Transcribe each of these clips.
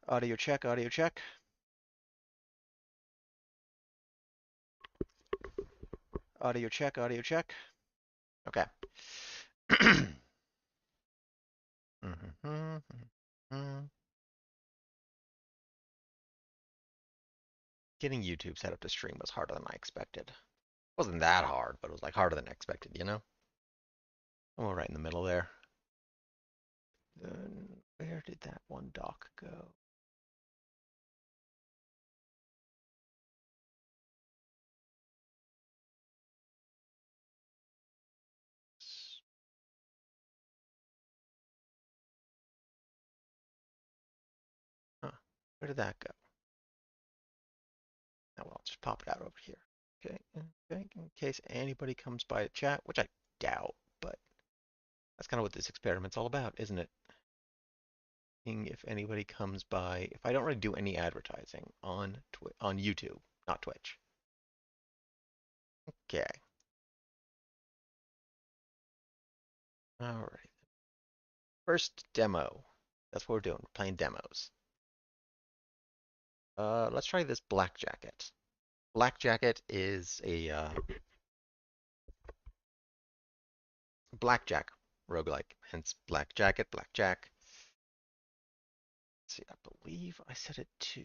Audio check, audio check. Audio check, audio check. Okay. Getting YouTube set up to stream was harder than I expected. It wasn't that hard, but it was like harder than I expected, you know? Oh, right in the middle there. Then where did that one dock go? Huh. Where did that go? Oh, well, I'll just pop it out over here. Okay, okay, in case anybody comes by to chat, which I doubt, but that's kind of what this experiment's all about, isn't it? Seeing if anybody comes by, if I don't really do any advertising on on YouTube, not Twitch. Okay. Alright. First demo. That's what we're doing. We're playing demos. Let's try this Black Jacket. Black Jacket is a blackjack roguelike, hence Black Jacket, Blackjack. Let's see, I believe I set it to.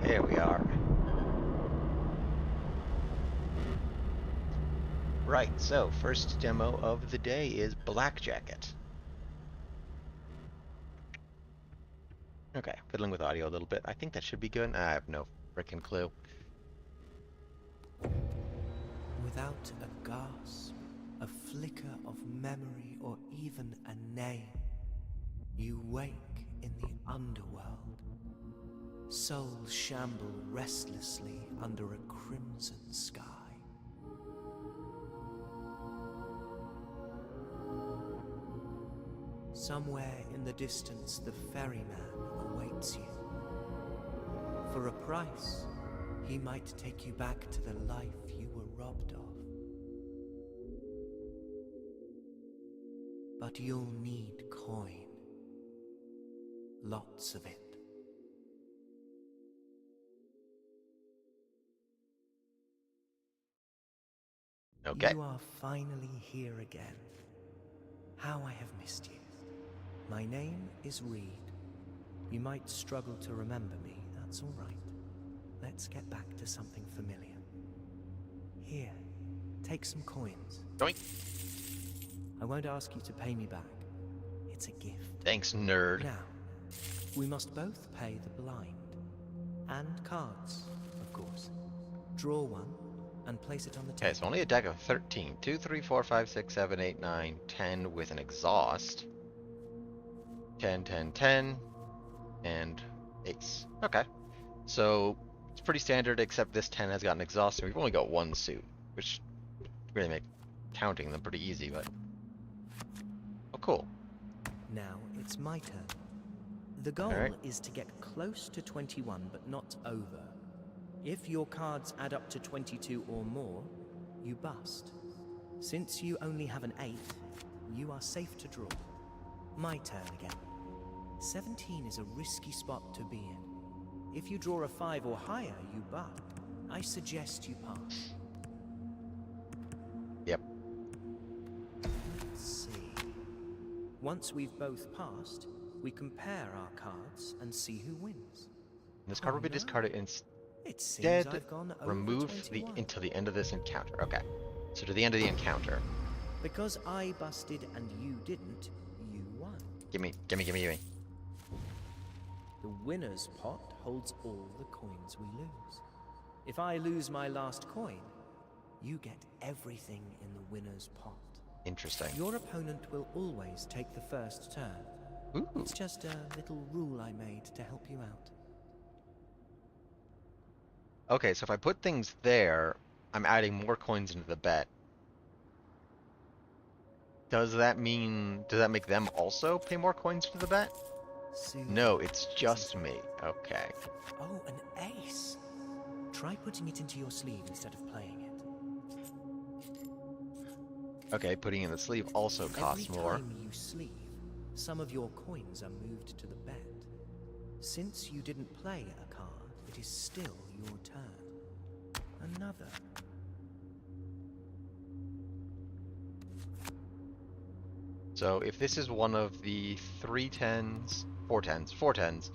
There we are. Right, so first demo of the day is Black Jacket. Okay, fiddling with audio a little bit. I think that should be good. I have no freaking clue. Without a gasp, a flicker of memory, or even a name, you wake in the underworld. Souls shamble restlessly under a crimson sky. Somewhere in the distance, the ferryman awaits you. For a price, he might take you back to the life you were robbed of. But you'll need coin. Lots of it. Okay. You are finally here again. How I have missed you. My name is Reed. You might struggle to remember me, that's all right. Let's get back to something familiar. Here, take some coins. Doink. I won't ask you to pay me back. It's a gift. Thanks, nerd. Now, we must both pay the blind. And cards, of course. Draw one and place it on the table. Okay, so only a deck of 13. 2, 3, 4, 5, 6, 7, 8, 9, 10 with an exhaust. 10, 10, 10, and ace. Okay. So it's pretty standard, except this 10 has got an exhaust, and we've only got one suit, which really make counting them pretty easy, but... Oh, cool. Now it's my turn. The goal is to get close to 21, but not over. If your cards add up to 22 or more, you bust. Since you only have an 8, you are safe to draw. My turn again. 17 is a risky spot to be in. If you draw a 5 or higher, you bust. I suggest you pass. Yep. Let's see. Once we've both passed, we compare our cards and see who wins. This card will be discarded It seems instead I've gone over removed 21. until the end of this encounter. Okay. So to the end of the encounter. Because I busted and you didn't, you won. Gimme. The winner's pot holds all the coins we lose. If I lose my last coin, you get everything in the winner's pot. Interesting. Your opponent will always take the first turn. Ooh. It's just a little rule I made to help you out. Okay, so if I put things there, I'm adding more coins into the bet. Does that make them also pay more coins to the bet? No, Soothing, it's isn't just it? me. Okay. Oh, an ace. Try putting it into your sleeve instead of playing it. Okay, putting in the sleeve also Every costs more. time you sleeve, some of your coins are moved to the bet. Since you didn't play a card, it is still your turn. Another. So if this is one of the 3 10s, 4 10s, 4 10s,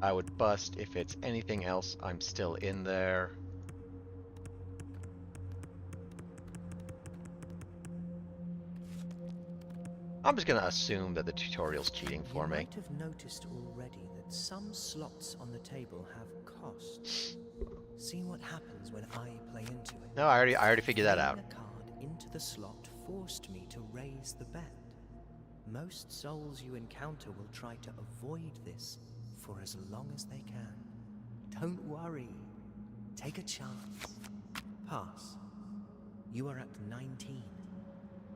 I would bust. If it's anything else, I'm still in there. I'm just gonna assume that the tutorial's cheating You for me. might have noticed already that some slots on the table have costs. See what happens when I play into it. No, I already figured that Playing out. a card into the slot forced me to raise the bet. Most souls you encounter will try to avoid this for as long as they can. Don't worry. Take a chance. Pass. You are at 19.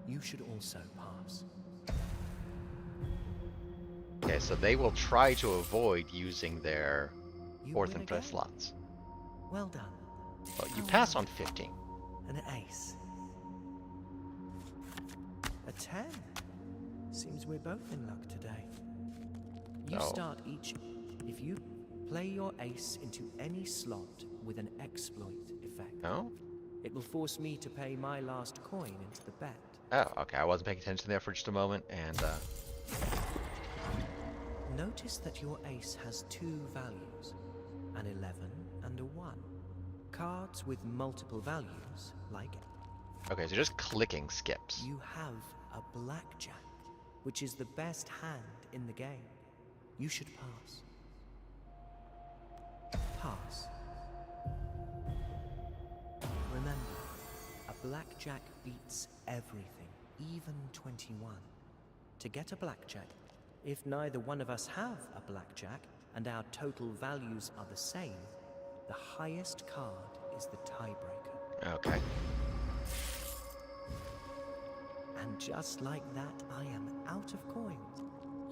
You should also pass. Okay, so they will try to avoid using their You fourth win and fifth again. slots. Well done. Well, you How pass about on 15. an ace? A 10? Seems we're both in luck today. You So, start each. If you play your ace into any slot with an exploit effect, no? it will force me to pay my last coin into the bet. Oh, okay, I wasn't paying attention there for just a moment, and, Notice that your ace has two values, an 11 and a 1. Cards with multiple values, like okay, so just clicking skips. you have a blackjack, which is the best hand in the game. You should pass. Pass. Remember, a blackjack beats everything, even 21. To get a blackjack, if neither one of us have a blackjack and our total values are the same, the highest card is the tiebreaker. Okay. And just like that, I am out of coins.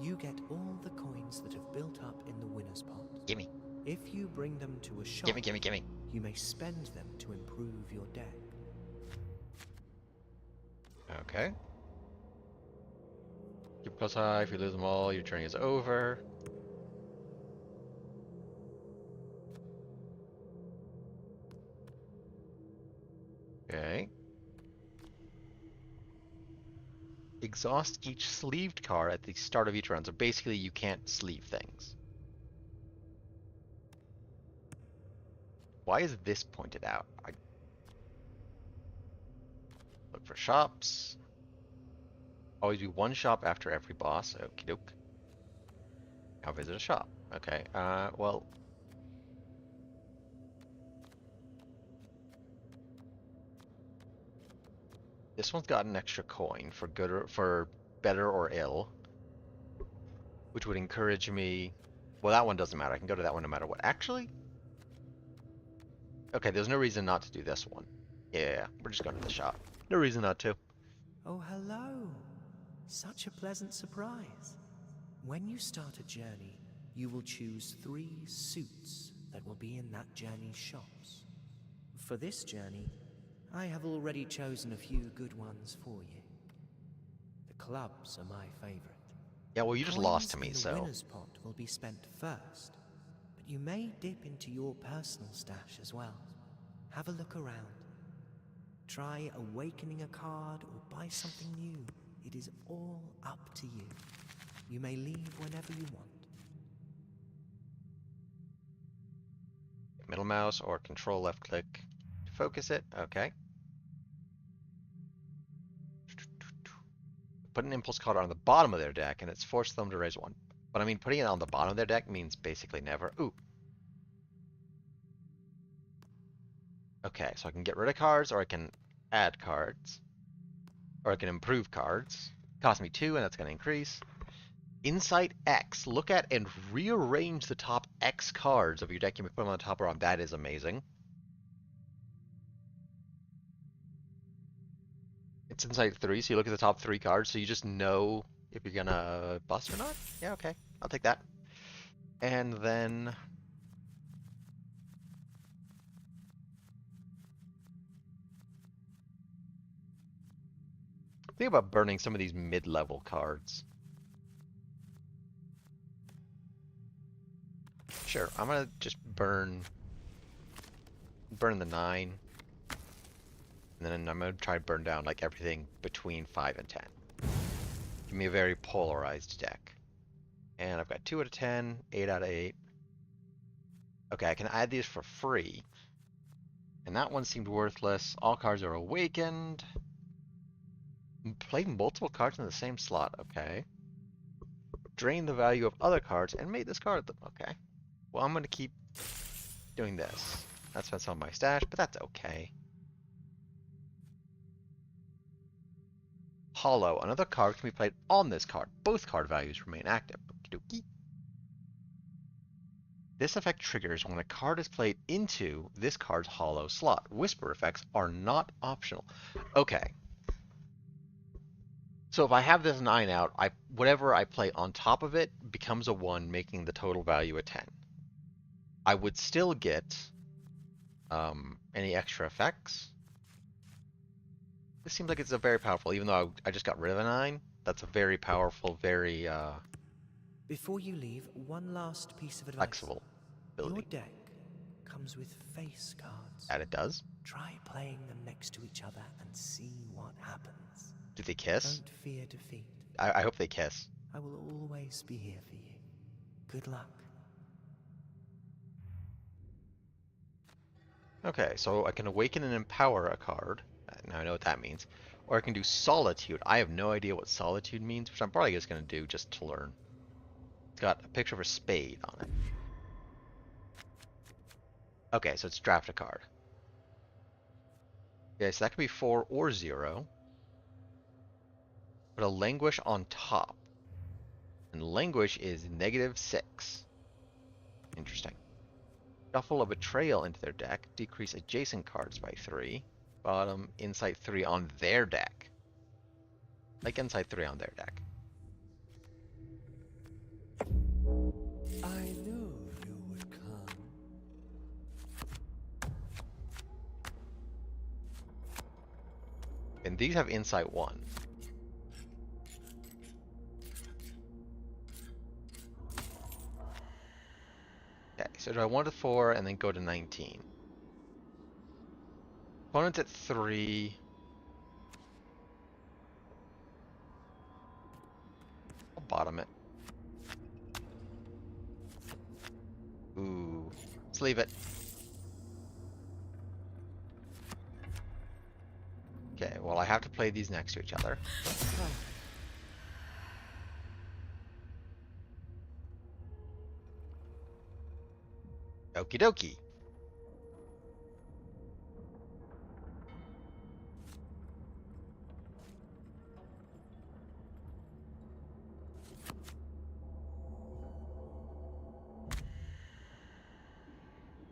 You get all the coins that have built up in the winner's pot. Gimme. If you bring them to a shop, Gimme. you may spend them to improve your deck. Okay. Keep close high. If you lose them all, your turn is over. Okay. Exhaust each sleeved card at the start of each round. So basically, you can't sleeve things. Why is this pointed out? I look for shops. Always do one shop after every boss. Okie doke. Now visit a shop. Okay. Well. This one's got an extra coin for good or for better or ill, which would encourage me. Well, that one doesn't matter. I can go to that one no matter what. Actually, okay. There's no reason not to do this one. Yeah, we're just going to the shop. No reason not to. Oh, hello. Such a pleasant surprise. When you start a journey, you will choose 3 suits that will be in that journey's shops. For this journey, I have already chosen a few good ones for you. The clubs are my favorite. Yeah, well, you just lost to me, Coins in so. the winner's pot will be spent first, but you may dip into your personal stash as well. Have a look around. Try awakening a card or buy something new. It is all up to you. You may leave whenever you want. Middle mouse or control left click to focus it. Okay. Put an impulse card on the bottom of their deck, and it's forced them to raise 1. But I mean, putting it on the bottom of their deck means basically never. Ooh. Okay, so I can get rid of cards, or I can add cards. Or I can improve cards. Cost me 2, and that's going to increase. Insight X. Look at and rearrange the top X cards of your deck. You may put them on the top or on. That is amazing. It's Insight 3, so you look at the top 3 cards, so you just know if you're going to bust or not. Yeah, okay. I'll take that. And then think about burning some of these mid-level cards. Sure, I'm gonna just burn the 9. And then I'm gonna try to burn down like everything between 5 and 10. Give me a very polarized deck. And I've got 2 out of 10, 8 out of 8. Okay, I can add these for free. And that one seemed worthless. All cards are awakened. Play multiple cards in the same slot. Okay. Drain the value of other cards and may discard them. Okay. Well, I'm going to keep doing this. That's what's on my stash, but that's okay. Hollow. Another card can be played on this card. Both card values remain active. Okie dokie. This effect triggers when a card is played into this card's hollow slot. Whisper effects are not optional. Okay. So if I have this 9 out, whatever I play on top of it becomes a 1, making the total value a 10. I would still get any extra effects. This seems like it's a very powerful, even though I just got rid of a 9. That's a very powerful, very Before you leave, one last piece of advice. flexible ability. Your deck comes with face cards. That it does. Try playing them next to each other and see what happens. Do they kiss? Don't fear defeat. I hope they kiss. I will always be here for you. Good luck. Okay, so I can awaken and empower a card. Now I know what that means. Or I can do solitude. I have no idea what solitude means, which I'm probably just going to do just to learn. It's got a picture of a spade on it. Okay, so it's draft a card. Okay, so that can be 4 or 0. Put a languish on top. And languish is -6. Interesting. Shuffle a betrayal into their deck. Decrease adjacent cards by 3. Bottom, insight 3 on their deck. Like insight 3 on their deck. I knew you would come. And these have insight 1. Okay, so do I want to 4 and then go to 19? Opponent's at 3. I'll bottom it. Ooh. Let's leave it. Okay, well I have to play these next to each other. Okie dokie.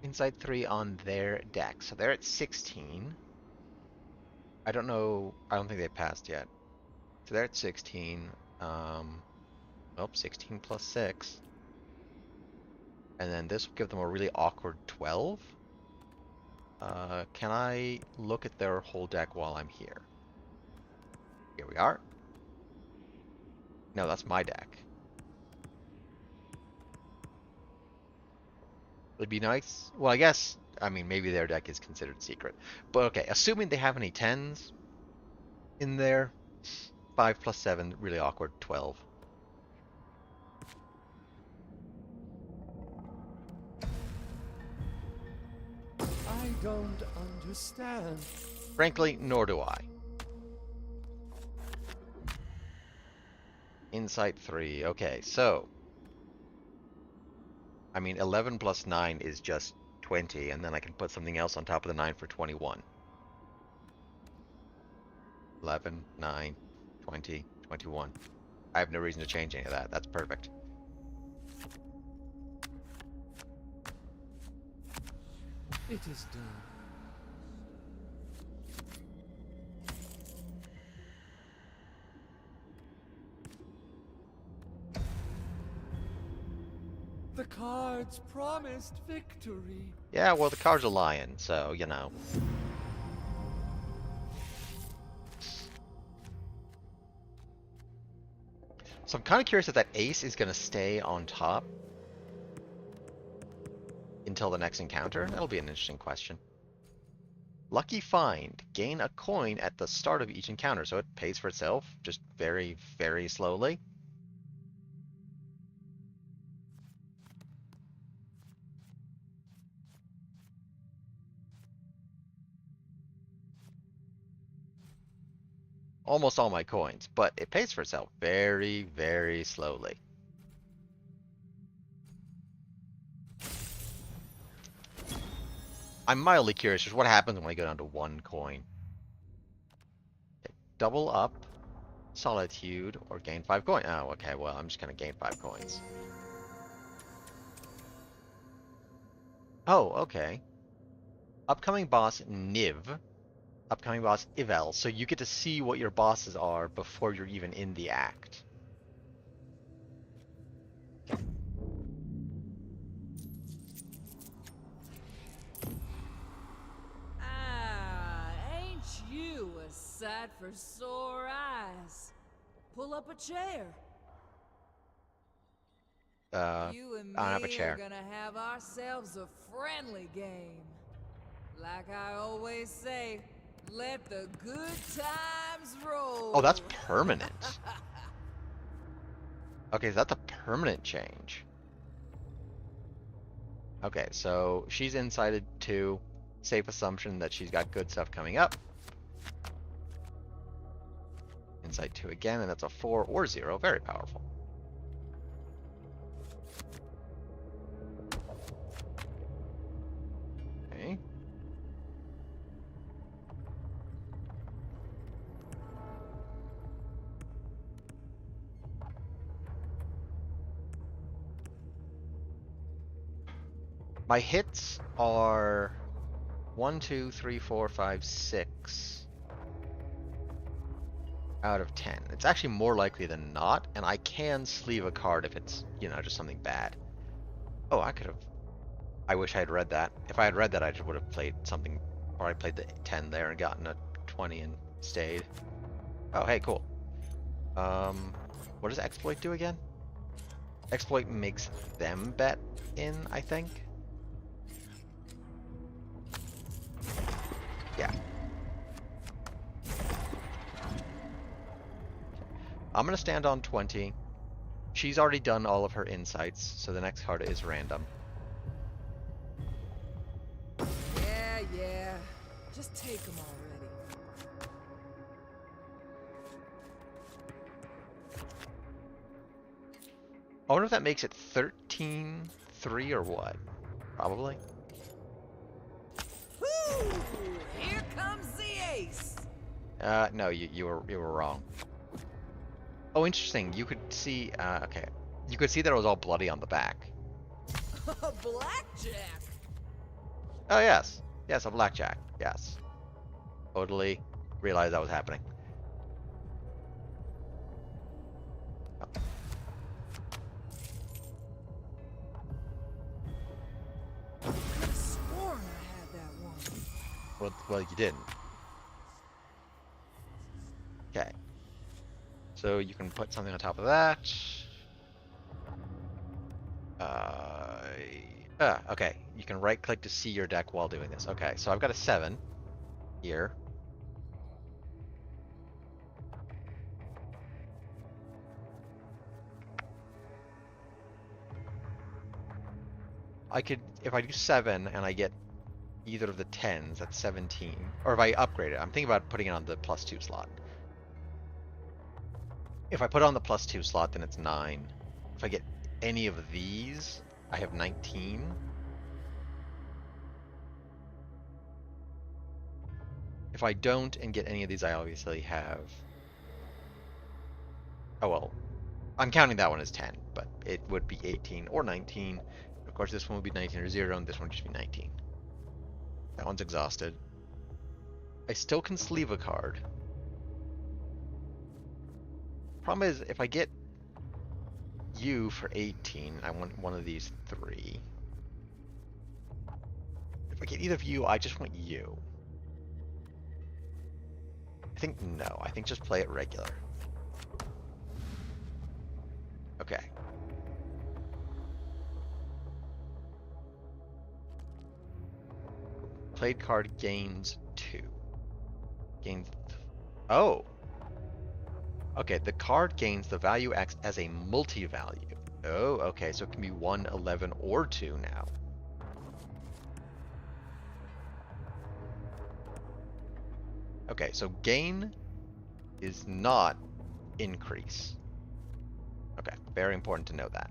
Insight 3 on their deck. So they're at 16. I don't know. I don't think they passed yet. So they're at 16. Well, 16 plus 6. And then this will give them a really awkward 12. Can I look at their whole deck while I'm here? Here we are. No, that's my deck. It'd be nice. Well, I mean, maybe their deck is considered secret. But okay, assuming they have any 10s in there, 5 plus 7, really awkward, 12. I don't understand. Frankly, nor do I. Insight 3. Okay, so I mean, 11 plus 9 is just 20, and then I can put something else on top of the 9 for 21. 11, 9, 20, 21. I have no reason to change any of that. That's perfect. It is done. cards promised victory. Yeah, well, the cards are lying, so, you know. So I'm kind of curious if that ace is going to stay on top until the next encounter. That'll be an interesting question. Lucky find. Gain a coin at the start of each encounter, so it pays for itself, just very, very slowly. Almost all my coins, but it pays for itself very, very slowly. I'm mildly curious just what happens when I go down to one coin. Okay, double up, solitude, or gain 5 coins. Oh, okay, well, I'm just gonna gain 5 coins. Oh, okay. Upcoming boss Niv. Upcoming boss Ivel. So you get to see what your bosses are before you're even in the act. Ain't you a sight for sore eyes? Pull up a chair. You and I don't have a me chair. are gonna have ourselves a friendly game. Like I always say, let the good times roll. Oh, that's permanent. Okay, so that's a permanent change. Okay, so she's incited to safe assumption that she's got good stuff coming up. Insight 2 again, and that's a 4 or 0. Very powerful. Okay. My hits are 1, 2, 3, 4, 5, 6 out of 10. It's actually more likely than not, and I can sleeve a card if it's, you know, just something bad. Oh, I could have. I wish I had read that. If I had read that, I just would have played something, or I played the 10 there and gotten a 20 and stayed. Oh, hey, cool. What does exploit do again? Exploit makes them bet in, I think. Yeah. I'm gonna stand on 20. She's already done all of her insights, so the next card is random. Yeah. Just take them already. I wonder if that makes it 13-3 or what? Probably. Woo! Here comes the ace. No, you were wrong. Oh, interesting. You could see. Okay, you could see that it was all bloody on the back. A blackjack. Oh yes, yes, a blackjack. Yes, totally realized that was happening. Oh. I could have sworn I had that one. Well, you didn't. Okay. So you can put something on top of that. Okay. You can right click to see your deck while doing this. Okay, so I've got a 7 here. I could, if I do 7 and I get either of the 10s, that's 17. Or if I upgrade it, I'm thinking about putting it on the +2 slot. If I put it on the +2 slot, then it's 9. If I get any of these, I have 19. If I don't and get any of these, I obviously have... Oh well, I'm counting that one as 10, but it would be 18 or 19. Of course, this one would be 19 or 0, and this one would just be 19. That one's exhausted. I still can sleeve a card. Problem is, if I get you for 18. I want one of these 3. If I get either of you, I just want you. I think no. I think just play it regular. Okay. Played card gains 2. Gains... Oh! Okay, the card gains the value X as a multi-value. Oh, okay, so it can be 1, 11, or 2 now. Okay, so gain is not increase. Okay, very important to know that.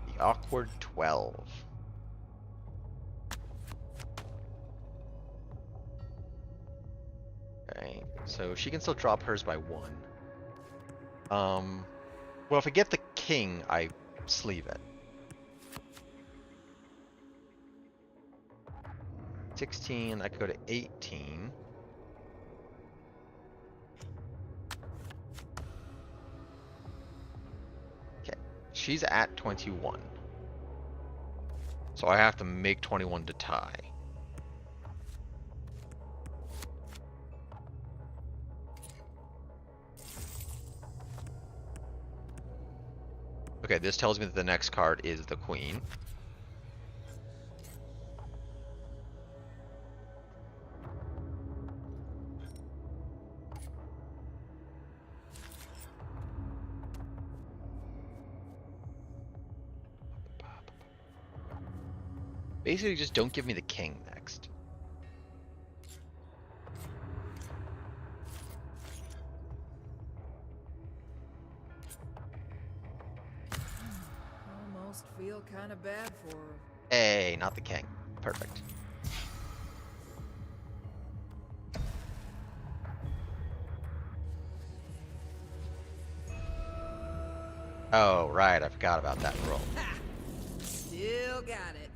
The awkward 12. Okay, so she can still drop hers by 1. Well, if I get the king, I sleeve it. 16, I could go to 18. Okay, she's at 21. So I have to make 21 to tie. Okay, this tells me that the next card is the queen. Basically, just don't give me the king next. Almost feel kind of bad for her. Hey, not the king. Perfect. Oh, right, I forgot about that roll. Ha! Still got it.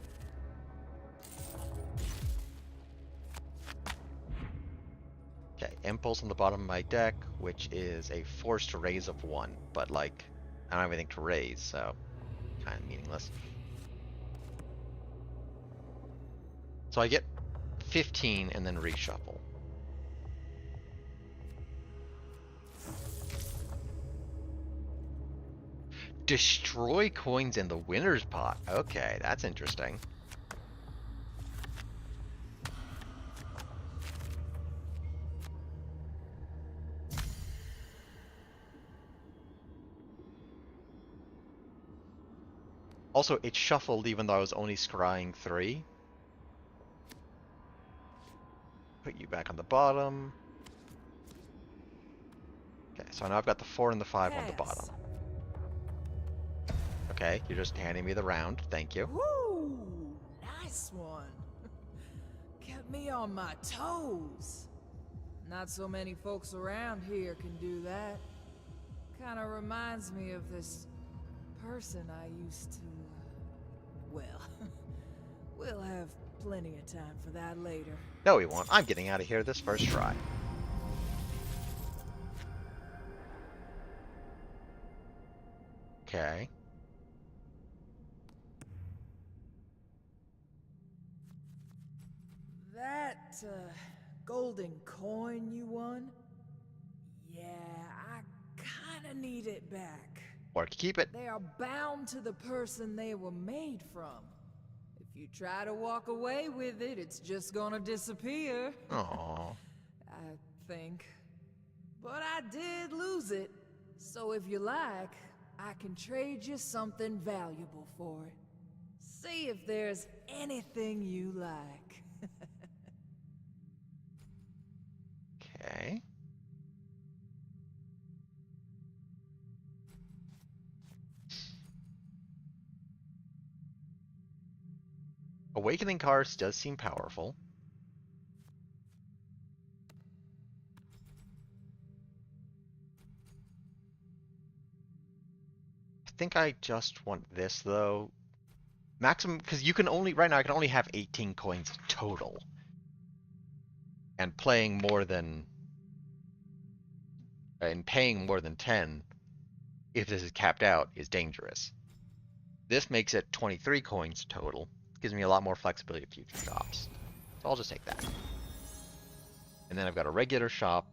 Okay, impulse on the bottom of my deck, which is a forced raise of 1, but like, I don't have anything to raise, so kind of meaningless. So I get 15 and then reshuffle. Destroy coins in the winner's pot. Okay, that's interesting. Also, it shuffled even though I was only scrying 3. Put you back on the bottom. Okay, so now I've got the 4 and the 5 on the bottom. Okay, you're just handing me the round. Thank you. Woo! Nice one. Kept me on my toes. Not so many folks around here can do that. Kind of reminds me of this person I used to... well, we'll have plenty of time for that later. No, we won't. I'm getting out of here this first try. Okay. That, golden coin you won? Yeah, I kinda need it back. Or keep it. They are bound to the person they were made from. If you try to walk away with it, it's just gonna disappear. Aww. I think. But I did lose it. So if you like, I can trade you something valuable for it. See if there's anything you like. Okay. Awakening cards does seem powerful. I think I just want this though. Maximum, because you can only, right now I can only have 18 coins total. And playing more than and paying more than 10, if this is capped out, is dangerous. This makes it 23 coins total. Gives me a lot more flexibility of future shops. So I'll just take that. And then I've got a regular shop.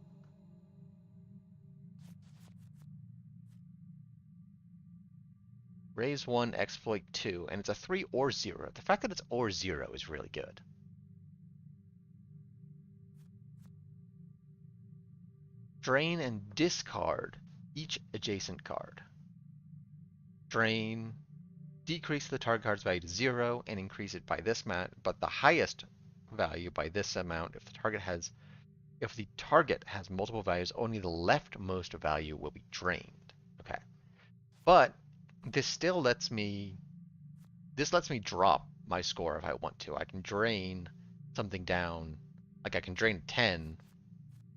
Raise 1, exploit 2, and it's a 3 or 0. The fact that it's or 0 is really good. Drain and discard each adjacent card. Drain, decrease the target card's value to 0 and increase it by this amount, but the highest value by this amount if the target has multiple values, only the leftmost value will be drained. Okay. But this still lets me drop my score if I want to. I can drain something down, like I can drain 10,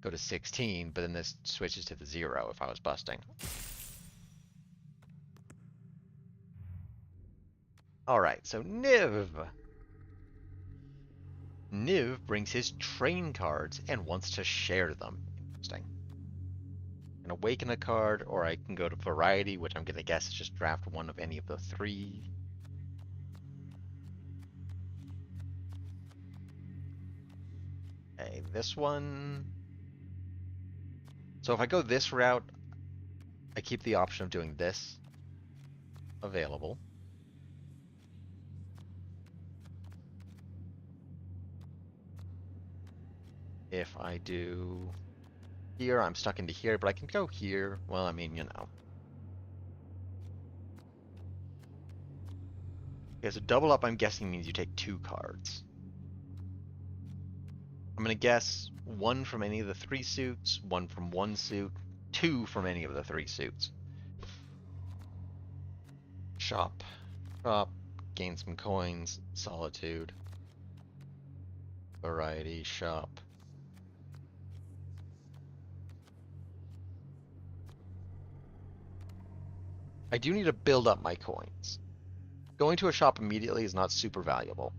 go to 16, but then this switches to the 0 if I was busting. Alright, so Niv. Niv brings his train cards and wants to share them. Interesting. An Awaken a card, or I can go to Variety, which I'm going to guess is just draft one of any of the 3. Okay, this one. So if I go this route, I keep the option of doing this available. If I do here, I'm stuck into here, but I can go here. Well, I mean, you know. Okay, so double up, I'm guessing, means you take 2 cards. I'm going to guess 1 from any of the 3 suits, 1 from 1 suit, 2 from any of the 3 suits. Shop. Shop. Gain some coins. Solitude. Variety. Shop. I do need to build up my coins. Going to a shop immediately is not super valuable.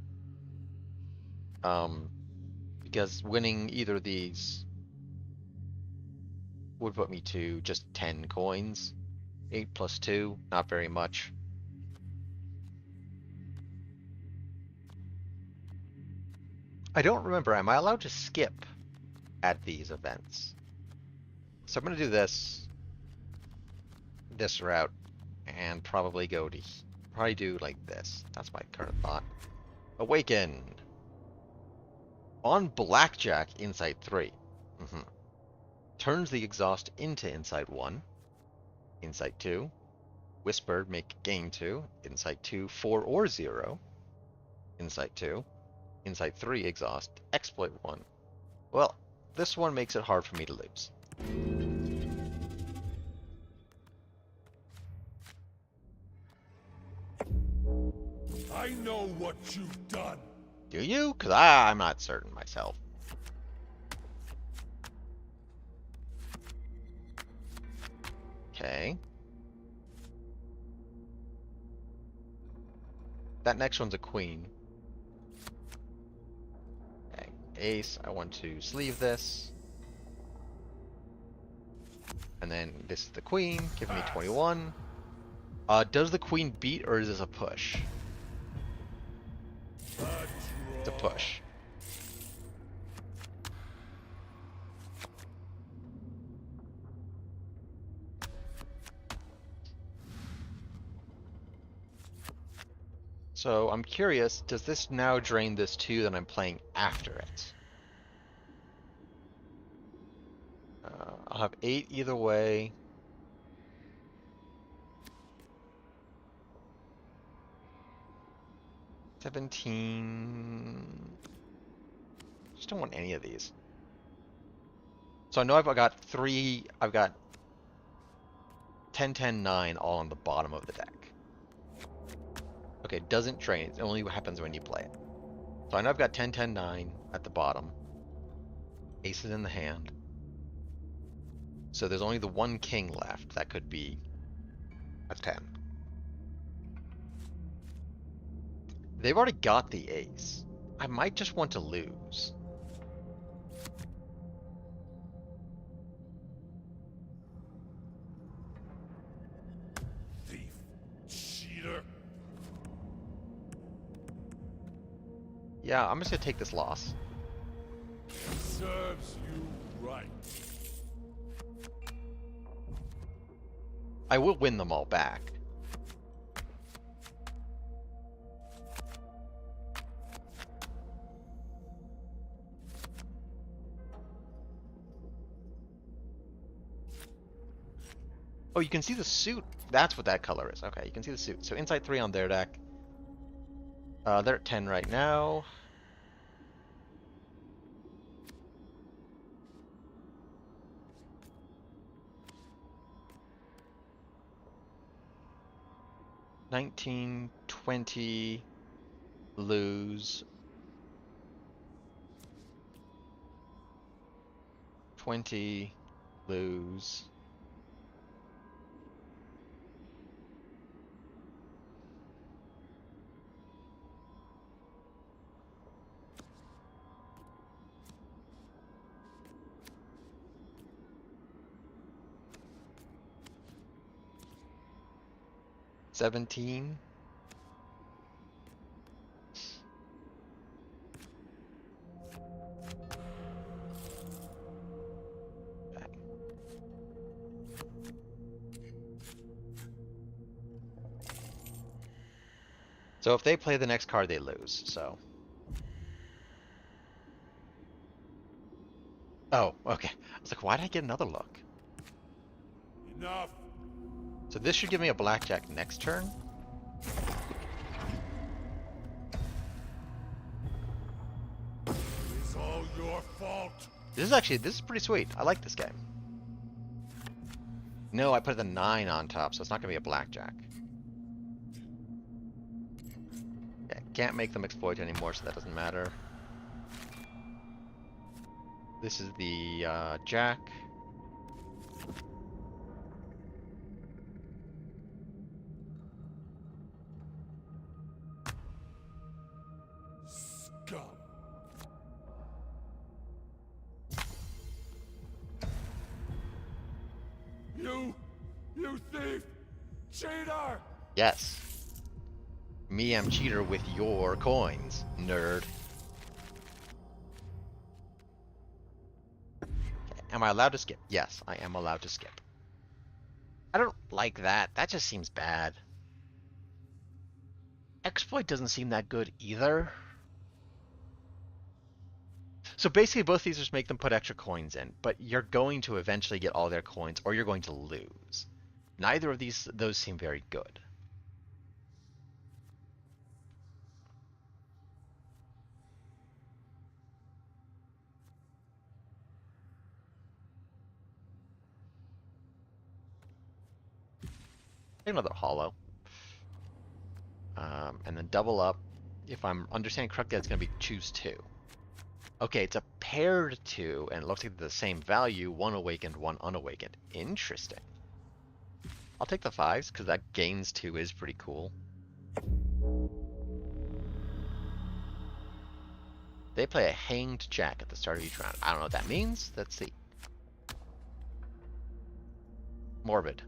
Because winning either of these would put me to just 10 coins. 8 plus 2, not very much. I don't remember, am I allowed to skip at these events? So I'm going to do this route, and probably do like this. That's my current thought. Awaken. On Blackjack, Insight 3. Turns the exhaust into Insight 1. Insight 2. Whispered, make gain 2. Insight 2, 4 or 0. Insight 2. Insight 3, exhaust, exploit 1. Well, this one makes it hard for me to lose. I know what you've done. Do you? Because I'm not certain myself. Okay. That next one's a queen. Okay. Ace, I want to sleeve this. And then this is the queen, giving me 21. Does the queen beat, or is this a push? It's a push. So I'm curious, does this now drain this 2 that I'm playing after it? I'll have 8 either way. $17. Just don't want any of these. So I know I've got 3. I've got 10, 10, 9 all on the bottom of the deck. Okay, it doesn't drain. It only happens when you play it. So I know I've got 10, 10, 9 at the bottom. Aces in the hand. So there's only the 1 king left. That could be a 10. They've already got the ace. I might just want to lose. Yeah, I'm just gonna take this loss. Serves you right. I will win them all back. Oh, you can see the suit. That's what that color is. Okay, you can see the suit. So inside 3 on their deck. They're at 10 right now. $19, $20, lose. $20, lose. $17. Okay. So if they play the next card, they lose. So. Oh, okay. I was like, why did I get another look? Enough. So this should give me a blackjack next turn. It's all your fault. This is pretty sweet. I like this game. No, I put the 9 on top, so it's not gonna be a blackjack. Yeah, can't make them exploit anymore, so that doesn't matter. This is the jack. Scum. You thief! Cheater! Yes. Me am cheater with your coins, nerd. Okay, am I allowed to skip? Yes, I am allowed to skip. I don't like that. That just seems bad. Exploit doesn't seem that good either. So basically both these just make them put extra coins in, but you're going to eventually get all their coins or you're going to lose. Neither of those seem very good. Take another hollow. And then double up. If I'm understanding correctly, that's going to be choose 2. Okay, it's a paired 2, and it looks like they're the same value, 1 awakened, 1 unawakened. Interesting. I'll take the 5s, because that gains 2 is pretty cool. They play a hanged jack at the start of each round. I don't know what that means. Let's see. Morbid.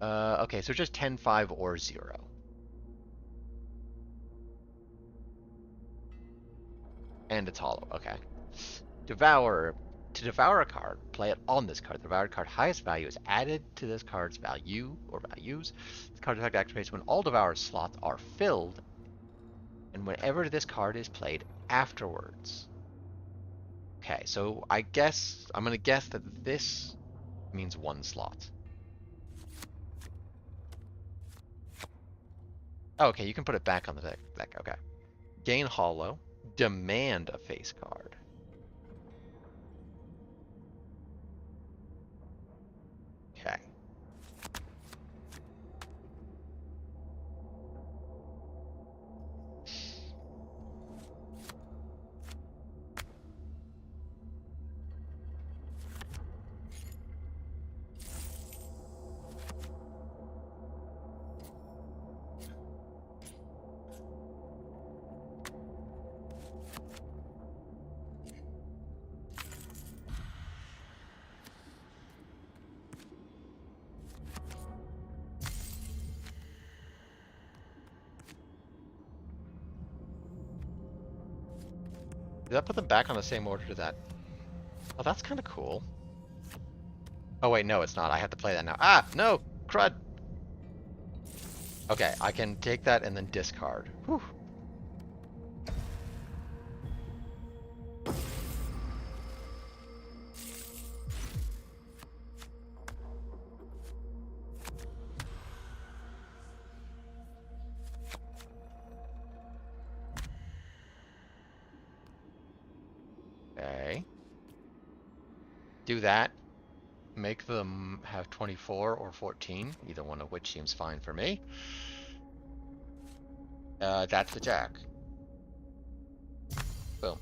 Okay, so just 10, 5, or 0. And it's hollow, okay. Devour. To devour a card, play it on this card. The devoured card highest value is added to this card's value or values. This card effect activates when all devour slots are filled and whenever this card is played afterwards. Okay, so I'm gonna guess that this means 1 slot. Oh, okay, you can put it back on the deck. Okay. Gain hollow. Demand a face card. Okay. Did that put them back on the same order to that? Oh, that's kind of cool. Oh wait, no, it's not. I have to play that now. Ah, no, crud. Okay, I can take that and then discard. Whew. Okay. Do that. Make them have 24 or 14, either one of which seems fine for me. That's the jack. Boom.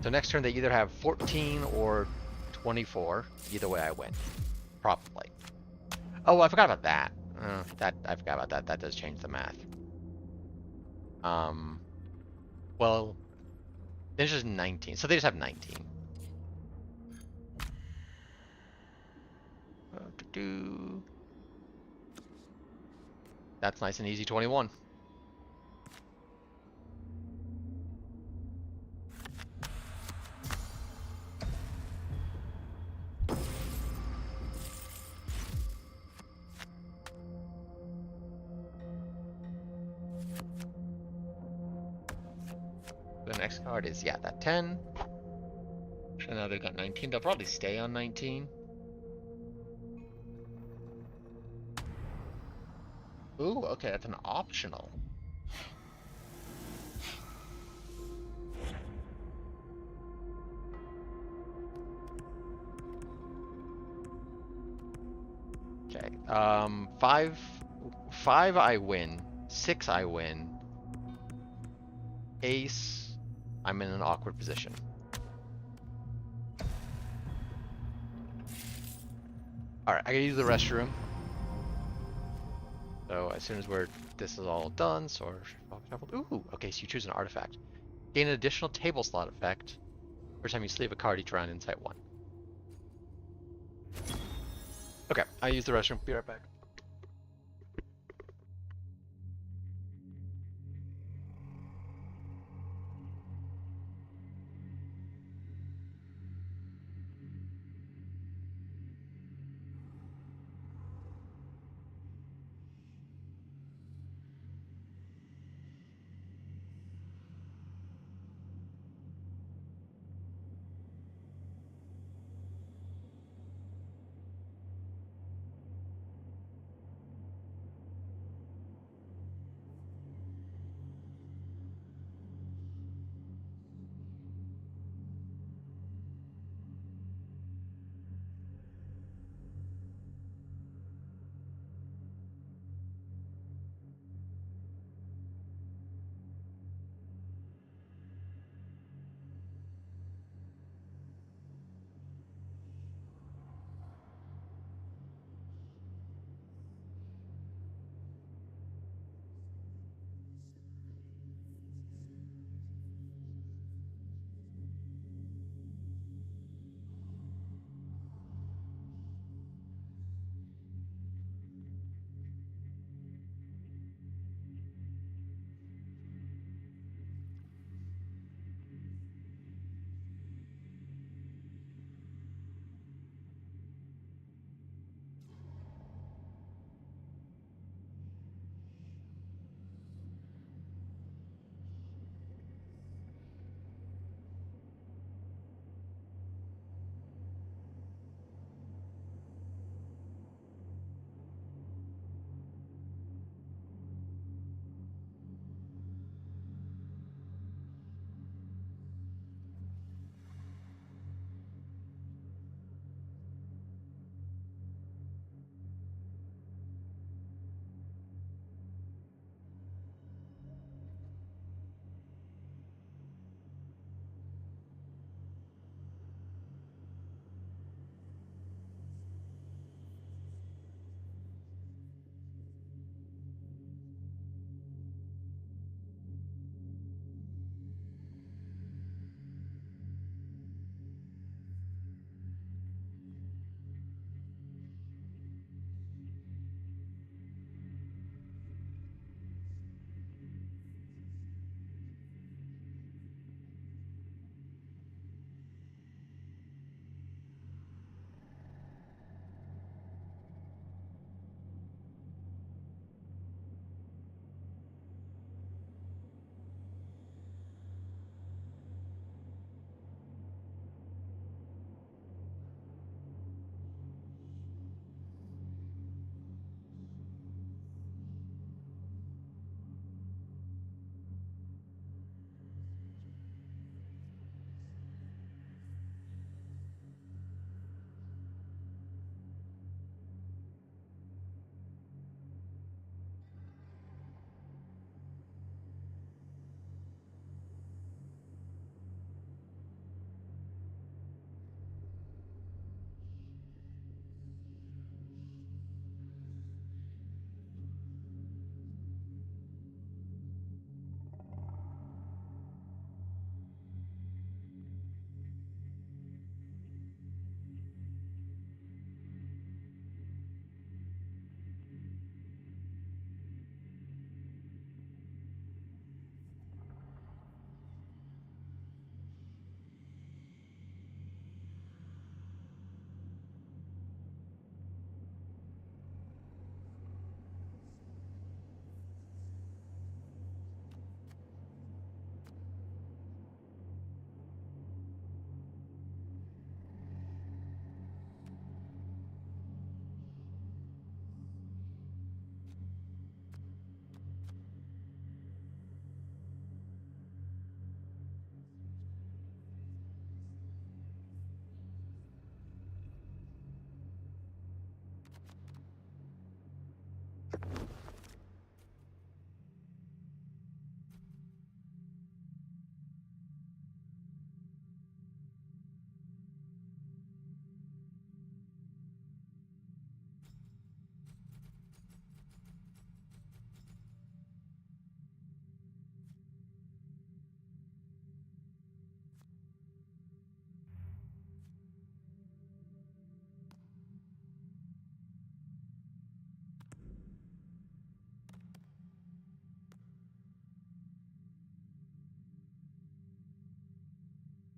So next turn they either have 14 or 24. Either way I win. Probably. Oh, I forgot about that. I forgot about that. That does change the math. Well, it's just 19. So they just have 19. That's nice and easy, 21. The next card is, yeah, that 10. So now they've got 19. They'll probably stay on 19. Ooh, okay, that's an optional. Okay, 5 I win, 6 I win, ace, I'm in an awkward position. Alright, I gotta use the restroom. So as soon as this is all done, ooh, okay, so you choose an artifact. Gain an additional table slot effect every time you sleeve a card each round inside 1. Okay, I use the restroom, be right back.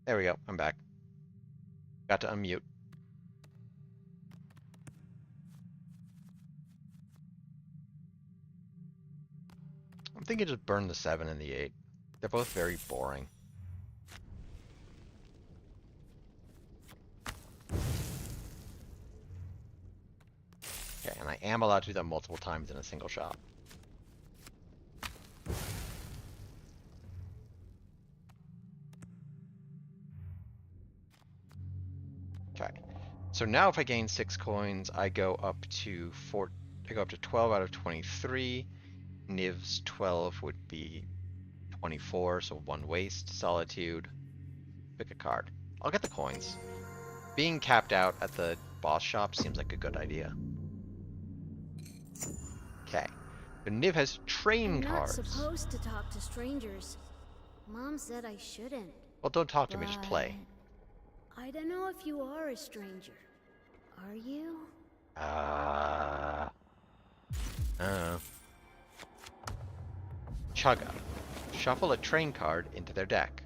There we go. I'm back. Got to unmute. I'm thinking just burn the 7 and the 8. They're both very boring. Okay, and I am allowed to do that multiple times in a single shot. Okay. So now if I gain 6 coins, I go up to 12 out of 23. Niv's 12 would be 24, so 1 waste. Solitude. Pick a card. I'll get the coins. Being capped out at the boss shop seems like a good idea. Okay. So Niv has train cards. I'm not supposed to talk to strangers. Mom said I shouldn't. Well, don't talk to me, just play. I don't know if you are a stranger. Are you? Chugga. Shuffle a train card into their deck.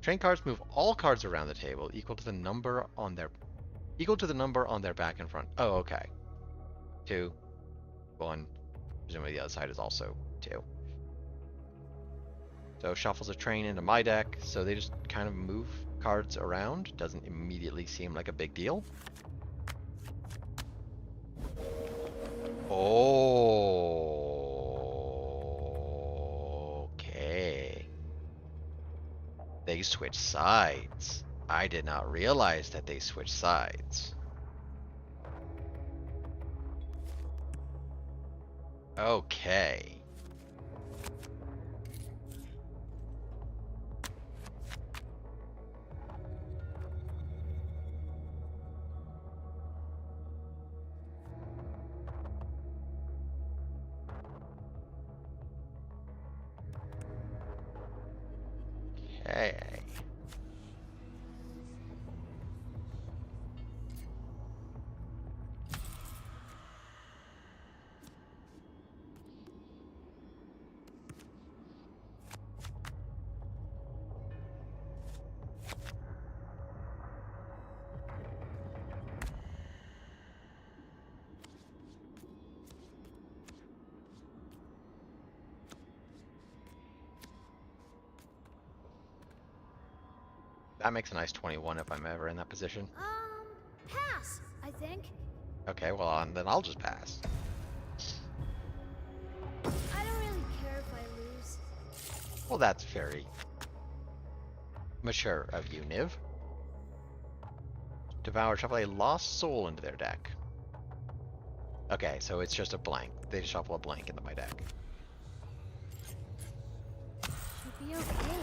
Train cards move all cards around the table equal to the number on their back and front. Oh, okay. 2, 1. Presumably the other side is also 2. So shuffles a train into my deck, so they just kind of move cards around. Doesn't immediately seem like a big deal. Oh, okay. They switch sides. I did not realize that they switched sides. Okay. Okay. That makes a nice 21 if I'm ever in that position. Pass, I think. Okay, well, then I'll just pass. I don't really care if I lose. Well, that's very mature of you, Niv. Devour, shuffle a lost soul into their deck. Okay, so it's just a blank. They just shuffle a blank into my deck. Should be okay,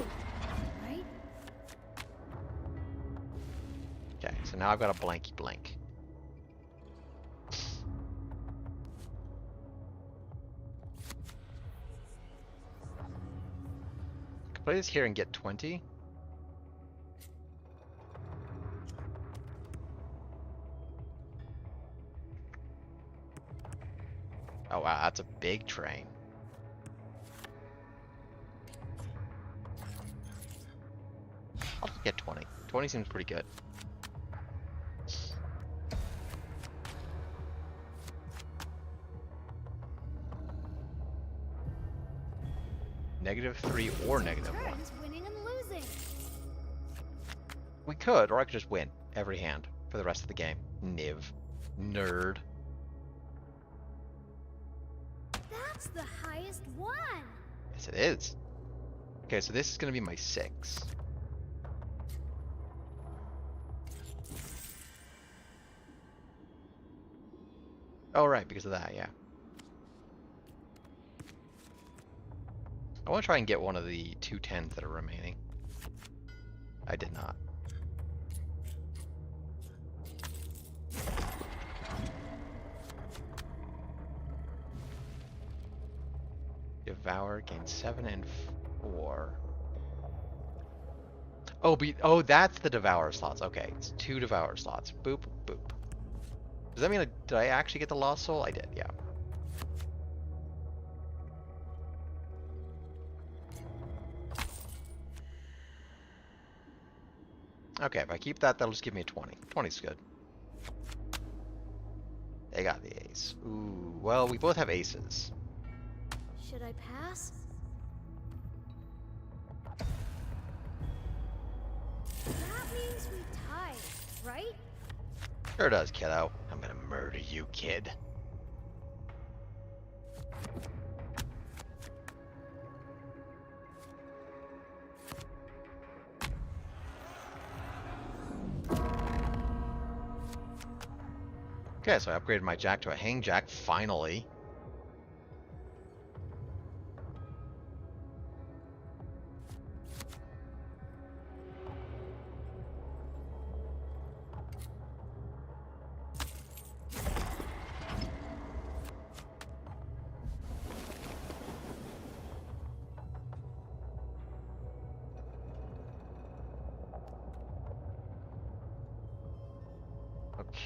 right? Okay, so now I've got a blanky blank. Could play this here and get 20. Oh wow, that's a big train. I'll just get 20. 20 seems pretty good. -3 or -1. Turns winning and losing. We could, or I could just win every hand for the rest of the game. Niv. Nerd. That's the highest one. Yes, it is. Okay, so this is going to be my 6. Oh, right, because of that, yeah. I want to try and get one of the 2 10s that are remaining. I did not. Devour gains 7 and 4. Oh, that's the Devour slots. Okay, it's 2 Devour slots. Boop, boop. Does that mean did I actually get the Lost Soul? I did, yeah. Okay, if I keep that, that'll just give me a 20. 20's good. They got the ace. Ooh, well, we both have aces. Should I pass? That means we tied, right? Sure does, kiddo. I'm gonna murder you, kid. Okay, so I upgraded my jack to a hang jack, finally.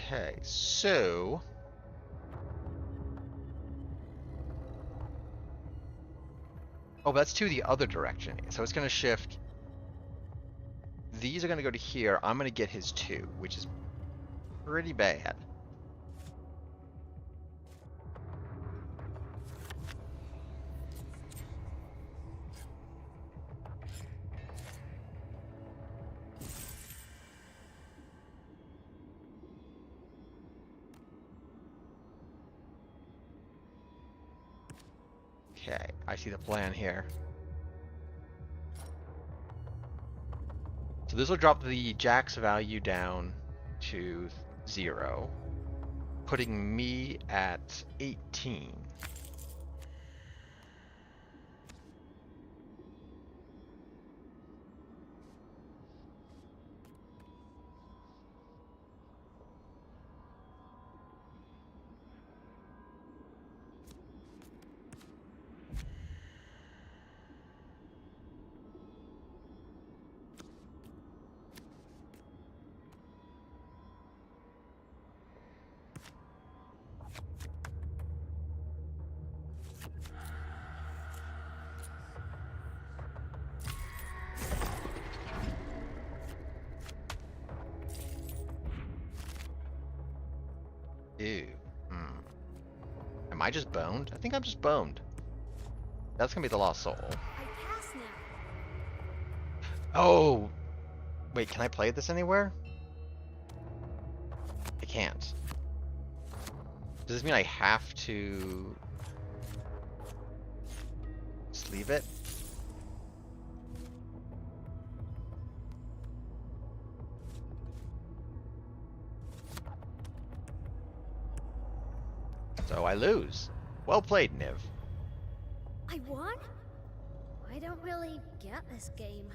Okay, so... Oh, that's to the other direction. So it's going to shift. These are going to go to here. I'm going to get his 2, which is pretty bad. Okay, I see the plan here. So this will drop the jack's value down to 0, putting me at 18. Ew. Am I just boned? I think I'm just boned. That's gonna be the lost soul. I pass now. Oh! Wait, can I play this anywhere? I can't. Does this mean I have to... just leave it? So I lose. Well played, Niv. I won? I don't really get this game,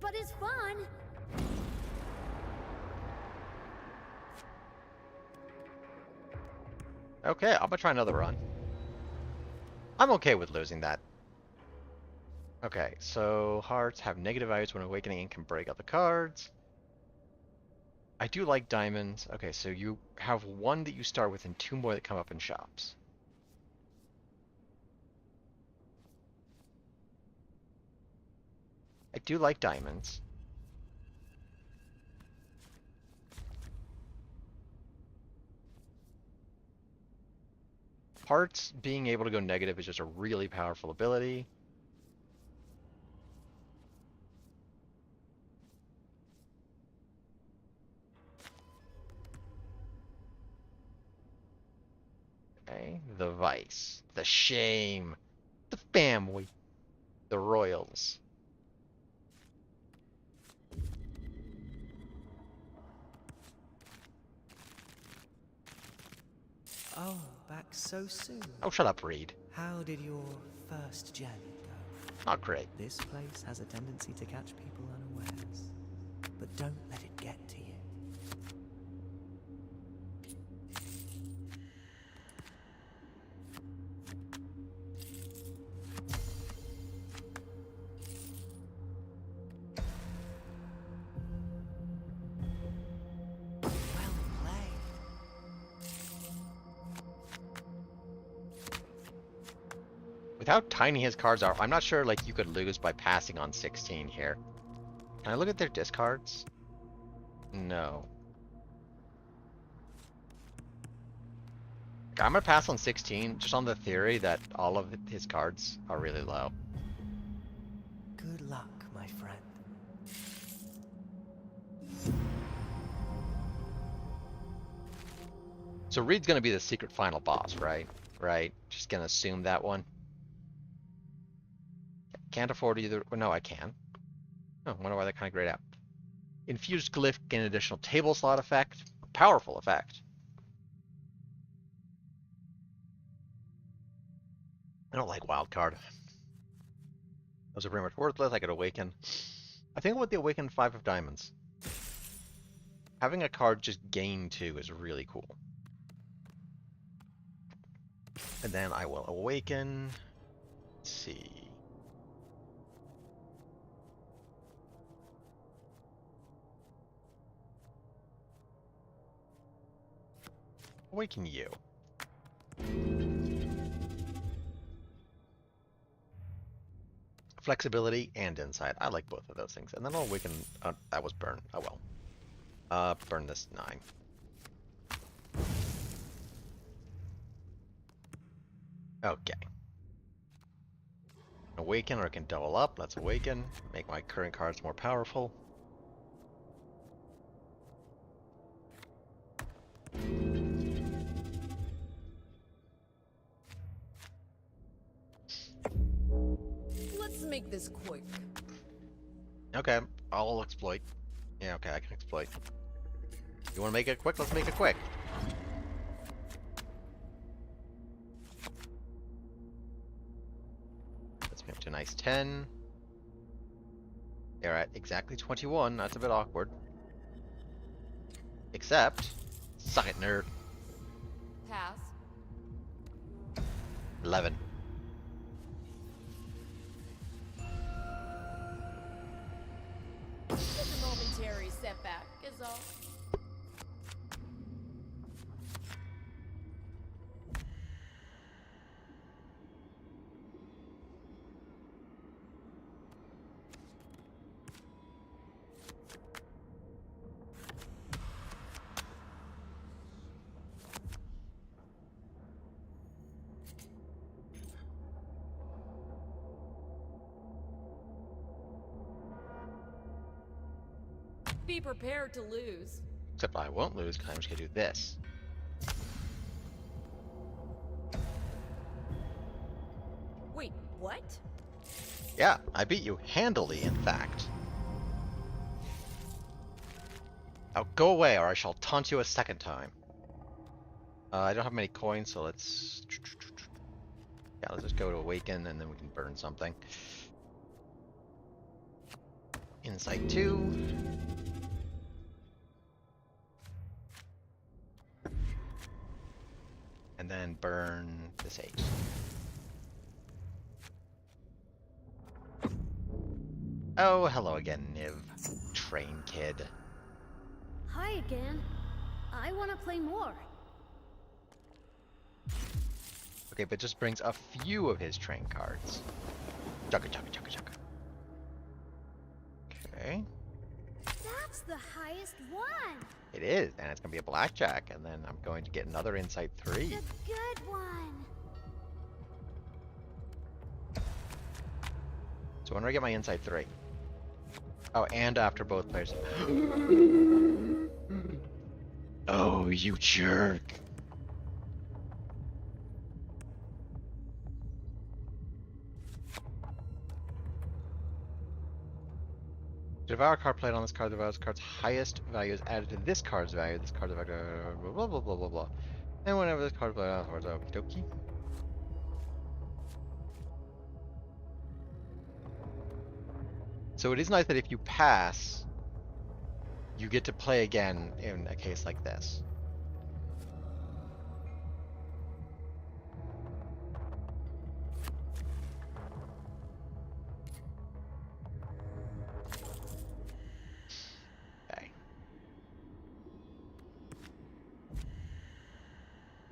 but it's fun. Okay, I'm gonna try another run. I'm okay with losing that. Okay, so hearts have negative values when awakening and can break up the cards. I do like diamonds. Okay, so you have 1 that you start with and 2 more that come up in shops. I do like diamonds. Hearts being able to go negative is just a really powerful ability. Okay, the vice, the shame, the family, the royals. Oh, back so soon. Oh, shut up, Reed. How did your first journey go? Not great. This place has a tendency to catch people unawares, but don't let it get to you. Well played. With how tiny his cards are, I'm not sure like you could lose by passing on 16 here. Can I look at their discards? No. I'm gonna pass on 16, just on the theory that all of his cards are really low. Good luck, my friend. So Reed's gonna be the secret final boss, right? Right? Just gonna assume that one. Can't afford either. No, I can. Oh, wonder why that kind of grayed out. Infused glyph gain additional table slot effect. Powerful effect. I don't like wild card. Those are pretty much worthless. I could awaken. I think with the awakened 5 of diamonds, having a card just gain 2 is really cool. And then I will awaken. Let's see. Awaken you. Flexibility and insight. I like both of those things. And then I'll awaken. That was burn. Oh well. Burn this 9. Okay. Awaken, or I can double up. Let's awaken. Make my current cards more powerful. Let's make this quick. Okay, I'll exploit. Yeah, okay, I can exploit. You want to make it quick? Let's make it quick. Let's make it a nice 10. They're at exactly 21. That's a bit awkward. Except, suck it, nerd. Pass. 11. Just a momentary setback is all. Be prepared to lose. Except I won't lose because I'm just going to do this. Wait, what? Yeah, I beat you handily, in fact. Now go away or I shall taunt you a second time. I don't have many coins, so let's... Yeah, let's just go to awaken and then we can burn something. Insight 2. And then burn this 8. Oh, hello again, Niv. Train kid. Hi again. I want to play more. Okay, but just brings a few of his train cards. Chugga chugga chugga chugga. Okay. That's the highest one. It is, and it's gonna be a blackjack, and then I'm going to get another insight 3. The good one. So when do I get my insight 3? Oh, and after both players. Oh, you jerk. Devour card played on this card. Devour card's highest value is added to this card's value. This card's value, blah blah blah blah blah. And whenever this card played on the okie dokie. So it is nice that if you pass, you get to play again in a case like this. Okay.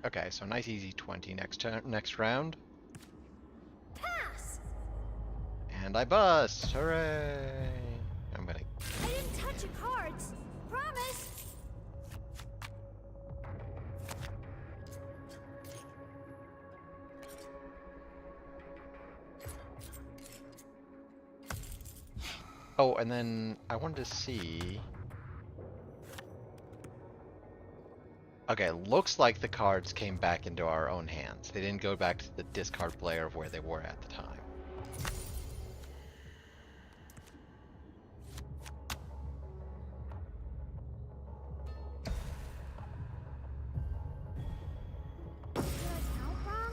Okay, so nice easy 20 next round. Pass. And I bust! Hooray! I'm gonna... I didn't touch your cards. Promise. Oh, and then I wanted to see. Okay, looks like the cards came back into our own hands. They didn't go back to the discard player of where they were at the time. Did I count wrong?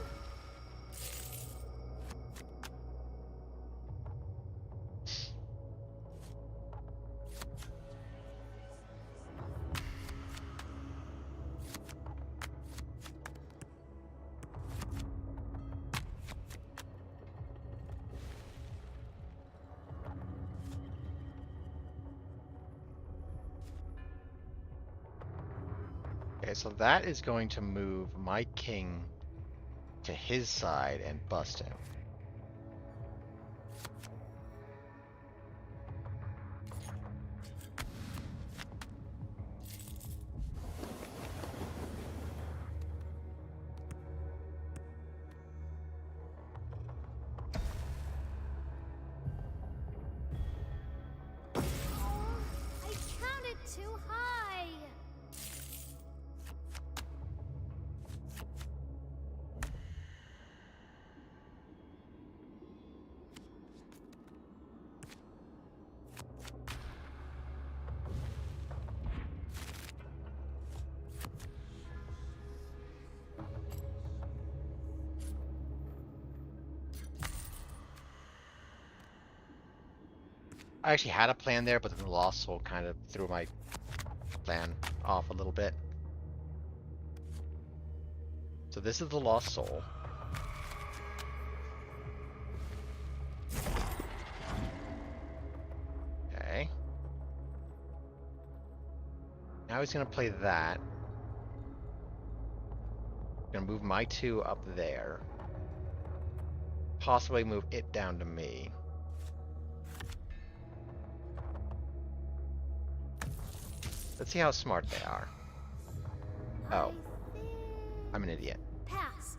Okay, so that is going to move my king to his side and bust him. Oh, I counted too high. I actually had a plan there, but the Lost Soul kind of threw my plan off a little bit. So this is the Lost Soul. Okay. Now he's gonna play that. Gonna move my 2 up there. Possibly move it down to me. Let's see how smart they are. Oh, I think... I'm an idiot. Pass.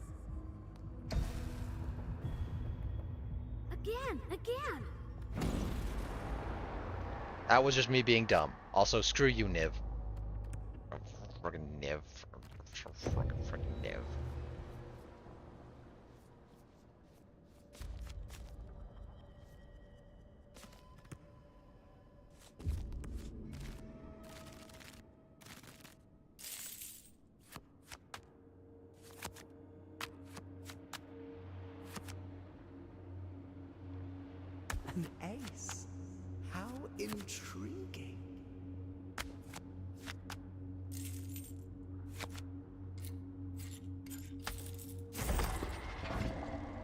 Again. That was just me being dumb. Also, screw you, Niv. Friggin' Niv. Friggin' Niv. An ace. How intriguing.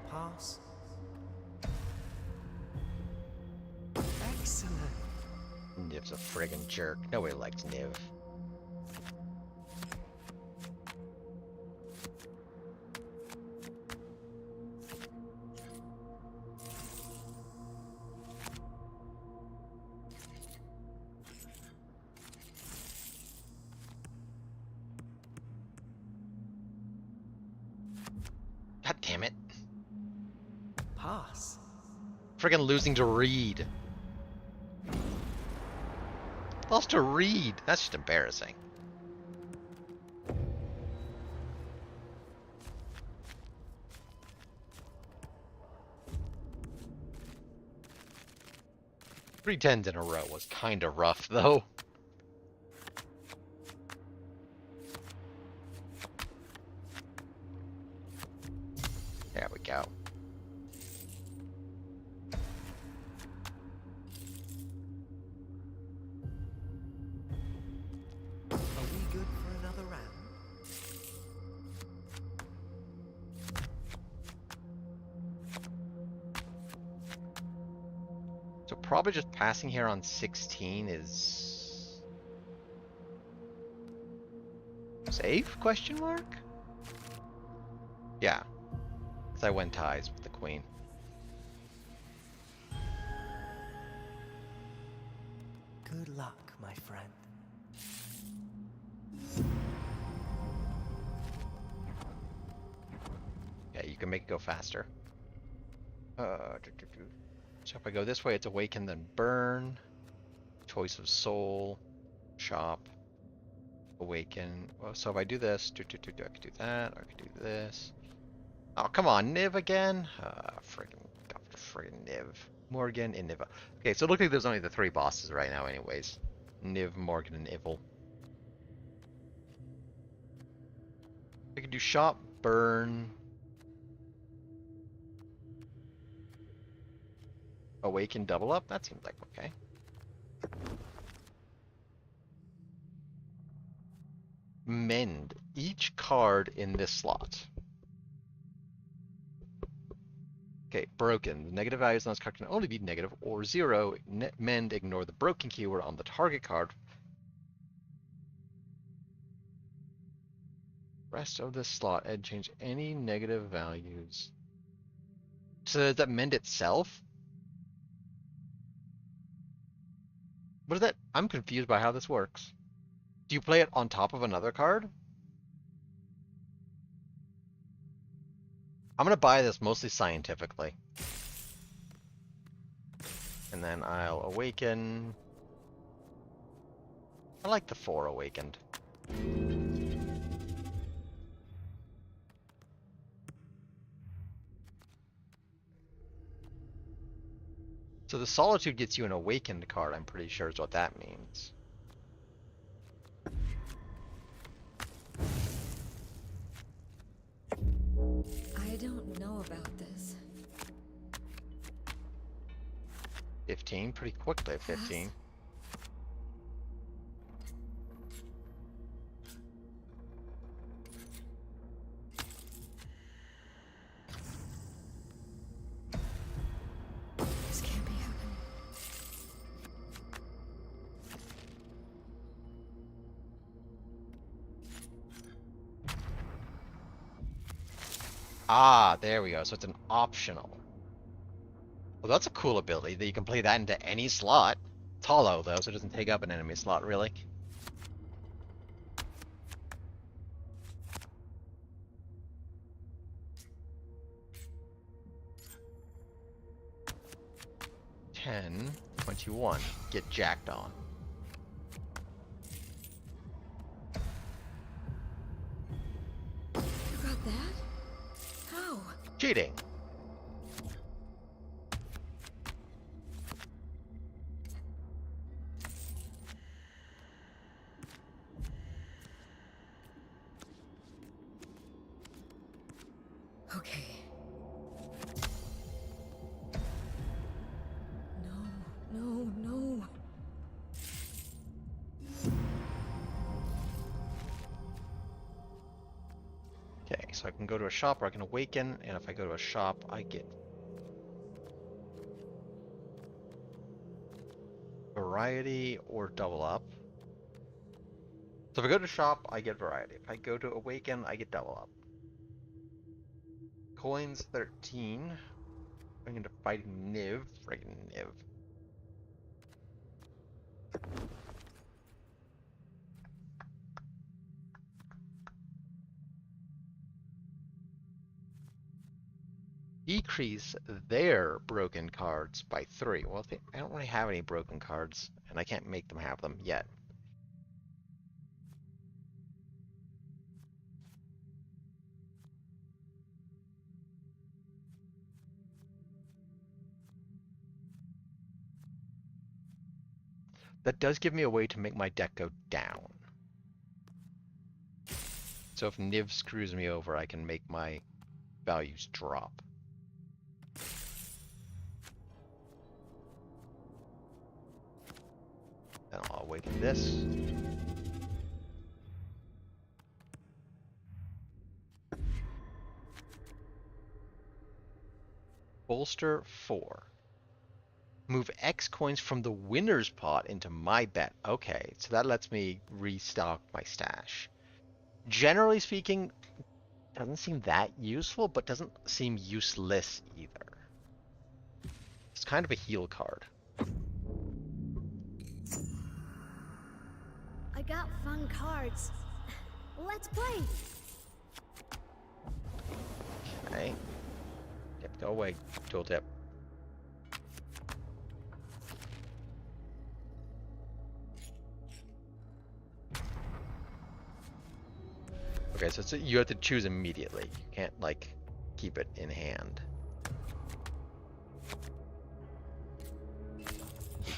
Pass. Excellent. Niv's a friggin' jerk. Nobody likes Niv. God damn it. Pass. Friggin' losing to Reed. Lost to Reed. That's just embarrassing. Three tens in a row was kind of rough, though. There we go. Are we good for another round? So probably just passing here on 16 is... safe? Question mark? Yeah. Because I went ties with the queen. Good luck, my friend. Yeah, you can make it go faster. So if I go this way, it's awaken, then burn. Choice of soul. Shop. Awaken. Well, so if I do this, I could do that, or I could do this. Oh, come on, Niv again? Friggin' Niv. Morgan and Niv. Okay, so it looks like there's only the 3 bosses right now anyways. Niv, Morgan, and Ivil. I could do shop, burn. Awaken, double up? That seems like okay. Mend each card in this slot. Okay, broken. The negative values on this card can only be negative or 0. Mend, ignore the broken keyword on the target card. Rest of this slot, and change any negative values. So does that mend itself? What is that? I'm confused by how this works. Do you play it on top of another card? I'm gonna buy this mostly scientifically. And then I'll awaken. I like the 4 awakened. So the Solitude gets you an awakened card, I'm pretty sure is what that means. I don't know about this. 15, pretty quickly at 15. This can't be happening. Ah, there we go. So it's an optional. Well, that's a cool ability that you can play that into any slot. It's hollow though, so it doesn't take up an enemy slot really. $10, $21. Get jacked on. You got that? How? Cheating. Okay. No. Okay, so I can go to a shop or I can awaken, and if I go to a shop, I get variety or double up. So if I go to shop, I get variety. If I go to awaken, I get double up. Coins 13. I'm into fighting Niv. Friggin' Niv. Decrease their broken cards by 3. Well, I don't really have any broken cards, and I can't make them have them yet. That does give me a way to make my deck go down. So if Niv screws me over, I can make my values drop. Then I'll awaken this. Bolster 4. Move X coins from the winner's pot into my bet. Okay, so that lets me restock my stash. Generally speaking, doesn't seem that useful, but doesn't seem useless either. It's kind of a heal card. I got fun cards. Let's play. Okay. Yep, go away, tooltip. Okay, so you have to choose immediately. You can't, like, keep it in hand.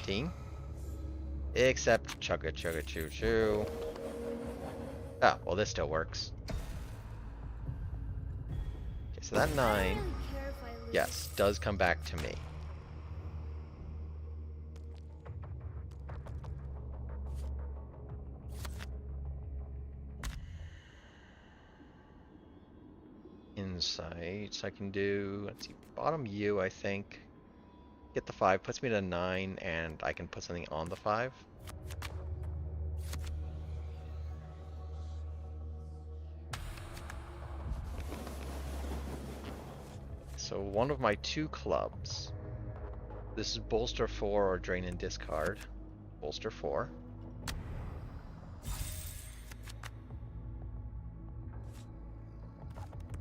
18. Except chugga chugga choo choo. Oh, well, this still works. Okay, so that I 9, don't really care if I lose. yes, does come back to me. Insights, I can do, let's see, bottom U, I think. Get the 5, puts me to 9, and I can put something on the 5. So one of my 2 clubs. This is bolster 4 or drain and discard. Bolster 4.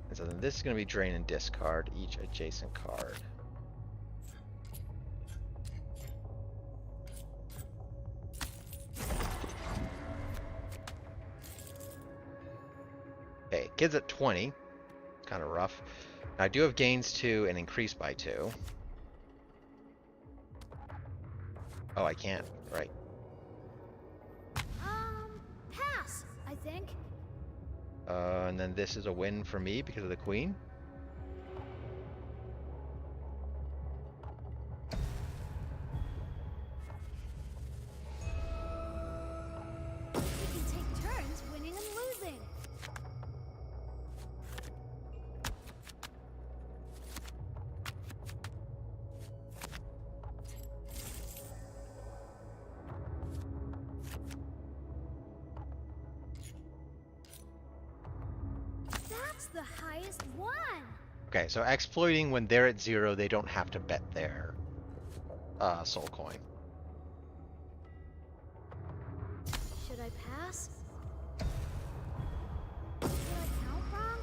And so then this is going to be drain and discard each adjacent card. Okay, kid's at 20. It's kind of rough. I do have gains 2 and increase by 2. Oh, I can't. Right. Pass, I think. And then this is a win for me because of the queen. We can take turns winning and losing. That's the highest one. Okay, so exploiting when they're at 0, they don't have to bet their soul coin. Should I pass? Did I count wrong?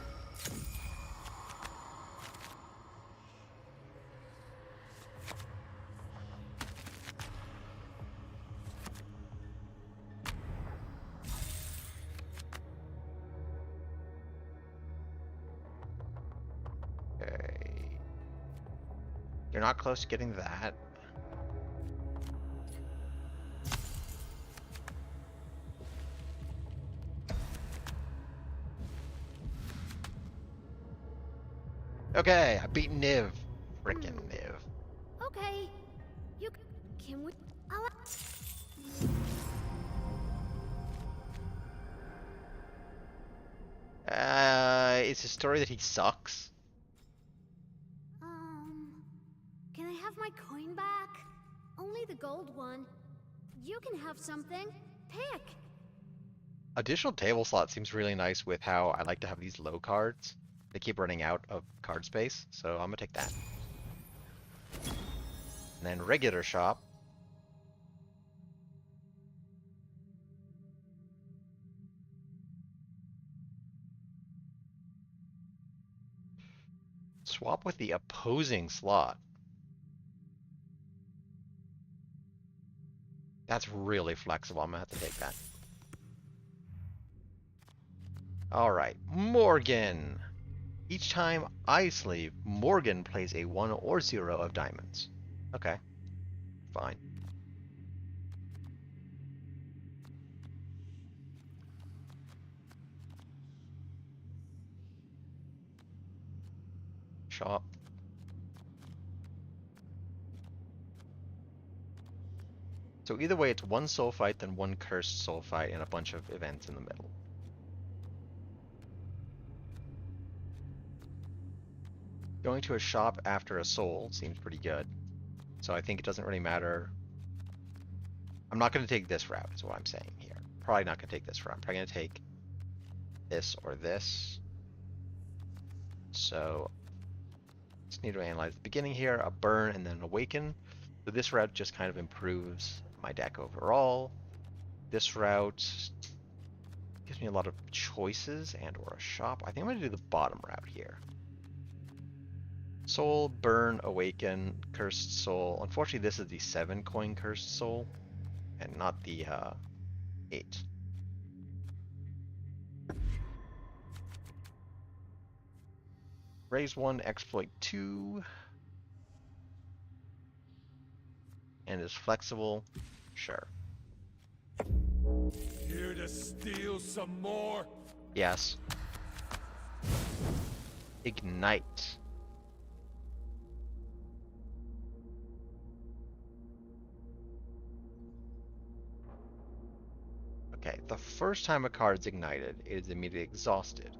Okay. You're not close to getting that. Okay, I beat Niv. Frickin' Niv. Okay. Can we? It's a story that he sucks. Can I have my coin back? Only the gold one. You can have something. Pick. Additional table slot seems really nice with how I like to have these low cards. They keep running out of card space, so I'm gonna take that. And then regular shop. Swap with the opposing slot. That's really flexible. I'm gonna have to take that. Alright, Morgan. Each time I sleep, Morgan plays a 1 or 0 of diamonds. Okay, fine. Shop. So either way, it's 1 soul fight, then 1 cursed soul fight, and a bunch of events in the middle. Going to a shop after a soul seems pretty good. So I think it doesn't really matter. I'm not going to take this route, is what I'm saying here. Probably not going to take this route. I'm probably going to take this or this. So just need to analyze the beginning here, a burn and then an awaken. So this route just kind of improves my deck overall. This route gives me a lot of choices and or a shop. I think I'm going to do the bottom route here. Soul, burn, awaken, cursed soul. Unfortunately, this is the 7 coin cursed soul and not the 8. Raise 1, exploit 2. And is flexible. Sure. Here to steal some more? Yes. Ignite. Okay, the first time a card is ignited, it is immediately exhausted.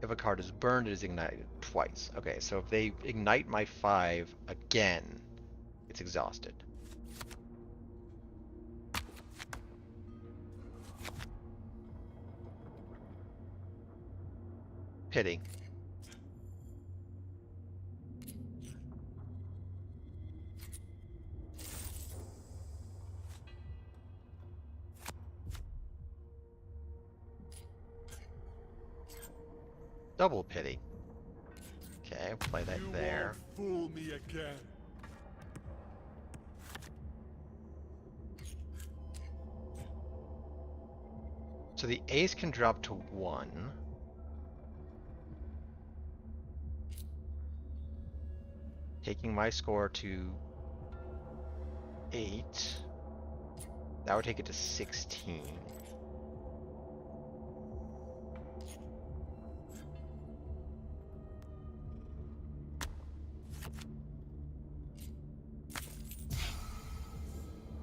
If a card is burned, it is ignited twice. Okay, so if they ignite my 5 again, it's exhausted. Pity. Double pity. Okay, play that You there. won't fool me again. So the ace can drop to 1. Taking my score to 8. That would take it to 16.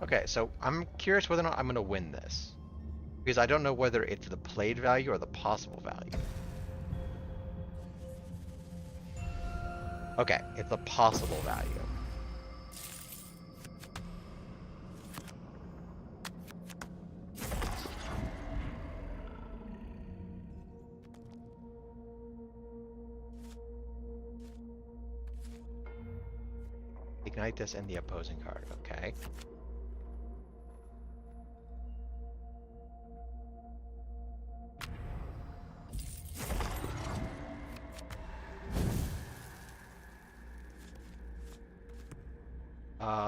Okay, so I'm curious whether or not I'm going to win this. Because I don't know whether it's the played value or the possible value. Okay, it's the possible value. Ignite this and the opposing card, okay.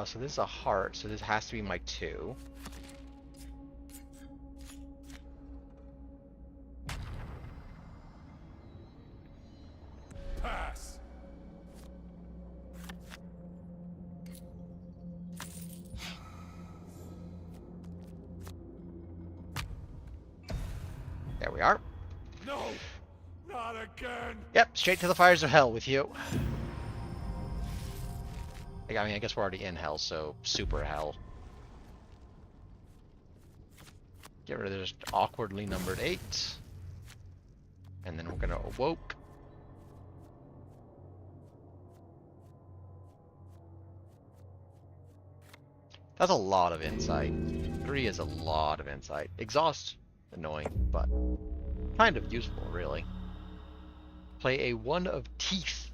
So this is a heart, so this has to be my 2. Pass. There we are. No, not again. Yep, straight to the fires of hell with you. I mean, I guess we're already in hell, so super hell. Get rid of this awkwardly numbered 8. And then we're gonna awoke. That's a lot of insight. 3 is a lot of insight. Exhaust, annoying, but kind of useful, really. Play a 1 of teeth.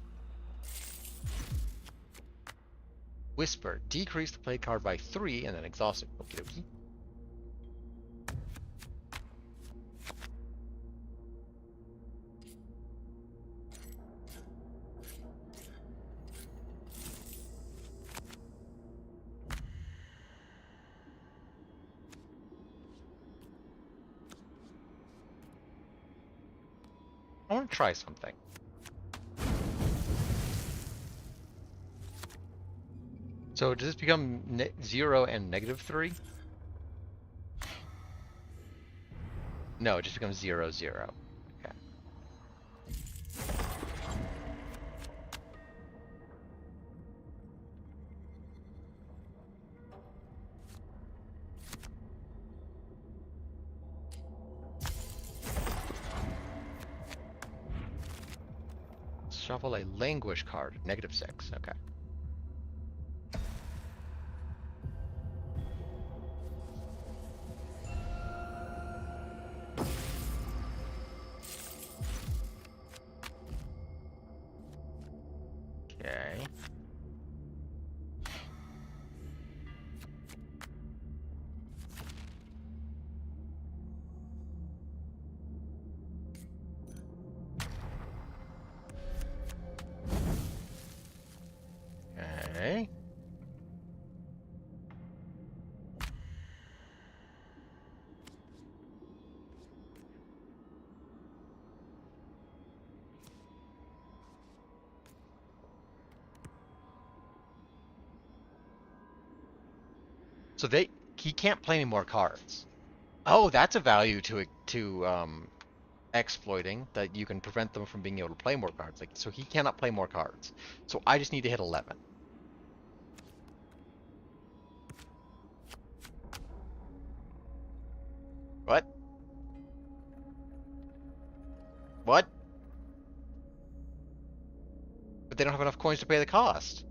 Whisper, decrease the play card by 3 and then exhaust it. Okie dokie. I want to try something. So does this become 0 and -3? No, it just becomes 0, 0. Okay. Shuffle a languish card, -6. Okay. Okay. Okay. So he can't play any more cards. Oh, that's a value to exploiting, that you can prevent them from being able to play more cards. Like, so he cannot play more cards. So I just need to hit 11. What? What? But they don't have enough coins to pay the cost.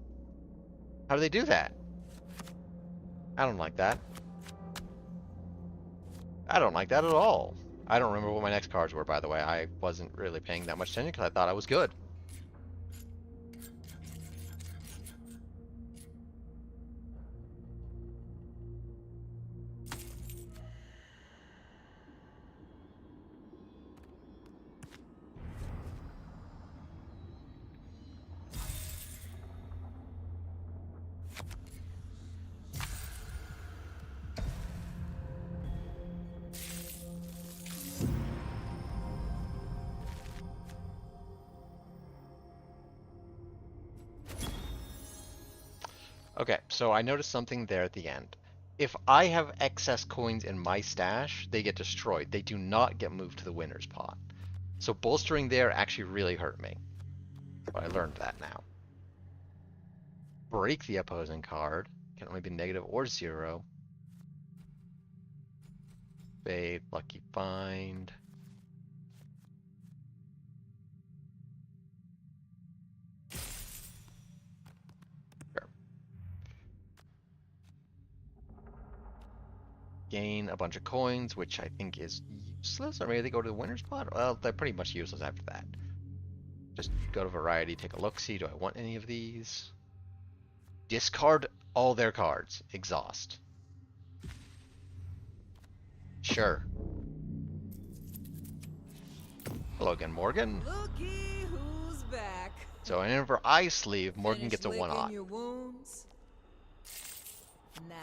How do they do that? I don't like that. I don't like that at all. I don't remember what my next cards were, by the way. I wasn't really paying that much attention because I thought I was good. Okay, so I noticed something there at the end. If I have excess coins in my stash, they get destroyed. They do not get moved to the winner's pot. So bolstering there actually really hurt me. But I learned that now. Break the opposing card. Can only be negative or 0. Fade, lucky find. Gain a bunch of coins, which I think is useless, or maybe they go to the winner's pot? Well, they're pretty much useless after that. Just go to variety, take a look-see. Do I want any of these? Discard all their cards. Exhaust. Sure. Hello again, Morgan. Looky who's back. So whenever I sleeve, Morgan Finish gets a licking 1-aught. your wounds? Nah,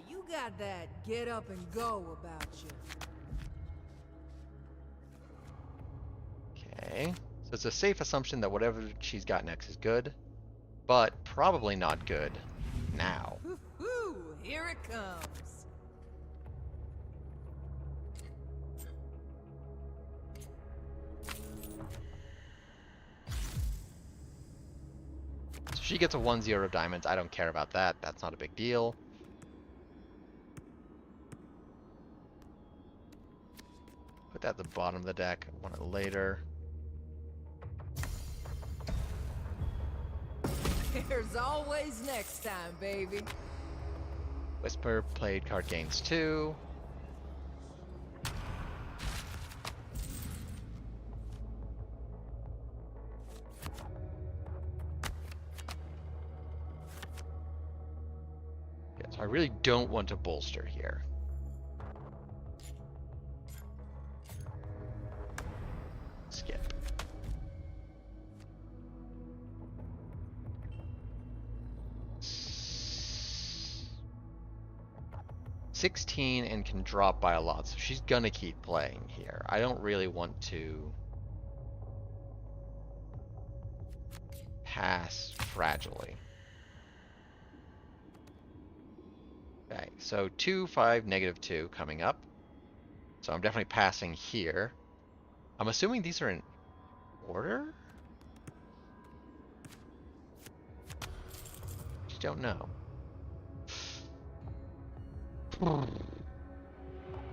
you got that get up and go about you. Okay. So it's a safe assumption that whatever she's got next is good, but probably not good now. Woo-hoo, here it comes. So she gets a 1-0 of diamonds. I don't care about that. That's not a big deal. Put that at the bottom of the deck. I want it later. There's always next time, baby. Whisper, played card gains 2. Yeah, so I really don't want to bolster here. Skip. S- 16 and can drop by a lot, so she's gonna keep playing here. I don't really want to pass fragilely. Okay, so 2, 5, -2 coming up. So I'm definitely passing here. I'm assuming these are in order? Just don't know.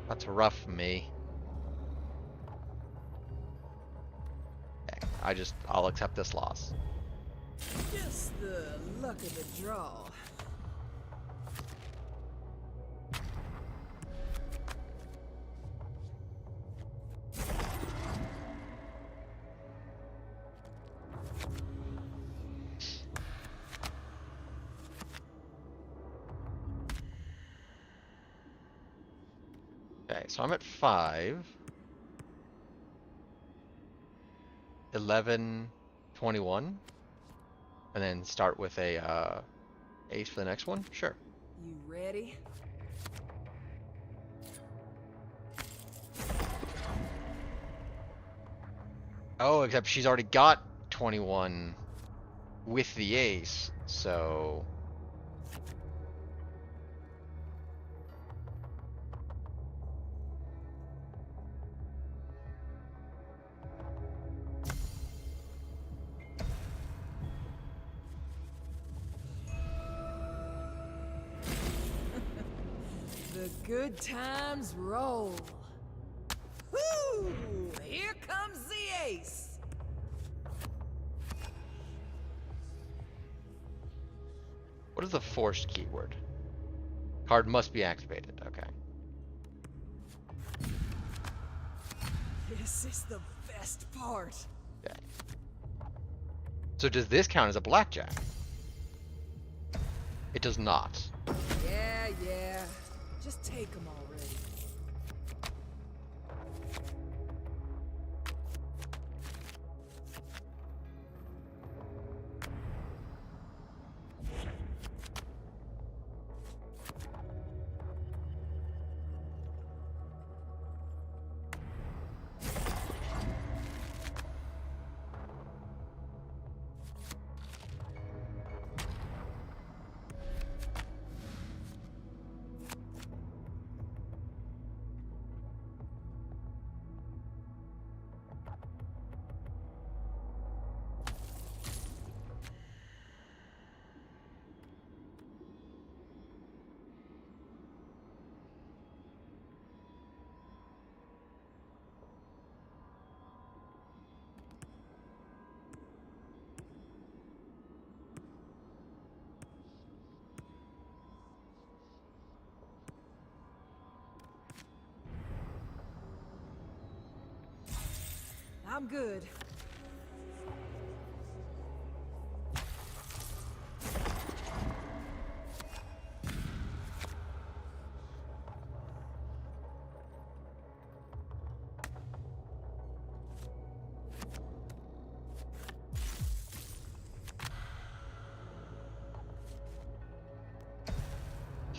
That's rough for me. Okay, I'll accept this loss. Just the luck of the draw. Okay, so I'm at 5. 11, 21. And then start with a ace for the next one? Sure. You ready? Oh, except she's already got 21 with the ace, so... The good times roll. Whoo! Here comes the ace. What is the forced keyword? Card must be activated. Okay. This is the best part. Okay. So does this count as a blackjack? It does not. Yeah. Just take them already. I'm good.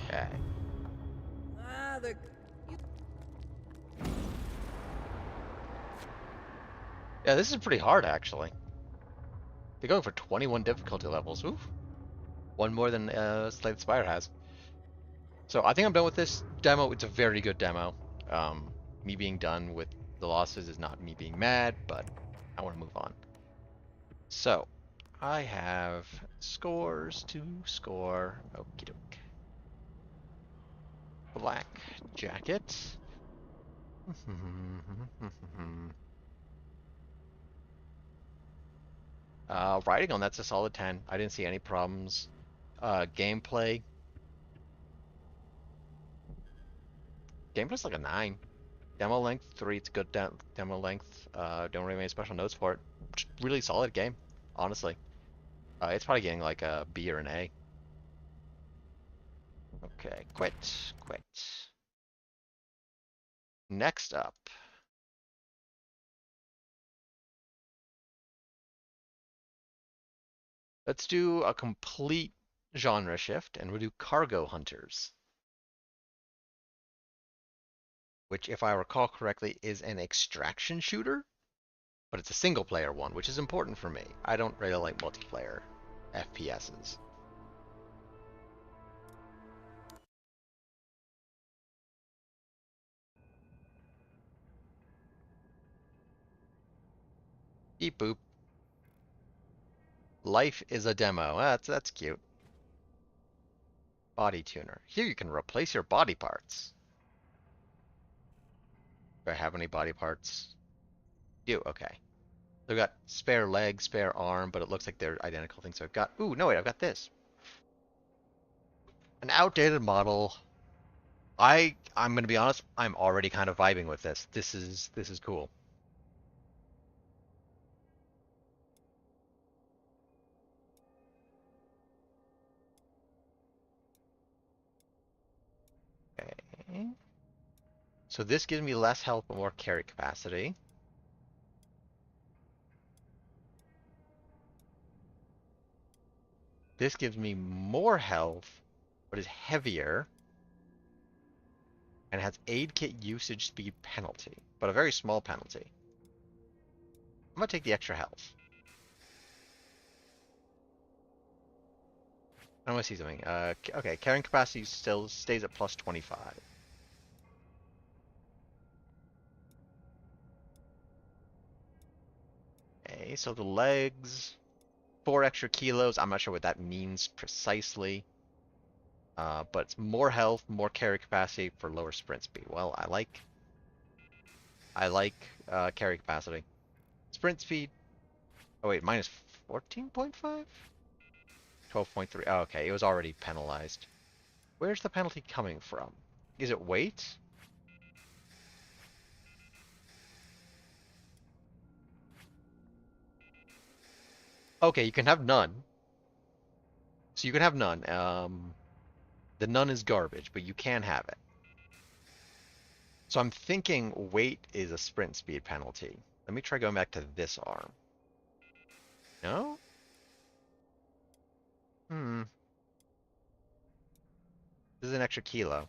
Okay. Yeah, this is pretty hard actually. They're going for 21 difficulty levels. Oof. One more than Slay the Spire has. So I think I'm done with this demo. It's a very good demo. Me being done with the losses is not me being mad, but I want to move on. So I have scores to score. Okie doke. Black jacket. Writing on that's a solid 10. I didn't see any problems. Gameplay's like a 9. Demo length 3. It's good demo length. Don't really have any special notes for it. Just really solid game, honestly. It's probably getting like a B or an A. Okay, quit. Next up. Let's do a complete genre shift, and we'll do Cargo Hunters. Which, if I recall correctly, is an extraction shooter, but it's a single-player one, which is important for me. I don't really like multiplayer FPSs. Beep boop. Life is a demo. That's cute. Body tuner. Here you can replace your body parts. Do I have any body parts? Do, okay. I've got spare leg, spare arm, but it looks like they're identical things. So I've got, ooh, no wait, I've got this. An outdated model. I'm gonna be honest, I'm already kind of vibing with this. This is cool. Okay. So this gives me less health but more carry capacity. This gives me more health, but is heavier. And has aid kit usage speed penalty, but a very small penalty. I'm gonna take the extra health. I want to see something. Okay, carrying capacity still stays at plus 25. Okay, so the legs, 4 extra kilos. I'm not sure what that means precisely. But it's more health, more carry capacity for lower sprint speed. Well, I like carry capacity. Sprint speed. Oh wait, minus 14.5? 12.3. Oh, okay, it was already penalized. Where's the penalty coming from? Is it weight? Okay, you can have none. So you can have none. The none is garbage, but you can have it. So I'm thinking weight is a sprint speed penalty. Let me try going back to this arm. No? Hmm. This is an extra kilo.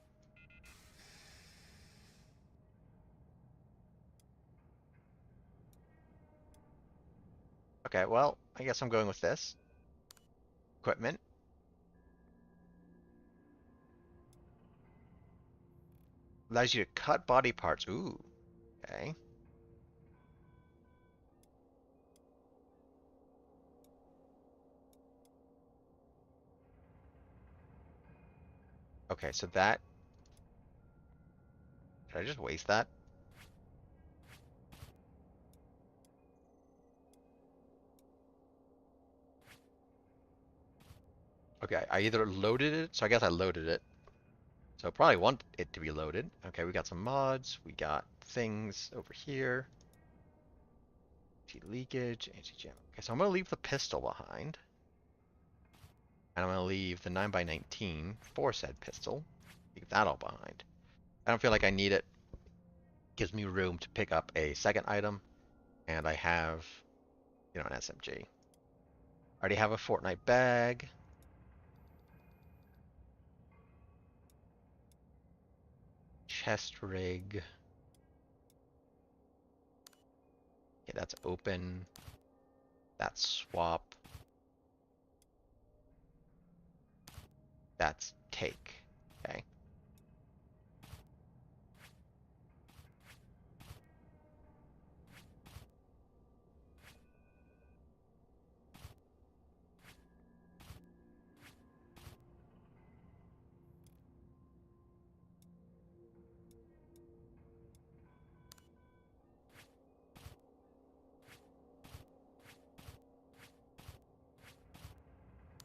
Okay, well, I guess I'm going with this. Equipment. Allows you to cut body parts. Ooh. Okay. Okay, so that... Did I just waste that? Okay, I either loaded it, so I guess I loaded it. So I probably want it to be loaded. Okay, we got some mods. We got things over here. Anti-leakage, anti-jam. Okay, so I'm going to leave the pistol behind. And I'm going to leave the 9x19 for said pistol. Leave that all behind. I don't feel like I need it. Gives me room to pick up a second item. And I have, an SMG. I already have a Fortnite bag. Chest rig. Okay, that's open. That's swap. That's take. Okay.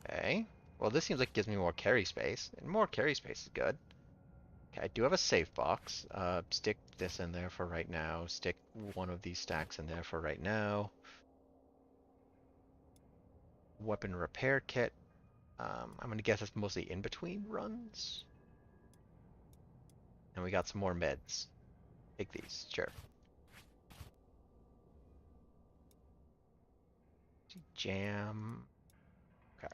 Okay. Well, this seems like it gives me more carry space, and more carry space is good. Okay, I do have a safe box. Stick this in there for right now. Stick one of these stacks in there for right now. Weapon repair kit. I'm gonna guess it's mostly in between runs. And we got some more meds. Take these, sure. Jam. Okay.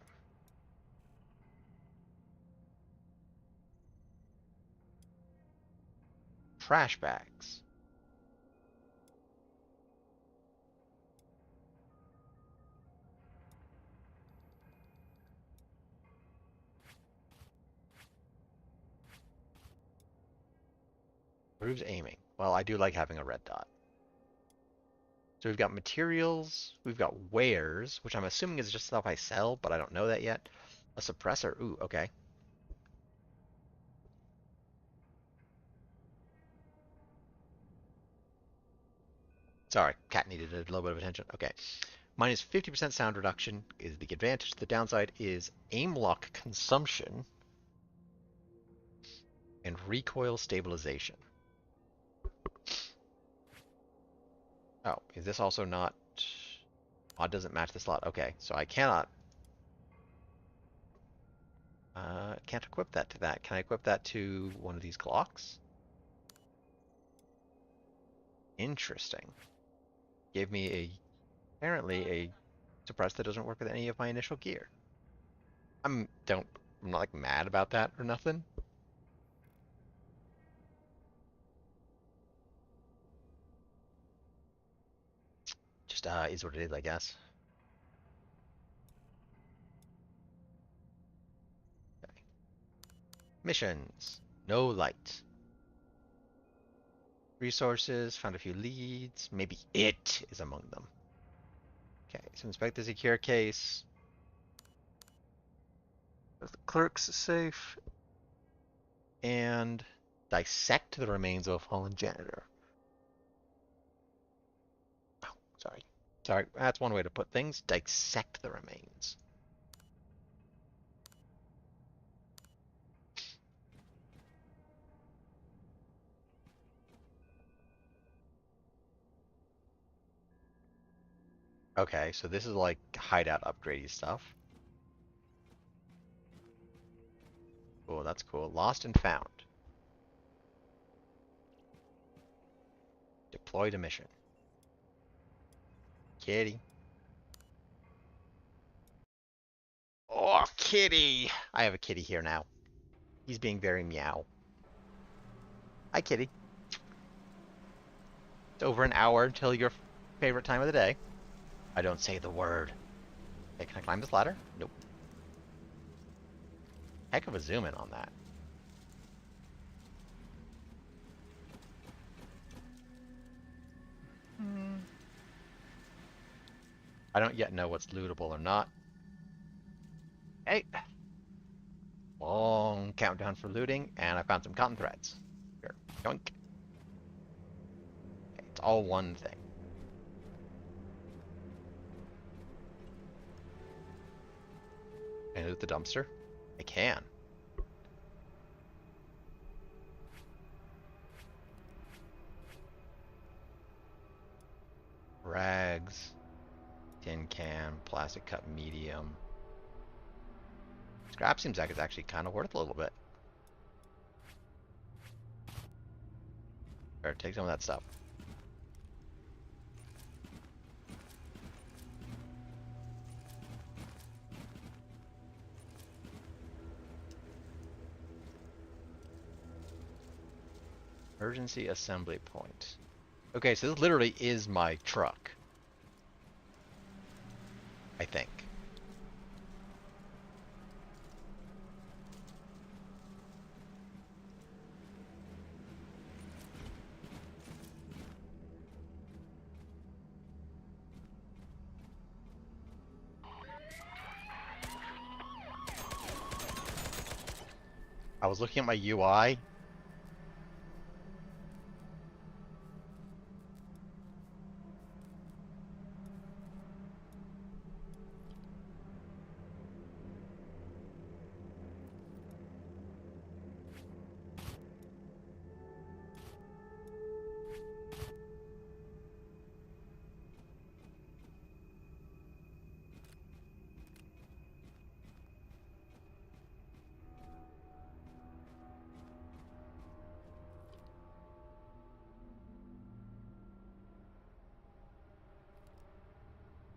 Trash bags. Improves aiming. Well, I do like having a red dot. So we've got materials, we've got wares, which I'm assuming is just stuff I sell, but I don't know that yet. A suppressor. Ooh, okay. Sorry, cat needed a little bit of attention. Okay. Minus 50% sound reduction is the advantage. The downside is aim lock consumption and recoil stabilization. Oh, is this also not... Mod doesn't match the slot. Okay, so I cannot... can't equip that to that. Can I equip that to one of these clocks? Interesting. Gave me apparently a suppress that doesn't work with any of my initial gear. I'm not like mad about that or nothing. Just is what it is, I guess. Okay. Missions. No light. Resources. Found a few leads. Maybe it is among them. Okay, so inspect the secure case. The clerk's safe. And dissect the remains of a fallen janitor. Oh, sorry. Sorry, that's one way to put things. Dissect the remains. Okay, so this is like hideout upgradey stuff. Cool, that's cool. Lost and found. Deploy to mission. Kitty. Oh, kitty! I have a kitty here now. He's being very meow. Hi, kitty. It's over an hour until your favorite time of the day. I don't say the word. Okay, can I climb this ladder? Nope. Heck of a zoom in on that. I don't yet know what's lootable or not. Hey! Long countdown for looting, and I found some cotton threads. Here, yoink. Okay, it's all one thing. Can I loot the dumpster? I can. Rags. Tin can, plastic cup medium. Scrap seems like it's actually kind of worth a little bit. Better take some of that stuff. Emergency assembly point. Okay, so this literally is my truck. I think. I was looking at my UI.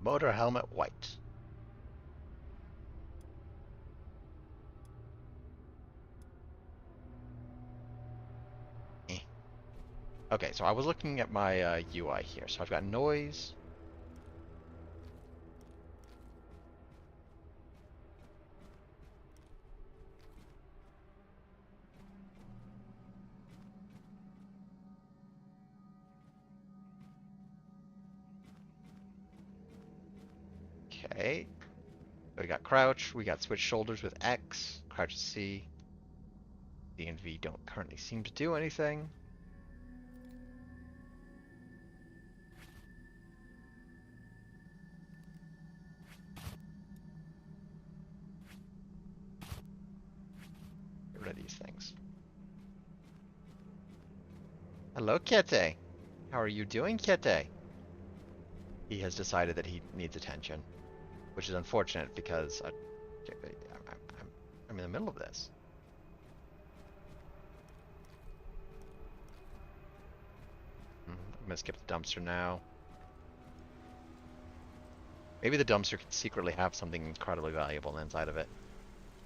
Motor helmet white. Eh. Okay, so I was looking at my UI here. So I've got noise. Okay. We got crouch. We got switch shoulders with X. Crouch C. D and V don't currently seem to do anything. Get rid of these things. Hello, Kitty. How are you doing, Kitty? He has decided that he needs attention, which is unfortunate because I'm in the middle of this. I'm gonna skip the dumpster now. Maybe the dumpster could secretly have something incredibly valuable inside of it.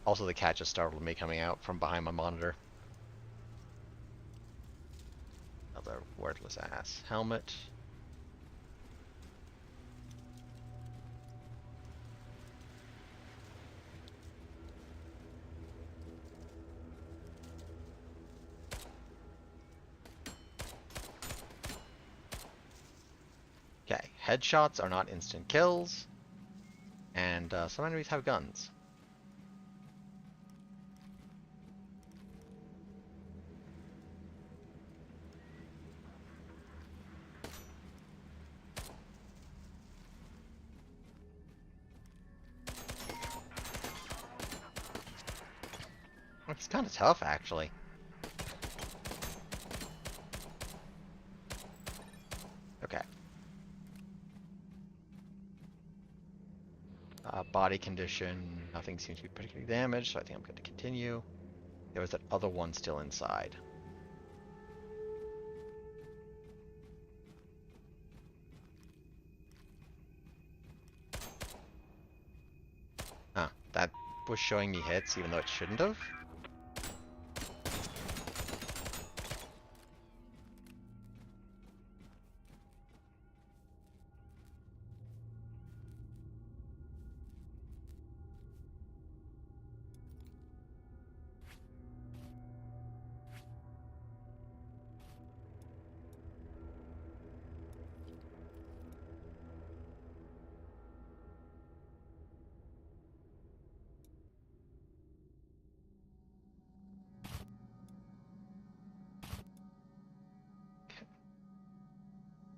Also, the cat just startled me coming out from behind my monitor. Another worthless ass helmet. Okay, headshots are not instant kills, and some enemies have guns. It's kind of tough, actually. Okay. Body condition, nothing seems to be particularly damaged, so I think I'm going to continue. There was that other one still inside. Huh, that was showing me hits even though it shouldn't have.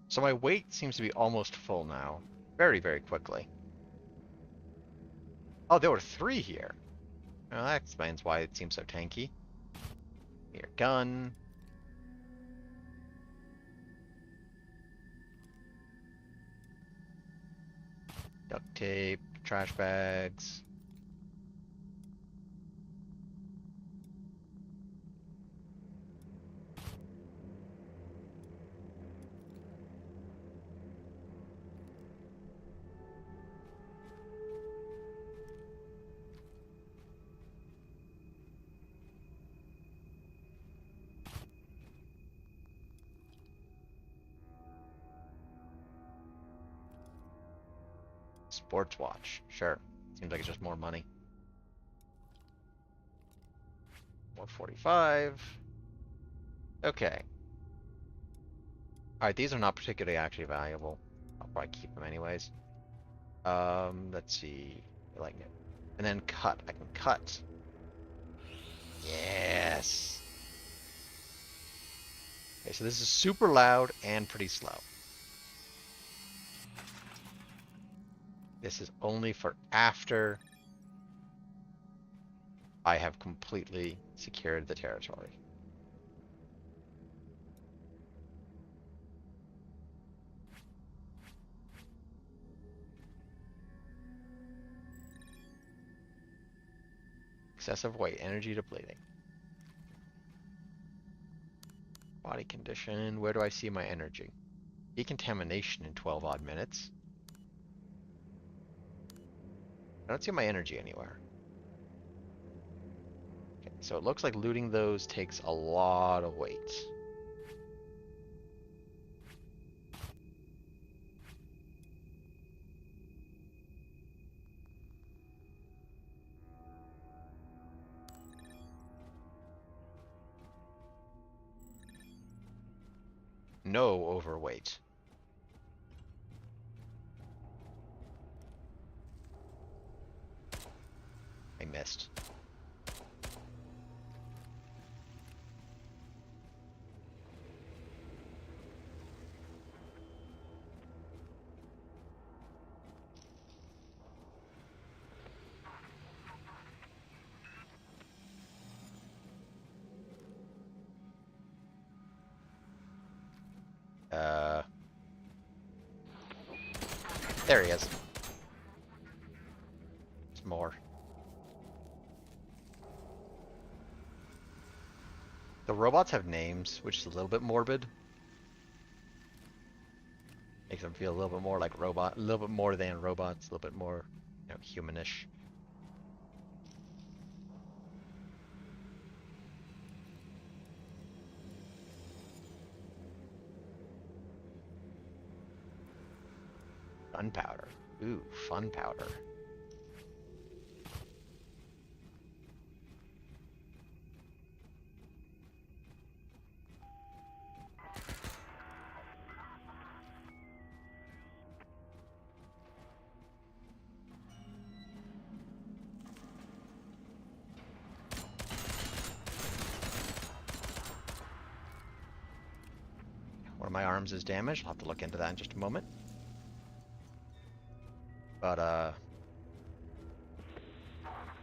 So my weight seems to be almost full now. Very, very quickly. Oh, there were 3 here. Well, that explains why it seems so tanky. Here, gun. Duct tape, trash bags. Sports watch, sure. Seems like it's just more money. 145. Okay. Alright, these are not particularly actually valuable. I'll probably keep them anyways. Let's see. I like it. And then cut. I can cut. Yes. Okay, so this is super loud and pretty slow. This is only for after I have completely secured the territory. Excessive weight, energy depleting. Body condition, where do I see my energy? Decontamination in 12 odd minutes. I don't see my energy anywhere. Okay, so it looks like looting those takes a lot of weight. No overweight. I missed. There he is. It's more. The robots have names, which is a little bit morbid. Makes them feel a little bit more like robot, a little bit more than robots, a little bit more, you know, humanish. Gunpowder. Ooh, fun powder. One of my arms is damaged. I'll have to look into that in just a moment. But,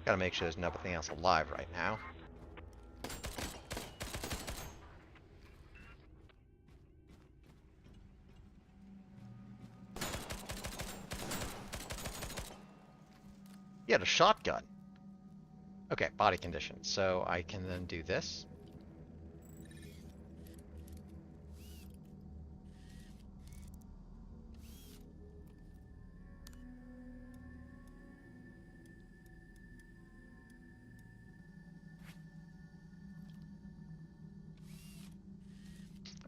gotta make sure there's nothing else alive right now. He had a shotgun. Okay, body condition. So I can then do this.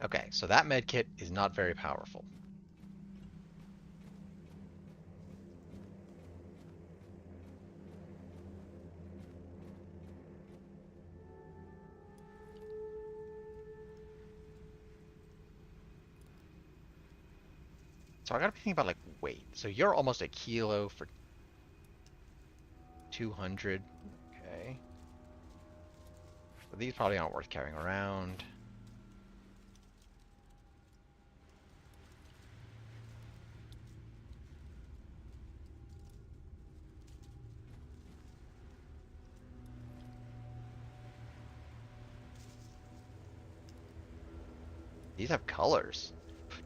Okay, so that med kit is not very powerful. So I gotta be thinking about like weight. So you're almost a kilo for 200. Okay. So these probably aren't worth carrying around. These have colors.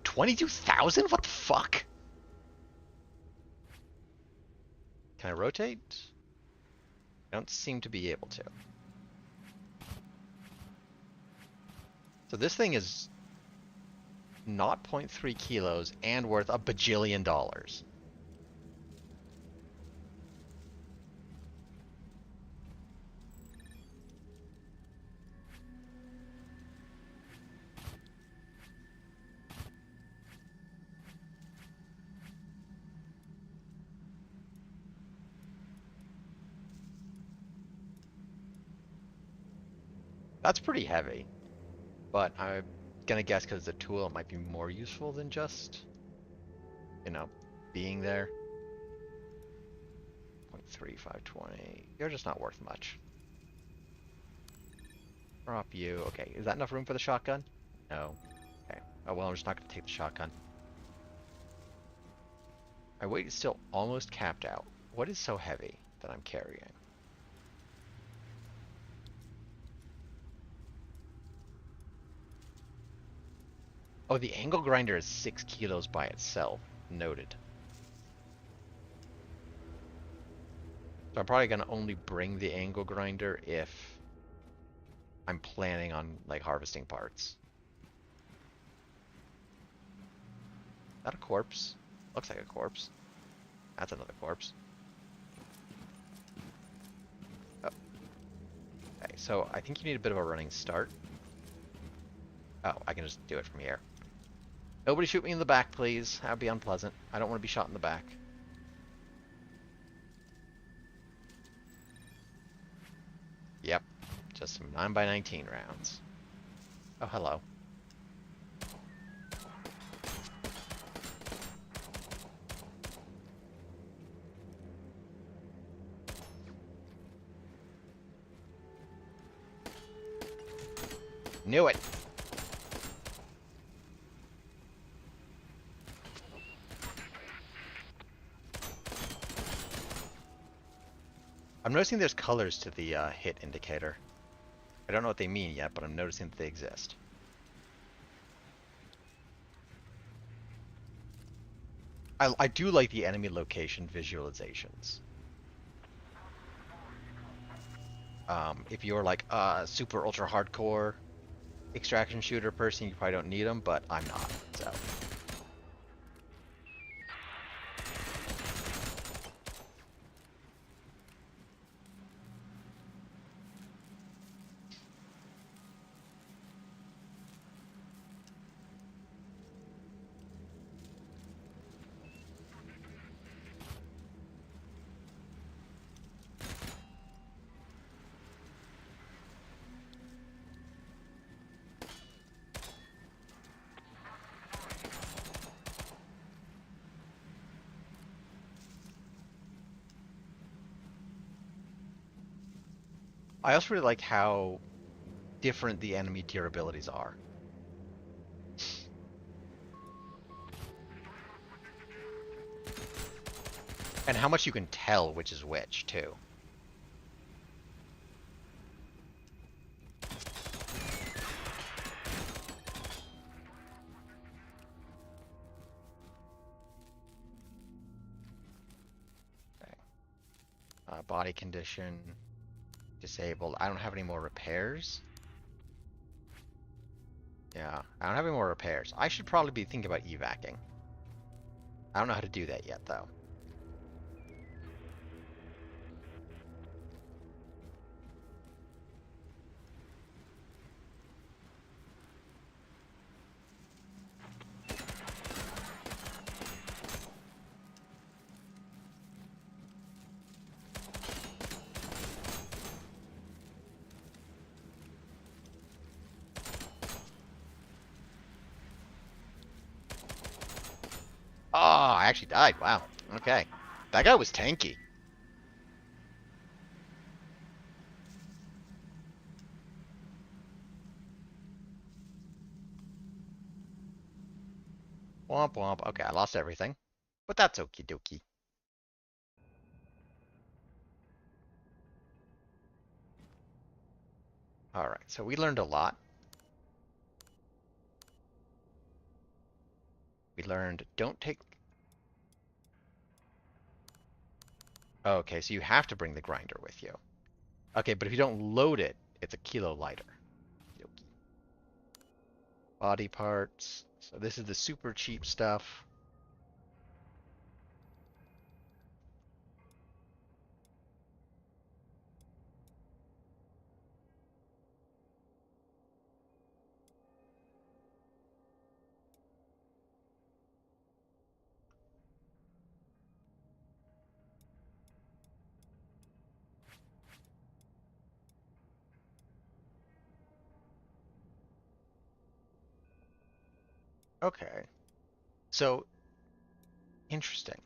22,000? What the fuck? Can I rotate? I don't seem to be able to. So this thing is not 0.3 kilos and worth a bajillion dollars. That's pretty heavy, but I'm gonna guess because it's a tool, it might be more useful than just, you know, being there. 0.3520. You're just not worth much. Drop you. Okay, is that enough room for the shotgun? No. Okay. Oh well, I'm just not gonna take the shotgun. My weight is still almost capped out. What is so heavy that I'm carrying? Oh, the angle grinder is 6 kilos by itself. Noted. So I'm probably gonna only bring the angle grinder if I'm planning on like harvesting parts. Is that a corpse? Looks like a corpse. That's another corpse. Oh. Okay, so I think you need a bit of a running start. Oh, I can just do it from here. Nobody shoot me in the back, please. That would be unpleasant. I don't want to be shot in the back. Yep. Just some 9x19 rounds. Oh, hello. Knew it. I'm noticing there's colors to the hit indicator. I don't know what they mean yet, but I'm noticing that they exist. I do like the enemy location visualizations. If you're like a super ultra hardcore extraction shooter person, you probably don't need them, but I'm not, so. I also really like how different the enemy durabilities are. And how much you can tell which is which, too. Okay. body condition, disabled. I don't have any more repairs. Yeah, I don't have any more repairs. I should probably be thinking about evacing. I don't know how to do that yet, though. Oh, I actually died. Wow. Okay. That guy was tanky. Womp womp. Okay, I lost everything. But that's okie dokie. Alright, so we learned a lot. We learned don't take... Okay, so you have to bring the grinder with you. Okay, but if you don't load it, it's a kilo lighter. Okey-dokey. Body parts. So this is the super cheap stuff. Okay. So, interesting.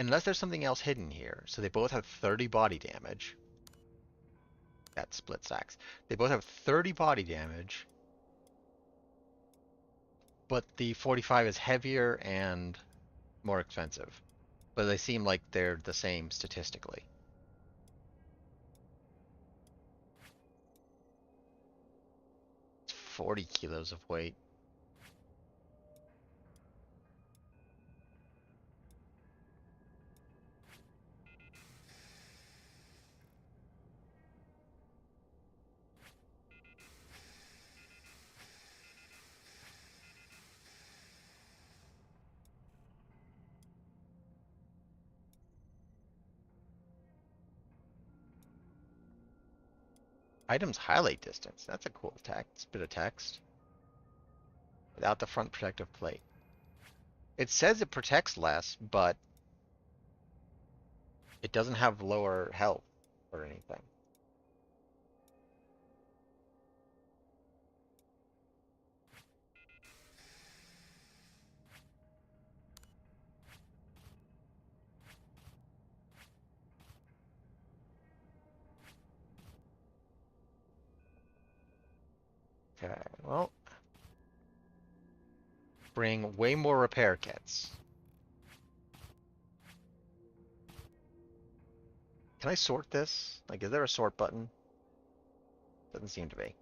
Unless there's something else hidden here. So they both have 30 body damage. That split sacks. They both have 30 body damage. But the 45 is heavier and more expensive. But they seem like they're the same statistically. It's 40 kilos of weight. Items highlight distance. That's a cool text. Bit of text. Without the front protective plate. It says it protects less, but it doesn't have lower health or anything. Okay, well. Bring way more repair kits. Can I sort this? Like, is there a sort button? Doesn't seem to be.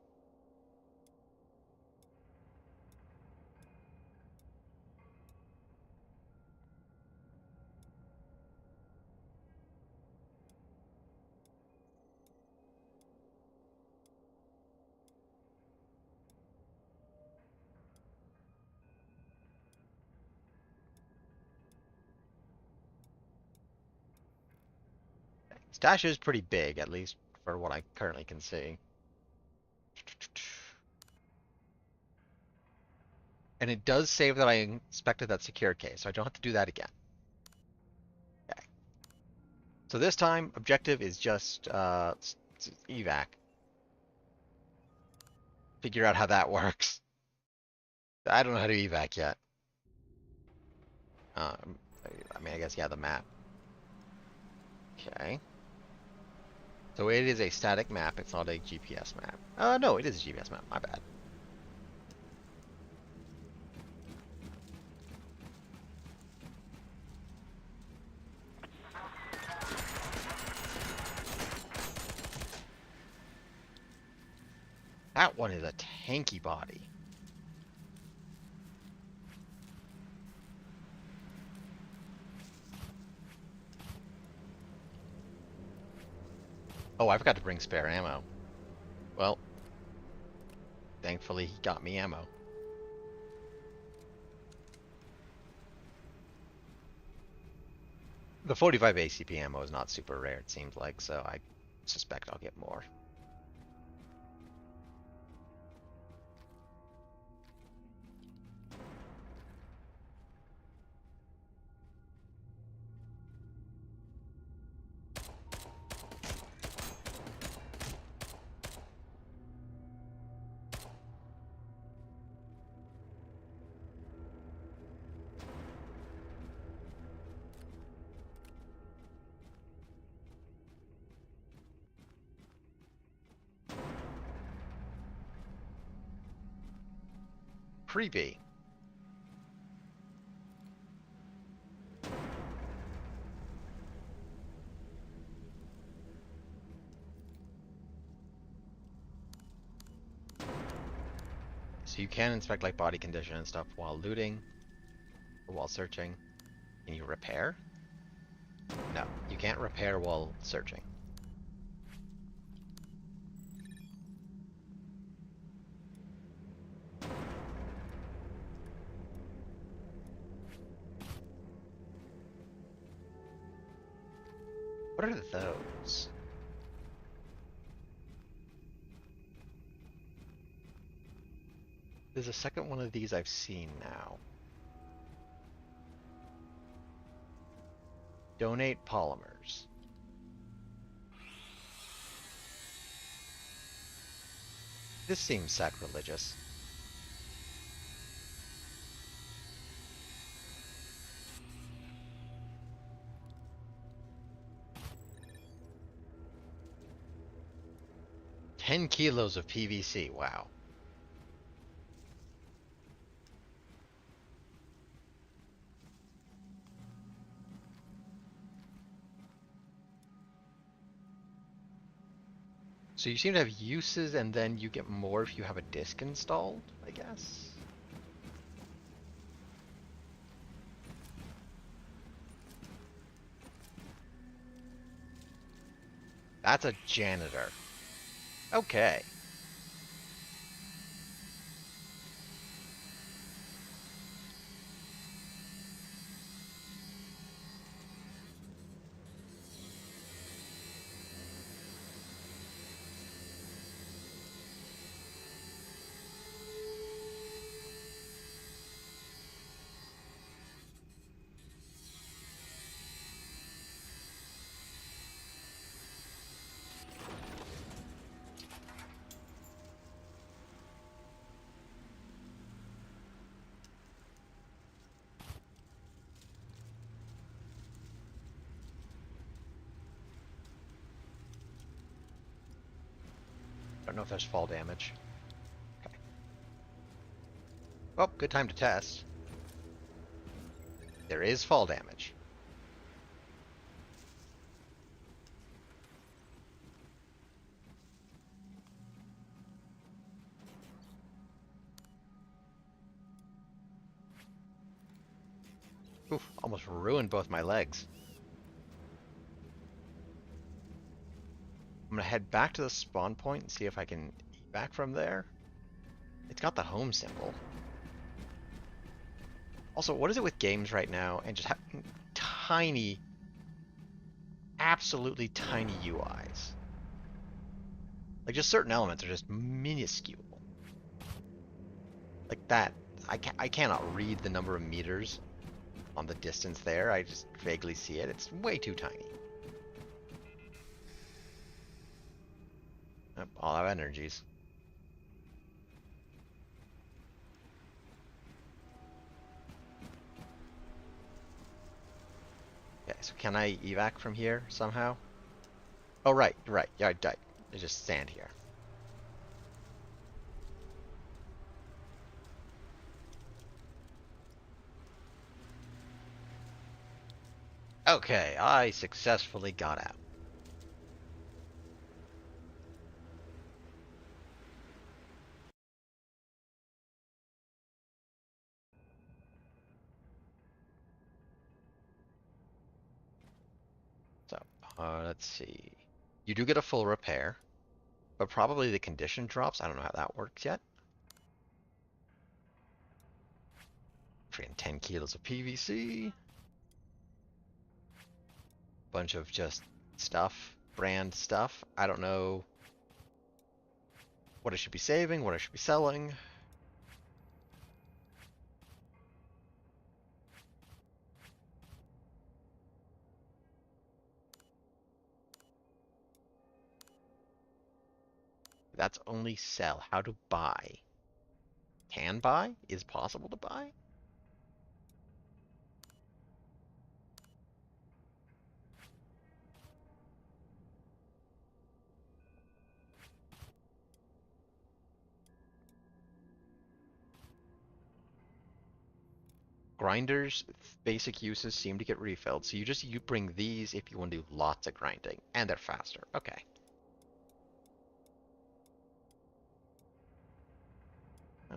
Stash is pretty big, at least for what I currently can see. And it does save that I inspected that secure case, so I don't have to do that again. Okay. So this time, objective is just evac. Figure out how that works. I don't know how to evac yet. I mean, I guess, yeah, the map. Okay. So it is a static map, it's not a GPS map. No, it is a GPS map, my bad. That one is a tanky body. Oh, I forgot to bring spare ammo. Well, thankfully he got me ammo. The 45 ACP ammo is not super rare, it seems like, so I suspect I'll get more. Creepy. So you can inspect like body condition and stuff while looting or while searching. Can you repair? No, you can't repair while searching. What are those? There's a second one of these I've seen now. Donate polymers. This seems sacrilegious. "10 kilos of PVC, wow. So you seem to have uses and then you get more if you have a disc installed, I guess? That's a janitor. Okay. Don't know if there's fall damage. Okay. Well, good time to test. There is fall damage. Oof, almost ruined both my legs. I'm gonna head back to the spawn point and see if I can evac from there. It's got the home symbol. Also, what is it with games right now and just having tiny, absolutely tiny UIs? Like, just certain elements are just minuscule. Like that, I cannot read the number of meters on the distance there. I just vaguely see it. It's way too tiny. Yep, all our energies. Okay, so can I evac from here somehow? Oh, right. Yeah, I died. I just stand here. Okay, I successfully got out. So, let's see. You do get a full repair, but probably the condition drops. I don't know how that works yet. Freaking 10 kilos of PVC. Bunch of just stuff, brand stuff. I don't know what I should be saving, what I should be selling. That's only sell. How to buy? Can buy? Is possible to buy? Grinders, basic uses seem to get refilled, so you bring these if you want to do lots of grinding, and they're faster. Okay.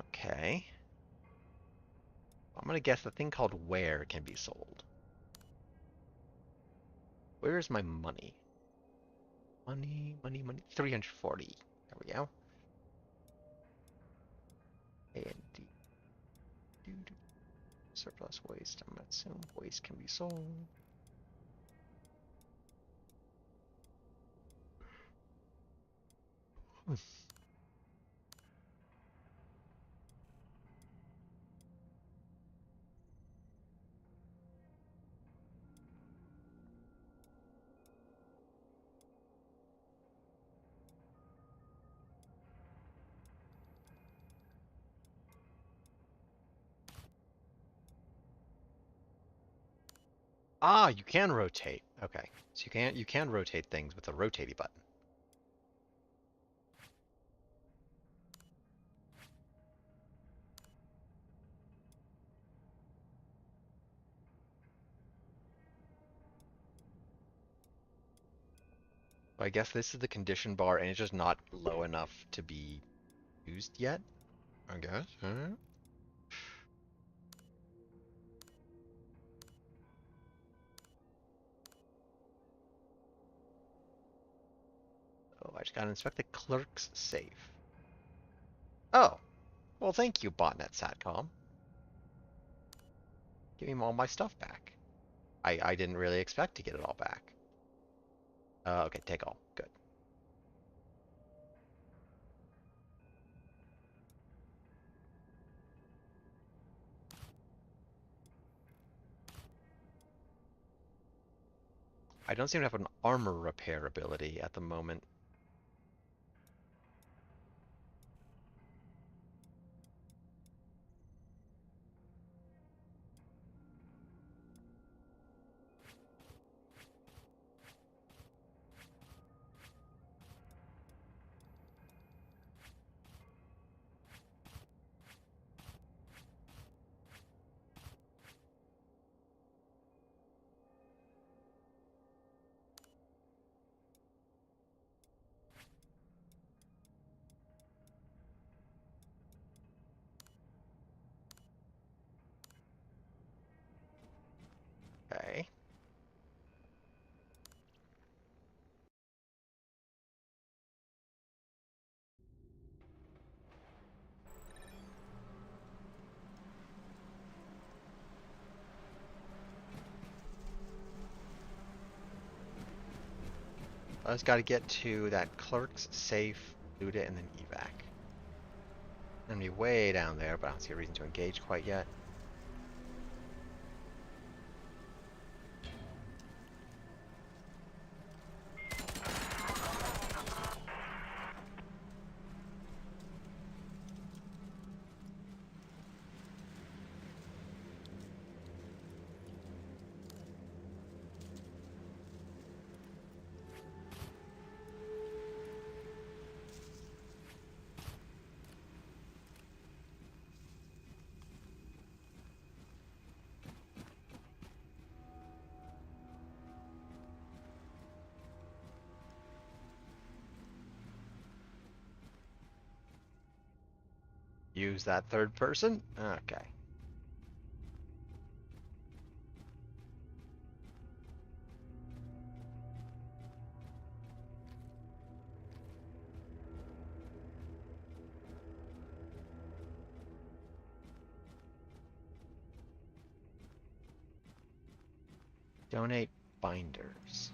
Okay. I'm gonna guess the thing called where can be sold. Where is my money? Money, money, money. 340. There we go. A and D. Surplus waste. I'm gonna assume waste can be sold. Ah, you can rotate. Okay, so you can rotate things with a rotatey button. I guess this is the condition bar, and it's just not low enough to be used yet. I guess. Huh? Oh, I just gotta inspect the clerk's safe. Oh, well, thank you, botnet Satcom. Give me all my stuff back. I didn't really expect to get it all back. Okay, take all. Good. I don't seem to have an armor repair ability at the moment. Okay. I just gotta get to that clerk's safe, loot it, and then evac. I'm gonna be way down there, but I don't see a reason to engage quite yet. Use that third person? Okay. Donate binders.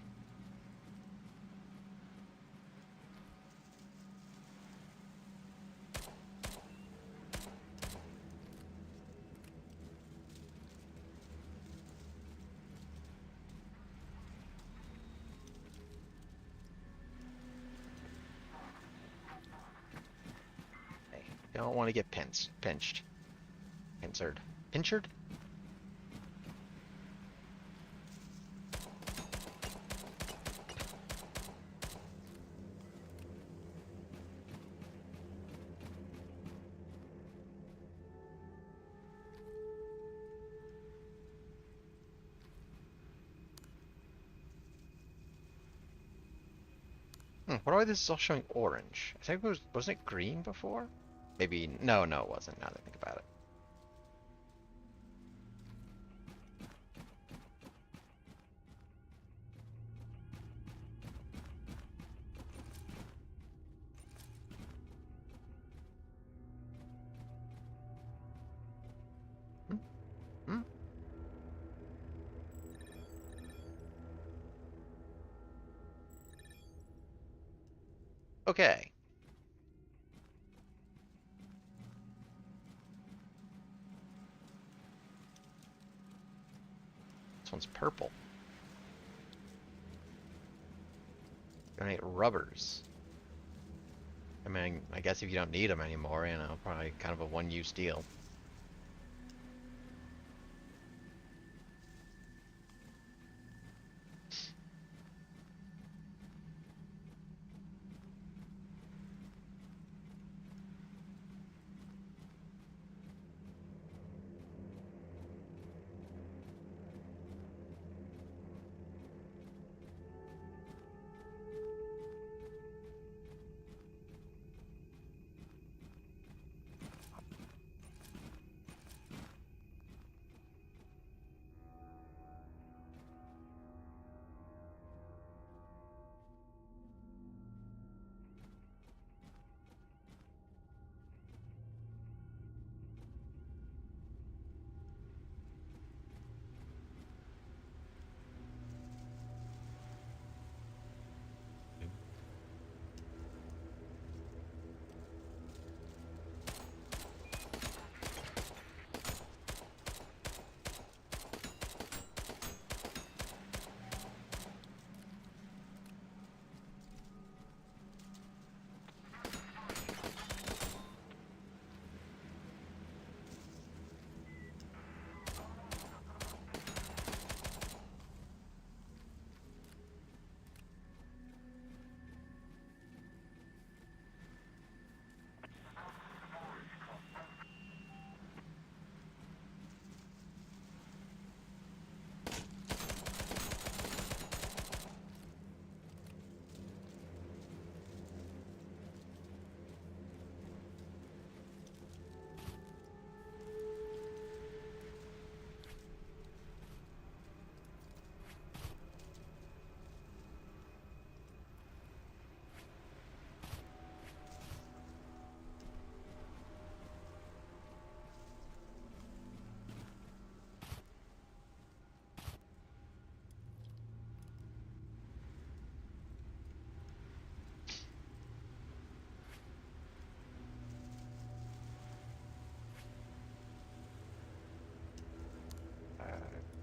Hey, don't want to get pinched. Pincered. Pinchered? Why this is all showing orange? I think wasn't it green before? Maybe, no, it wasn't, now that I think about it. Hmm? Okay. This one's purple. Donate rubbers. I mean, I guess if you don't need them anymore, you know, probably kind of a one-use deal.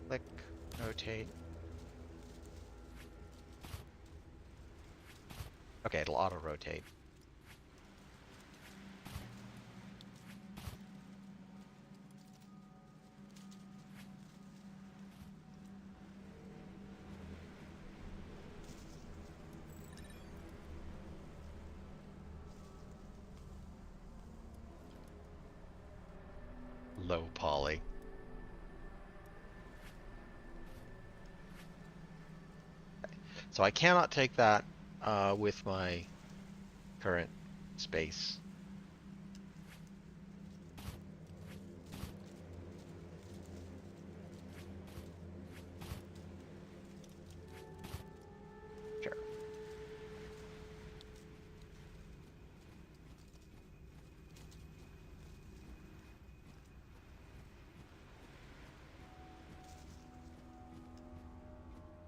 Click, rotate. Okay, it'll auto-rotate. Low poly. So I cannot take that with my current space. Sure.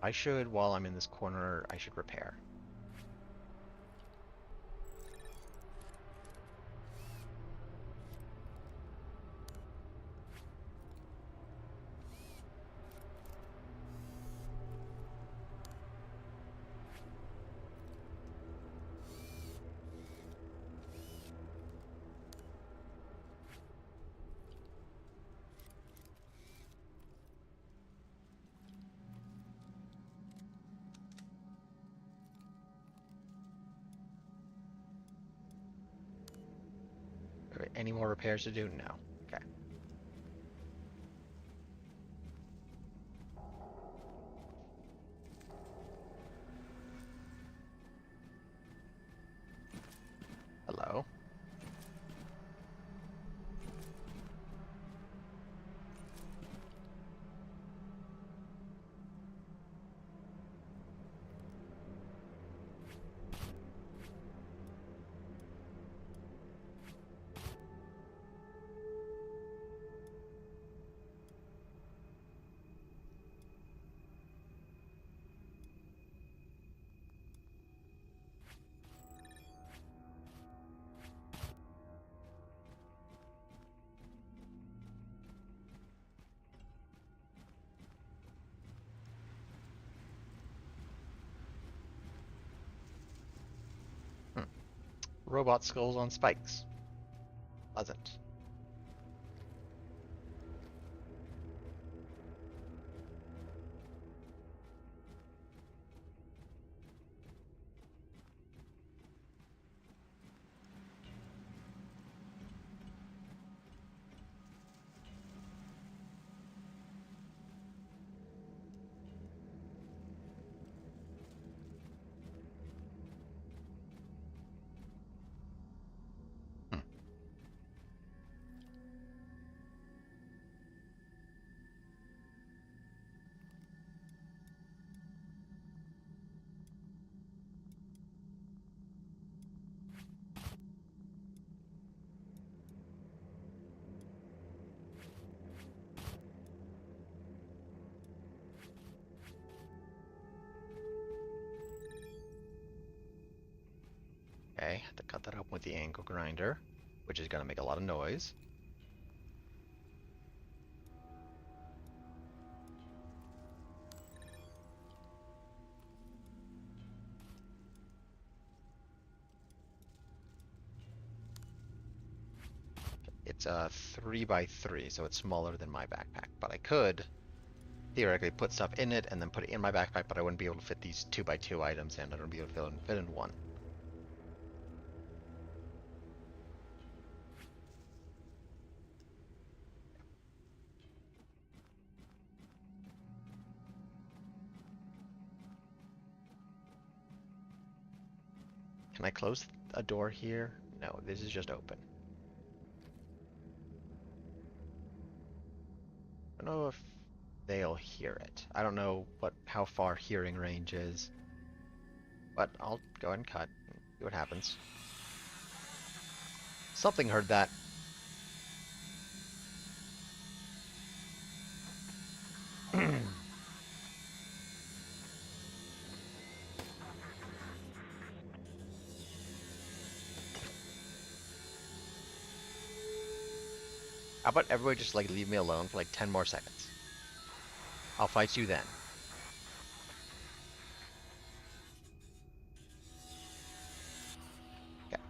I should, while I'm in this corner, I should repair. Alright, any more repairs to do? No. Okay. Hello. Robot skulls on spikes. Pleasant. Hmm. Okay, have to cut that open with the angle grinder, which is going to make a lot of noise. It's a 3x3, so it's smaller than my backpack, but I could theoretically put stuff in it and then put it in my backpack, but I wouldn't be able to fit these 2x2 items in. I don't be able to fit in one. Can I close a door here? No, this is just open. I don't know if they'll hear it. I don't know how far hearing range is, but I'll go ahead and cut and see what happens. Something heard that. How about everybody just like leave me alone for like 10 more seconds? I'll fight you then. Okay.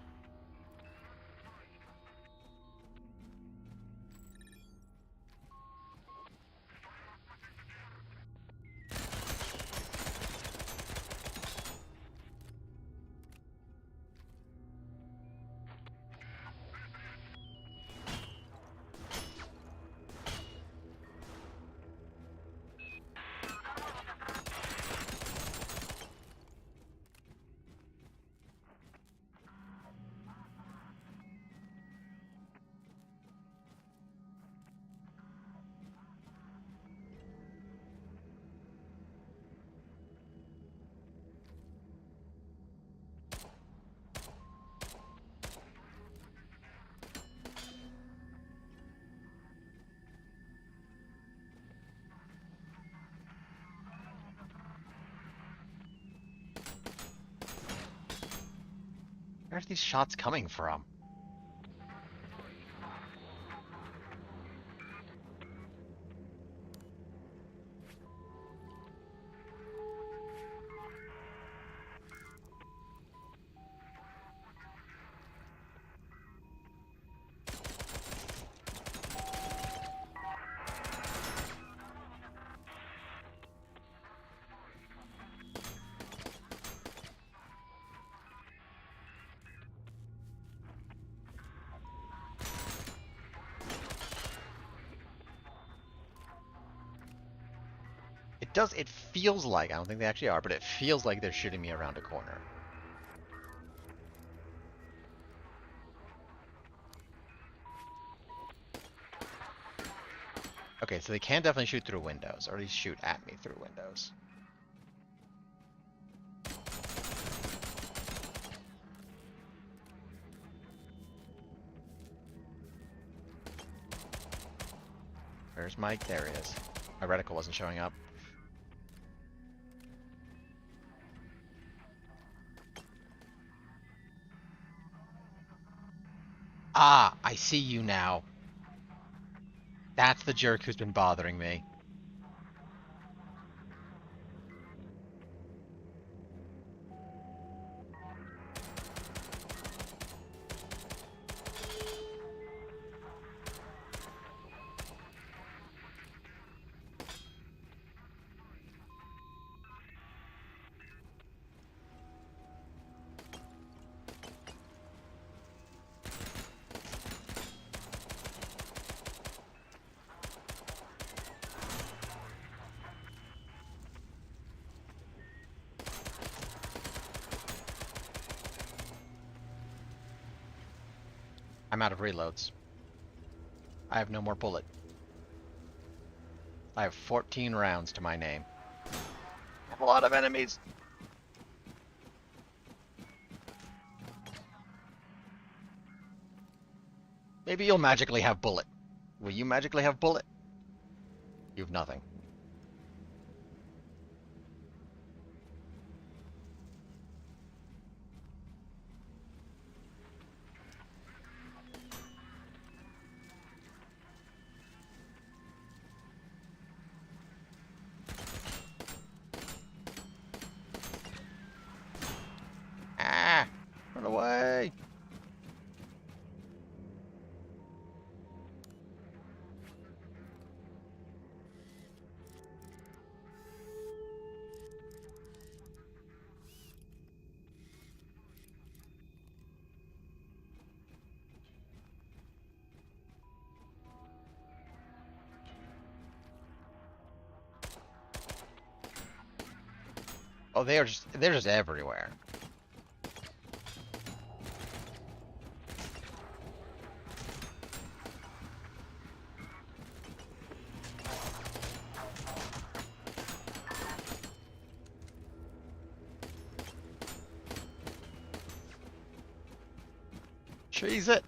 Where are these shots coming from? It feels like, I don't think they actually are, but it feels like they're shooting me around a corner. Okay, so they can definitely shoot through windows, or at least shoot at me through windows. Where's Mike? There he is. My reticle wasn't showing up. Ah, I see you now. That's the jerk who's been bothering me. I'm out of reloads. I have no more bullet. I have 14 rounds to my name. I have a lot of enemies. Maybe you'll magically have bullet. Will you magically have bullet? You have nothing. Ah! Run away! Oh, they're just everywhere. Cheese it.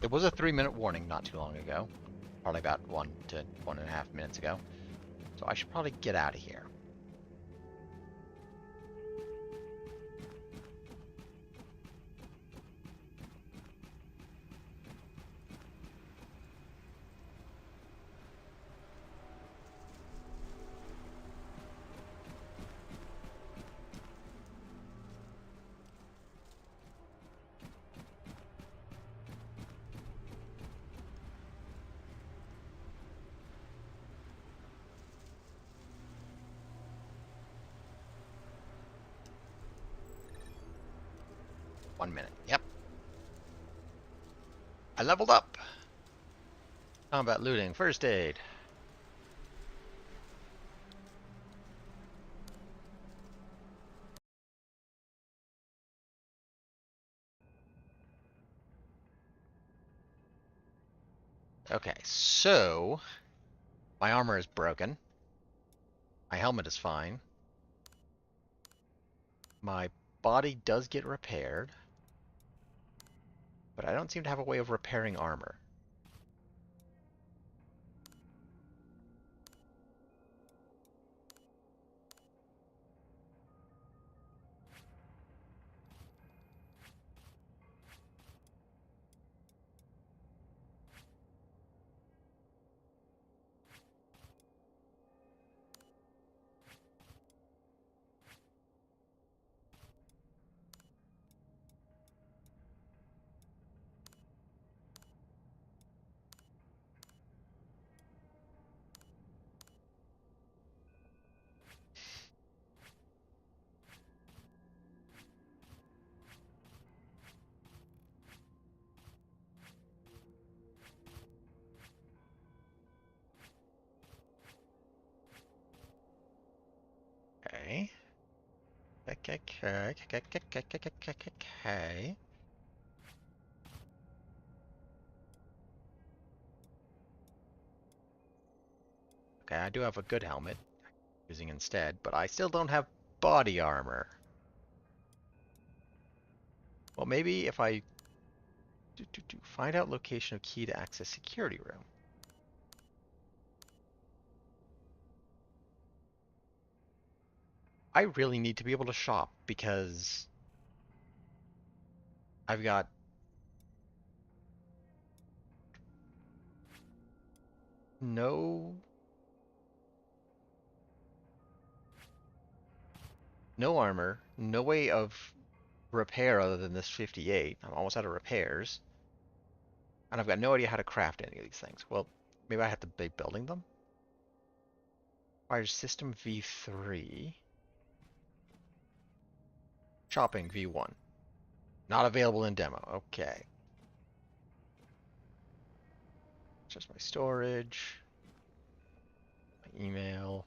It was a 3-minute warning not too long ago. Probably about 1 to 1.5 minutes ago. So I should probably get out of here. One minute. Yep. I leveled up. Combat looting. First aid. Okay, so my armor is broken. My helmet is fine. My body does get repaired. But I don't seem to have a way of repairing armor. Okay. Okay. Okay, I do have a good helmet using instead, but I still don't have body armor. Well, maybe if I find out location of key to access security room. I really need to be able to shop because I've got no armor, no way of repair other than this 58. I'm almost out of repairs. And I've got no idea how to craft any of these things. Well, maybe I have to be building them? Requires system V3. Shopping V1. Not available in demo. Okay. Just my storage. My email.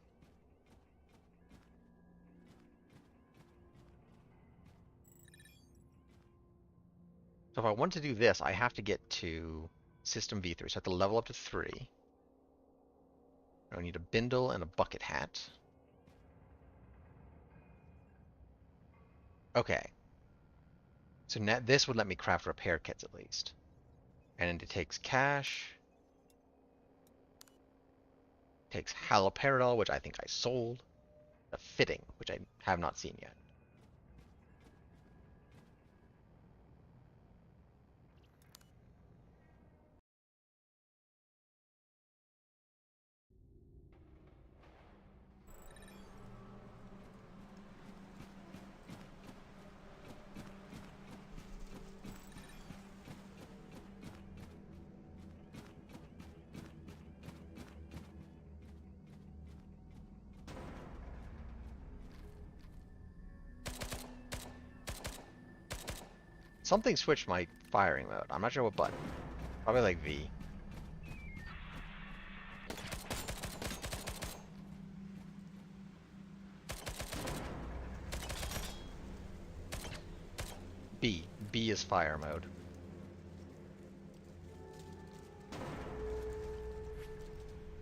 So if I want to do this, I have to get to system V3. So I have to level up to 3. I need a bindle and a bucket hat. Okay. So now this would let me craft repair kits at least. And it takes cash. Takes haloperidol, which I think I sold. A fitting, which I have not seen yet. Something switched my firing mode. I'm not sure what button. Probably like V. B. B is fire mode.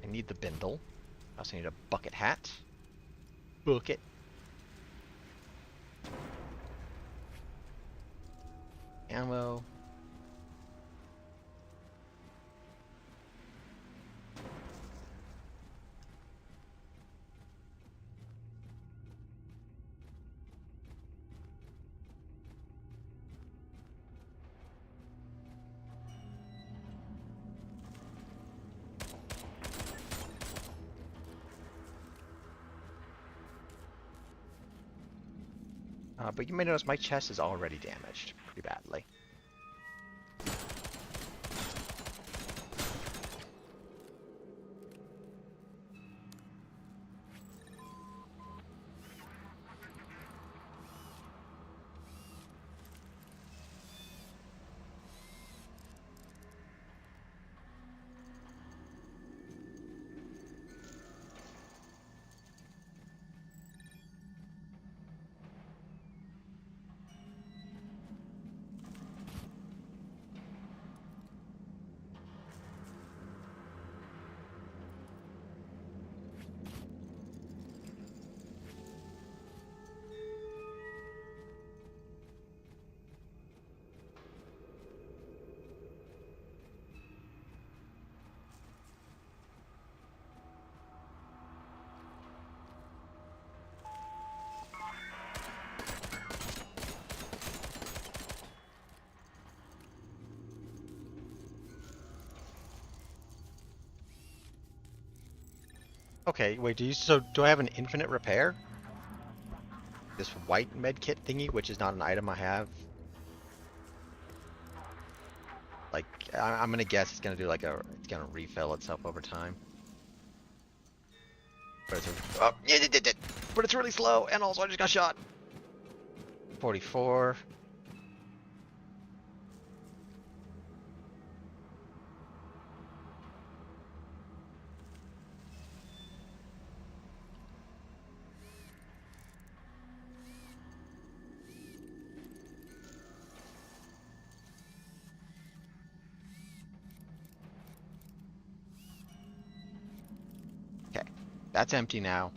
I need the bindle. I also need a bucket hat. Bucket. Ammo. But you may notice my chest is already damaged pretty badly. Okay, wait, do I have an infinite repair? This white med kit thingy, which is not an item I have. Like, I'm gonna guess it's gonna do like it's gonna refill itself over time. But but it's really slow, and also I just got shot. 44. Okay, that's empty now.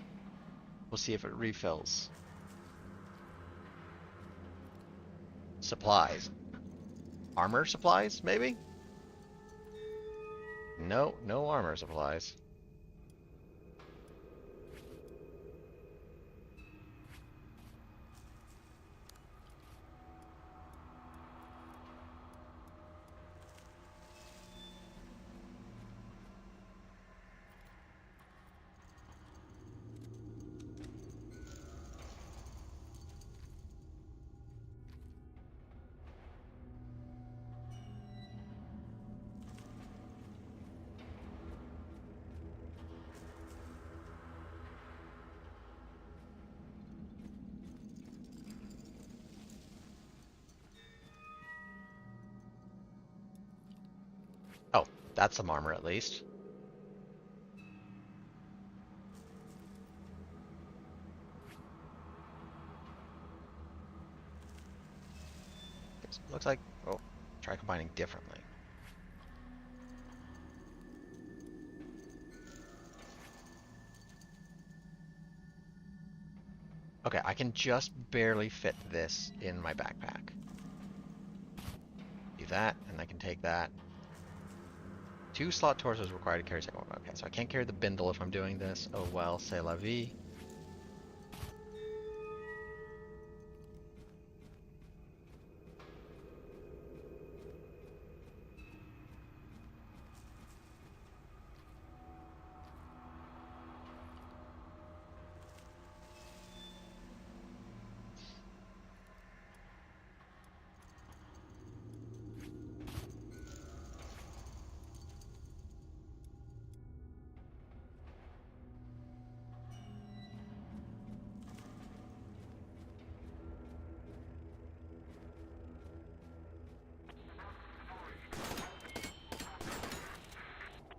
We'll see if it refills. Supplies. Armor supplies, maybe? No, no armor supplies. Oh, that's some armor at least. Looks like, oh, try combining differently. Okay, I can just barely fit this in my backpack. Do that, and I can take that. 2 slot torsos required to carry second one. Okay, so I can't carry the bindle if I'm doing this. Oh well, c'est la vie.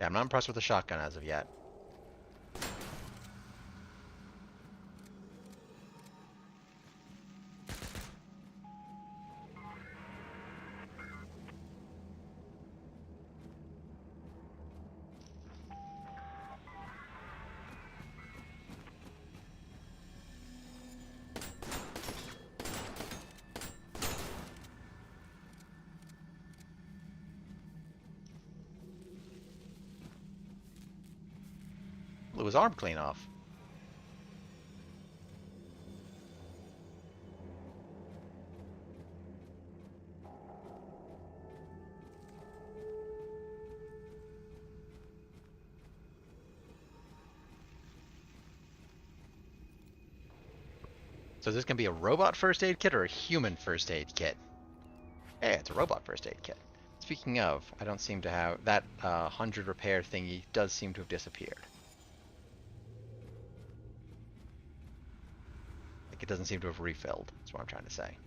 Yeah, I'm not impressed with the shotgun as of yet. Blew his arm clean off. So this can be a robot first aid kit or a human first aid kit. Hey, it's a robot first aid kit. Speaking of, I don't seem to have that 100 repair thingy does seem to have disappeared. Like it doesn't seem to have refilled. That's what I'm trying to say.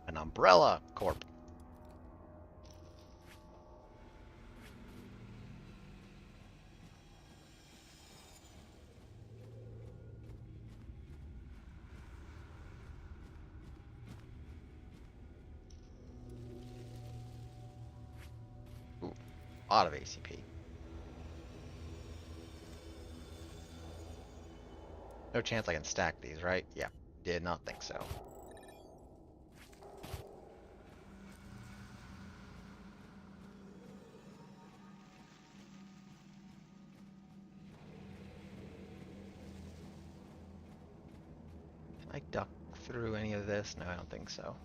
An umbrella corp. Ooh, a lot of ACP. No chance I can stack these, right? Yeah, did not think so. Can I duck through any of this? No, I don't think so.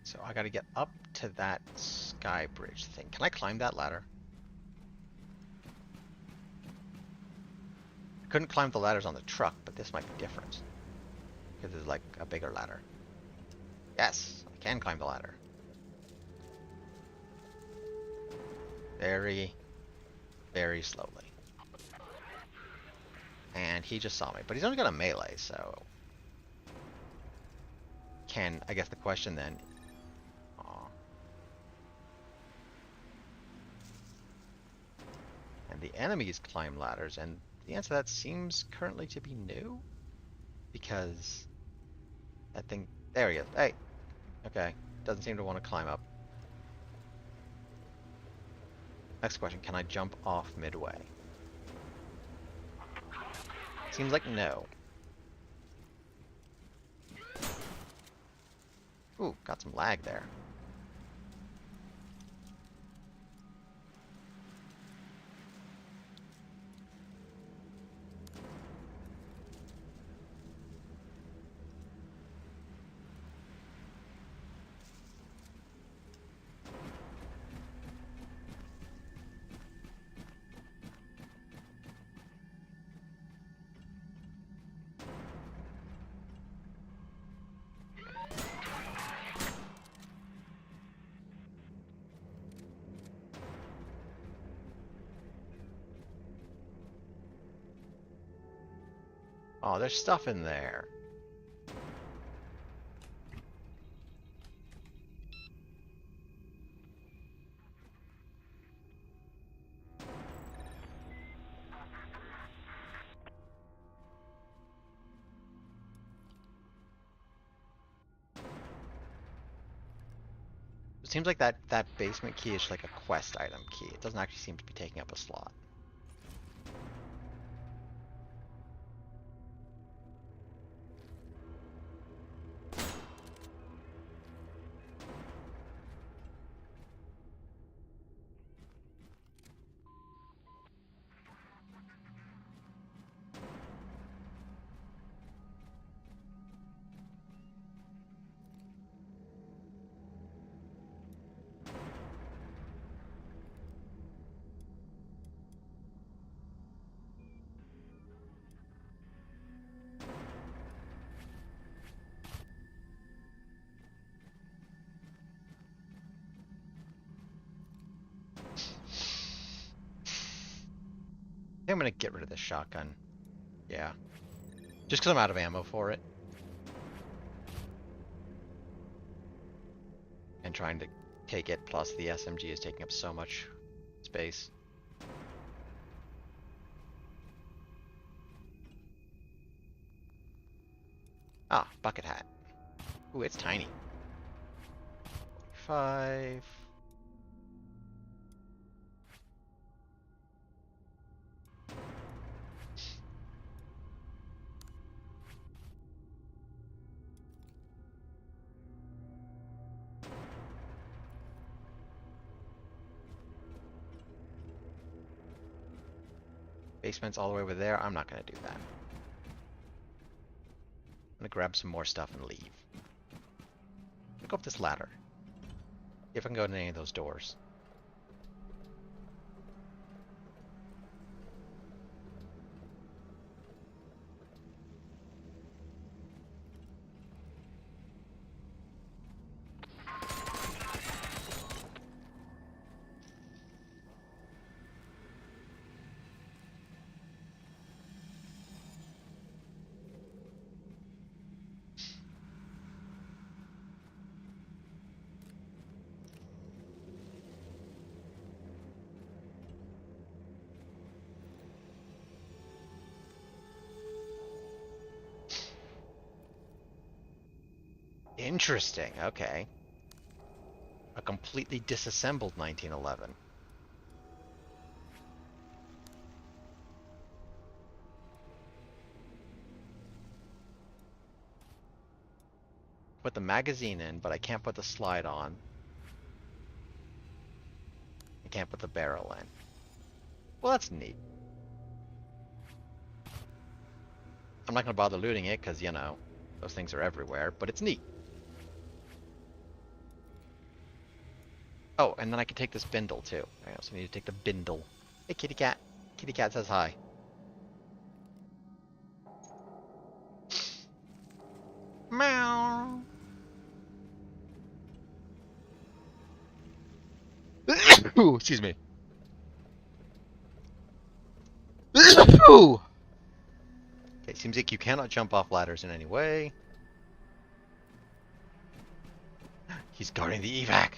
So I gotta get up to that sky bridge thing. Can I climb that ladder? I couldn't climb the ladders on the truck, but this might be different. Because it's like a bigger ladder. Yes, I can climb the ladder. Very, very slowly. And he just saw me, but he's only got a melee, so... I guess the question then... Aw. And the enemies climb ladders, and the answer to that seems currently to be no. Because... that thing... There he is. Hey! Okay. Doesn't seem to want to climb up. Next question, can I jump off midway? Seems like no. Ooh, got some lag there. Oh, there's stuff in there. It seems like that basement key is like a quest item key. It doesn't actually seem to be taking up a slot. I think I'm gonna get rid of this shotgun. Yeah. Just because I'm out of ammo for it. And trying to take it, plus the SMG is taking up so much space. Ah, bucket hat. Ooh, it's tiny. 5. Basement's all the way over there. I'm not gonna do that. I'm gonna grab some more stuff and leave. Go up this ladder. See if I can go to any of those doors. Interesting, okay. A completely disassembled 1911. Put the magazine in, but I can't put the slide on. I can't put the barrel in. Well, that's neat. I'm not gonna bother looting it, because, you know, those things are everywhere, but it's neat. Oh, and then I can take this bindle, too. I also need to take the bindle. Hey, kitty cat. Kitty cat says hi. Meow. Ooh, excuse me. Ooh. Okay, seems like you cannot jump off ladders in any way. He's guarding the evac.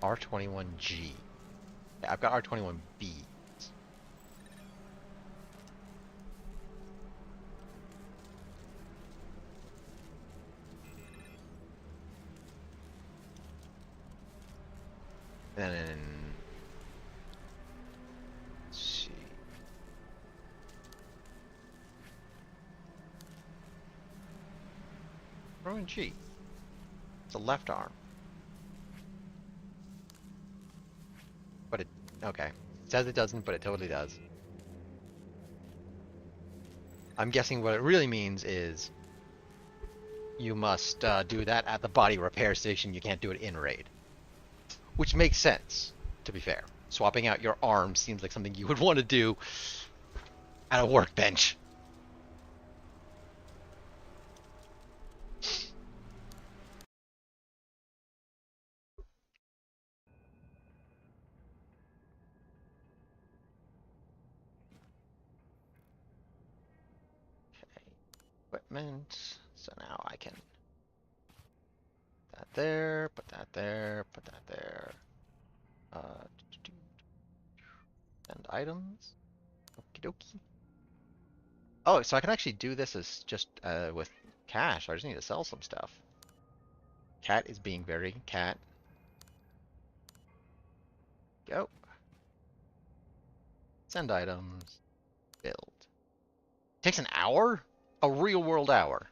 R21G. Yeah, I've got R21B. And then, let's see. R21G. It's a left arm. But it, okay. It says it doesn't, but it totally does. I'm guessing what it really means is you must do that at the body repair station. You can't do it in raid. Which makes sense, to be fair. Swapping out your arm seems like something you would want to do at a workbench. Okay, equipment. So now I can put that there, put that there, put that there. Send items. Okie dokie. Oh, so I can actually do this as just with cash. I just need to sell some stuff. Cat is being very cat. Go. Send items. Build. Takes an hour? A real world hour.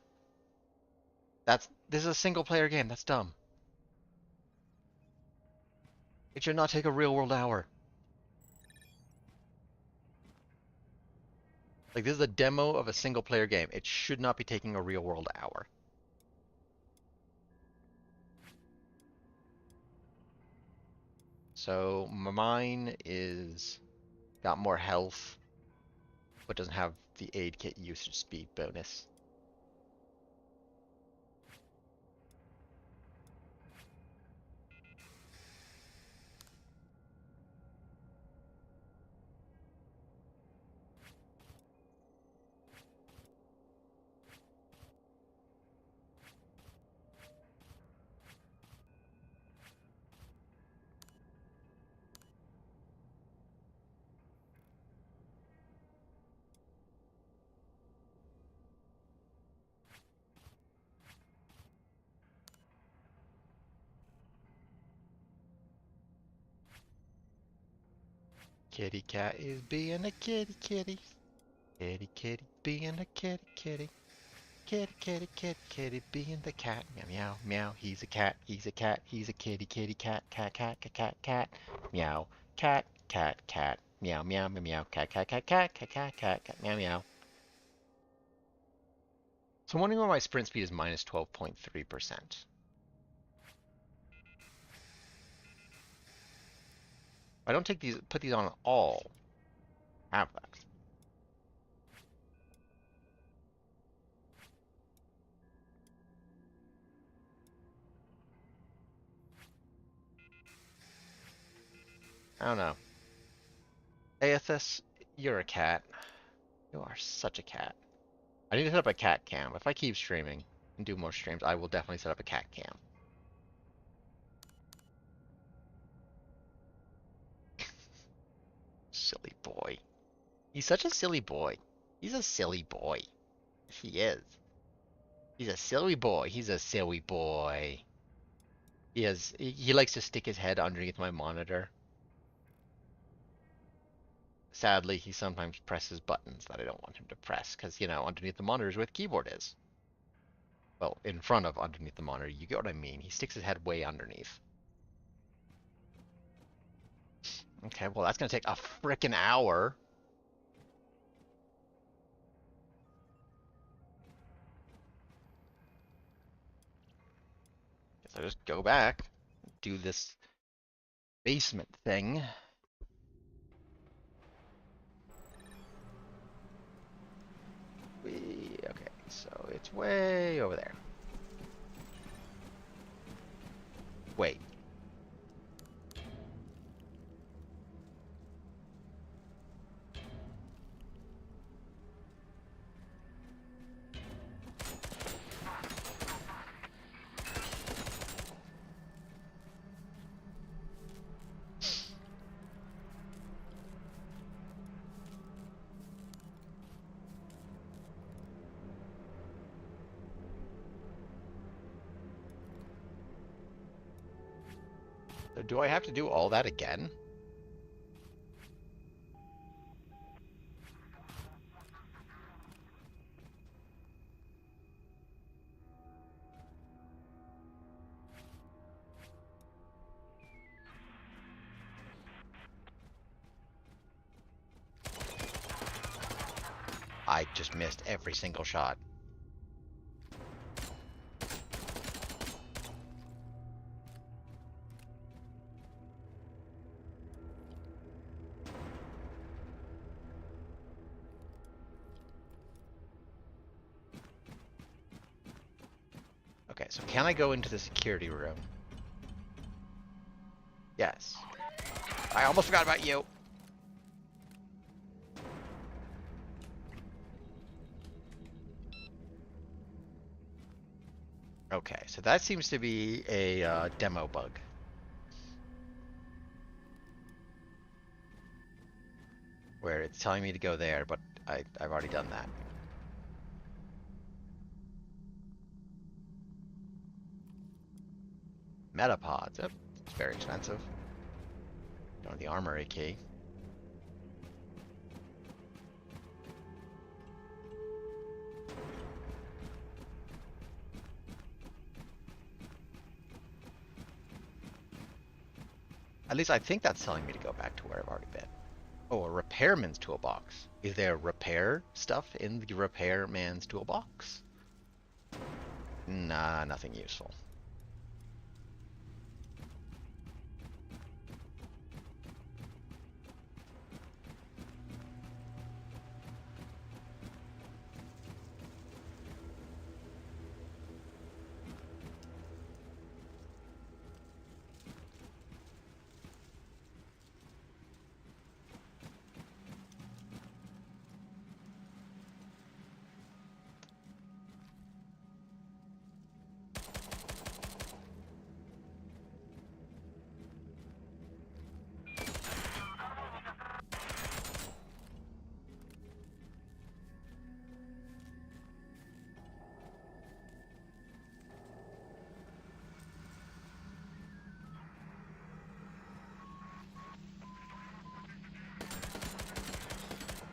This is a single player game. That's dumb. It should not take a real world hour. Like, this is a demo of a single player game. It should not be taking a real world hour. So mine is got more health, but doesn't have the aid kit usage speed bonus. Kitty cat is being a kitty kitty. Kitty kitty being a kitty kitty. Kitty kitty kitty kitty being the cat. Meow meow meow. He's a cat. He's a cat. He's a kitty kitty cat. Cat cat cat cat cat. Meow. Cat cat cat. Meow meow meow meow. Cat cat cat cat cat cat cat cat. Meow meow. So I'm wondering why my sprint speed is minus 12.3%. I don't take these, put these on all. Have that. I don't know. Aethys, you're a cat. You are such a cat. I need to set up a cat cam. If I keep streaming and do more streams, I will definitely set up a cat cam. Silly boy. He's such a silly boy. He's a silly boy. He is. He's a silly boy. He's a silly boy. He likes to stick his head underneath my monitor. Sadly, he sometimes presses buttons that I don't want him to press, because, you know, underneath the monitor is where the keyboard is. Well, in front of underneath the monitor, you get what I mean. He sticks his head way underneath. Okay, well, that's going to take a frickin' hour. Guess I'll just go back, do this basement thing. Okay, so it's way over there. Wait. So do I have to do all that again? I just missed every single shot. Okay, so can I go into the security room? Yes. I almost forgot about you. Okay, so that seems to be a demo bug. Where it's telling me to go there, but I've already done that. Metapods. Oh, it's very expensive. Oh, the armory key. At least I think that's telling me to go back to where I've already been. Oh, a repairman's toolbox. Is there repair stuff in the repairman's toolbox? Nah, nothing useful.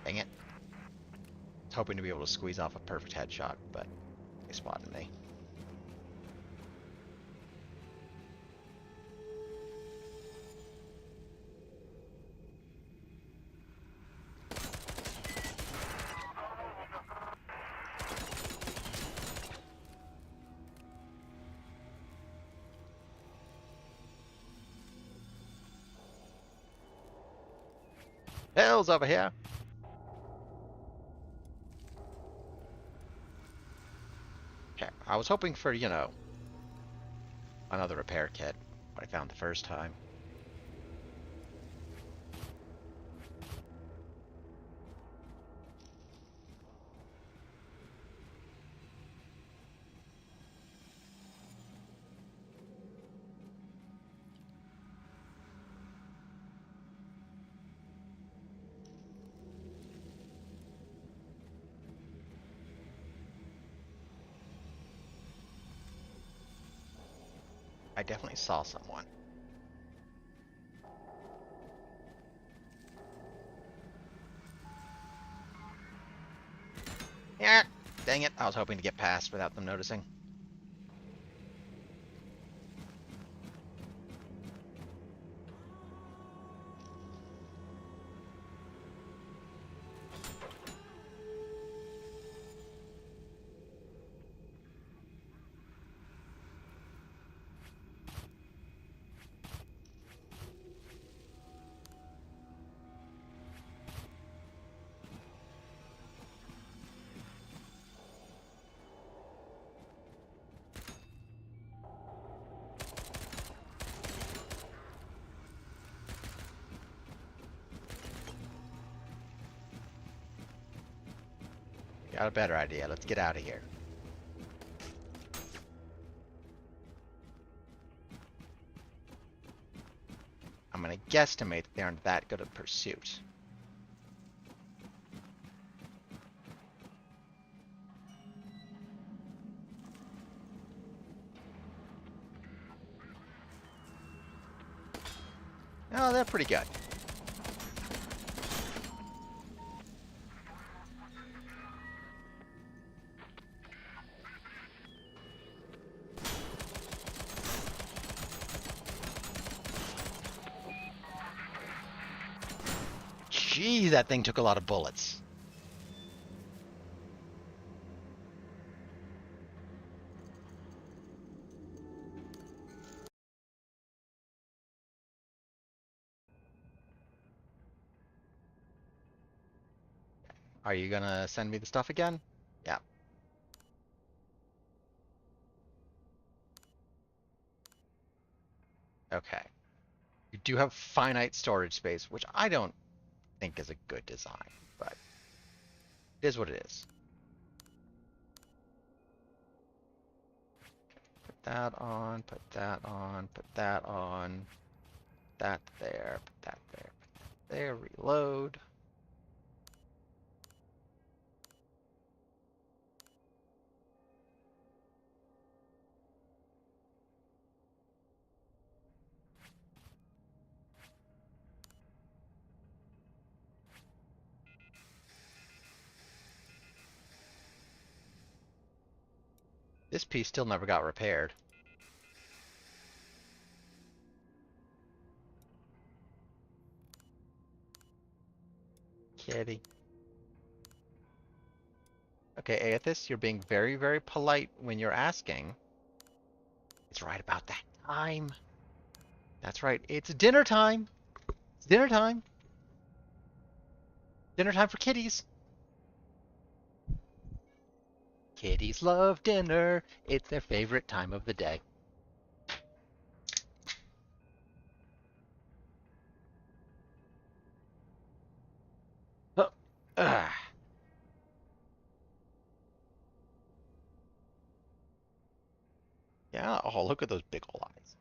Dang it. I was hoping to be able to squeeze off a perfect headshot, but they spotted me. Hell's over here! Okay, I was hoping for, you know, another repair kit, what I found the first time. I definitely saw someone. Yeah, dang it. I was hoping to get past without them noticing. Got a better idea. Let's get out of here. I'm gonna guesstimate that they aren't that good at pursuit. Oh, they're pretty good. Gee, that thing took a lot of bullets. Are you gonna send me the stuff again? Yeah. Okay. You do have finite storage space, which I don't think is a good design, but it is what it is. Put that on, put that on, put that on, that there, put that there, put that there, reload. This piece still never got repaired. Kitty. Okay, Aethys, you're being very, very polite when you're asking. It's right about that time. That's right, it's dinner time. It's dinner time. Dinner time for kitties. Kitties love dinner. It's their favorite time of the day. Ugh. Yeah, oh, look at those big ol' eyes.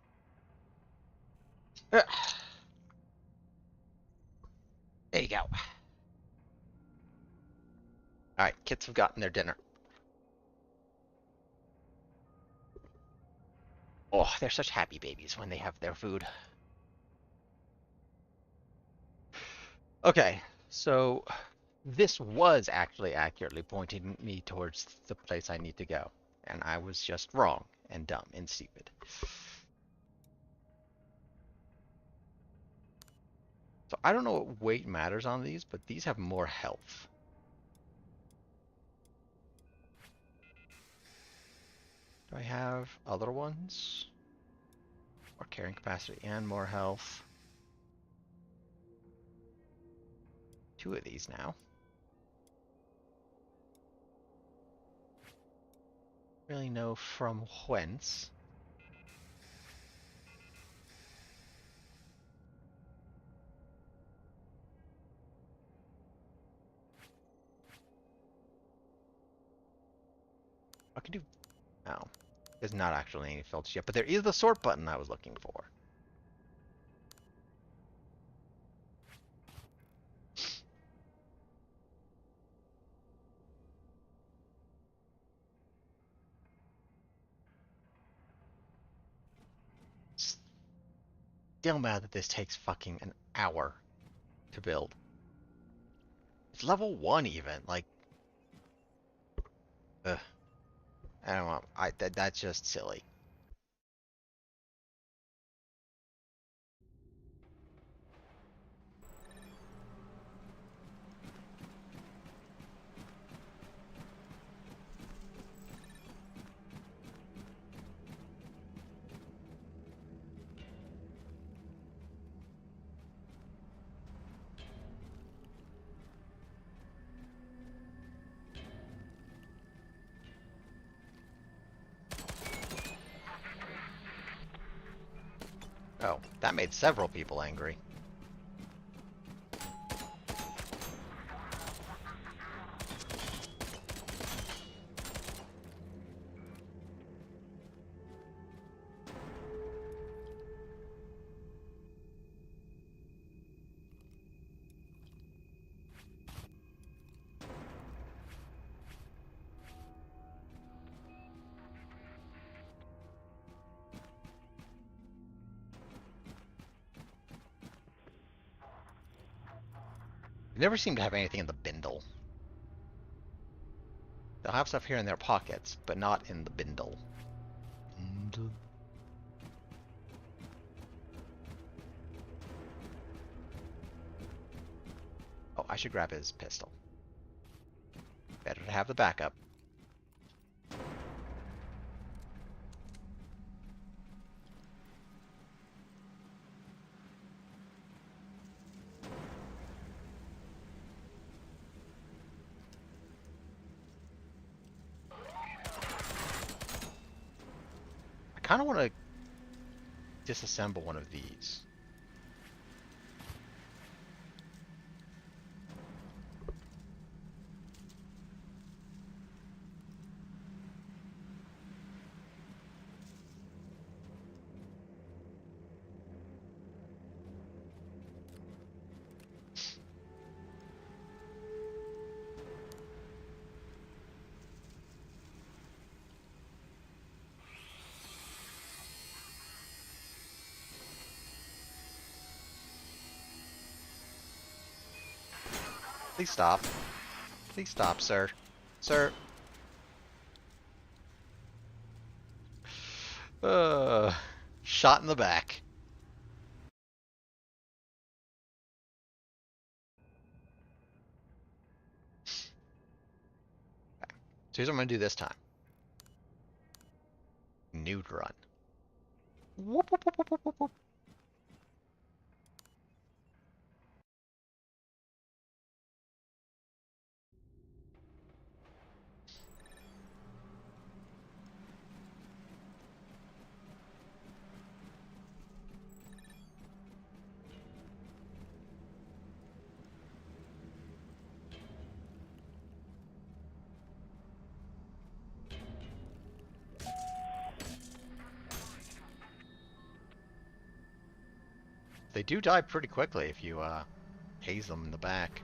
Ugh. There you go. Alright, kits have gotten their dinner. Oh, they're such happy babies when they have their food. Okay, so this was actually accurately pointing me towards the place I need to go. And I was just wrong and dumb and stupid. So I don't know what weight matters on these, but these have more health. Do I have other ones? More carrying capacity and more health. 2 of these now. Really know from whence. I can do... Oh. There's not actually any filters yet, but there is the sort button I was looking for. Still mad that this takes fucking an hour to build. It's level 1 even, like... Ugh. I don't know, that's just silly. Oh, that made several people angry. They never seem to have anything in the bindle. They'll have stuff here in their pockets, but not in the bindle. Oh, I should grab his pistol. Better to have the backup. kind of want to disassemble one of these. Please stop. Please stop, sir. Sir. Shot in the back. Okay. So here's what I'm going to do this time. Nude run. Whoop, whoop, whoop, whoop, whoop, whoop, whoop. They do die pretty quickly if you haze them in the back.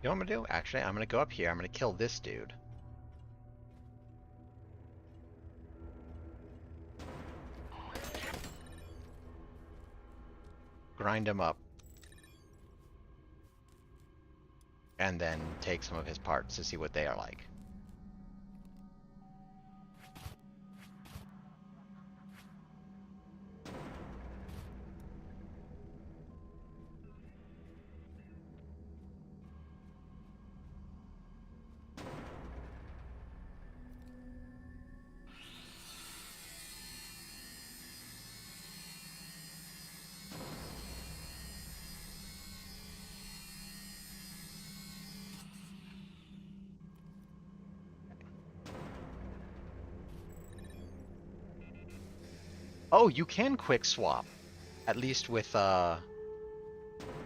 You know what I'm gonna do? Actually, I'm gonna go up here. I'm gonna kill this dude. Grind him up. And then take some of his parts to see what they are like. Oh, you can quick swap. At least with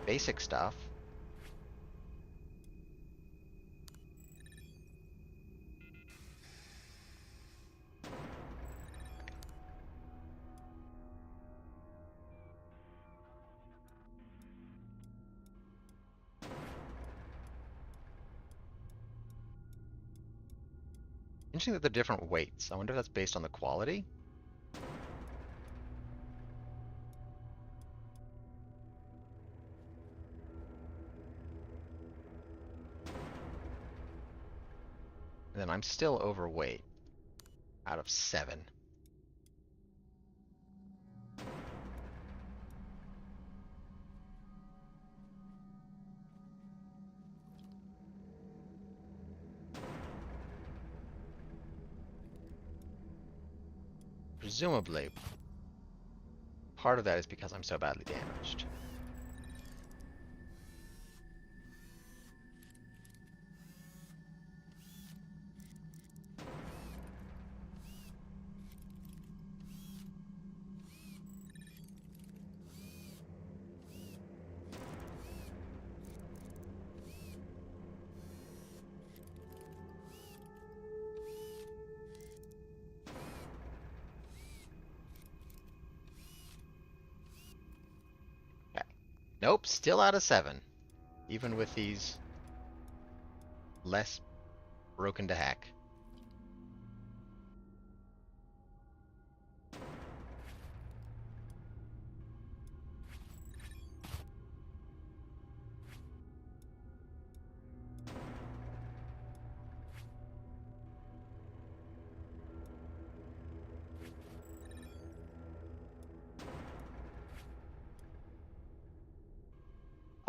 basic stuff. Interesting that they're different weights. I wonder if that's based on the quality. And then I'm still overweight out of 7. Presumably, part of that is because I'm so badly damaged. Nope, still out of 7. Even with these less broken to heck.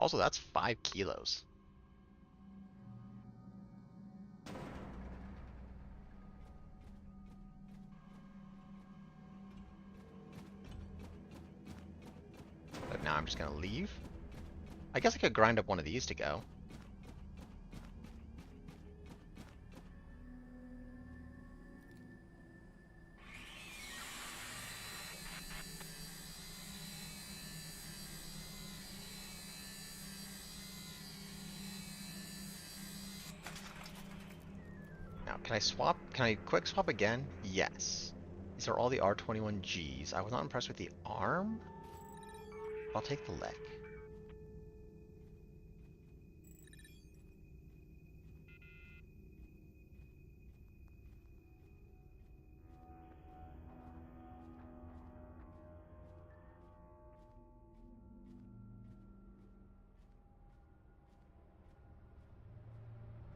Also, that's 5 kilos. But now I'm just gonna leave. I guess I could grind up one of these to go. Now, can I swap? Can I quick swap again? Yes. These are all the R21Gs. I was not impressed with the arm. I'll take the leg.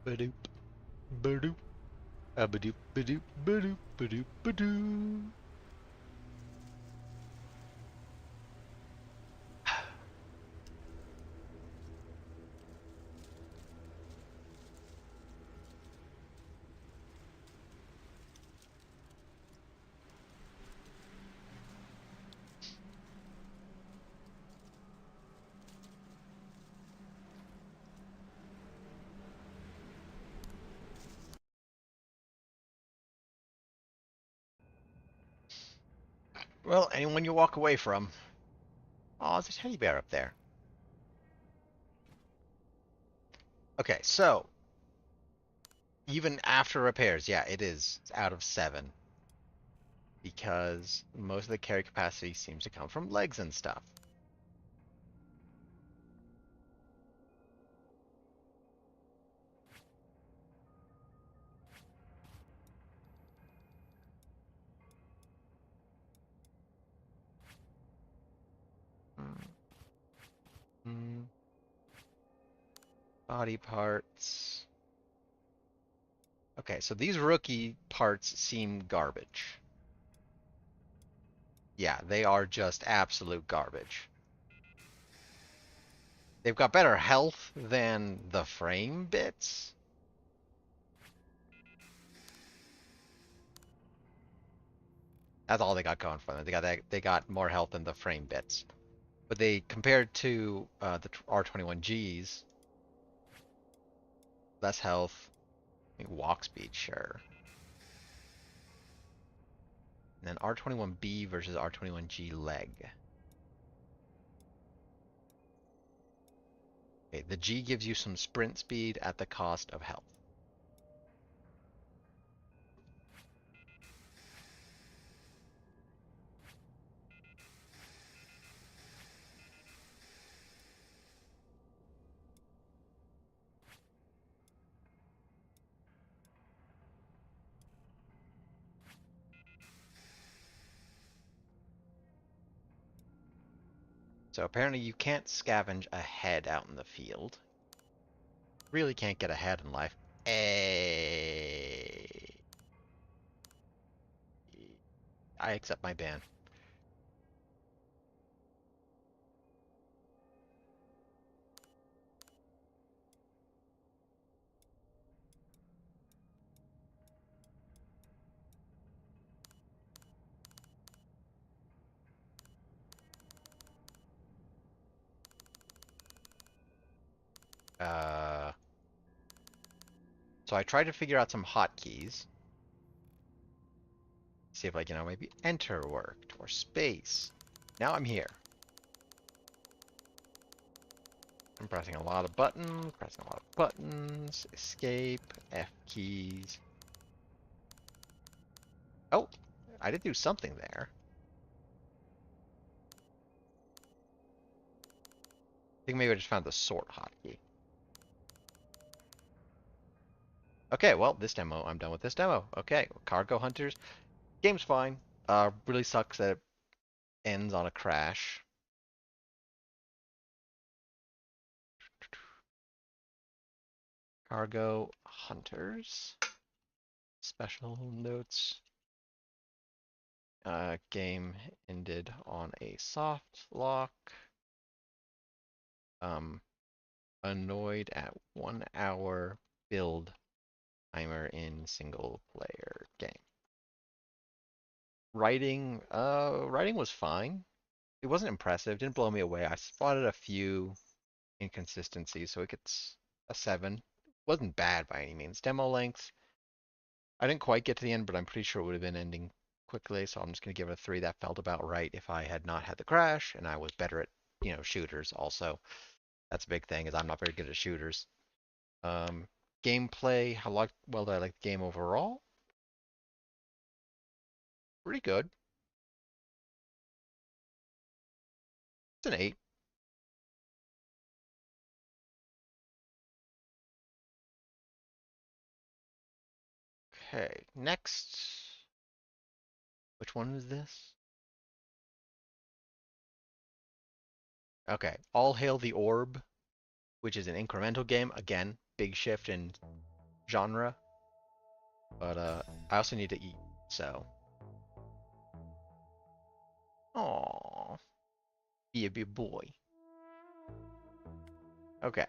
Badoop, badoop, abadoop, badoop, badoop, badoop, badoop. Well, anyone you walk away from. Oh, there's a teddy bear up there. Okay, so even after repairs, yeah, it is out of 7 because most of the carry capacity seems to come from legs and stuff. Mm. Body parts. Okay, so these rookie parts seem garbage. Yeah, they are just absolute garbage. They've got better health than the frame bits. That's all they got going for them. They got more health than the frame bits. But they compared to the R21Gs, less health. I mean, walk speed, sure. And then R21B versus R21G leg. Okay, the G gives you some sprint speed at the cost of health. So apparently you can't scavenge a head out in the field. Really can't get ahead in life. I accept my ban. So I tried to figure out some hotkeys. See if, like, maybe enter worked or space. Now I'm here. I'm pressing a lot of buttons, escape, F keys. Oh, I did do something there. I think maybe I just found the sort hotkey. Okay, well, I'm done with this demo. Okay, Cargo Hunters. Game's fine. Really sucks that it ends on a crash. Cargo Hunters. Special notes. Game ended on a soft lock. annoyed at 1 hour build timer in single player game. Writing was fine. It wasn't impressive, didn't blow me away. I spotted a few inconsistencies, so it gets a 7. Wasn't bad by any means. Demo length, I didn't quite get to the end, but I'm pretty sure it would have been ending quickly, so I'm just gonna give it a 3. That felt about right if I had not had the crash and I was better at, shooters also. That's a big thing, is I'm not very good at shooters. Um, Gameplay, well did I like the game overall? Pretty good. It's an 8. Okay, next. Which one is this? Okay, All Hail the Orb, which is an incremental game. Again, big shift in genre. But I also need to eat, so. Aww. Be a big boy. Okay.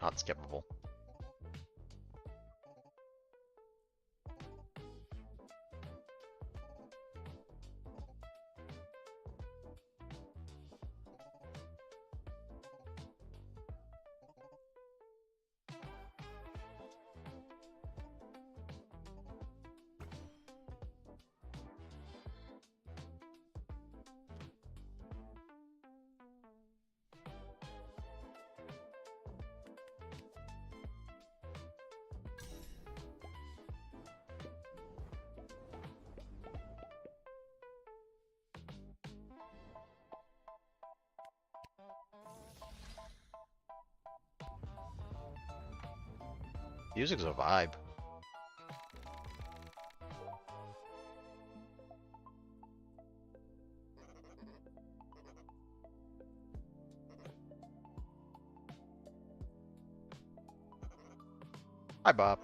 Not skippable. Music's a vibe. Hi, Bob.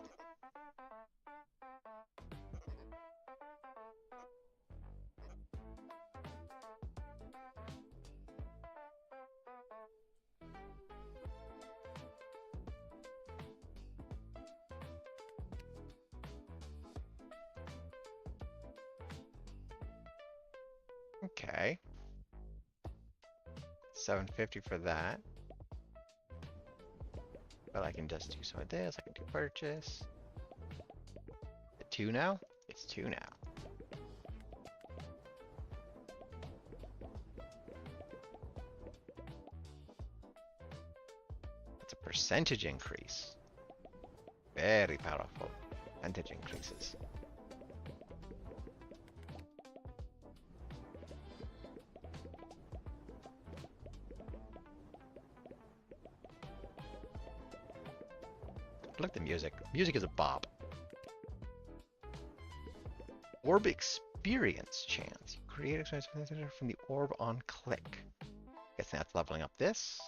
Okay. 750 for that. But I can just do some of this. I can do purchase. Is it 2 now? It's 2 now. It's a percentage increase. Very powerful. Percentage increases. Look at the music. Music is a bop. Orb experience chance. You create experience from the orb on click. Guess that's leveling up this.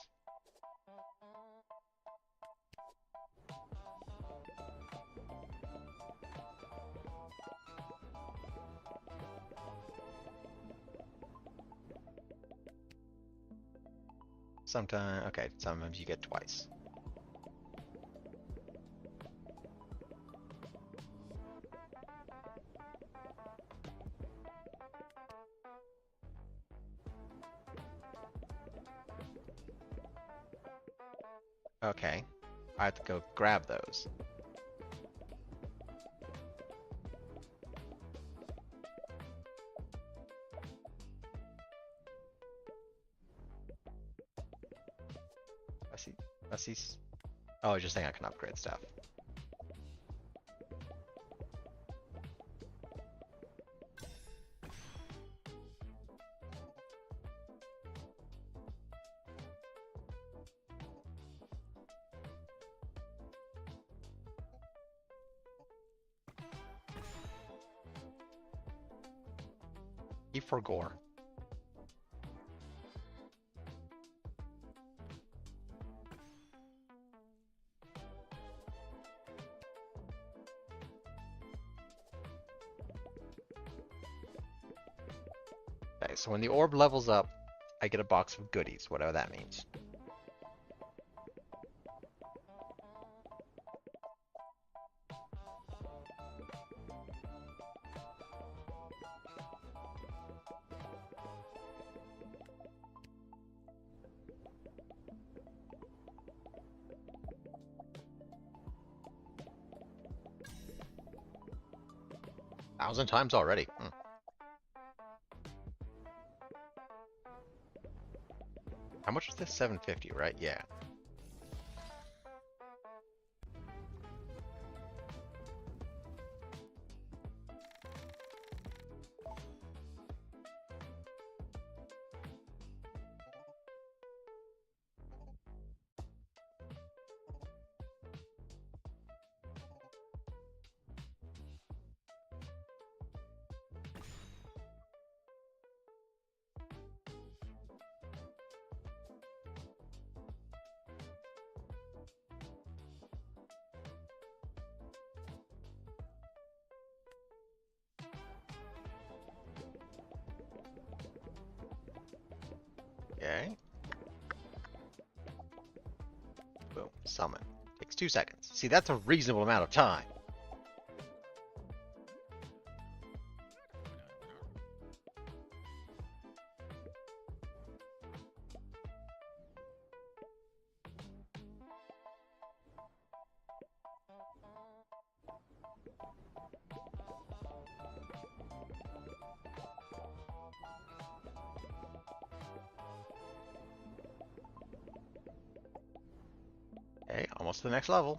Sometimes you get twice. Okay, I have to go grab those. Rusty's. Oh, I was just saying I can upgrade stuff. E for gore. Okay, so when the orb levels up, I get a box of goodies, whatever that means. Thousand times already. How much was this? 750, right? Yeah. Okay. Boom. Summon. Takes 2 seconds. See, that's a reasonable amount of time. Okay, almost to the next level.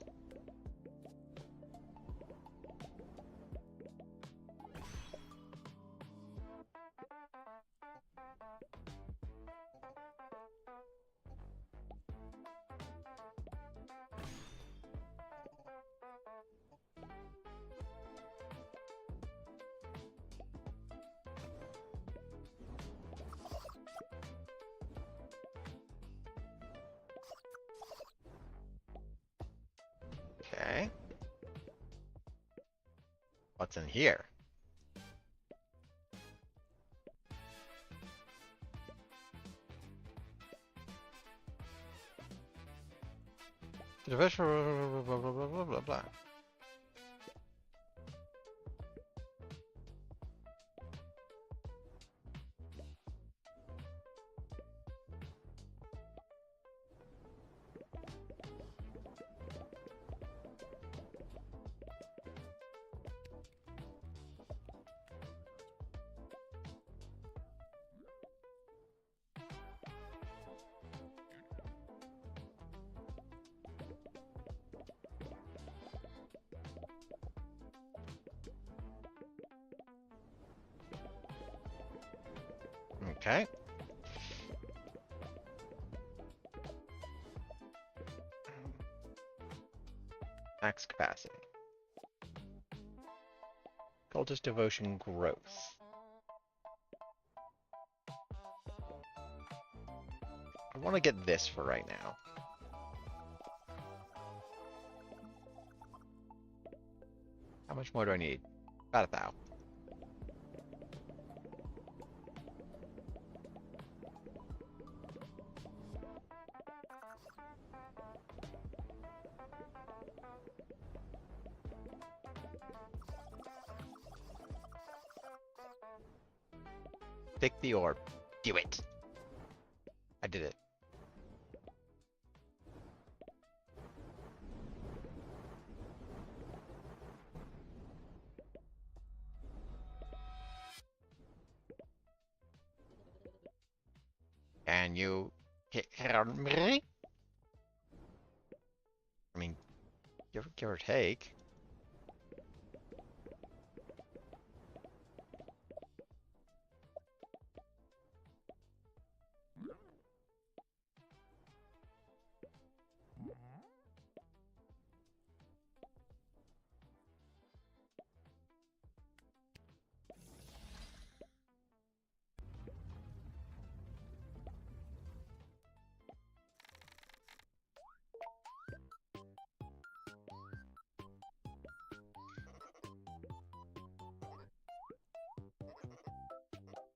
Okay. What's in here? Blah, blah, blah, blah, blah, blah. Okay. Max capacity. Cultist devotion growth. I want to get this for right now. How much more do I need? About 1,000. Pick the orb. Do it. I did it. Can you hear me? give or take.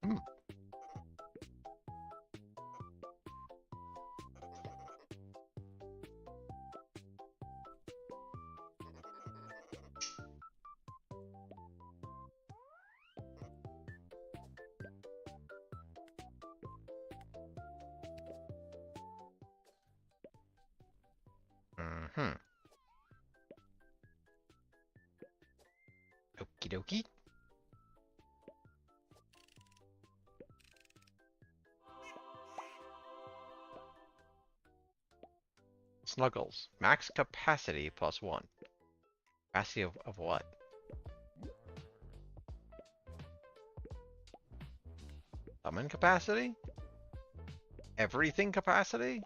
Hmm. Mm-hmm. Okie dokie. Snuggles. Max capacity +1. Capacity of what? Summon capacity? Everything capacity?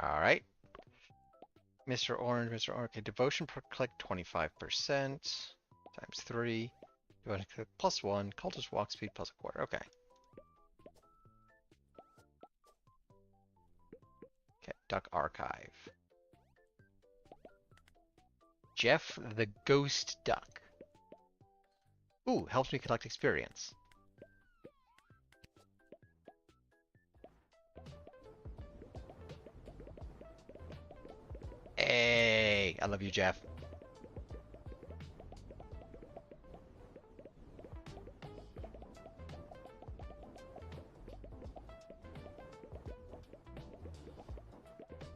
All right. Mr. Orange, Mr. Orange. Okay, devotion per click 25% times 3. Devotion click +1. Cultist walk speed +1/4. Okay. Okay, Duck Archive. Jeff the Ghost Duck. Ooh, helps me collect experience. Hey, I love you, Jeff.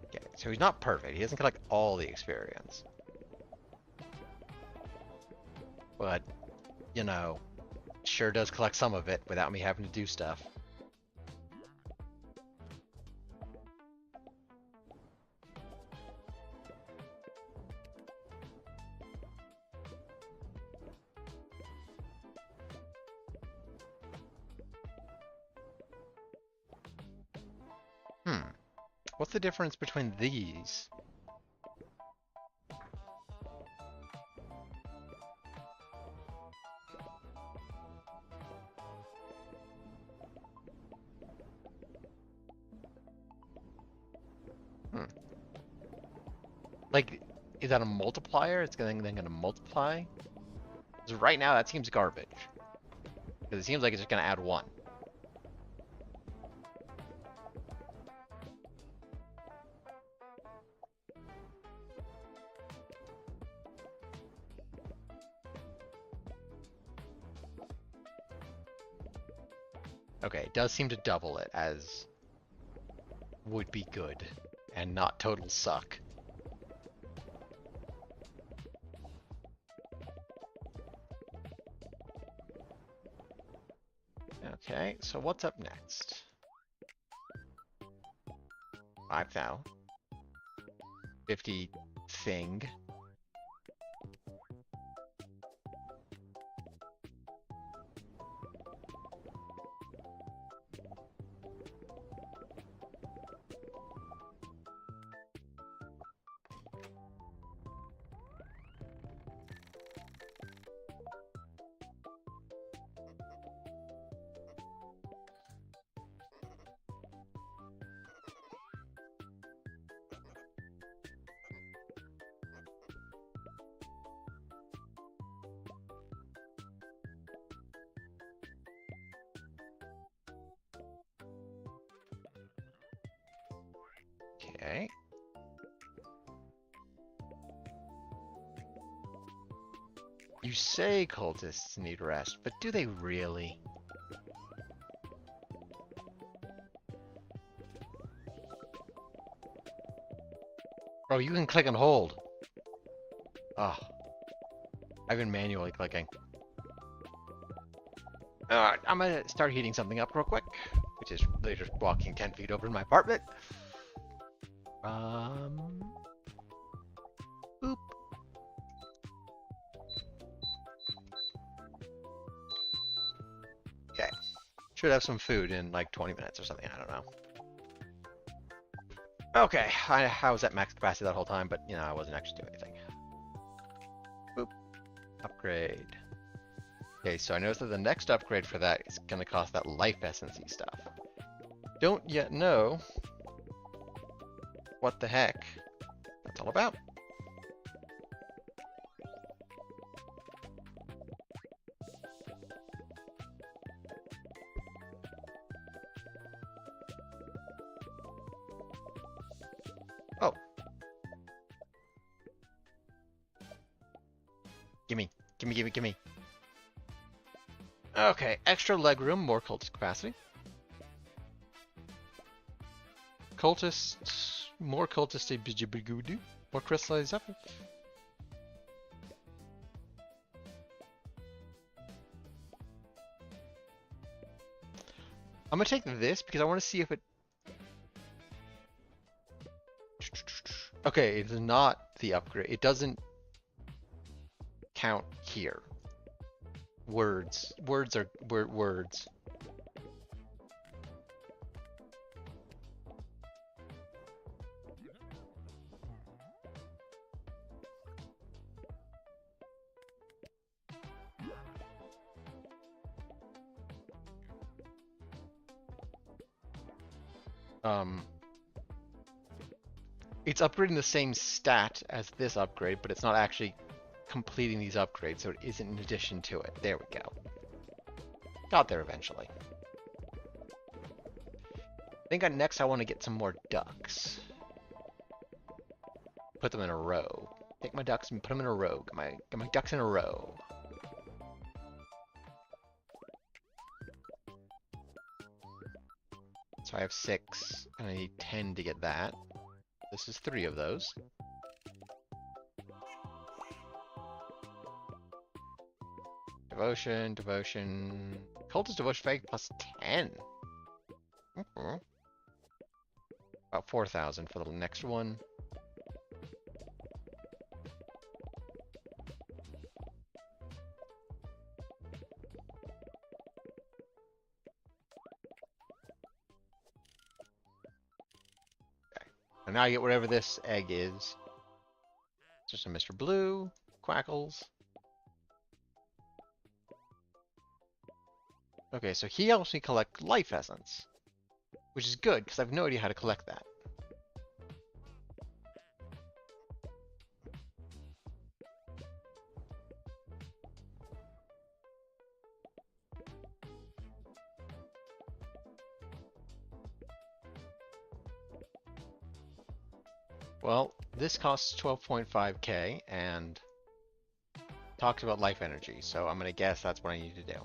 Okay, so he's not perfect. He doesn't collect all the experience. But, you know, sure does collect some of it without me having to do stuff. What's the difference between these? Like, is that a multiplier? It's then gonna multiply? Because right now that seems garbage. Because it seems like it's just gonna add 1. Okay, it does seem to double it, as would be good, and not total suck. Okay, so what's up next? 5,000. 50 thing. Okay. You say cultists need rest, but do they really? Oh, you can click and hold. Oh. I've been manually clicking. Alright, I'm gonna start heating something up real quick, which is literally just walking 10 feet over to my apartment. Boop. Okay. Should have some food in like 20 minutes or something, I don't know. Okay, I was at max capacity that whole time, but you know, I wasn't actually doing anything. Boop. Upgrade. Okay, so I noticed that the next upgrade for that is gonna cost that life essence-y stuff. Don't yet know what the heck that's all about. Oh. Gimme, gimme, gimme, gimme. Okay, extra legroom, more cultist capacity. Cultists, more cultist bijibugudu, more crystallized effort. I'm gonna take this because I want to see if it. Okay, it is not the upgrade. It doesn't count here. Words are words. It's upgrading the same stat as this upgrade, but it's not actually completing these upgrades, so it isn't in addition to it. There we go. Got there eventually. I think next I want to get some more ducks. Put them in a row. Take my ducks and put them in a row. Get my ducks in a row. So I have 6, and I need 10 to get that. This is 3 of those. Devotion, devotion. Cultist devotion fake plus 10. About 4,000 for the next one. And now I get whatever this egg is. It's just a Mr. Blue, Quackles. Okay, so he helps me collect life essence, which is good because I have no idea how to collect that. Well, this costs 12.5k and talks about life energy, so I'm gonna guess that's what I need to do.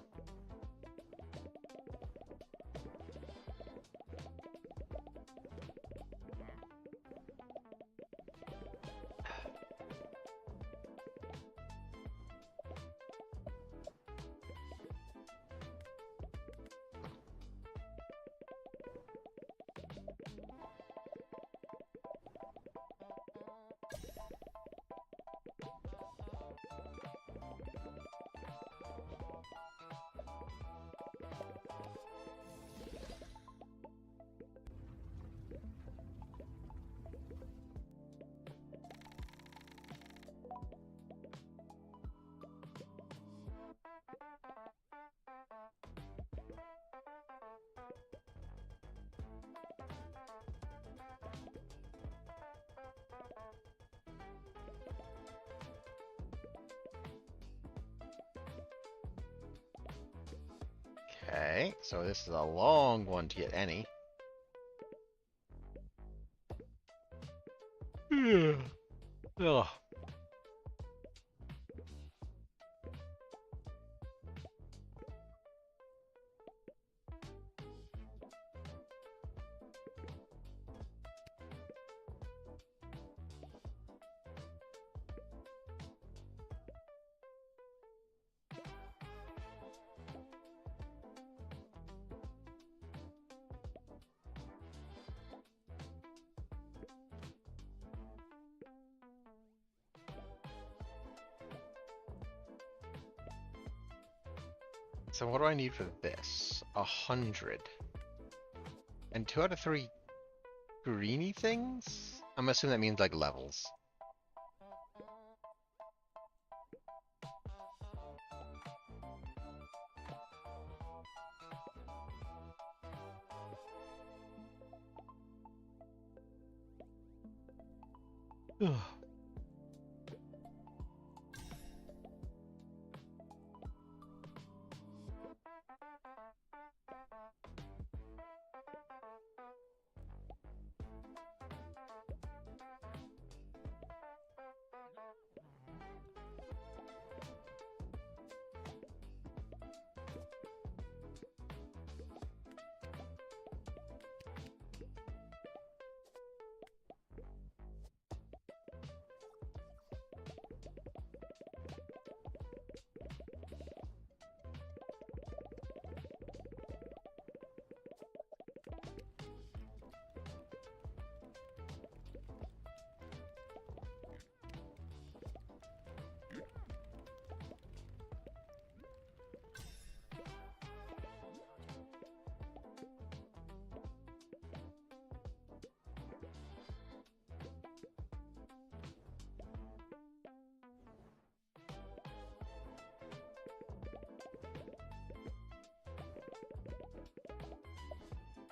Okay, so this is a long one to get any. So what do I need for this? 100. And 2 out of 3 greeny things? I'm assuming that means like levels. Ugh.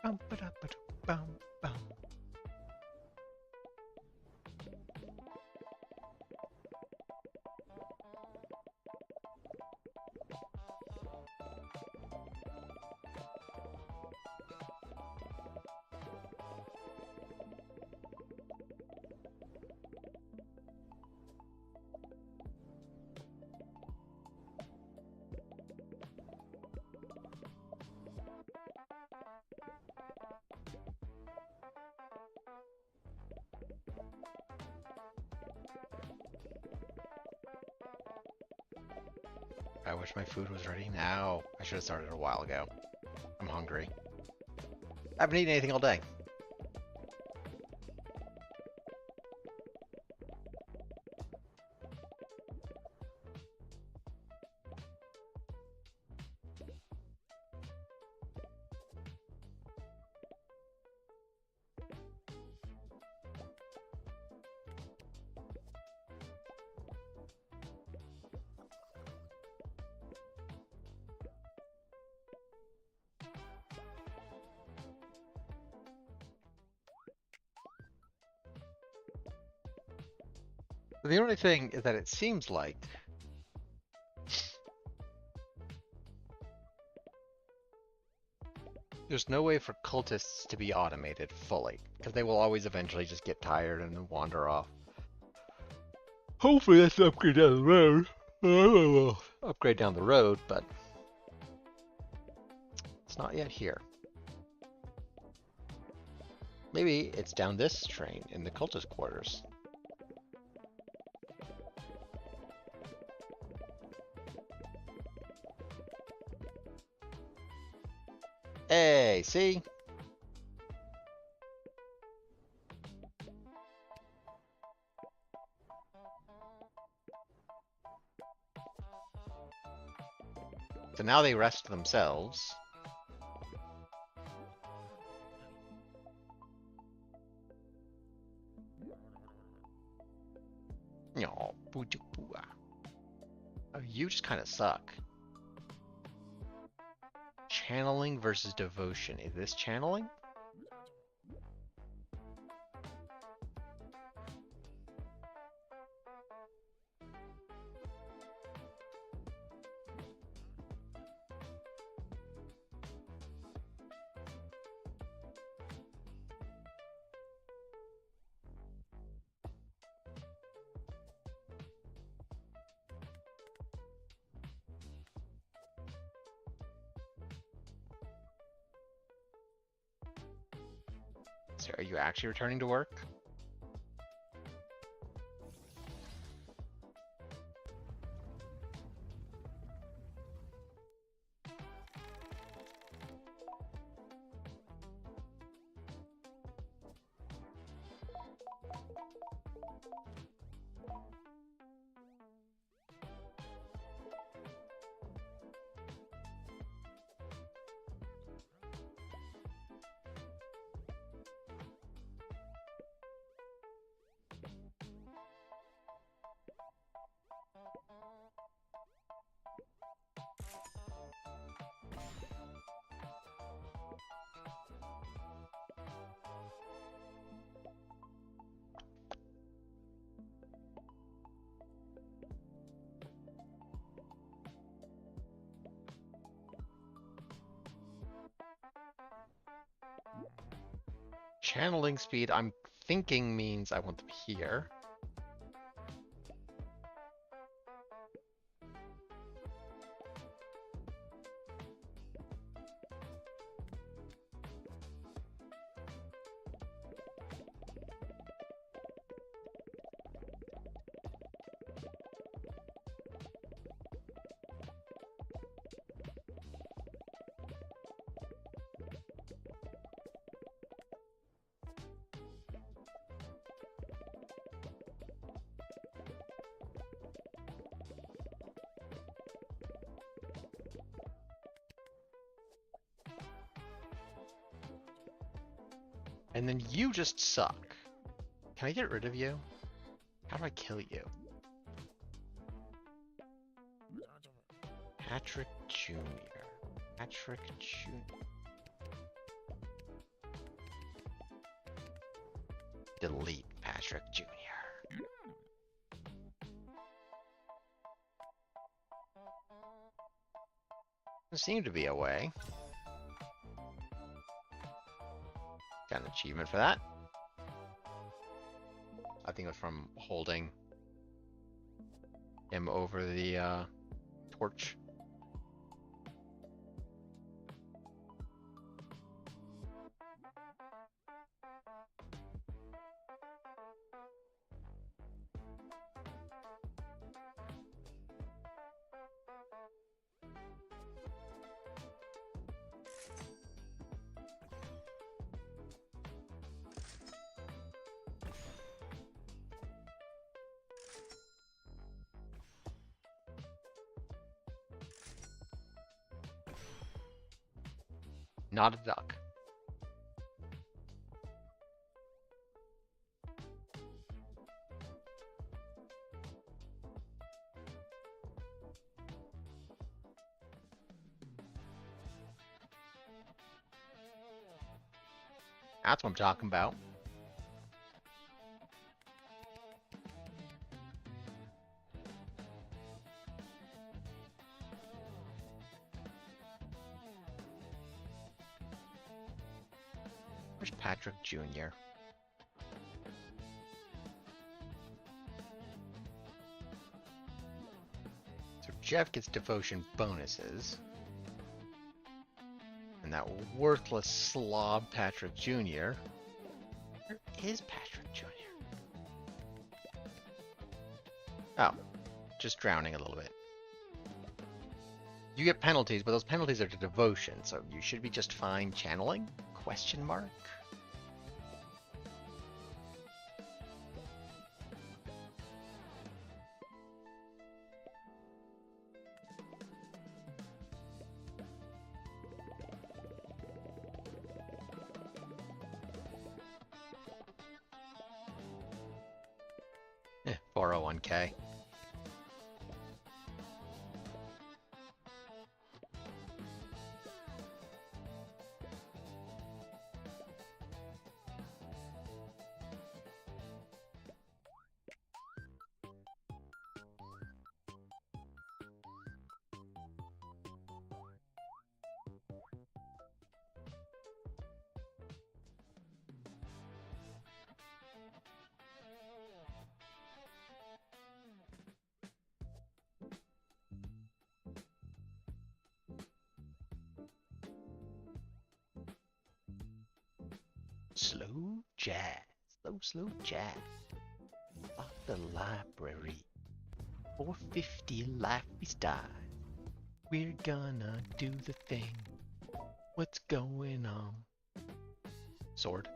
Bum, ba-da-ba-doo, bum, bum. I wish my food was ready now. I should have started a while ago. I'm hungry. I haven't eaten anything all day. The only thing is that it seems like there's no way for cultists to be automated fully, because they will always eventually just get tired and then wander off. Hopefully that's an upgrade down the road. Upgrade down the road, but it's not yet here. Maybe it's down this train in the cultist quarters. Hey, see? So now they rest themselves. No, oh, you just kind of suck. Channeling versus devotion. Is this channeling? So are you actually returning to work? channeling speed, I'm thinking means I want them here. And then you just suck. Can I get rid of you? How do I kill you? Patrick Jr. Patrick Jr. Delete Patrick Jr. There seemed to be a way. Got an achievement for that. I think it was from holding him over the torch. Not a duck. That's what I'm talking about. Where's Patrick Jr.? So Jeff gets devotion bonuses. And that worthless slob Patrick Jr. Where is Patrick Jr.? Oh, just drowning a little bit. You get penalties, but those penalties are to devotion, so you should be just fine channeling? Question mark? Eh, 401k. Slow jazz, slow jazz. Off the library. 450 life we style. We're gonna do the thing. What's going on? Sword.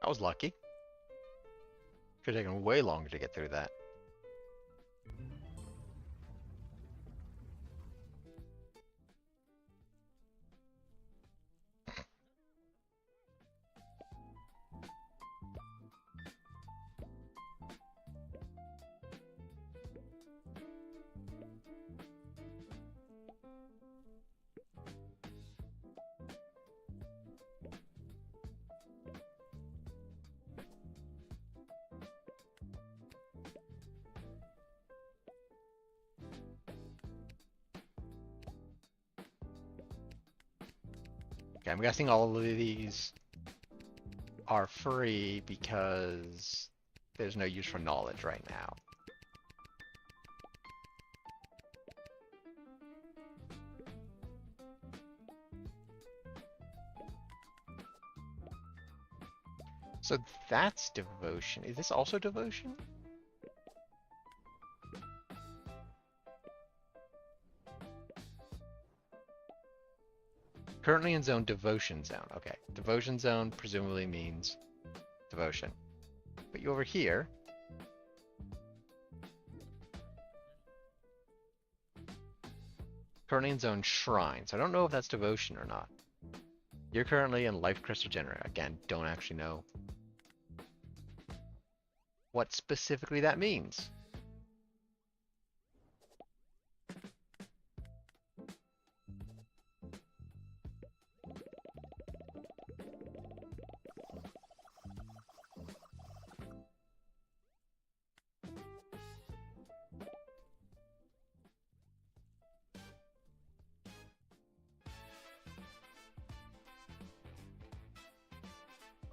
I was lucky. Could have taken way longer to get through that. Okay, I'm guessing all of these are free because there's no use for knowledge right now. So that's devotion. Is this also devotion? Currently in zone, devotion zone. Okay, devotion zone presumably means devotion. But you over here, currently in zone shrine. So I don't know if that's devotion or not. You're currently in life crystal generator. Again, don't actually know what specifically that means.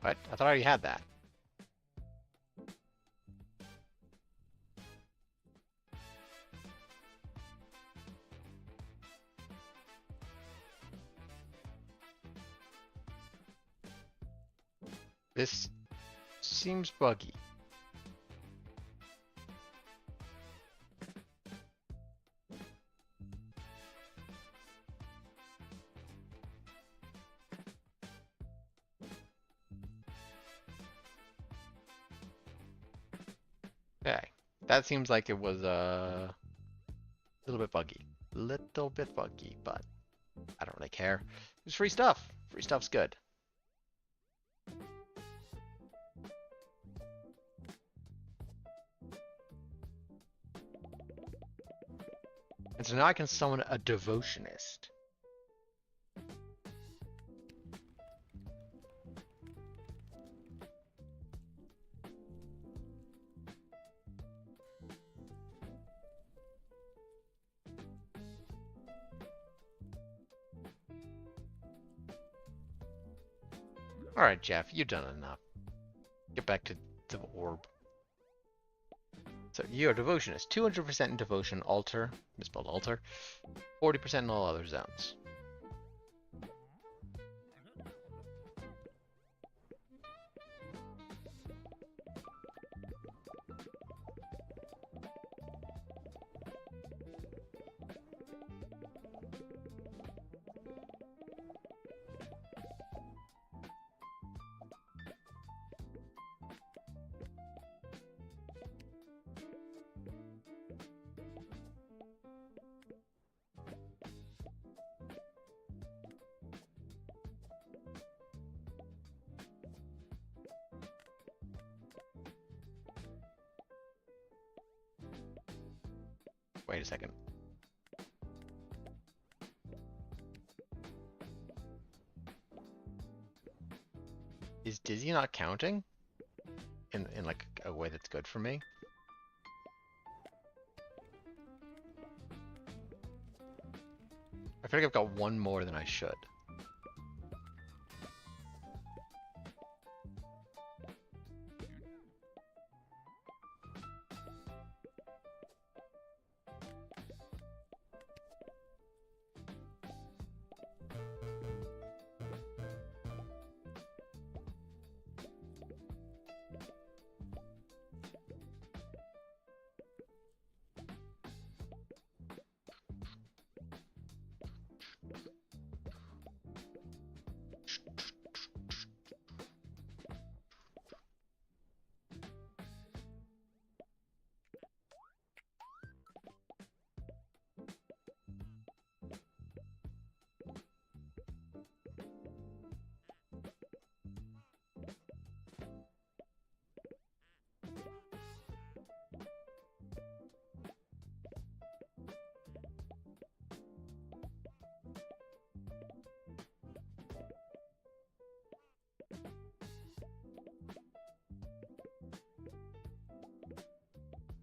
What? I thought I already had that. This seems buggy. Okay, that seems like it was a little bit buggy. Little bit buggy, but I don't really care. It's free stuff. Free stuff's good. And so now I can summon a devotionist. Alright, Jeff, you've done enough. Get back to the orb. So you're a devotionist. 200% in devotion, altar, misspelled altar. 40% in all other zones. Wait a second. Is Dizzy not counting? In like a way that's good for me? I feel like I've got one more than I should.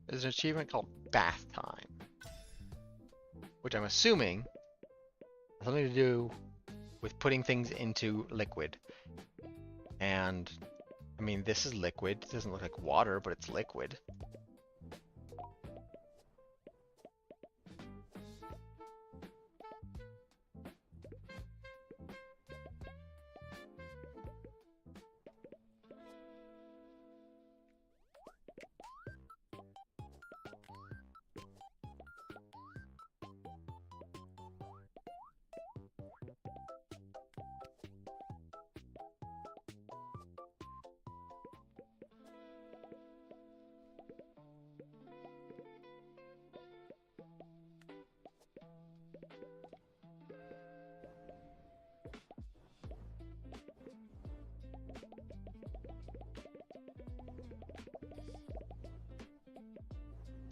There's an achievement called Bath Time, which I'm assuming has something to do with putting things into liquid. And, I mean, this is liquid. It doesn't look like water, but it's liquid.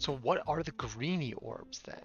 So what are the greeny orbs then?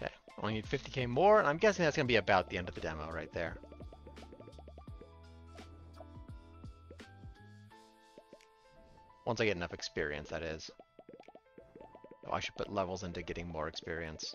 Okay, only need 50k more, and I'm guessing that's going to be about the end of the demo right there. Once I get enough experience, that is. Oh, I should put levels into getting more experience.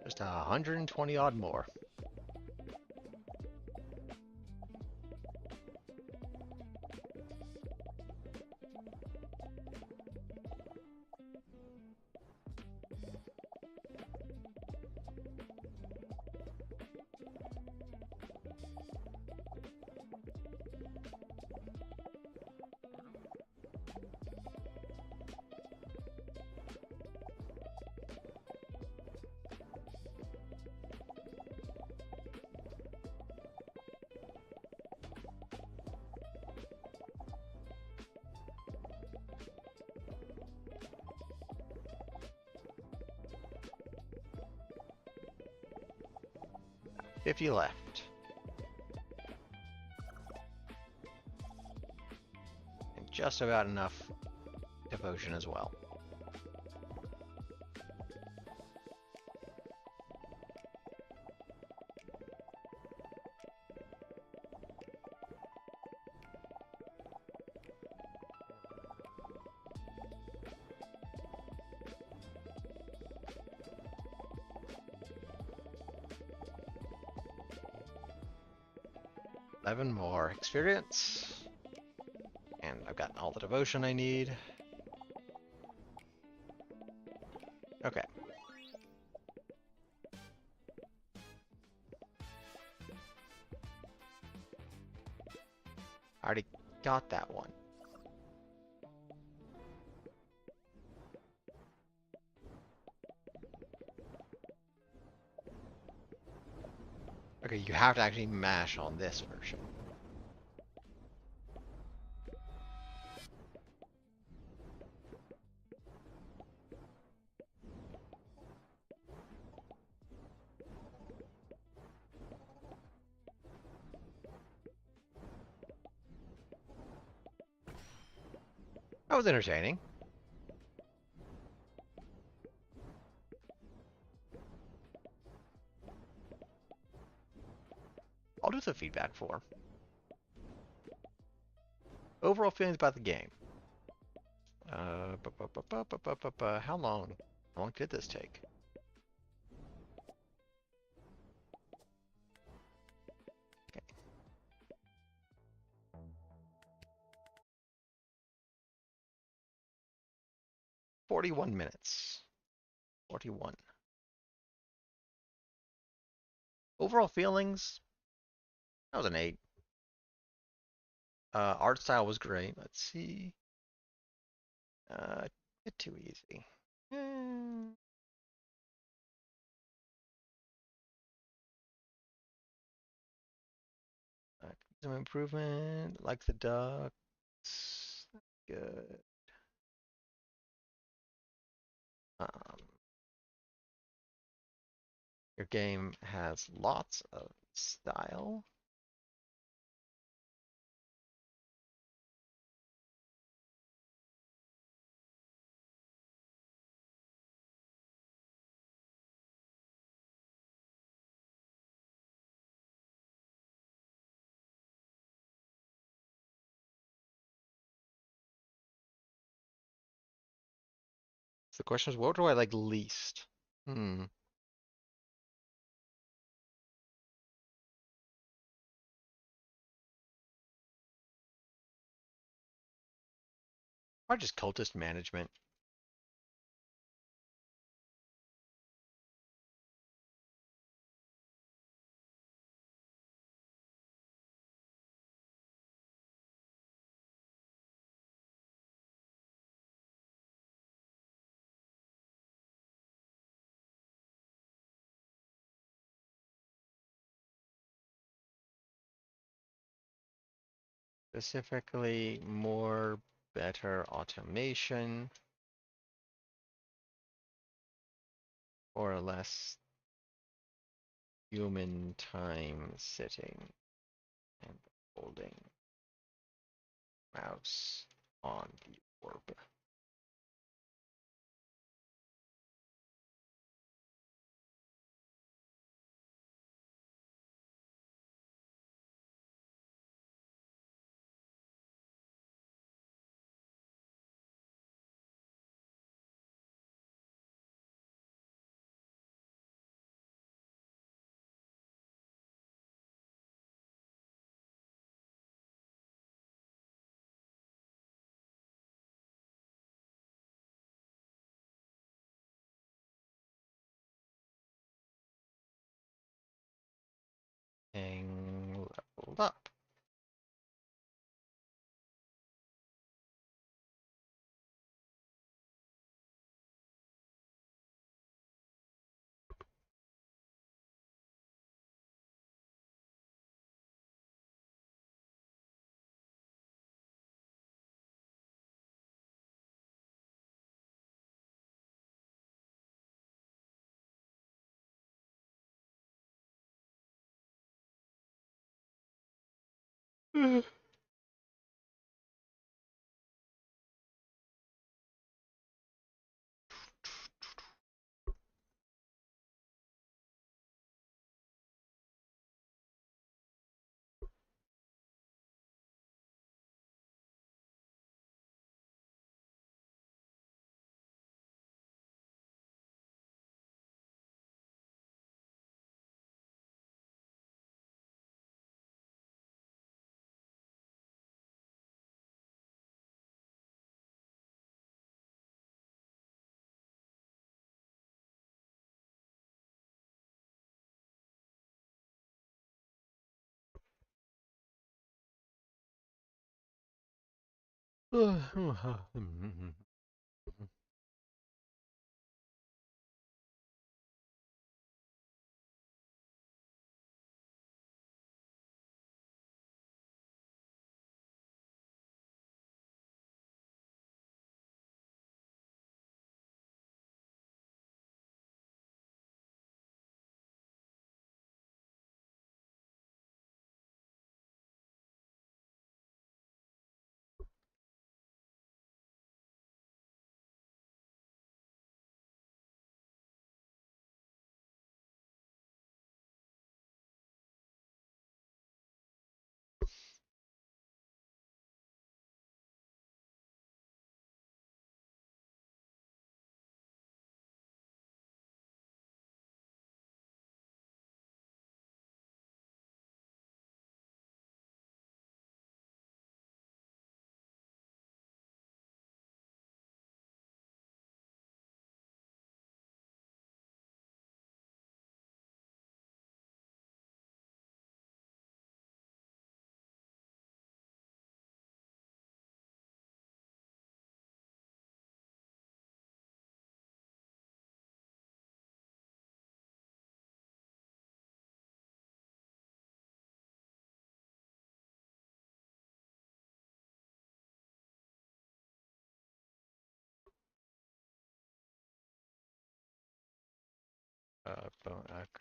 Just 120 odd more. If you left. And just about enough devotion as well. Seven more experience. And I've got all the devotion I need. Okay. I already got that one. Okay, you have to actually mash on this version. That was entertaining. I'll do the feedback form. Overall feelings about the game. How long? How long did this take? Okay. 41 minutes. 41. Overall feelings, that was an 8. Art style was great. Let's see. Bit too easy. Some improvement, like the ducks. Good. Your game has lots of style. So the question is, what do I like least? Probably just cultist management. Specifically, more better automation or less human time sitting and holding mouse on the orb. And leveled up.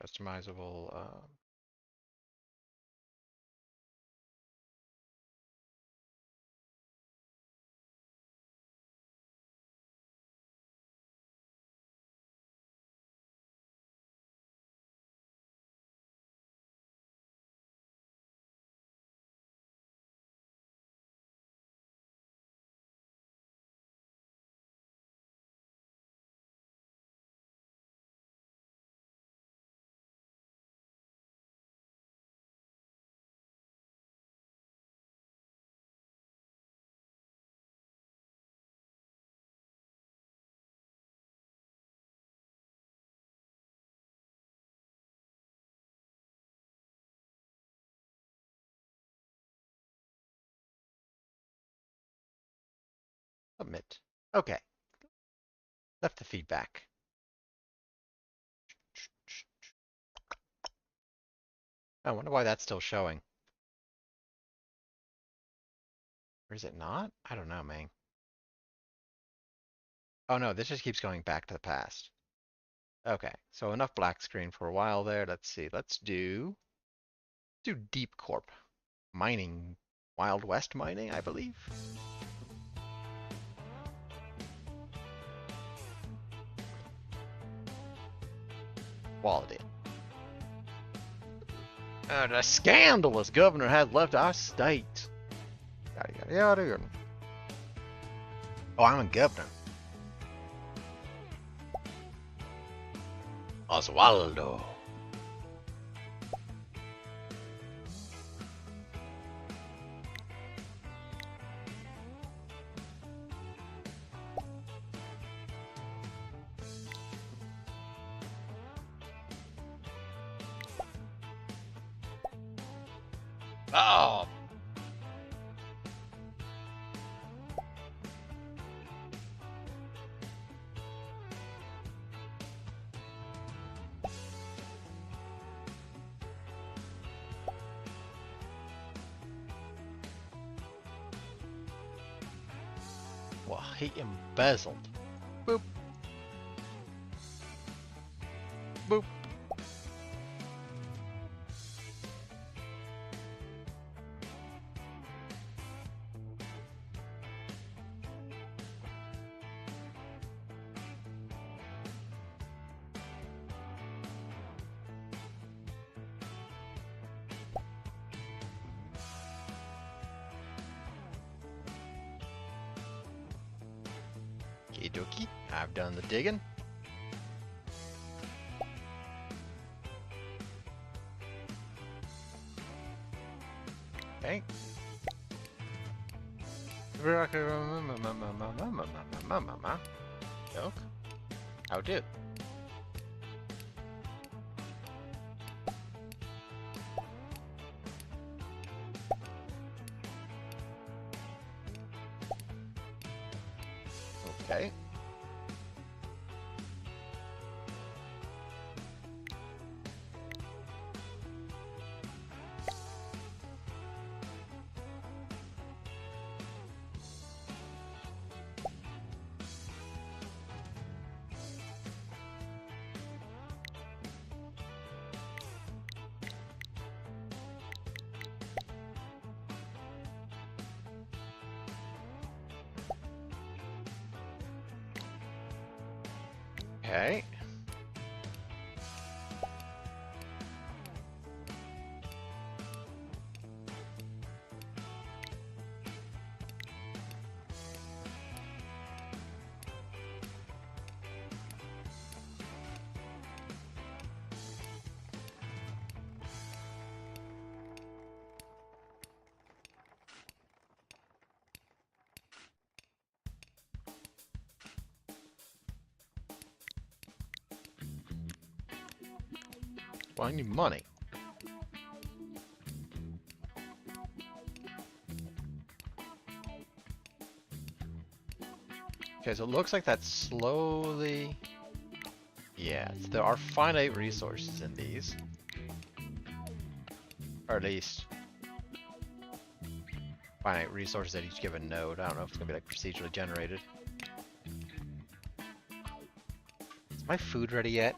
Customizable. Submit. Okay. Left the feedback. I wonder why that's still showing. Or is it not? I don't know, man. Oh no, this just keeps going back to the past. Okay, so enough black screen for a while there. Let's see. Let's do Deep Corp. Mining. Wild West mining, I believe. Quality. The scandalous governor has left our state. Yada yada yada yada. Oh, I'm a governor. Oswaldo. Oh. Well, he embezzled. Boop. Boop. Okie dokie. I've done the digging. Okay. Joke. How do? Okay. Okay. Well, I need money. Okay, so it looks like that's slowly... Yeah, there are finite resources in these. Or at least... finite resources at each given node. I don't know if it's gonna be like procedurally generated. Is my food ready yet?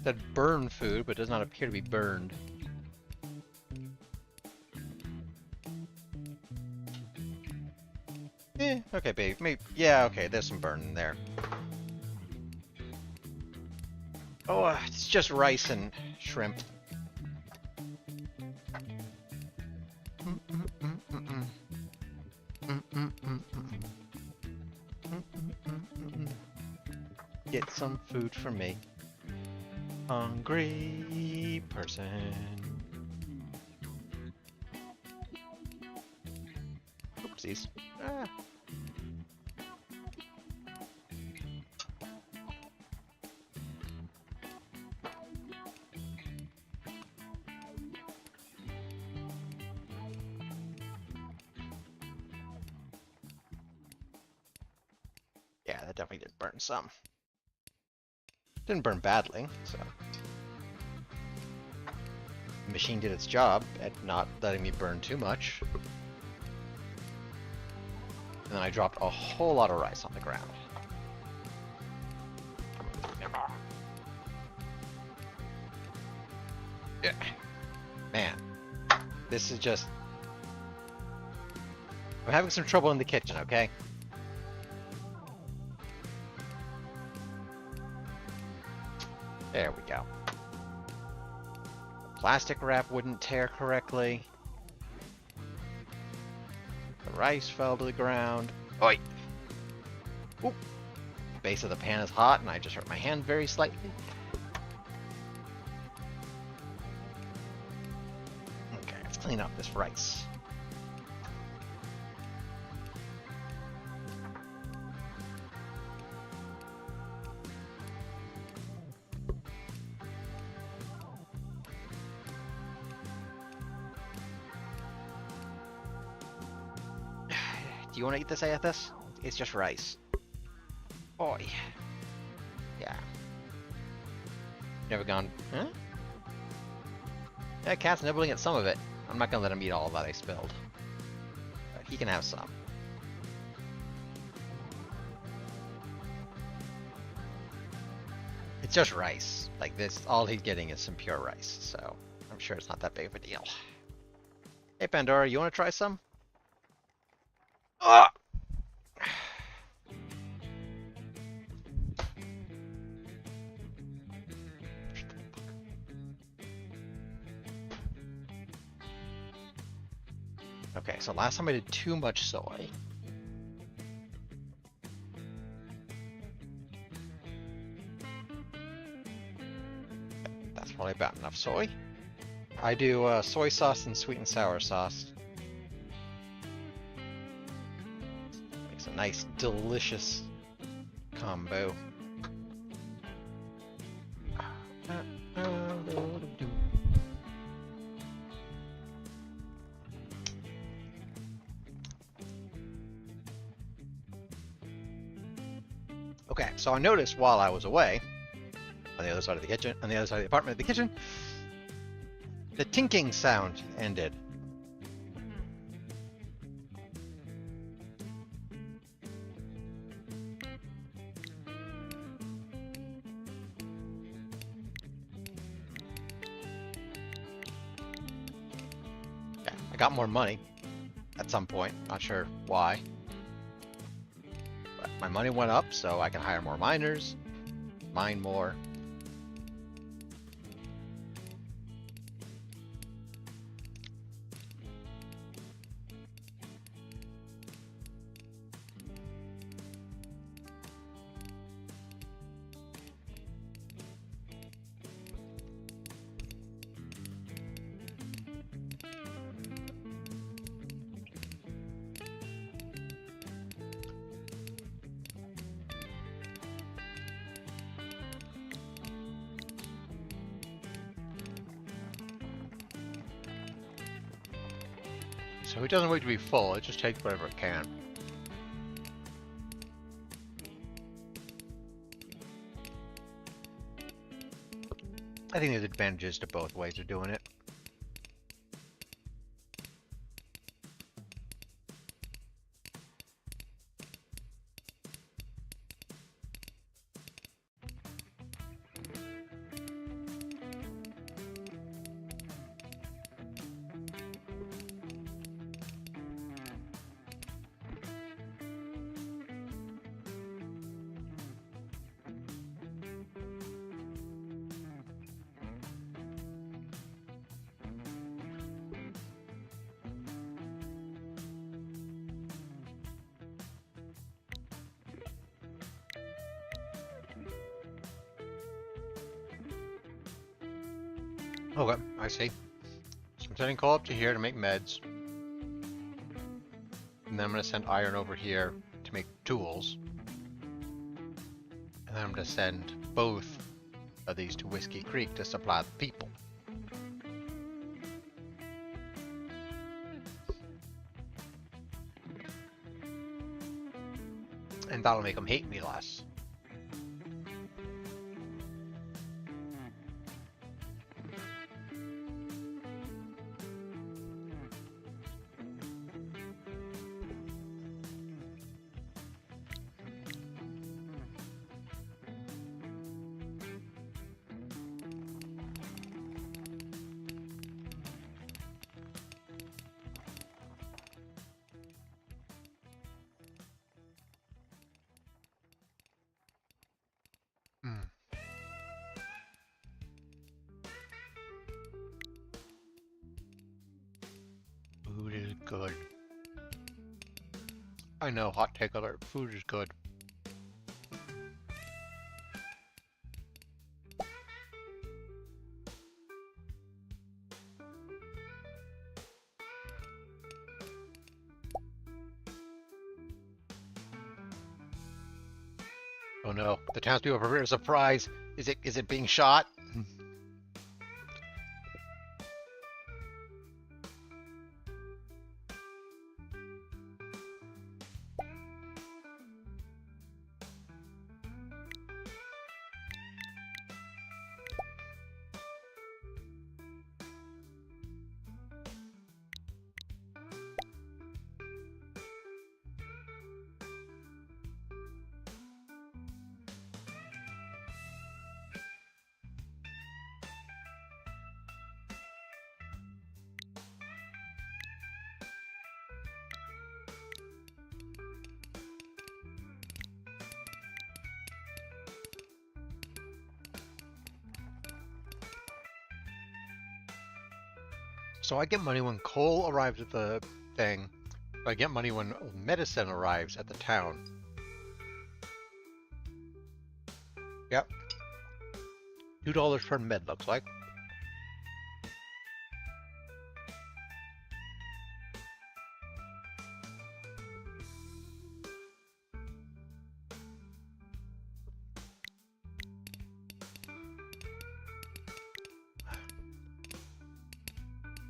Said burn food, but does not appear to be burned. Okay, babe. Maybe, yeah, okay, there's some burn in there. Oh, it's just rice and shrimp. Get some food for me. Hungry person. Oopsies. Ah. Yeah, that definitely did burn some. Didn't burn badly, so. The machine did its job at not letting me burn too much. And then I dropped a whole lot of rice on the ground. Yeah. Man, this is just... I'm having some trouble in the kitchen, okay? There we go. The plastic wrap wouldn't tear correctly. The rice fell to the ground. Oi! Oop! The base of the pan is hot and I just hurt my hand very slightly. Okay, let's clean up this rice. Do you want to eat this, Aethys? It's just rice. Oi. Yeah. Never gone, huh? Yeah, Cat's nibbling at some of it. I'm not gonna let him eat all that I spilled. But he can have some. It's just rice. Like this, all he's getting is some pure rice, so I'm sure it's not that big of a deal. Hey Pandora, you wanna try some? Ah! Okay, so last time I did too much soy. That's probably about enough soy. I do soy sauce and sweet and sour sauce. Makes a nice, delicious combo. Okay, so I noticed while I was away, on the other side of the kitchen, on the other side of the apartment, the kitchen, the tinking sound ended. Yeah, I got more money at some point, not sure why. But my money went up, so I can hire more miners, mine more. So it doesn't wait to be full, it just takes whatever it can. I think there's advantages to both ways of doing it. Okay, I see. So I'm sending coal up to here to make meds. And then I'm going to send iron over here to make tools. And then I'm going to send both of these to Whiskey Creek to supply the people. And that'll make them hate me less. Food is good. I know, hot take alert. Food is good. Oh no, the townspeople are prepared a surprise. Is it being shot? So I get money when coal arrives at the thing. I get money when medicine arrives at the town. Yep. $2 per med looks like.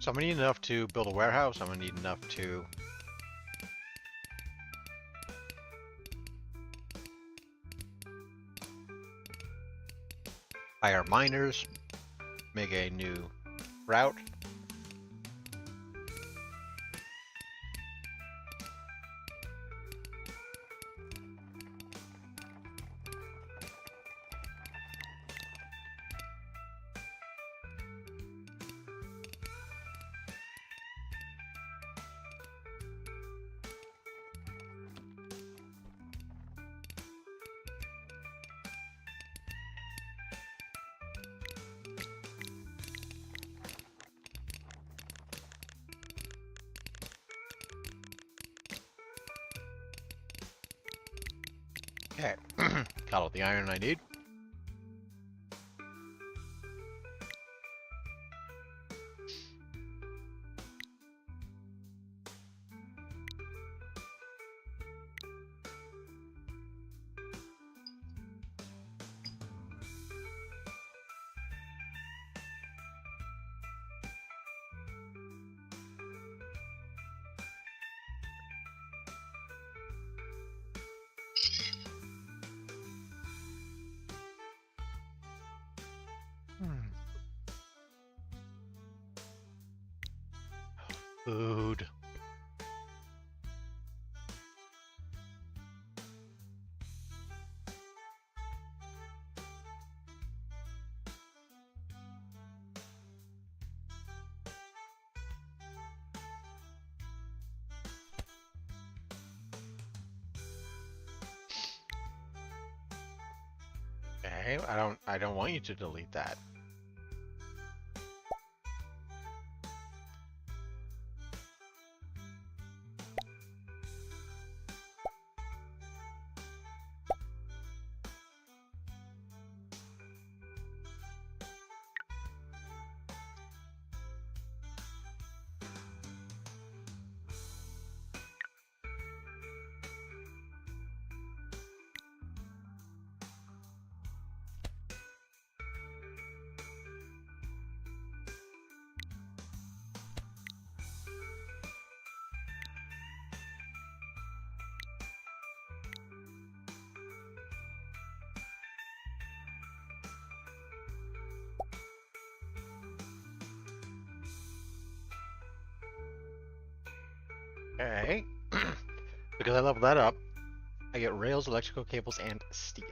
So I'm gonna need enough to build a warehouse. I'm gonna need enough to hire miners, make a new route. Okay, got all the iron I need. Food. Okay, I don't want you to delete that. Okay. Because I leveled that up, I get rails, electrical cables, and steel.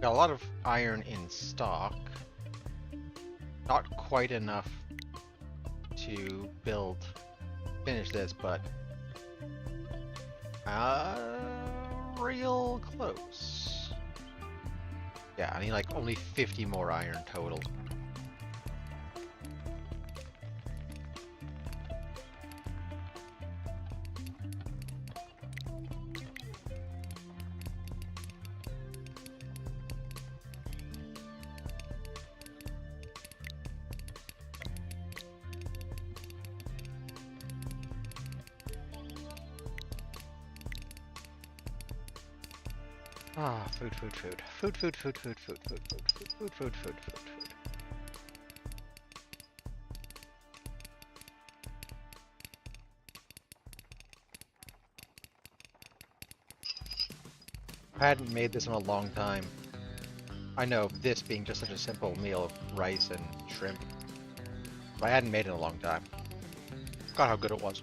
Got a lot of iron in stock. Not quite enough to finish this, but real close. Yeah, I need like only 50 more iron total. Ah, food. I hadn't made this in a long time. I know, this being just such a simple meal of rice and shrimp. But I hadn't made it in a long time. Forgot how good it was.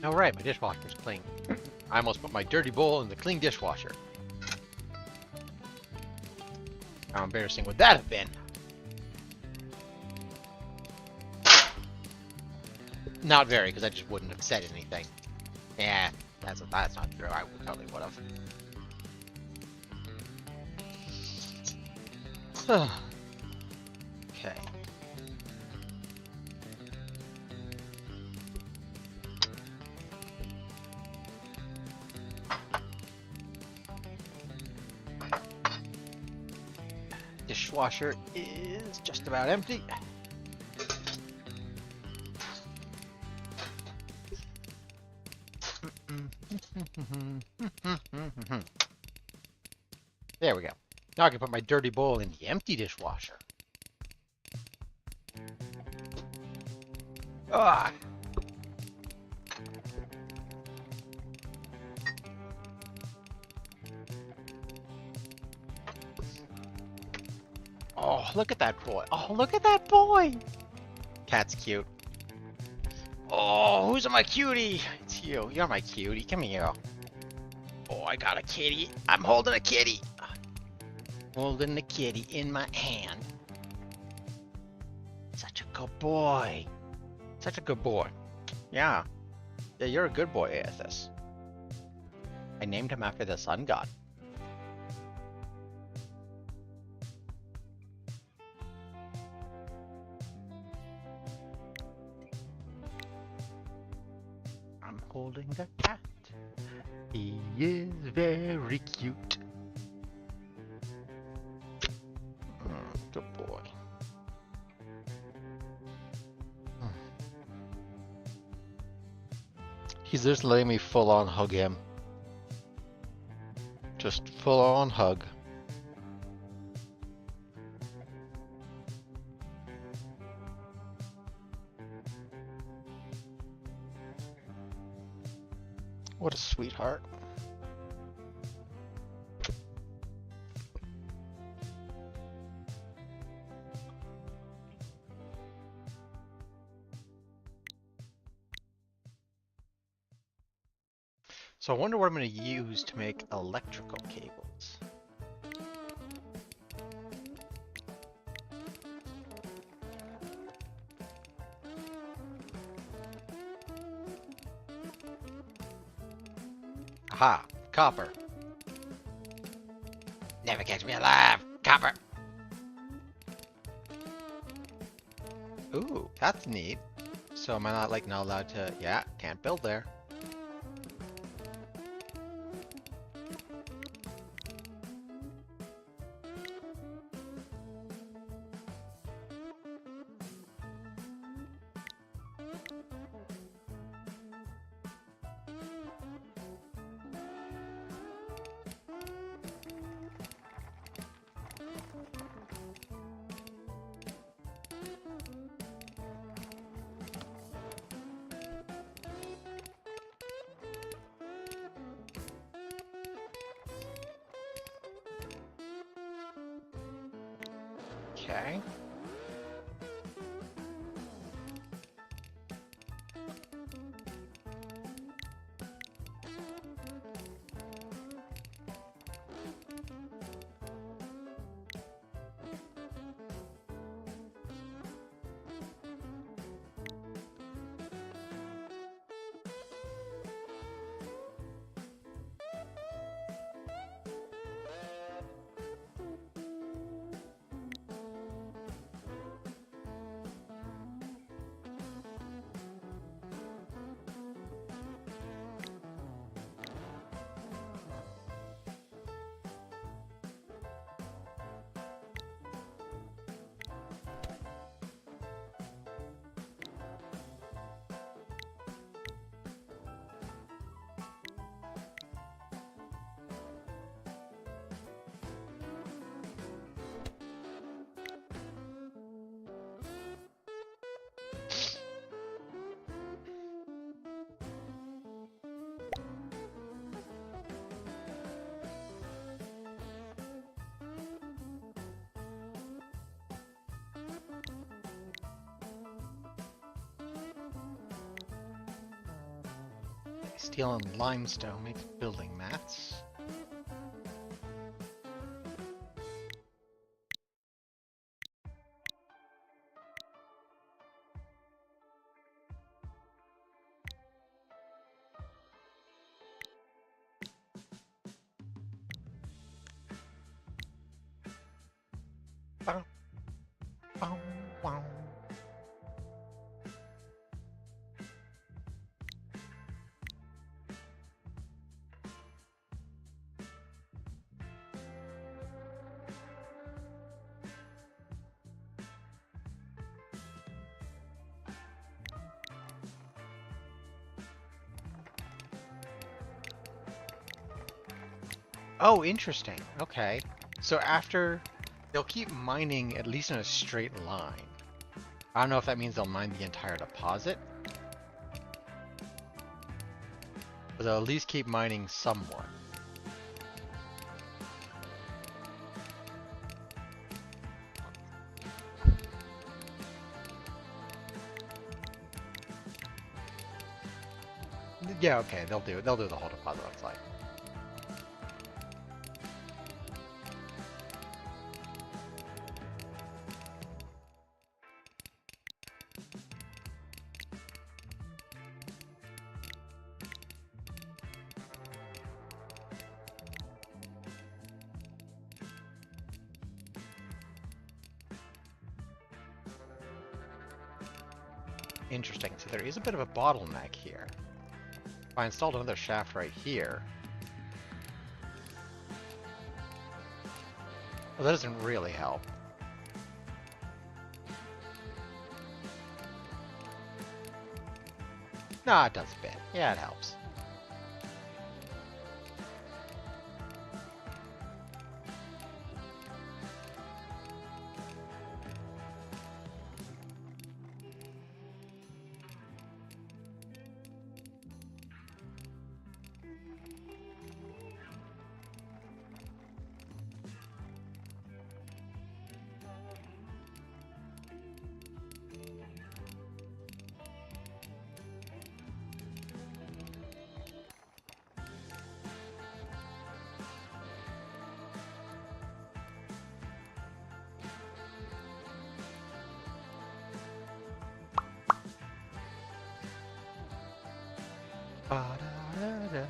Alright, my dishwasher's clean. I almost put my dirty bowl in the clean dishwasher. How embarrassing would that have been? Not very, because I just wouldn't have said anything. Yeah, that's not true. I totally would have. Okay. Dishwasher is just about empty. There we go. Now I can put my dirty bowl in the empty dishwasher. Ah. Oh, look at that boy. Oh, look at that boy. Cat's cute. Oh, who's my cutie? It's you. You're my cutie. Come here. Oh, I got a kitty. I'm holding a kitty. Holding the kitty in my hand. Such a good boy. Such a good boy. Yeah. Yeah, you're a good boy, Aethys. I named him after the sun god. I'm holding the cat. He is very cute. Good boy. He's just letting me full on hug him. Just full on hug. What a sweetheart. So I wonder what I'm going to use to make electrical cables. Aha! Copper. Never catch me alive! Copper! Ooh, that's neat. So am I not allowed to... Yeah, can't build there. Okay. Steel and limestone makes building mats. Bow, bow, wow. Oh, interesting. Okay. So after, they'll keep mining at least in a straight line. I don't know if that means they'll mine the entire deposit. But they'll at least keep mining somewhat. Yeah, okay, they'll do the whole deposit on site. Interesting. So there is a bit of a bottleneck here. If I installed another shaft right here. Well, that doesn't really help. No, it does a bit. Yeah, it helps. Ba-da-da-da.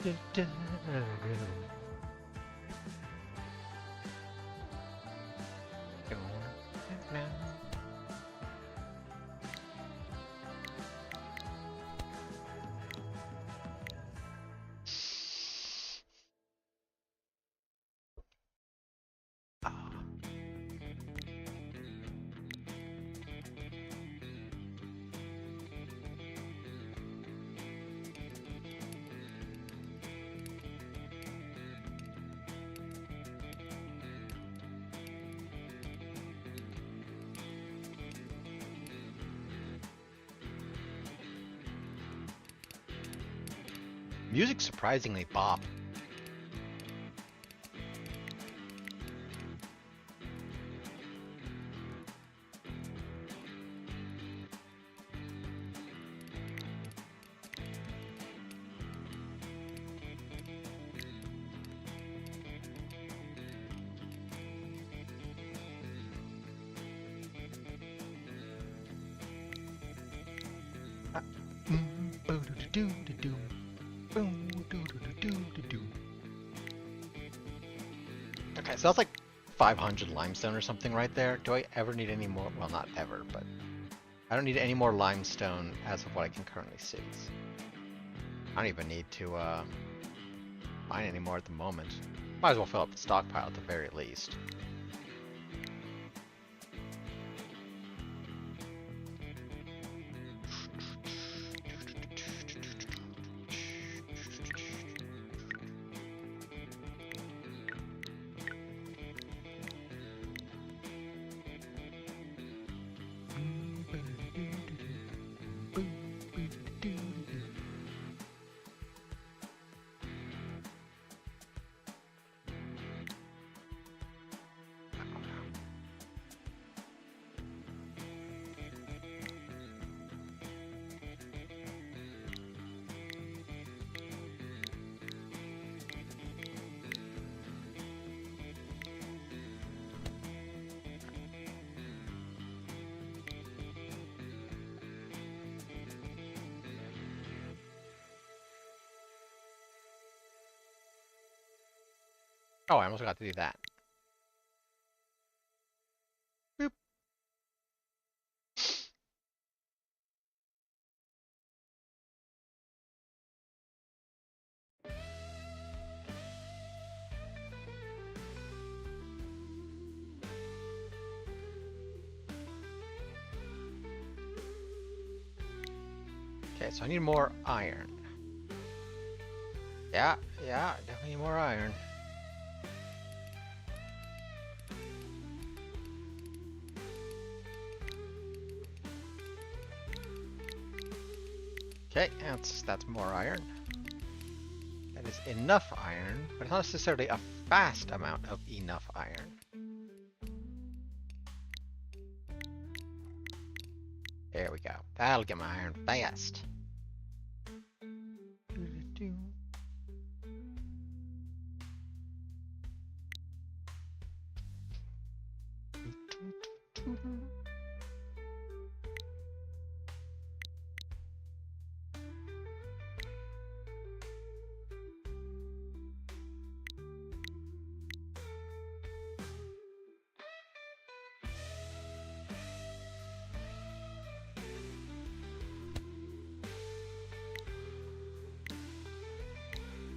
Ba-da-da-da-da-da. Now. Music surprisingly bop. Boo-doo-doo-doo-doo. Boom, doo-doo-doo-doo-doo. Okay, so that's like 500 limestone or something right there. Do I ever need any more? Well, not ever, but I don't need any more limestone as of what I can currently see. I don't even need to mine any more at the moment. Might as well fill up the stockpile at the very least. Oh, I almost forgot to do that. Boop. Okay, so I need more iron. Yeah, definitely need more iron. Okay, that's more iron. That is enough iron, but not necessarily a fast amount of enough iron. There we go. That'll get my iron fast.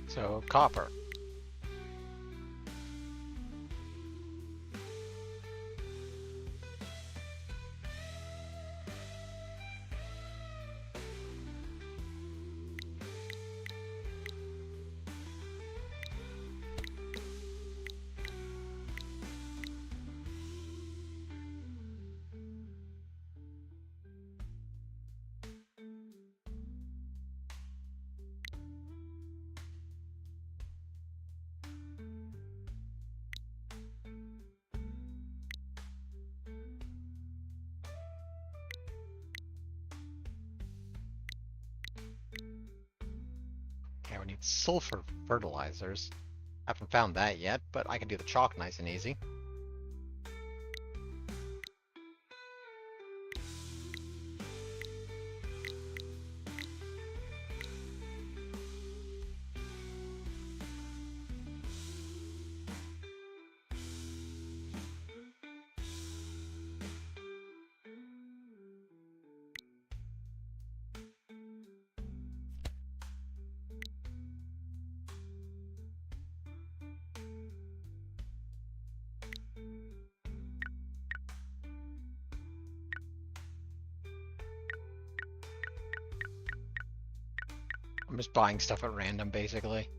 So, copper. Okay, we need sulfur fertilizers. Haven't found that yet, but I can do the chalk nice and easy. I'm just buying stuff at random, basically.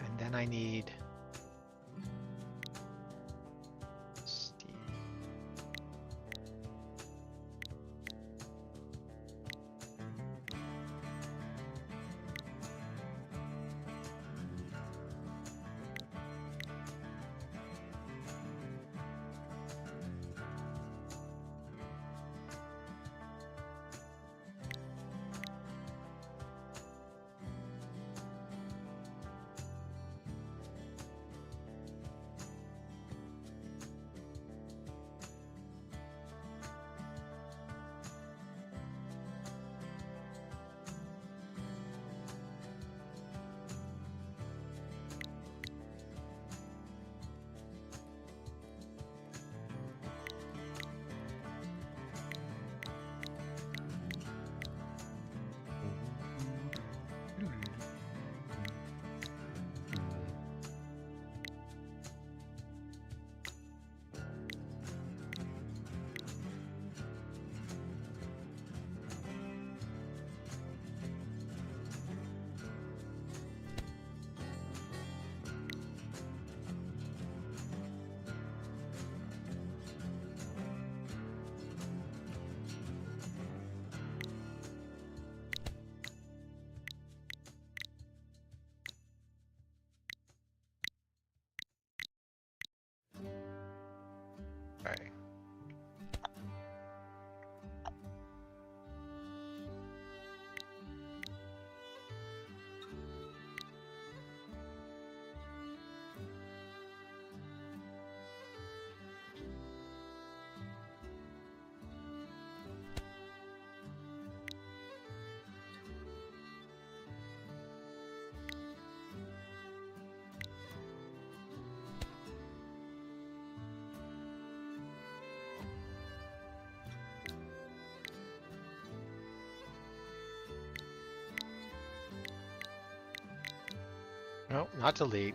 And then I need Steam. No, not delete.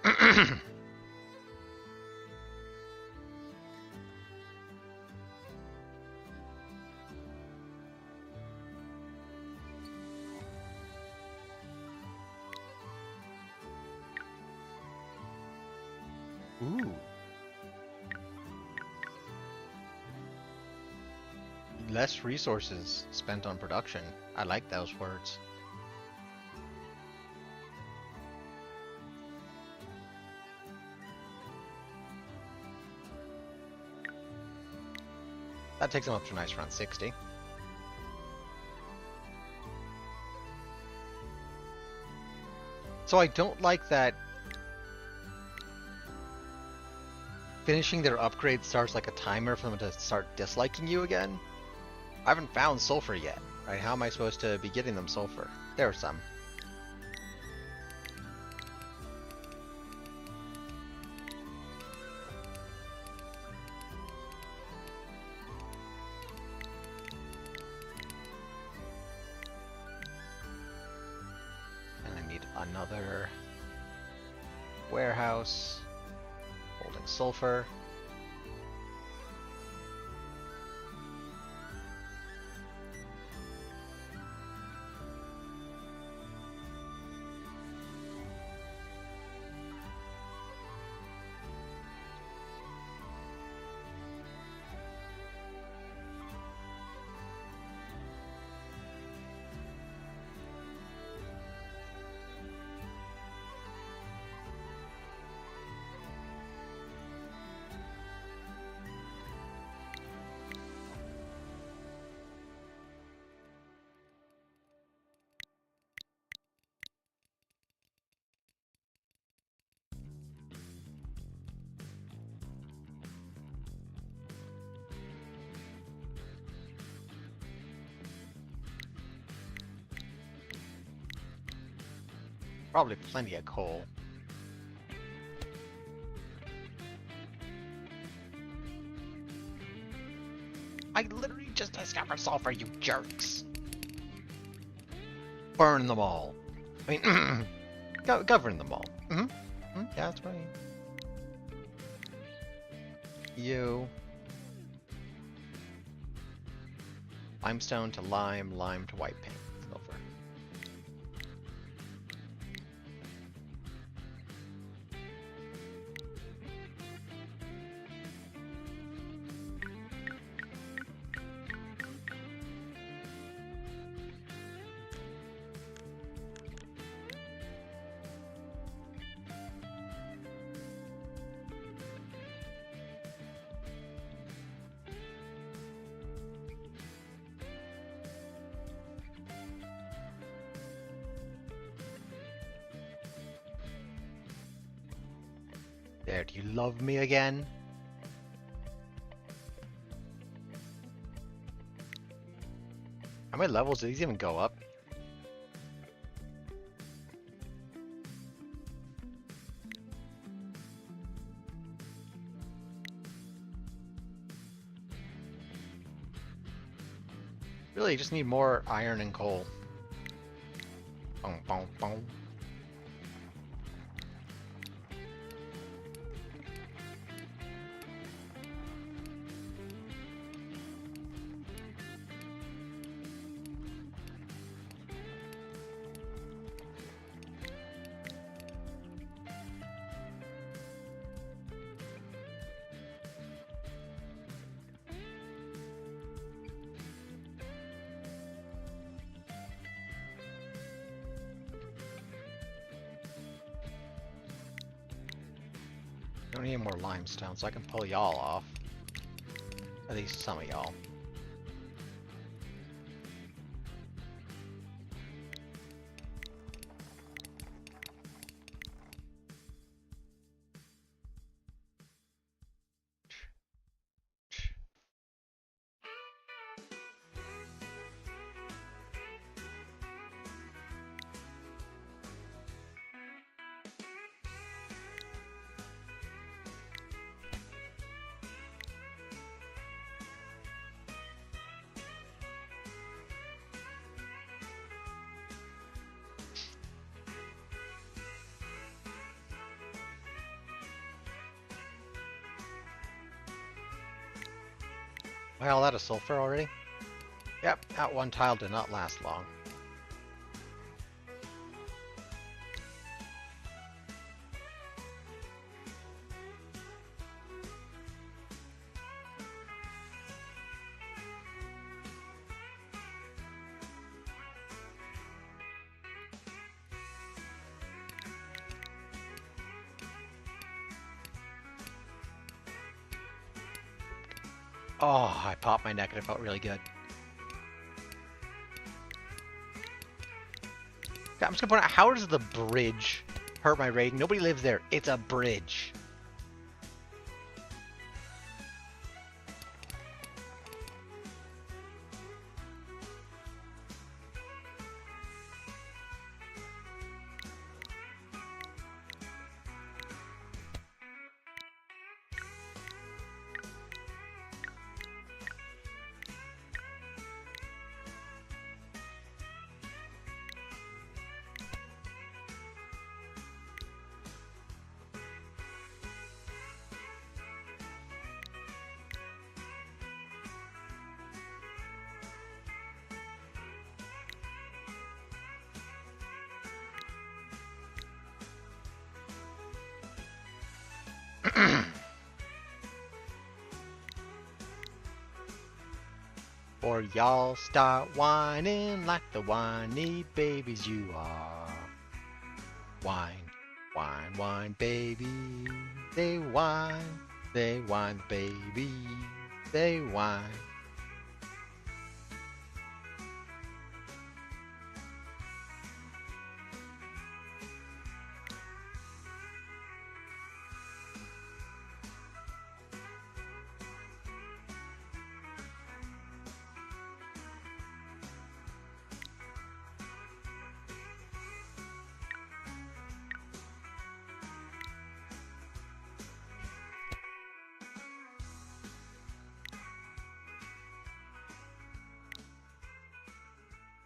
Okay. Ooh. Less resources spent on production. I like those words. That takes them up to a nice around 60. So I don't like that finishing their upgrade starts like a timer for them to start disliking you again. I haven't found sulfur yet, right? How am I supposed to be getting them sulfur? There are some. And I need another warehouse holding sulfur. Probably plenty of coal. I literally just discovered sulfur, you jerks. Burn them all. I mean, govern them all. Yeah, that's right. You. Limestone to lime, lime to white paint. Silver. There, do you love me again? How many levels do these even go up? Really, just need more iron and coal. Boom, boom, boom. Don't need any more limestone, so I can pull y'all off. At least some of y'all. Am I all out of sulfur already? Yep, that one tile did not last long. Oh, I popped my neck and it felt really good. I'm just gonna point out, how does the bridge hurt my rating? Nobody lives there. It's a bridge. Or y'all start whining like the whiny babies you are. Whine, whine, whine, baby. They whine, baby. They whine.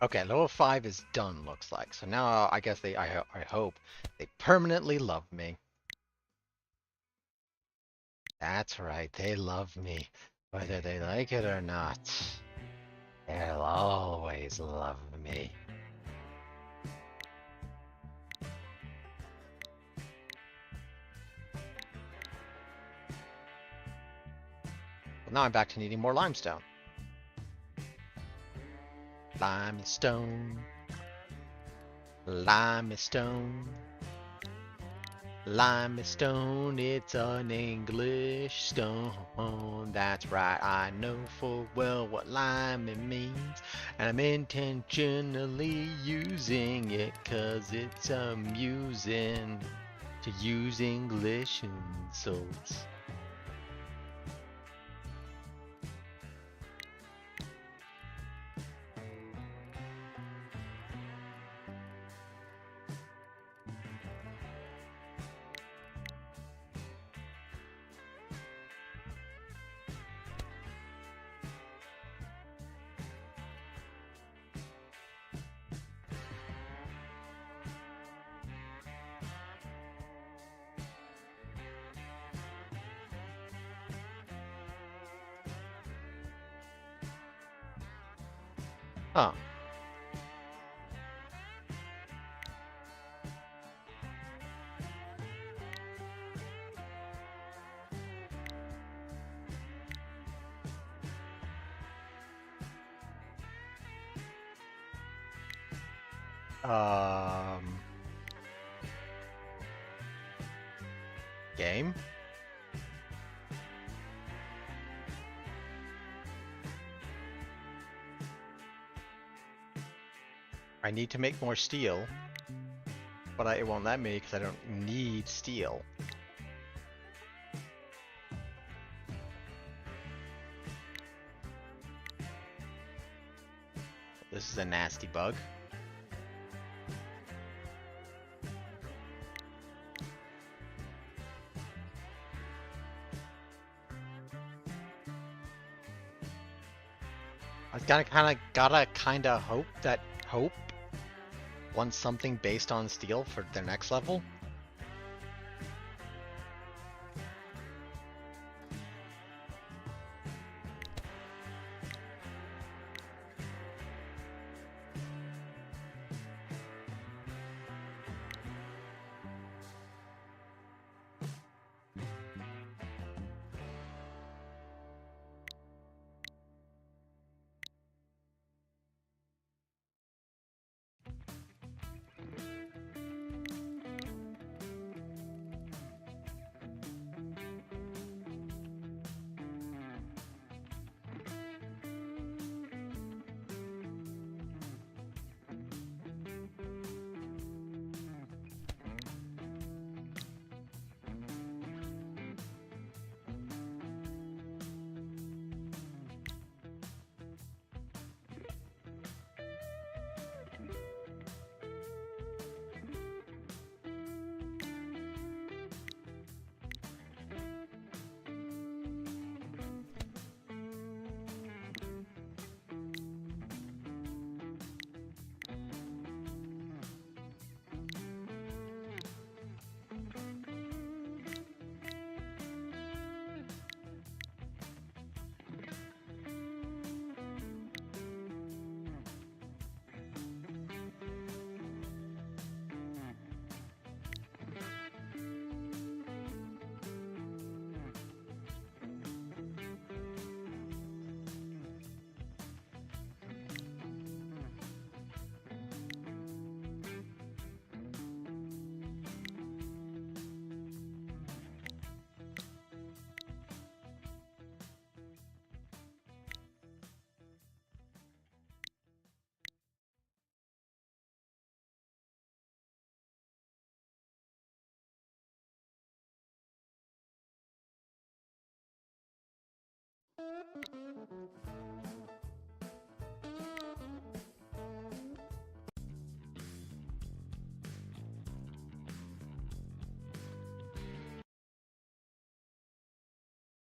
Okay, level 5 is done, looks like. So now I guess I hope they permanently love me. That's right, they love me, whether they like it or not. They'll always love me. Well, now I'm back to needing more limestone. Limestone. Limestone. Limestone, it's an English stone. That's right, I know full well what lime means. And I'm intentionally using it 'cause it's amusing to use English insults. Huh. Game? I need to make more steel, but it won't let me because I don't need steel. This is a nasty bug. I gotta kinda hope wants something based on steel for their next level.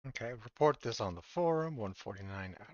Okay, report this on the forum. 149 out.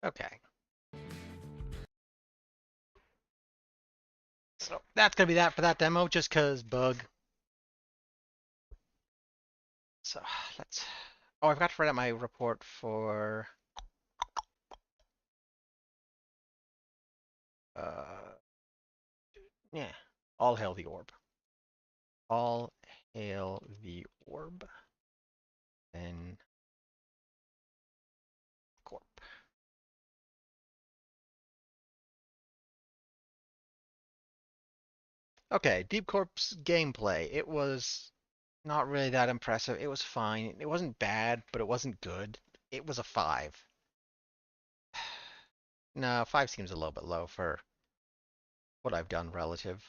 Okay. So that's gonna be that for that demo, just cause bug. So let's. Oh, I forgot to write out my report for. Yeah. All hail the orb. All hail the orb. Then corp. Okay, Deep Corp's gameplay. It was not really that impressive. It was fine. It wasn't bad, but it wasn't good. It was a 5. No, 5 seems a little bit low for what I've done relative.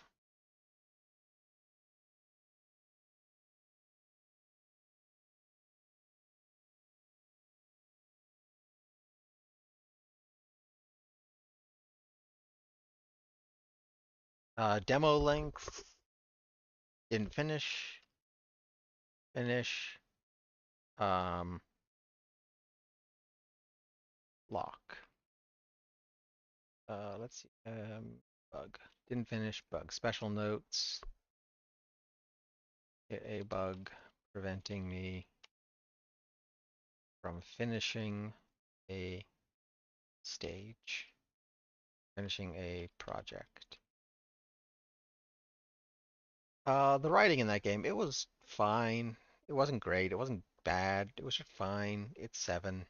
Demo length. Didn't finish. Finish. Um, lock. Let's see. Bug. Didn't finish. Bug. Special notes. Hit a bug preventing me from finishing a stage. Finishing a project. The writing in that game, it was fine. It wasn't great. It wasn't bad. It was just fine. It's 7.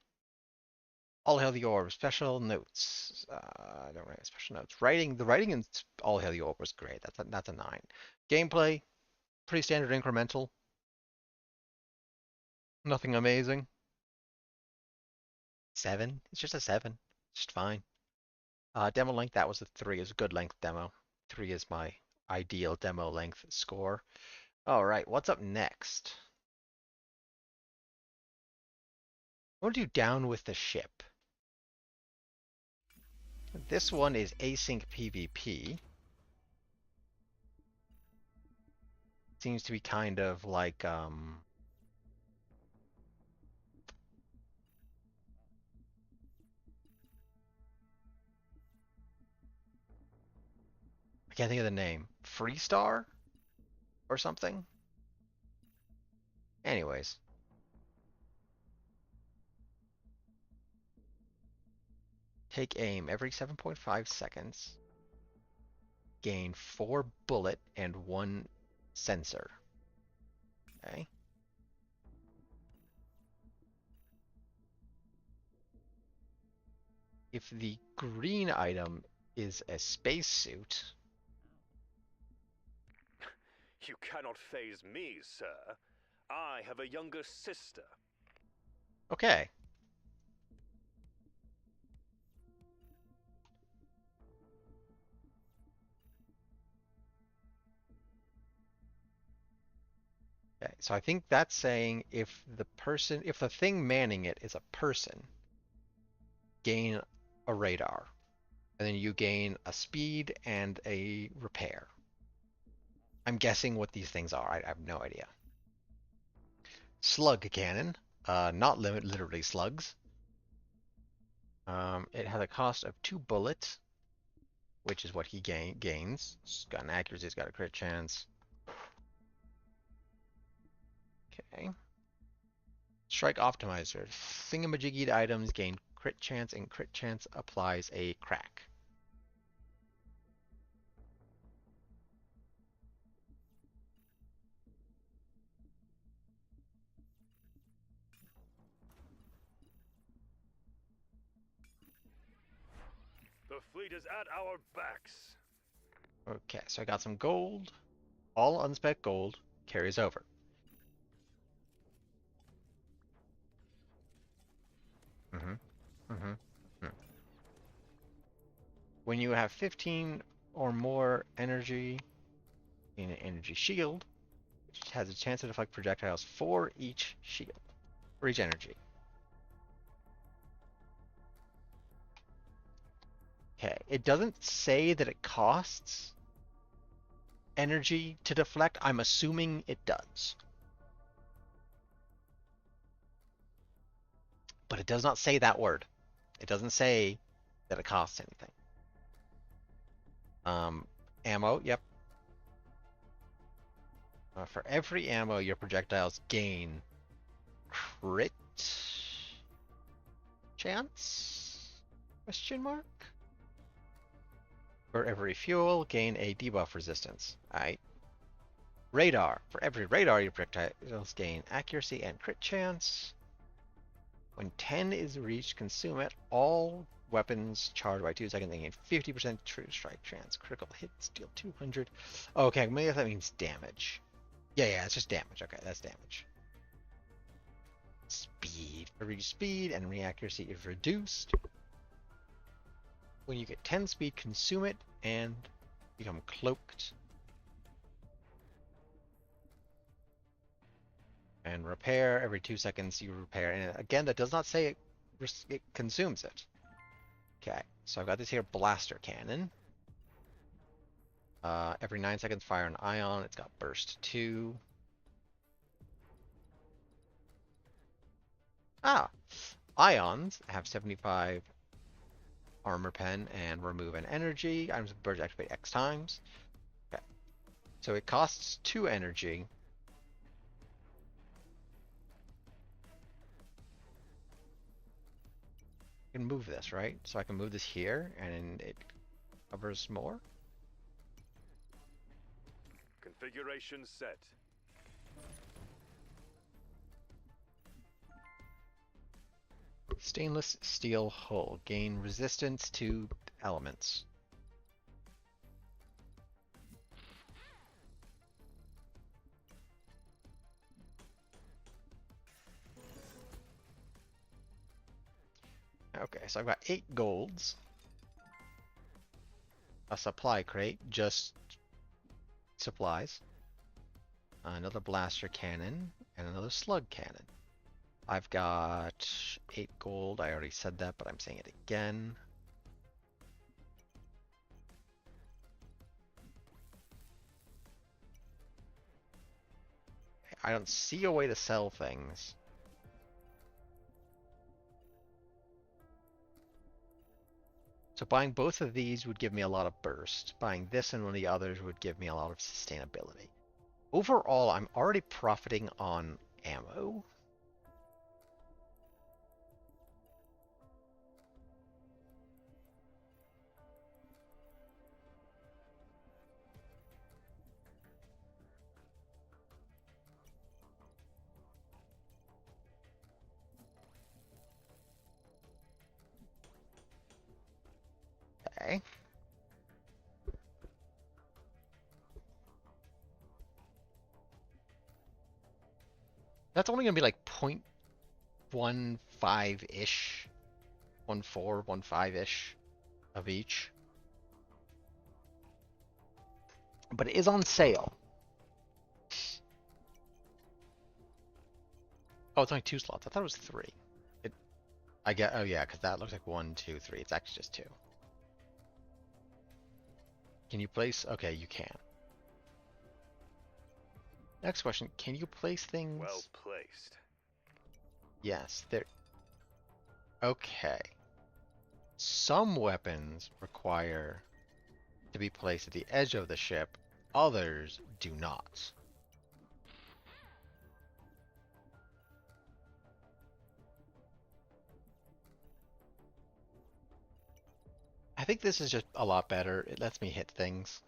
All Hail the Orb. Special notes. I don't write special notes. The writing in All Hail the Orb was great. That's a 9. Gameplay, pretty standard incremental. Nothing amazing. 7. It's just a 7. It's just fine. Demo length, that was a 3. It's a good length demo. 3 is my ideal demo length score. All right, what's up next? I want to do Down with the Ship. This one is async PvP. Seems to be kind of like I can't think of the name. Freestar or something? Anyways. Take aim every 7.5 seconds. Gain 4 bullet and 1 sensor. Okay. if the green item is a spacesuit. You cannot faze me, sir. I have a younger sister. Okay. Okay, so I think that's saying if the thing manning it is a person, gain a radar, and then you gain a speed and a repair. I'm guessing what these things are. I have no idea. Slug cannon, not literally slugs. It has a cost of 2 bullets, which is what he gains. It's got an accuracy, it's got a crit chance. Okay. Strike optimizer. Thingamajiggied items gain crit chance, and crit chance applies a crack. The fleet is at our backs. Okay, so I got some gold. All unspec gold carries over. When you have 15 or more energy in an energy shield, which has a chance to deflect projectiles for each shield, for each energy. Okay, it doesn't say that it costs energy to deflect. I'm assuming it does. But it does not say that word. It doesn't say that it costs anything. Ammo, yep. For every ammo, your projectiles gain crit chance? Question mark? For every fuel, gain a debuff resistance. Alright. Radar. For every radar, your projectiles gain accuracy and crit chance. When 10 is reached, consume it. All weapons charged by 2 seconds, they gain 50% true strike chance. Critical hits deal 200. Okay, maybe that means damage. Yeah, it's just damage. Okay, that's damage. Speed. For reduced speed, enemy accuracy is reduced. When you get 10 speed, consume it and become cloaked. And repair. Every 2 seconds you repair. And again, that does not say it consumes it. Okay, so I've got this here blaster cannon. Every 9 seconds fire an ion. It's got burst 2. Ions have 75 armor pen and remove an energy. Items with burst activate X times. Okay, so it costs 2 energy. I can move this, right? So I can move this here and it covers more. Configuration set. Stainless steel hull. Gain resistance to elements. Okay, so I've got 8 golds. A supply crate, just supplies. Another blaster cannon, and another slug cannon. I've got 8 gold. I already said that, but I'm saying it again. I don't see a way to sell things. So buying both of these would give me a lot of burst. Buying this and one of the others would give me a lot of sustainability. Overall, I'm already profiting on ammo. Okay. That's only gonna be like 0.15-ish. 1.4, 1.5-ish of each. But it is on sale. Oh, it's only 2 slots. I thought it was 3. I get. Oh yeah, because that looks like 1, 2, 3. It's actually just 2. Can you place? Okay, you can. Next question: can you place things? Well placed. Yes. There. Okay. Some weapons require to be placed at the edge of the ship. Others do not. I think this is just a lot better. It lets me hit things.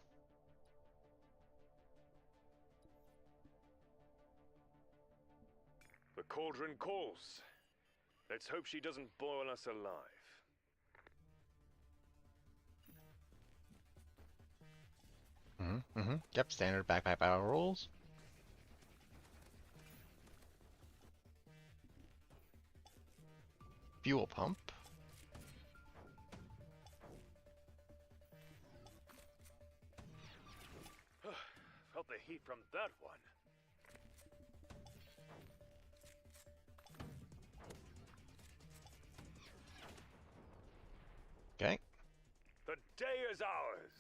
The cauldron calls. Let's hope she doesn't boil us alive. Yep, standard backpack battle rules. Fuel pump. Felt the heat from that one. Okay. The day is ours.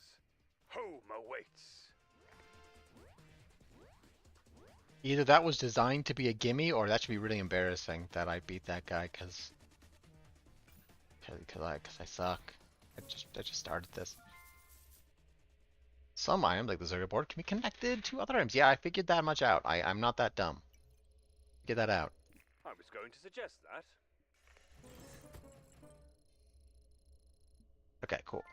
Home awaits. Either that was designed to be a gimme, or that should be really embarrassing that I beat that guy because I suck. I just started this. Some items, like the circuit board, can be connected to other items. Yeah, I figured that much out. I'm not that dumb. Get that out. I was going to suggest that. Okay, cool.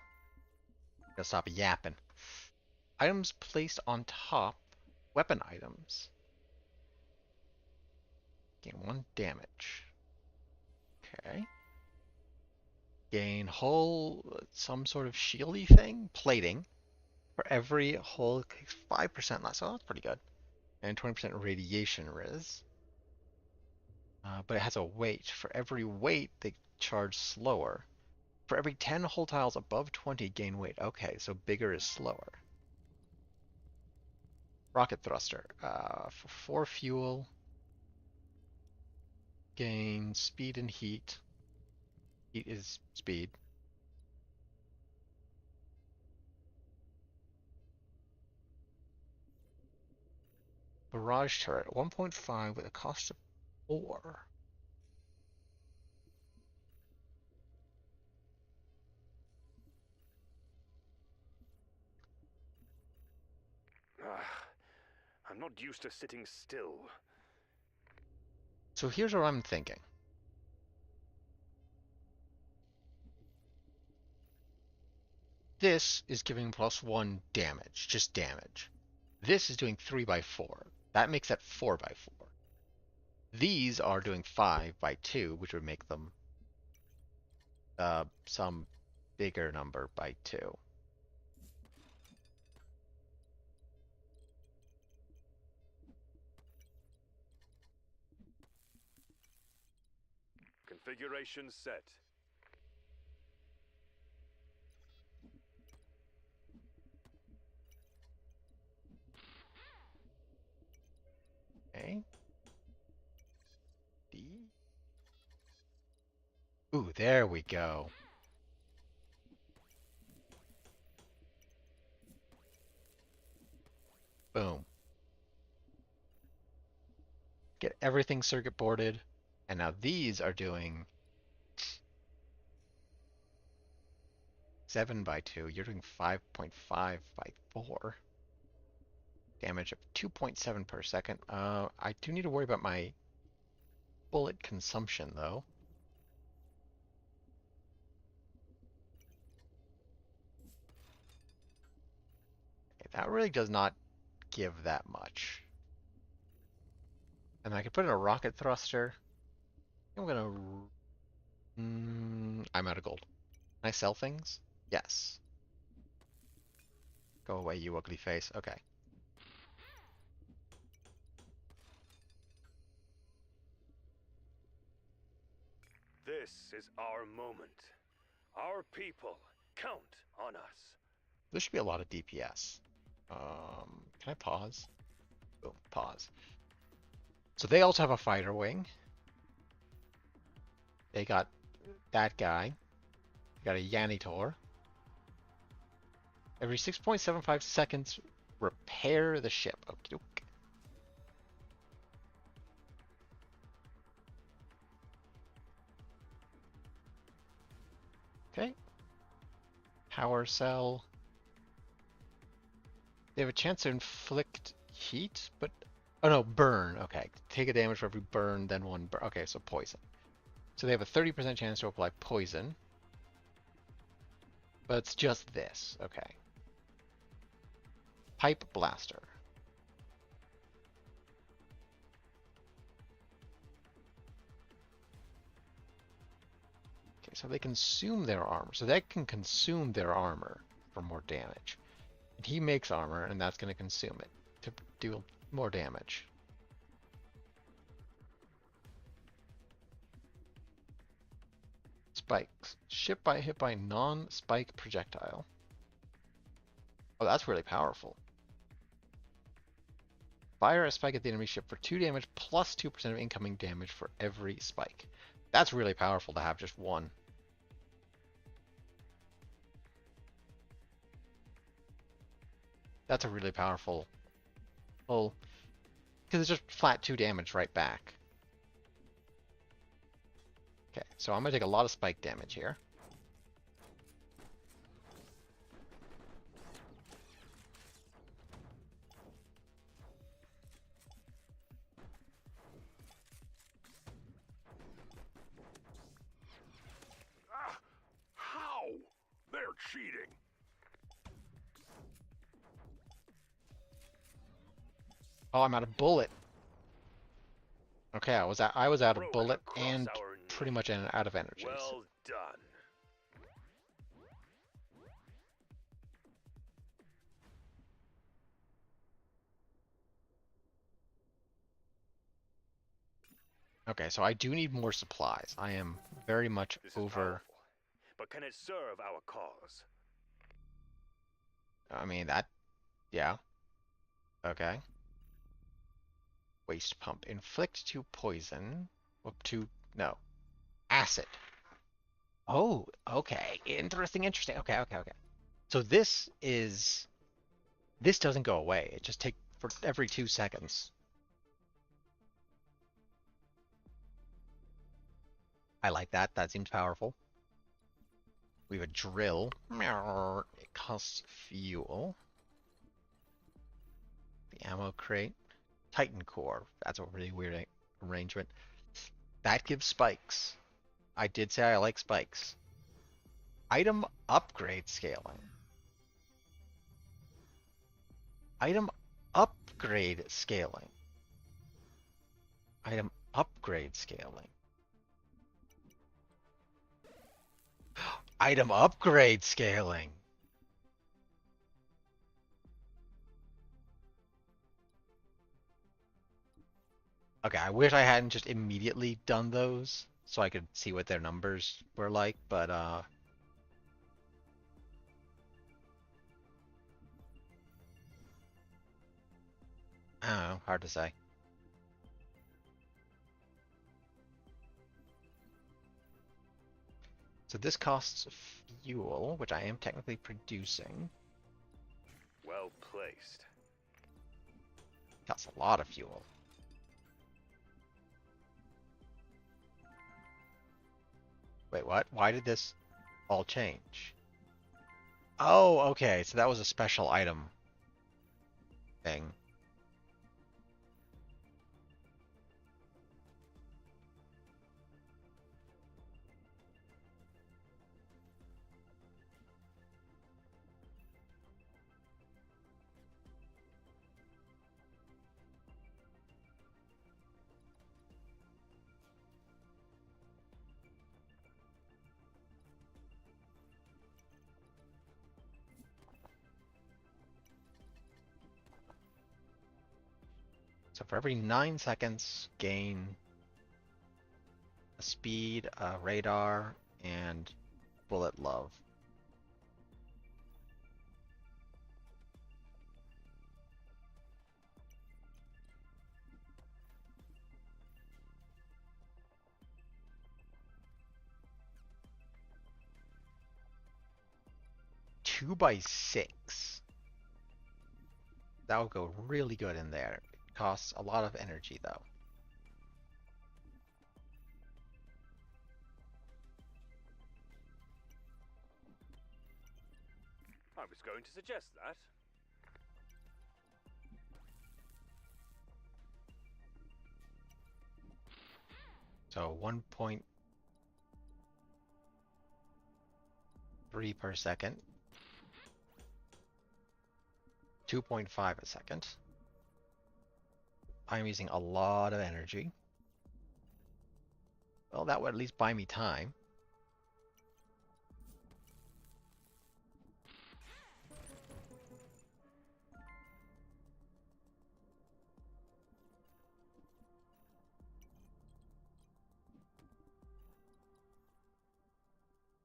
Gotta stop yapping. Items placed on top. Weapon items. Gain 1 damage. Okay. Gain hull, some sort of shieldy thing? Plating. For every hull, it takes 5% less. Oh, that's pretty good. And 20% radiation riz. But it has a weight. For every weight, they charge slower. For every 10 hull tiles above 20, gain weight. Okay, so bigger is slower. Rocket thruster. For 4 fuel, gain speed and heat. Heat is speed. Barrage turret. 1.5 with a cost of 4. I'm not used to sitting still. So here's what I'm thinking. This is giving +1 damage, just damage. This is doing 3x4. That makes that 4x4. These are doing 5x2, which would make them some bigger number by 2. Configuration set. Okay. D. Ooh, there we go. Boom. Get everything circuit boarded. And now these are doing 7x2. You're doing 5.5x4. Damage of 2.7 per second. I do need to worry about my bullet consumption, though. Okay, that really does not give that much. And I could put in a rocket thruster. I'm gonna... I'm out of gold. Can I sell things? Yes. Go away, you ugly face. Okay. This is our moment. Our people count on us. There should be a lot of DPS. Can I pause? Boom, pause. So they also have a fighter wing. They got that guy. They got a Yanitor. Every 6.75 seconds, repair the ship. Okie doke. Okay. Power cell. They have a chance to inflict heat, but... Oh no, burn. Okay. Take a damage for every burn, then one burn. Okay, so poison. So they have a 30% chance to apply poison. But it's just this. Okay. Pipe blaster. Okay, so they consume their armor. So they can consume their armor for more damage. And he makes armor, and that's going to consume it to do more damage. Spikes. Ship by hit by non-spike projectile. Oh, that's really powerful. Fire a spike at the enemy ship for 2 damage plus 2% of incoming damage for every spike. That's really powerful to have just one. That's a really powerful pull. Because it's just flat 2 damage right back. Okay, so I'm going to take a lot of spike damage here. How? They're cheating. Oh, I'm out of bullet. Okay, I was out of Throw it bullet across and our pretty much out of energies. Well done. Okay, so I do need more supplies. I am very much This is over... powerful. But can it serve our cause? I mean, that... Yeah. Okay. Waste pump. Inflict 2 poison. Up to... No. Acid. Oh, okay. Interesting. Okay. So this is... This doesn't go away. It just takes for every 2 seconds. I like that. That seems powerful. We have a drill. It costs fuel. The ammo crate. Titan core. That's a really weird arrangement. That gives spikes. I did say I like spikes. Item upgrade scaling. Item upgrade scaling. Item upgrade scaling. Item upgrade scaling. Okay, I wish I hadn't just immediately done those so I could see what their numbers were like, but I don't know, hard to say. So this costs fuel, which I am technically producing. Well placed. Costs a lot of fuel. Wait, what? Why did this all change? Oh, okay, so that was a special item thing. So for every 9 seconds, gain a speed, a radar, and bullet love. Two by six. That would go really good in there. It costs a lot of energy though. I was going to suggest that. So 1.3 per second. 2.5 a second. I'm using a lot of energy. Well, that would at least buy me time.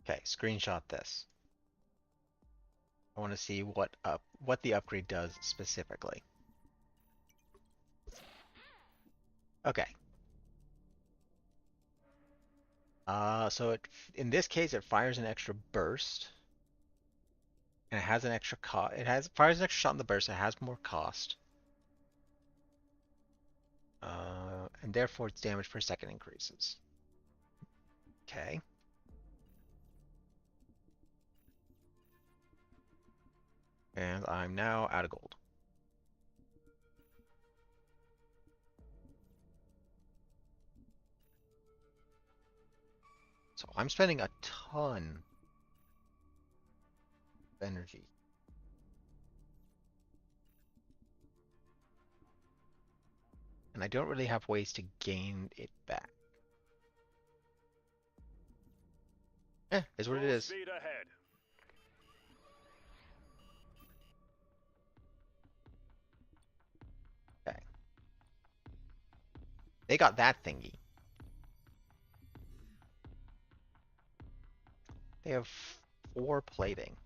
Okay, screenshot this. I want to see what the upgrade does specifically. Okay. So in this case it fires an extra burst, and it has an extra cost. Fires an extra shot in the burst. It has more cost, and therefore its damage per second increases. Okay. And I'm now out of gold. So I'm spending a ton of energy. And I don't really have ways to gain it back. Is what it is. Speed ahead. Okay. They got that thingy. They have 4 plating.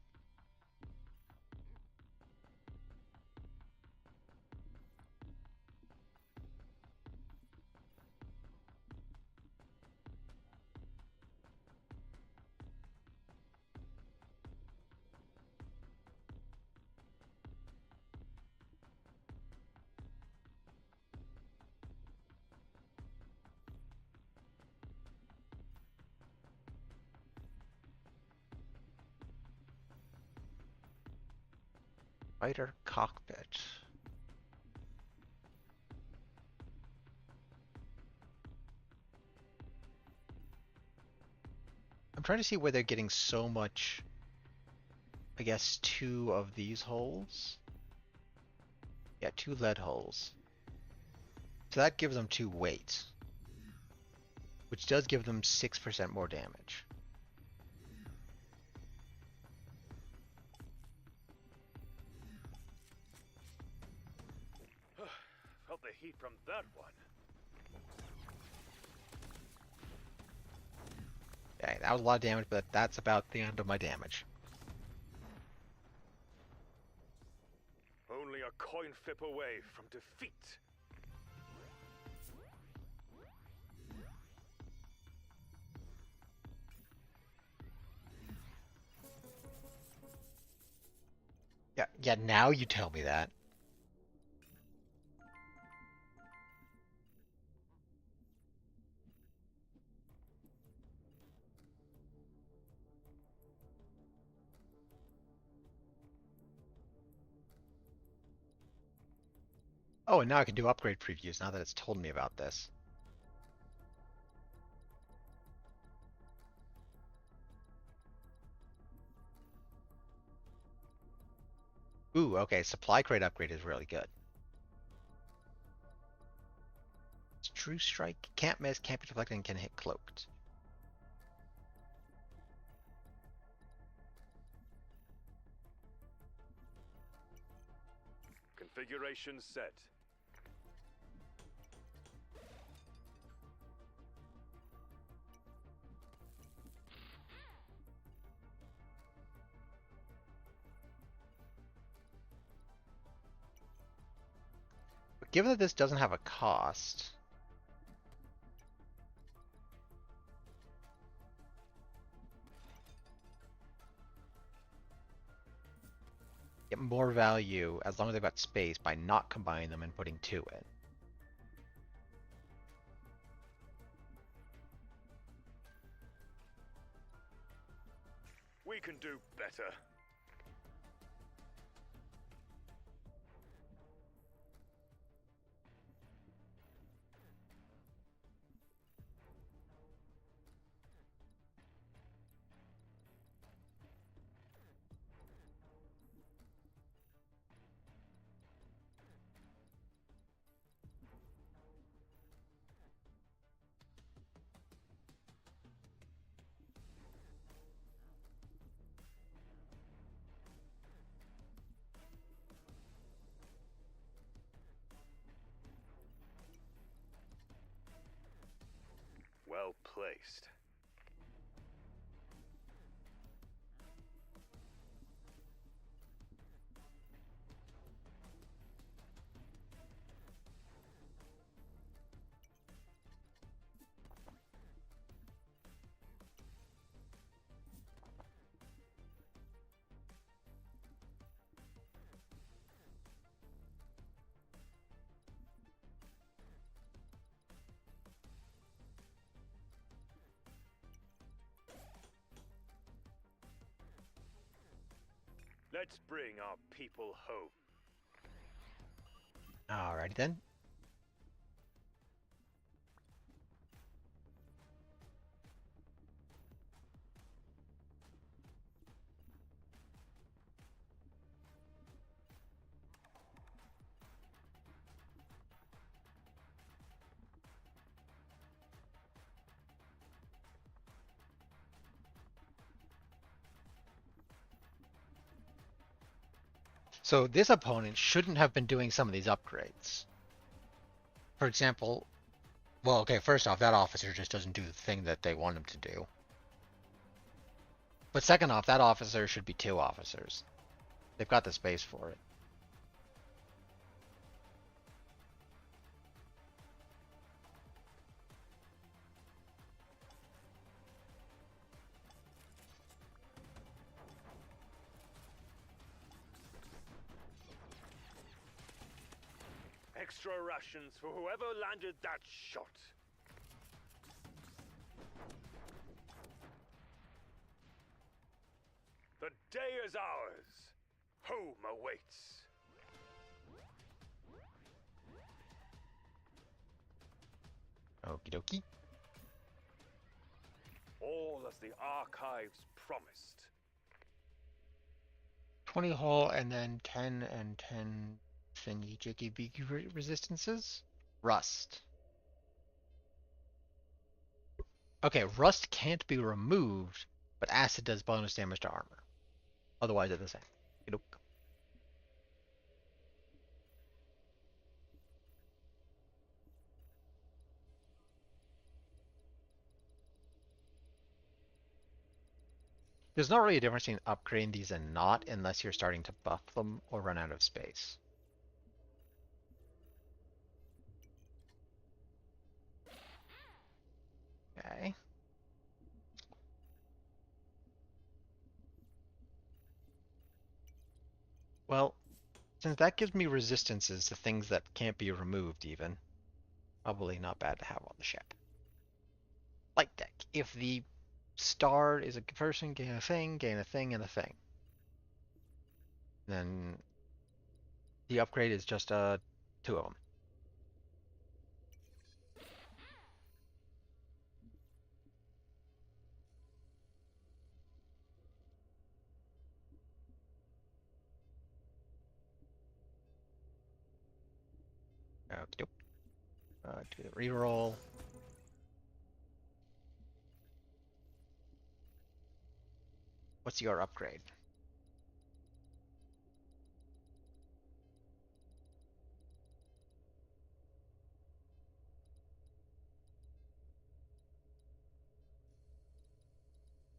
Fighter cockpit. I'm trying to see where they're getting so much. I guess 2 of these holes. Yeah, 2 lead holes. So that gives them 2 weight, which does give them 6% more damage. Felt the heat from that one. Okay, that was a lot of damage, but that's about the end of my damage. Only a coin flip away from defeat. Yeah, now you tell me that. Oh, and now I can do upgrade previews now that it's told me about this. Ooh, okay, supply crate upgrade is really good. It's True Strike, can't miss, can't be deflected, and can hit cloaked. Configuration set. given that this doesn't have a cost, get more value as long as they've got space by not combining them and putting 2 in. We can do better. Well placed. Let's bring our people home. Alrighty then. So this opponent shouldn't have been doing some of these upgrades. For example, well, okay, first off, that officer just doesn't do the thing that they want him to do. But second off, that officer should be 2 officers. They've got the space for it. Extra rations for whoever landed that shot. The day is ours. Home awaits. Okie dokie. All as the archives promised. 20 hull and then 10 and 10 thingy jiggy biggy resistances. Rust. Okay, rust can't be removed, but acid does bonus damage to armor. Otherwise, they're the same. Nope. There's not really a difference between upgrading these and not, unless you're starting to buff them or run out of space. Okay. Well, since that gives me resistances to things that can't be removed even, probably not bad to have on the ship. Light deck. If the star is a person, gain a thing, and a thing. Then the upgrade is just 2 of them. Okey-doke. Do the reroll. What's your upgrade?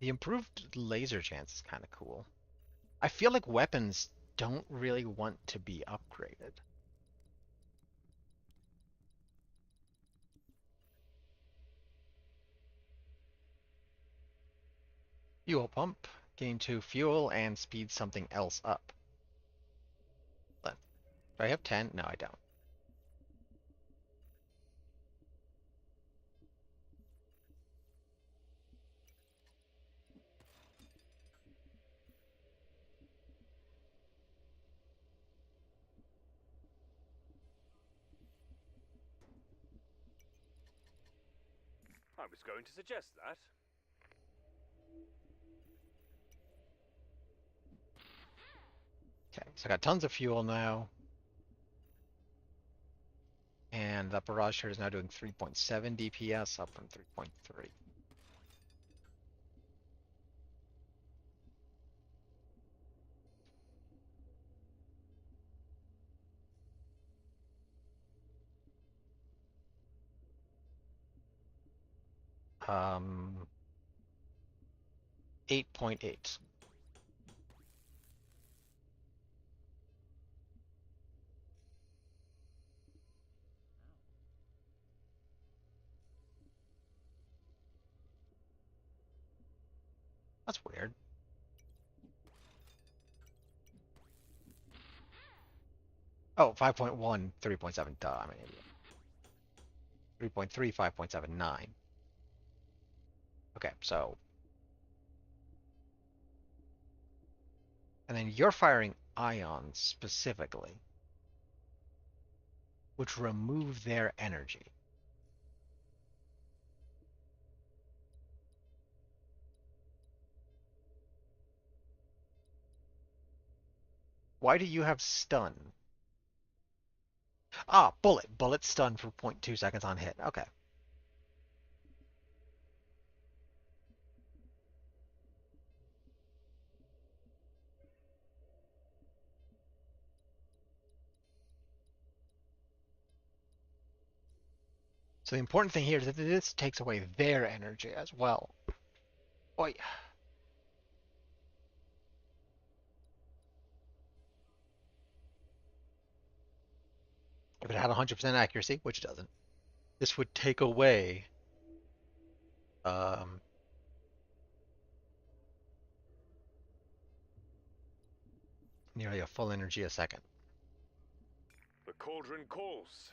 The improved laser chance is kind of cool. I feel like weapons don't really want to be upgraded. Fuel pump. Gain 2 fuel and speed something else up. Do I have 10? No, I don't. I was going to suggest that. Okay, so I got tons of fuel now. And that barrage here is now doing 3.7 DPS, up from 3.3. Um, 8.8. That's weird. Oh, 5.1, 3.7. Duh, I'm an idiot. 3.3, 5.79. Okay, so. And then you're firing ions specifically, which remove their energy. Why do you have stun? Ah, bullet. Bullet stun for 0.2 seconds on hit. Okay. So the important thing here is that this takes away their energy as well. Oi. If it had 100% accuracy, which it doesn't, this would take away um, nearly a full energy a second. The cauldron calls.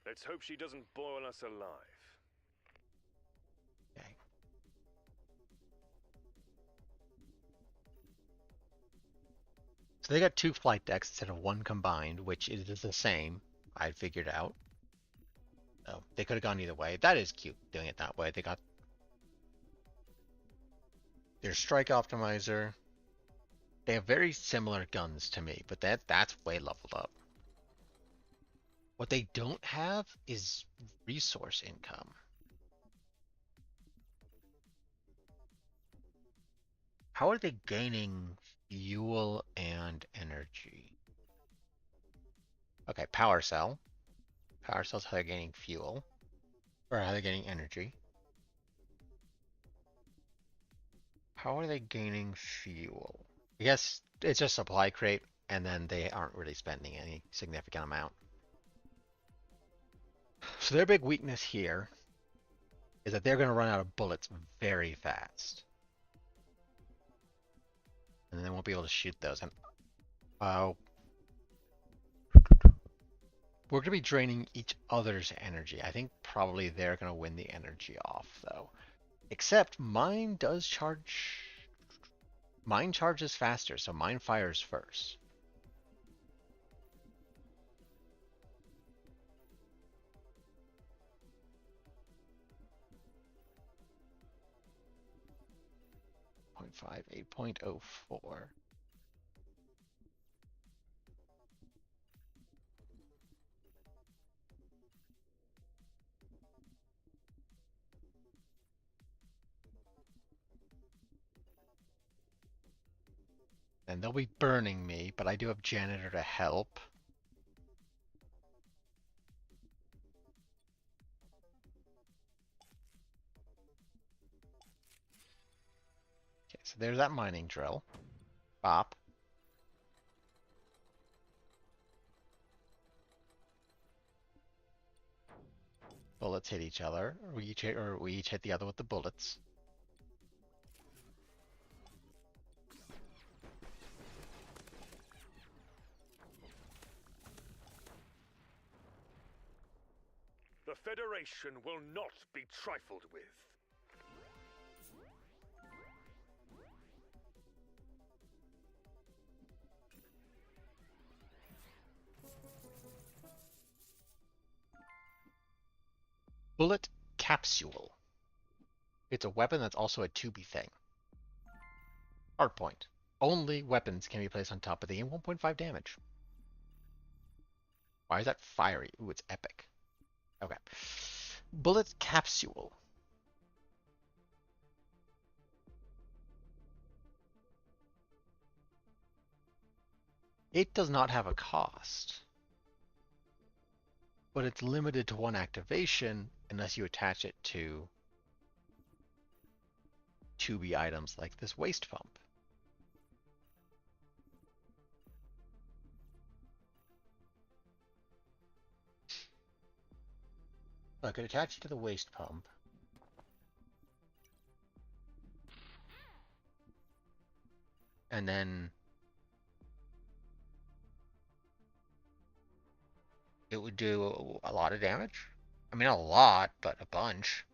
Let's hope she doesn't boil us alive. Okay. So they got 2 flight decks instead of 1 combined, which is the same. I figured out. Oh, they could have gone either way. That is cute doing it that way. They got their strike optimizer. They have very similar guns to me, but that's way leveled up. What they don't have is resource income. How are they gaining fuel and energy? Okay, power cell. Power cells how they're gaining fuel. Or how they're getting energy. How are they gaining fuel? I guess it's just supply crate, and then they aren't really spending any significant amount. So their big weakness here is that they're going to run out of bullets very fast. And then they won't be able to shoot those. And we're going to be draining each other's energy. I think probably they're going to win the energy off, though. Except mine does charge. Mine charges faster, so mine fires first. .5, 8.04. And they'll be burning me, but I do have Janitor to help. Okay, so there's that mining drill. Bop. Bullets hit each other, or we each hit the other with the bullets. The Federation will not be trifled with. Bullet capsule. It's a weapon that's also a 2B thing. Hardpoint. Only weapons can be placed on top of the game. 1.5 damage. Why is that fiery? Ooh, it's epic. Okay. Bullet capsule. It does not have a cost, but it's limited to one activation unless you attach it to 2B items like this waste pump. So I could attach it to the waste pump. And then it would do a lot of damage. I mean, not a lot, but a bunch.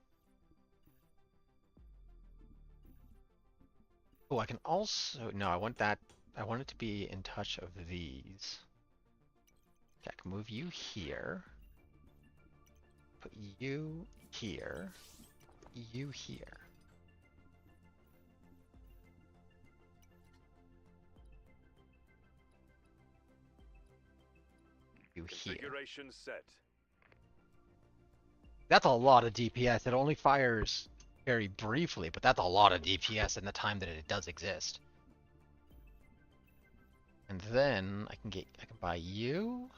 Oh, I can also... No, I want that... I want it to be in touch of these. Okay, I can move you here. Put you here. You here. You here. Configuration set. That's a lot of DPS. It only fires very briefly, but that's a lot of DPS in the time that it does exist. And then I can buy you.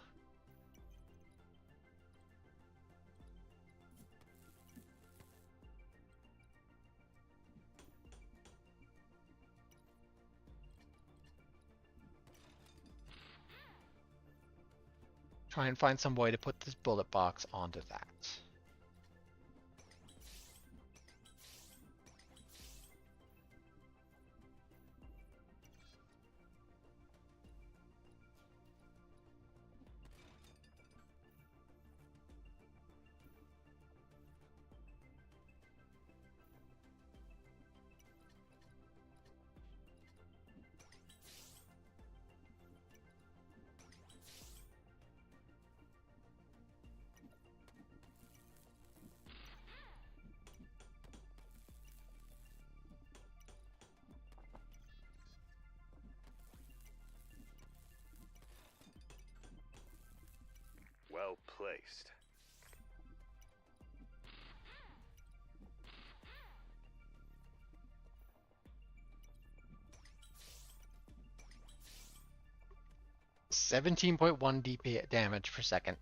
Try and find some way to put this bullet box onto that. Well placed. .1 DP damage per second.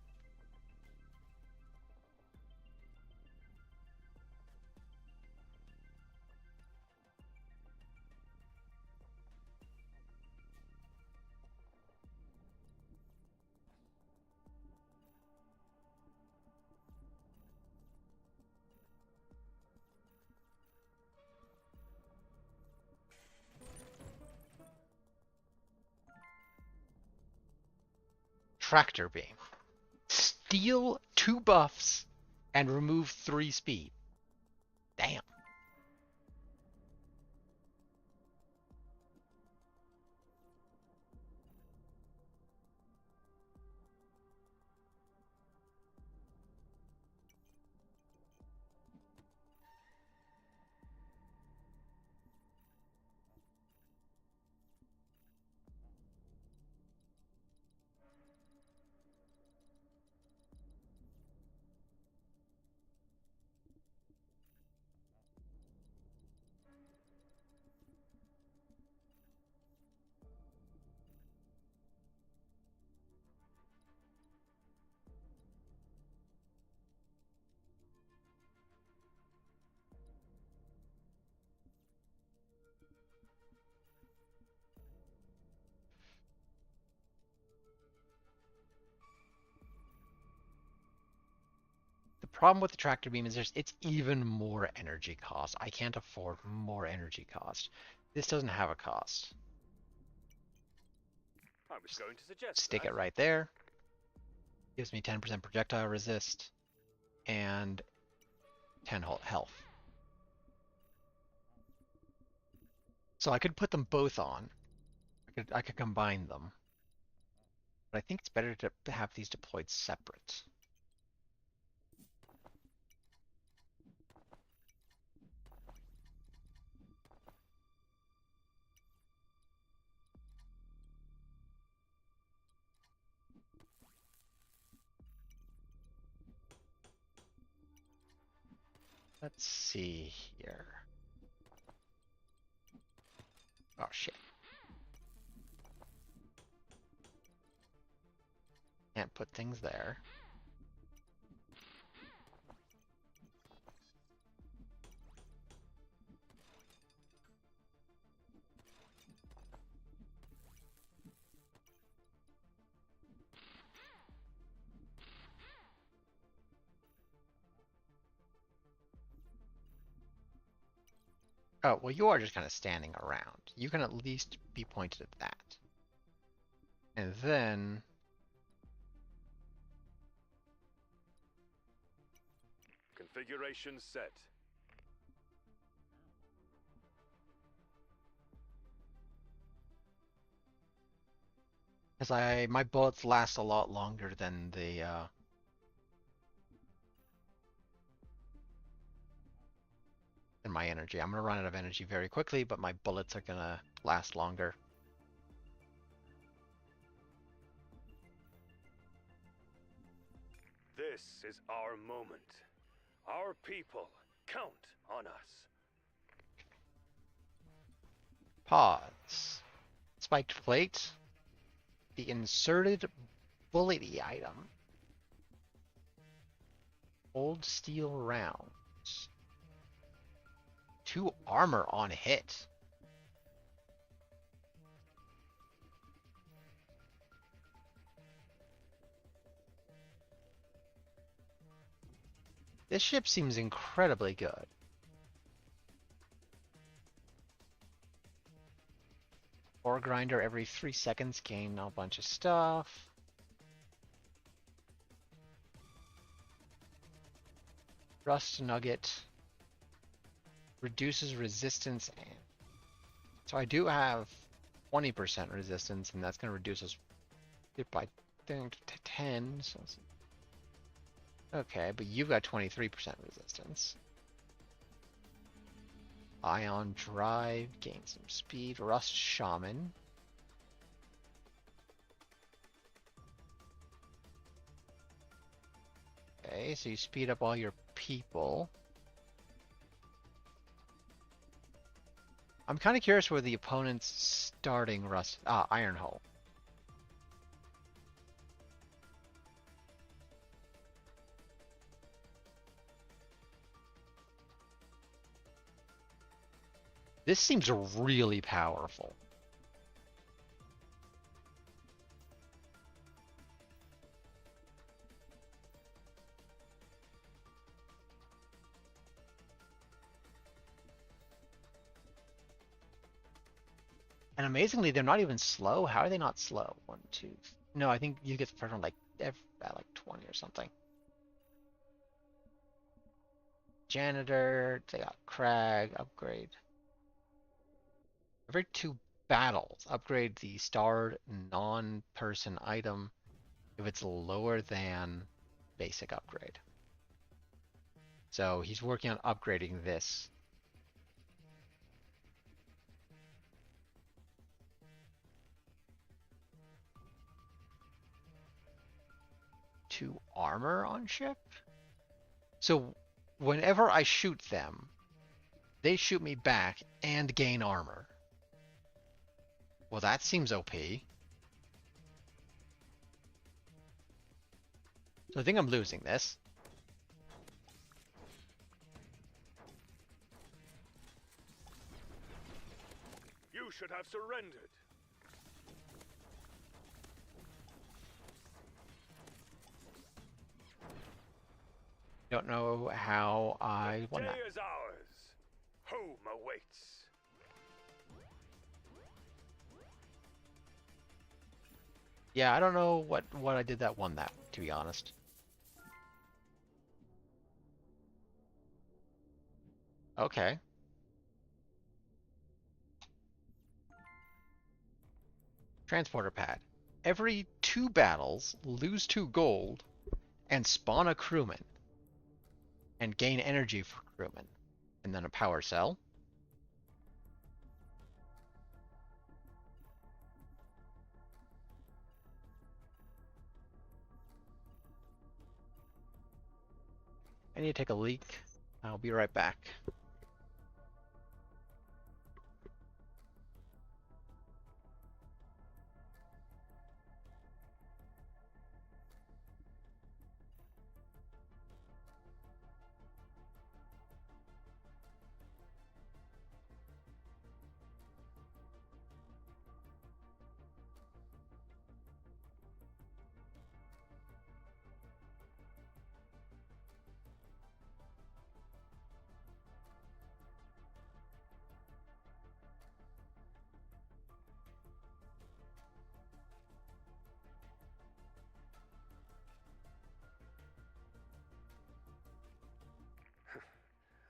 Tractor beam. Steal 2 buffs and remove 3 speed. Damn. The problem with the tractor beam is it's even more energy cost. I can't afford more energy cost. This doesn't have a cost. I was going to suggest Stick that. it right there. Gives me 10% projectile resist. and 10 health. So I could put them both on. I could combine them. But I think it's better to have these deployed separate. Let's see here. Oh shit. Can't put things there. Oh, well, you are just kind of standing around. You can at least be pointed at that. And then... Configuration set. Because my bullets last a lot longer than the, than my energy. I'm gonna run out of energy very quickly, but my bullets are gonna last longer. This is our moment. Our people count on us. Pause. Spiked plate. The inserted bullety item. Old steel rounds. 2 armor on hit. This ship seems incredibly good. Ore grinder every 3 seconds, gain a bunch of stuff. Rust nugget. Reduces resistance. And so I do have 20% resistance, and that's going to reduce us by 10. So okay, but you've got 23% resistance. Ion drive, gain some speed. Rust shaman. Okay, so you speed up all your people. I'm kind of curious where the opponent's starting rust. Iron hull. This seems really powerful. And amazingly, they're not even slow. How are they not slow? 1, 2. No, I think you get the first one at like 20 or something. Janitor. They got Crag upgrade. Every 2 battles, upgrade the starred non-person item if it's lower than basic upgrade. So he's working on upgrading this. To armor on ship? So whenever I shoot them, they shoot me back and gain armor. Well, that seems OP. So I think I'm losing this. You should have surrendered. Don't know how I won that. Day is ours. Home awaits. Yeah, I don't know what I did that won that, to be honest. Okay. Transporter pad. Every 2 battles, lose 2 gold, and spawn a crewman. And gain energy for crewman. And then a power cell. I need to take a leak. I'll be right back.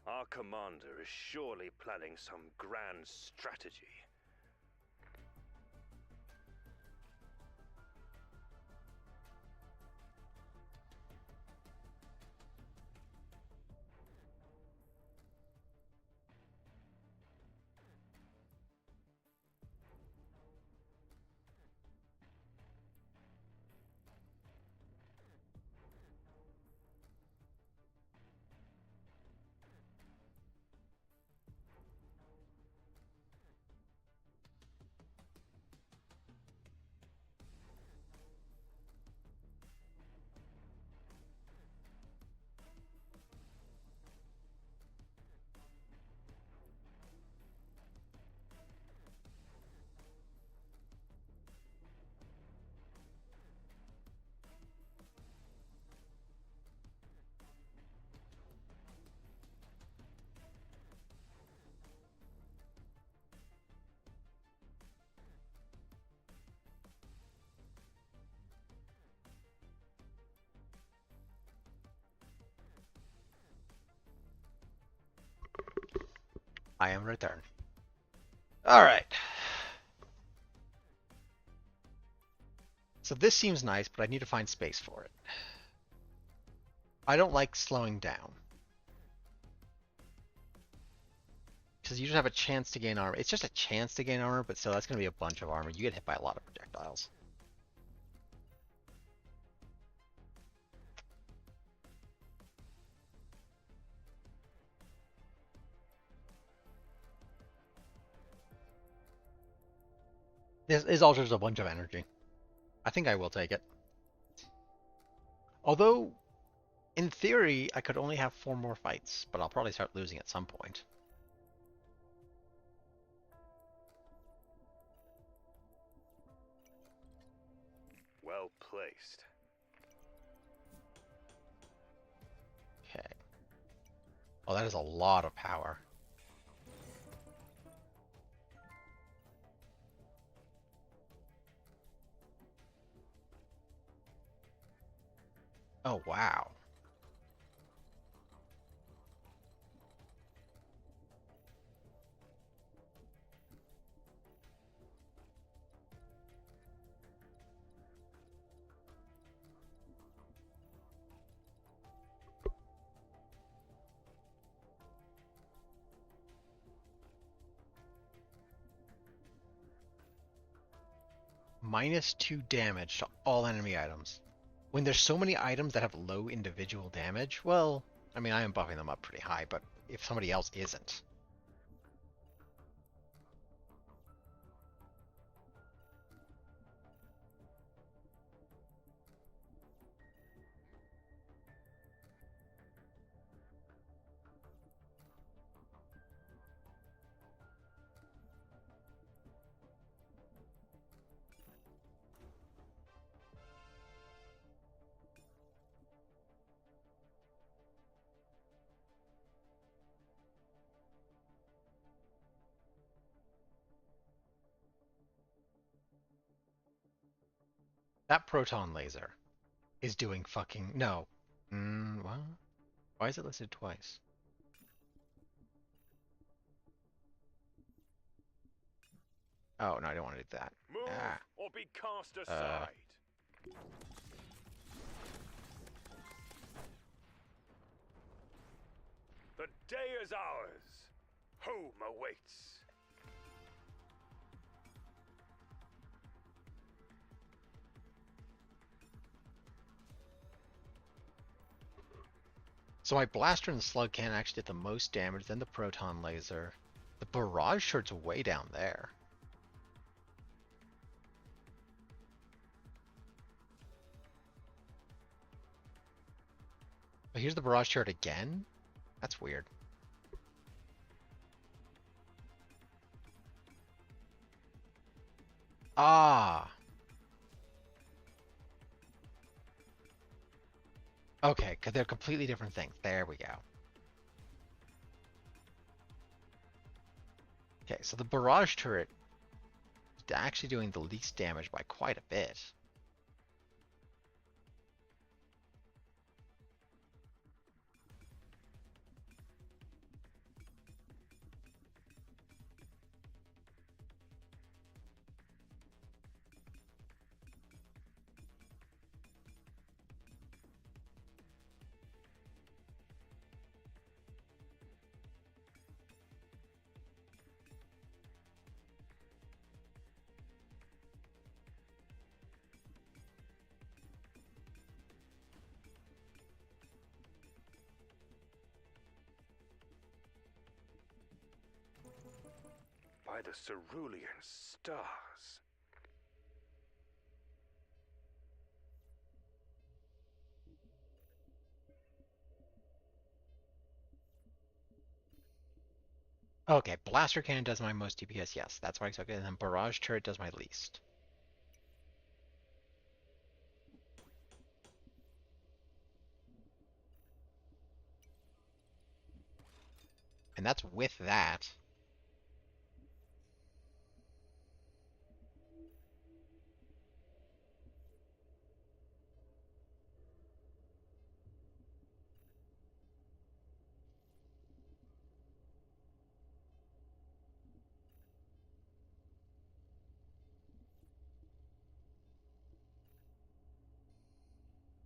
Our commander is surely planning some grand strategy. I am returned. Alright. So this seems nice, but I need to find space for it. I don't like slowing down. Because you just have a chance to gain armor. It's just a chance to gain armor, but still, that's going to be a bunch of armor. You get hit by a lot of projectiles. This alters a bunch of energy. I think I will take it. Although, in theory, I could only have 4 more fights, but I'll probably start losing at some point. Well placed. Okay. Oh, that is a lot of power. Oh, wow. -2 damage to all enemy items. When there's so many items that have low individual damage, well, I mean, I am buffing them up pretty high, but if somebody else isn't. That proton laser is doing fucking... No. What? Why is it listed twice? Oh, no, I don't want to do that. Move Ah. or be cast aside. The day is ours. Home awaits. So my blaster and slug cannon actually did the most damage, then the proton laser. The barrage turret's way down there. But here's the barrage turret again? That's weird. Ah! Okay, because they're completely different things. There we go. Okay, so the barrage turret is actually doing the least damage by quite a bit. By the cerulean stars. Okay, blaster cannon does my most DPS, yes, that's why I took it, and then barrage turret does my least. And that's with that.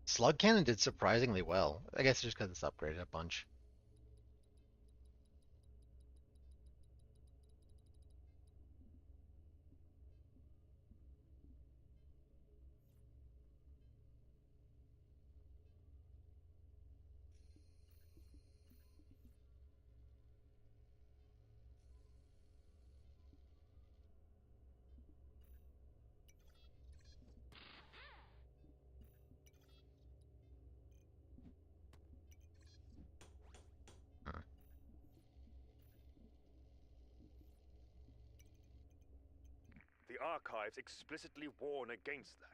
Slug cannon did surprisingly well. I guess just because it's upgraded a bunch. Hmm. The archives explicitly warn against that.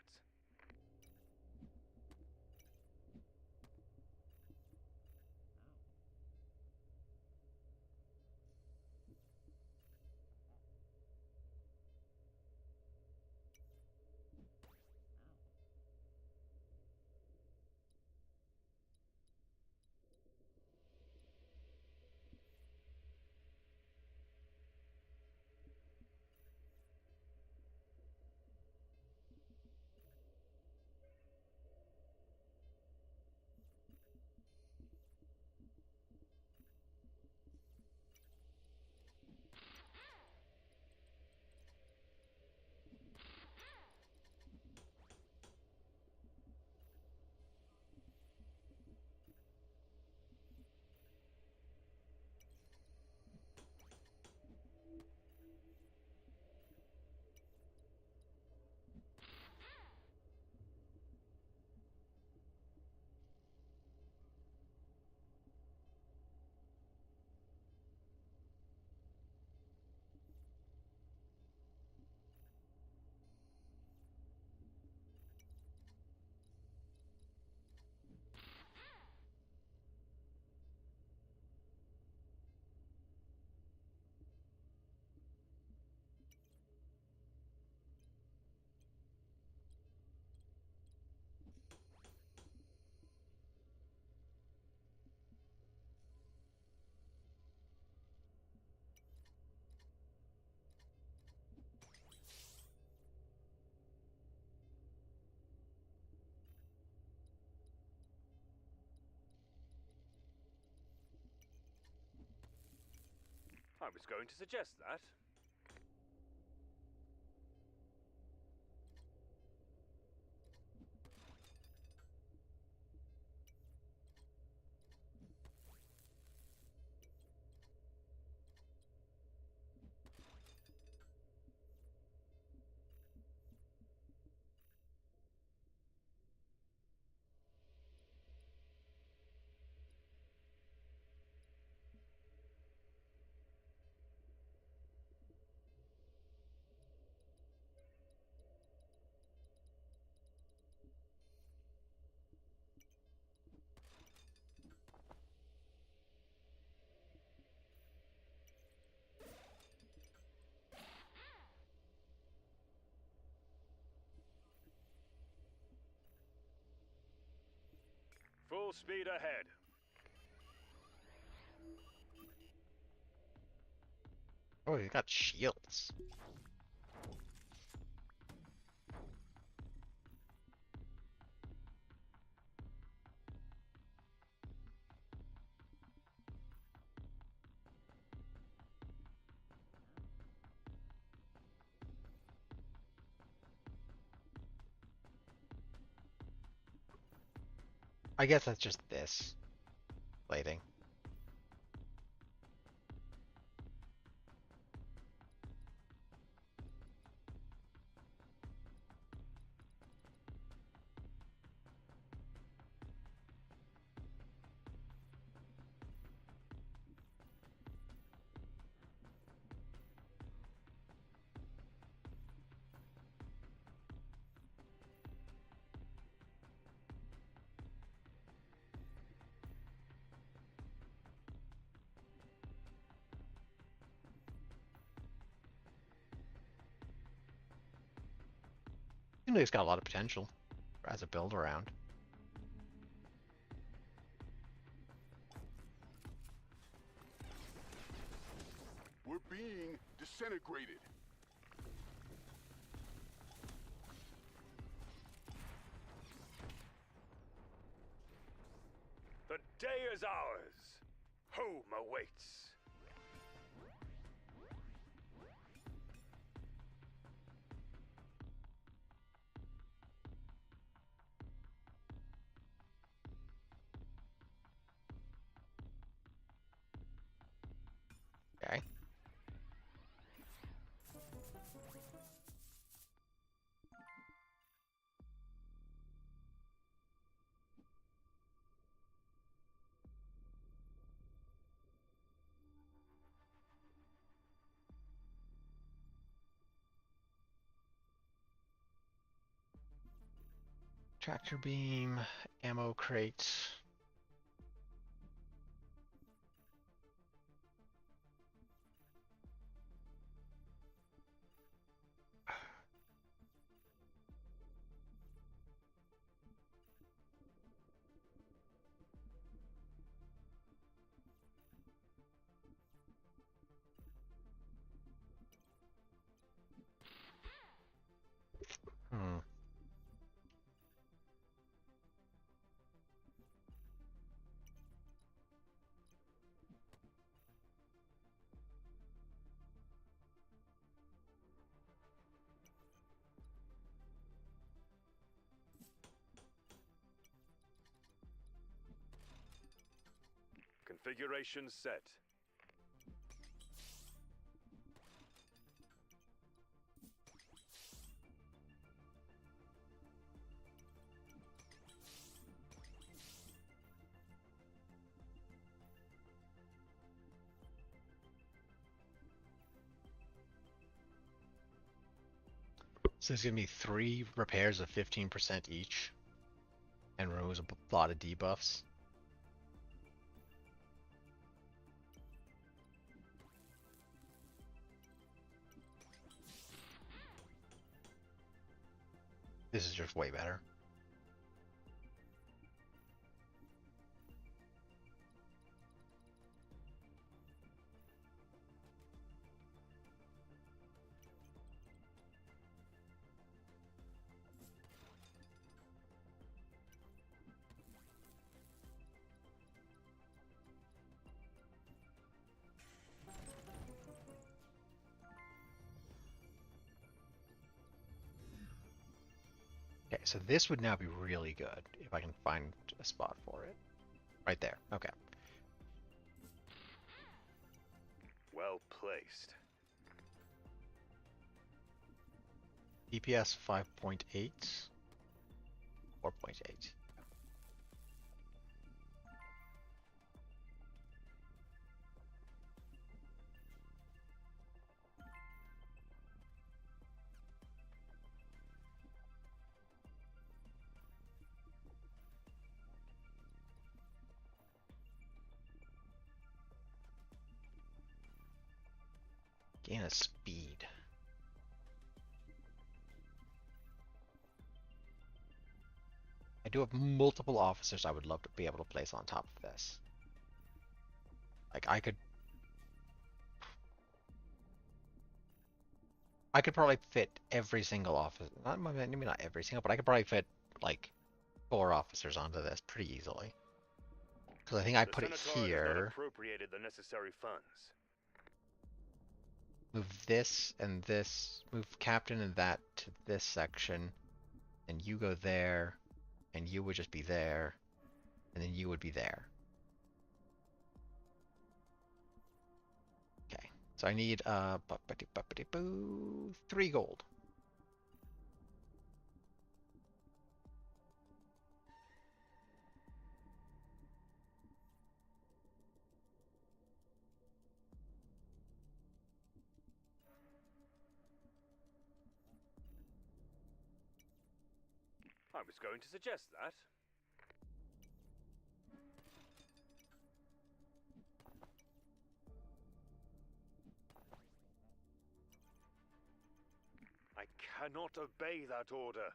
I was going to suggest that. Full speed ahead. Oh, you got shields. I guess that's just this lighting. Seems like it's got a lot of potential as a build around. We're being disintegrated. The day is ours. Home awaits. Okay. Tractor beam, ammo crate. Hmm. Configuration set. So there's gonna be 3 repairs of 15% each, and removes a lot of debuffs. This is just way better. so this would now be really good if I can find a spot for it. Right there. Okay. Well placed. DPS 5.8. 4.8. Gain a speed. I do have multiple officers I would love to be able to place on top of this. Like I could probably fit every single officer. Maybe not every single, but I could probably fit like 4 officers onto this pretty easily. Because I think I put it The Senator has not here. appropriated the necessary funds. Move this and this. Move captain and that to this section. And you go there. And you would just be there. And then you would be there. Okay. So I need 3 gold. I was going to suggest that. I cannot obey that order.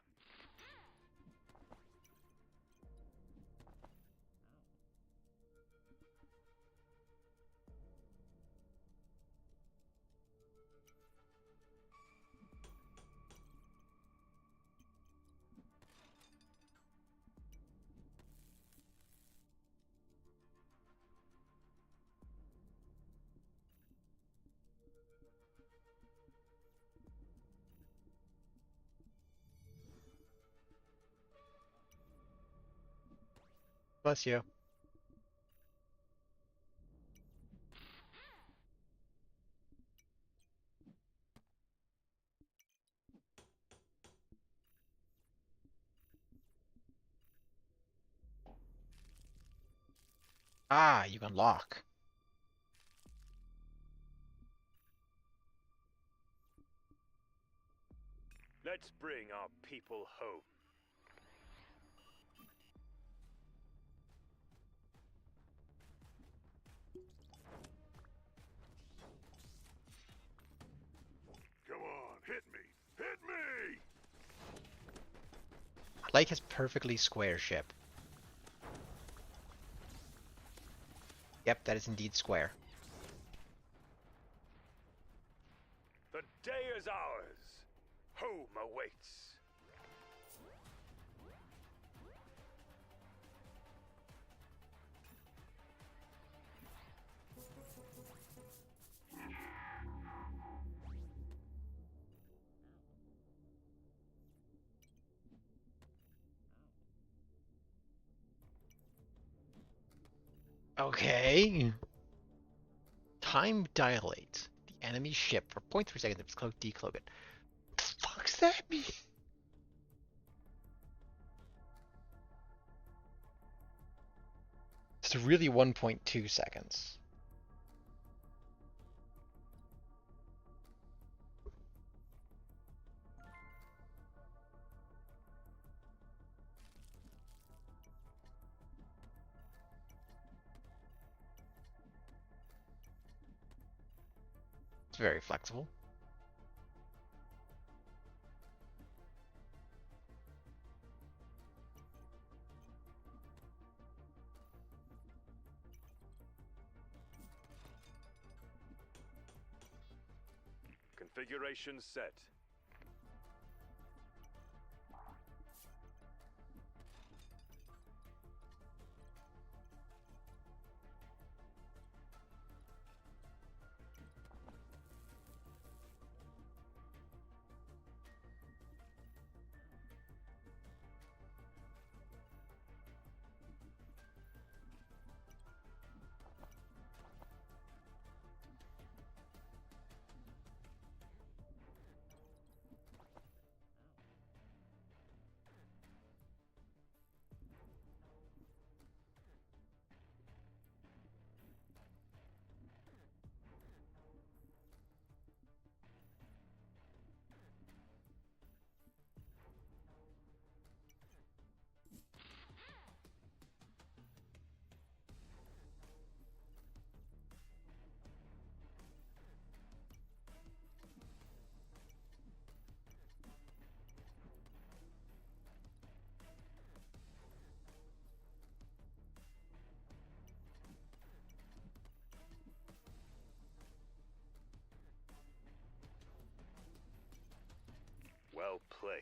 Bless you. Ah, you can lock. Let's bring our people home. Come on, hit me! Hit me! I like his perfectly square ship. Yep, that is indeed square. The day is ours. Home awaits. Okay. Time dilate the enemy ship for 0.3 seconds if it's cloaked, decloak it. What the fuck's that mean? It's really 1.2 seconds. It's very flexible. Configuration set.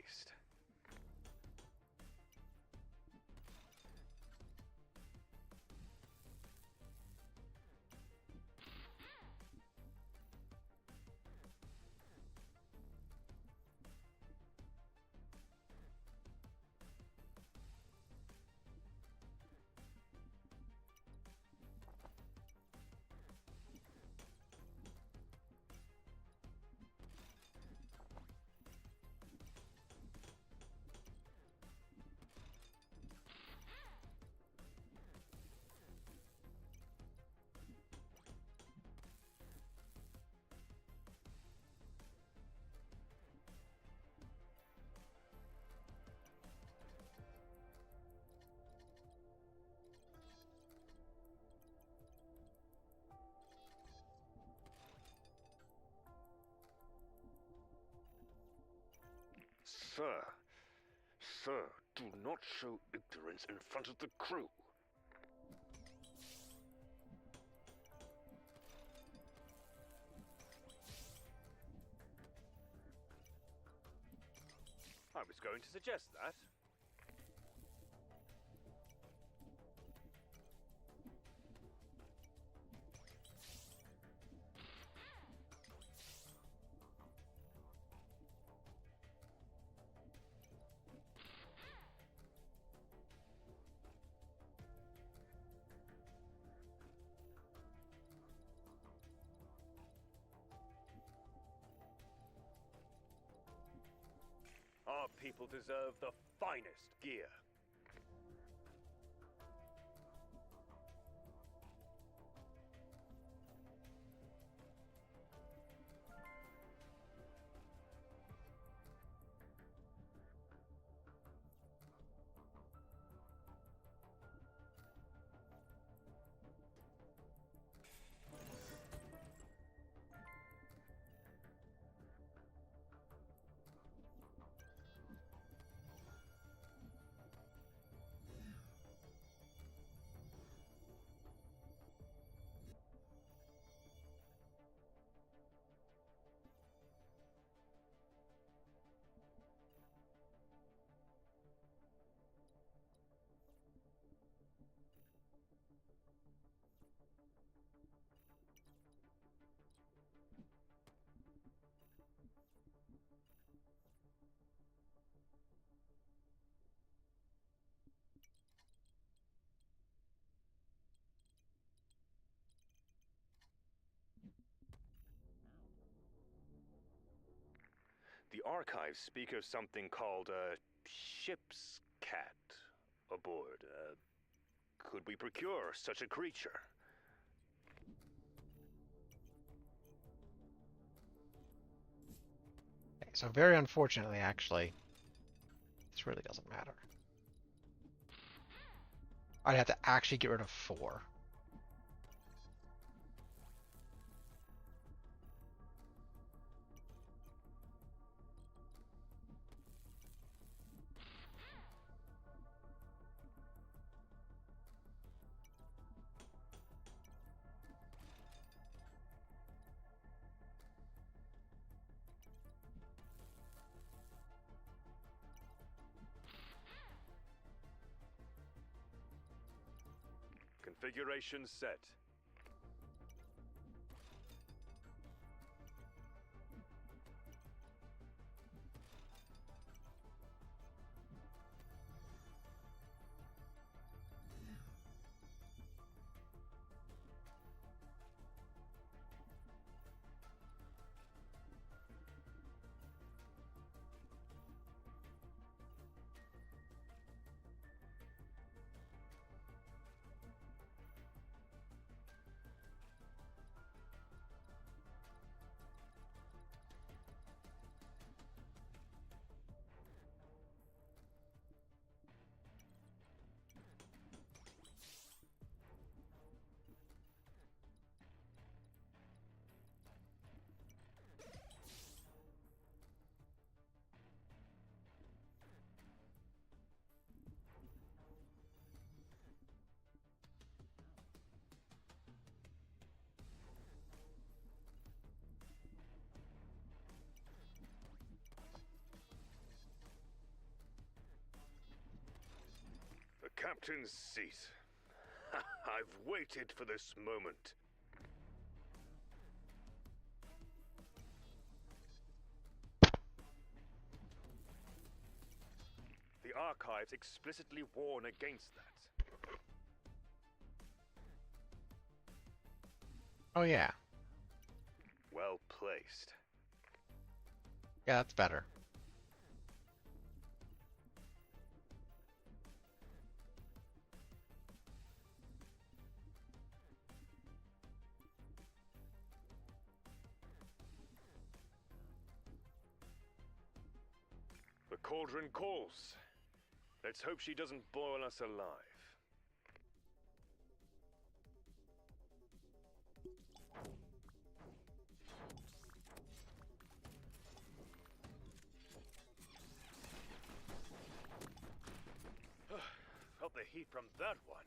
haste. Sir, do not show ignorance in front of the crew. I was going to suggest that. Our people deserve the finest gear. The archives speak of something called a ship's cat aboard. Could we procure such a creature? Okay, so very unfortunately, actually, this really doesn't matter. I'd have to actually get rid of 4. Configuration set. captain's seat. I've waited for this moment. The archives explicitly warn against that. Oh yeah. Well placed. Yeah, that's better. The cauldron calls. Let's hope she doesn't boil us alive. Felt the heat from that one.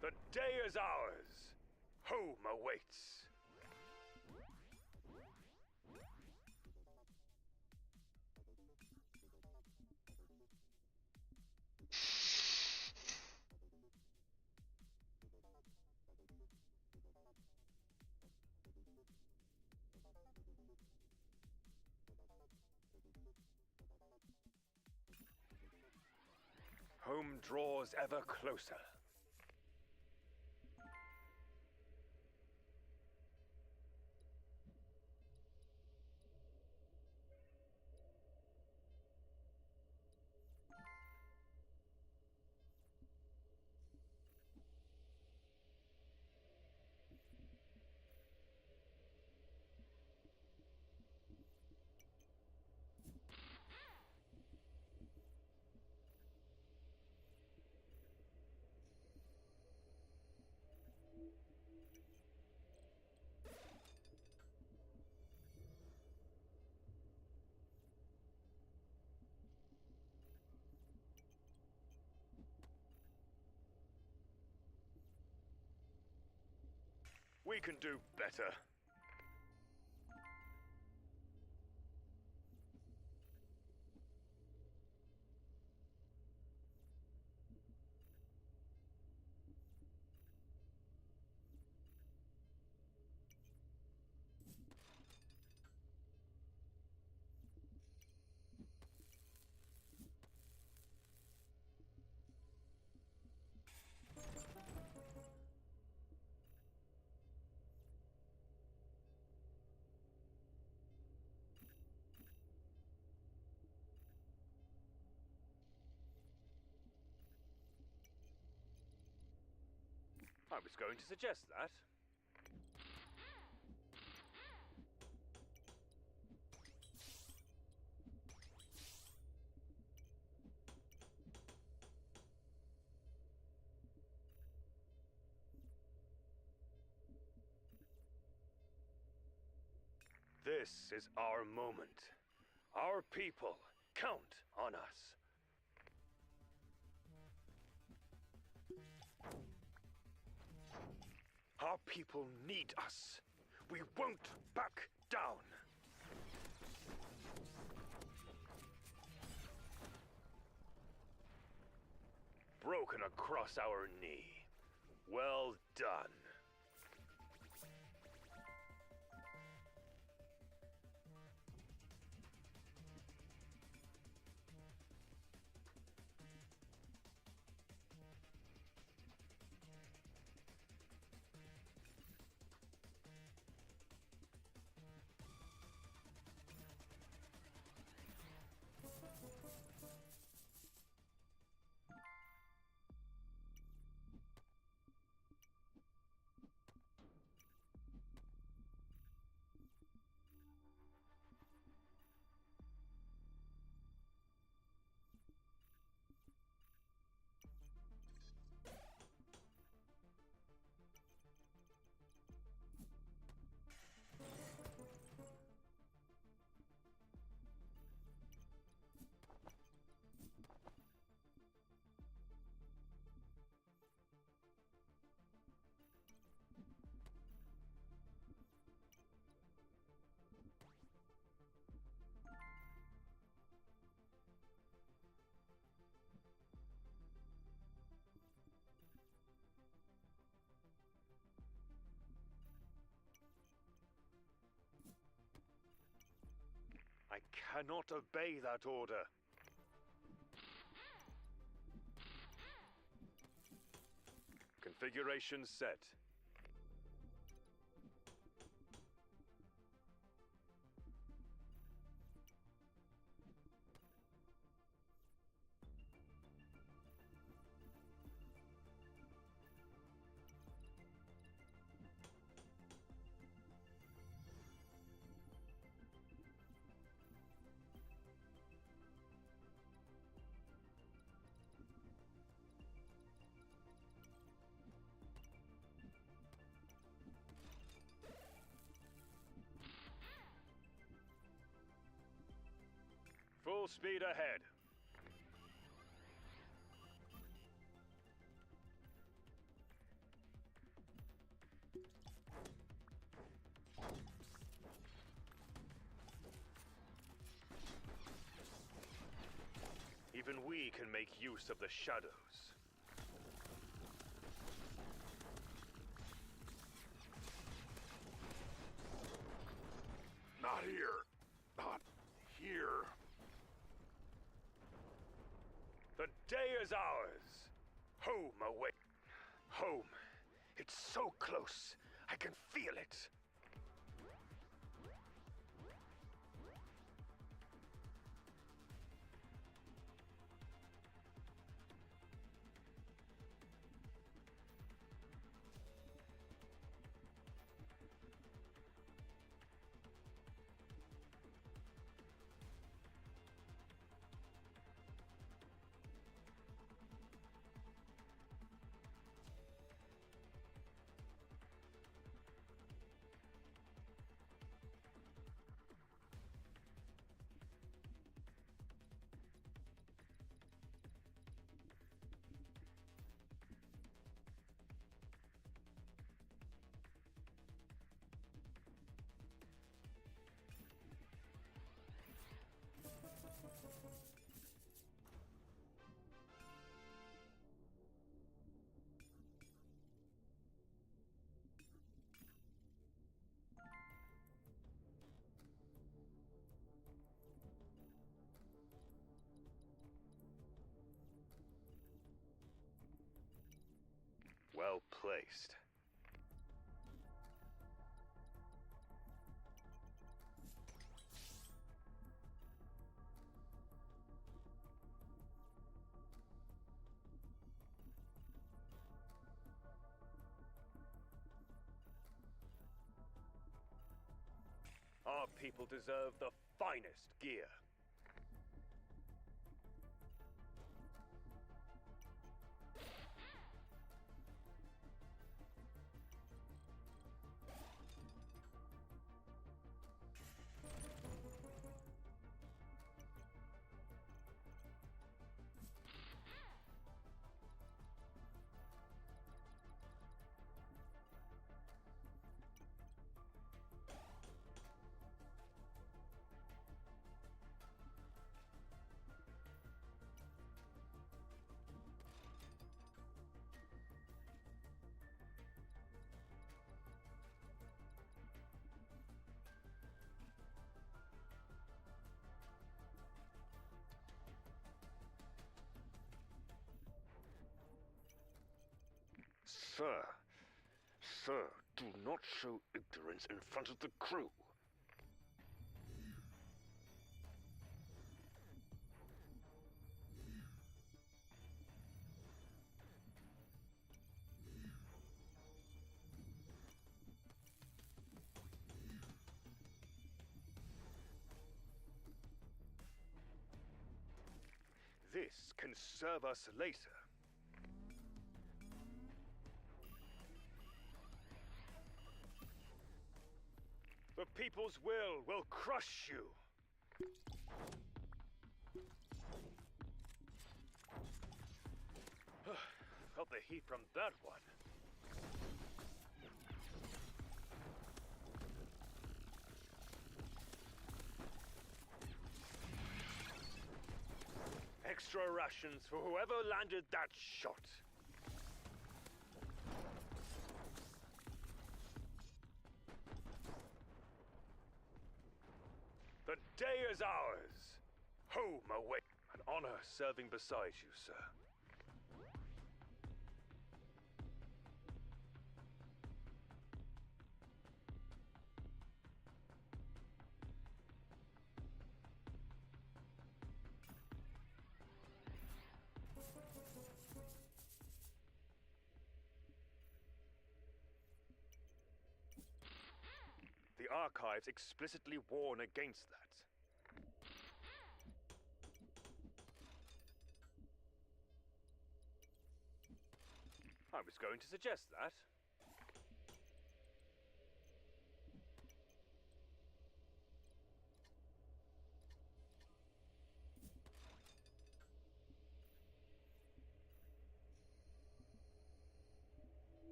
The day is ours. Home awaits. Home draws ever closer. We can do better. I was going to suggest that. This is our moment. Our people count on us. Our people need us. We won't back down. Broken across our knee. Well done. I cannot obey that order. Configuration set. Full speed ahead. Even we can make use of the shadows. Not here. Not here. The day is ours. Home away. Home. It's so close. I can feel it. Well placed. Our people deserve the finest gear. Sir, do not show ignorance in front of the crew. This can serve us later. The people's will crush you. Felt the heat from that one. Extra rations for whoever landed that shot. The day is ours. Home away. An honor serving beside you, sir. The archives explicitly warn against that. I was going to suggest that.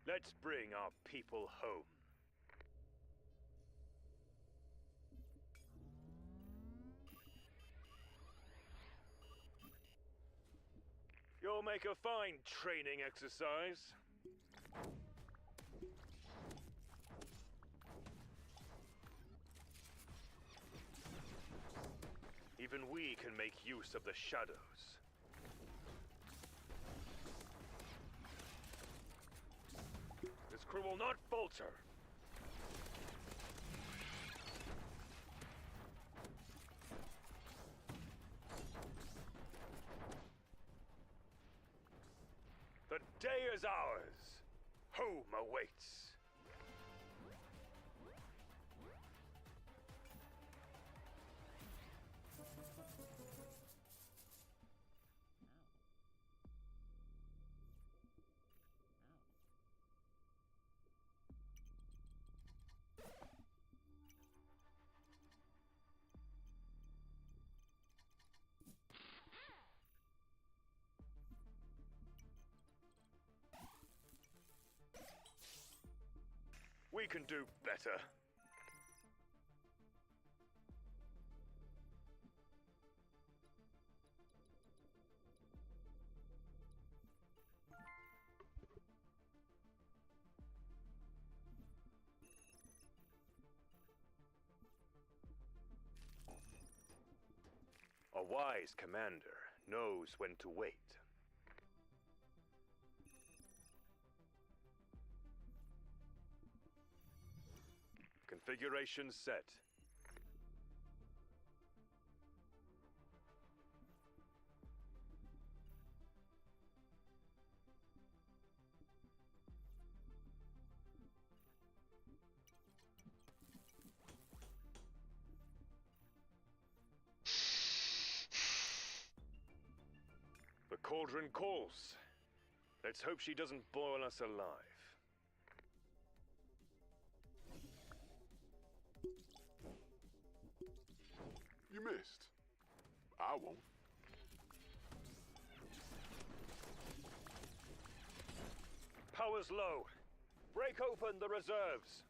Let's bring our people home. You'll make a fine training exercise. Even we can make use of the shadows. This crew will not falter. The day is ours. Home awaits. We can do better. A wise commander knows when to wait. Configuration set. The cauldron calls. Let's hope she doesn't boil us alive. You missed. I won't. Power's low. Break open the reserves.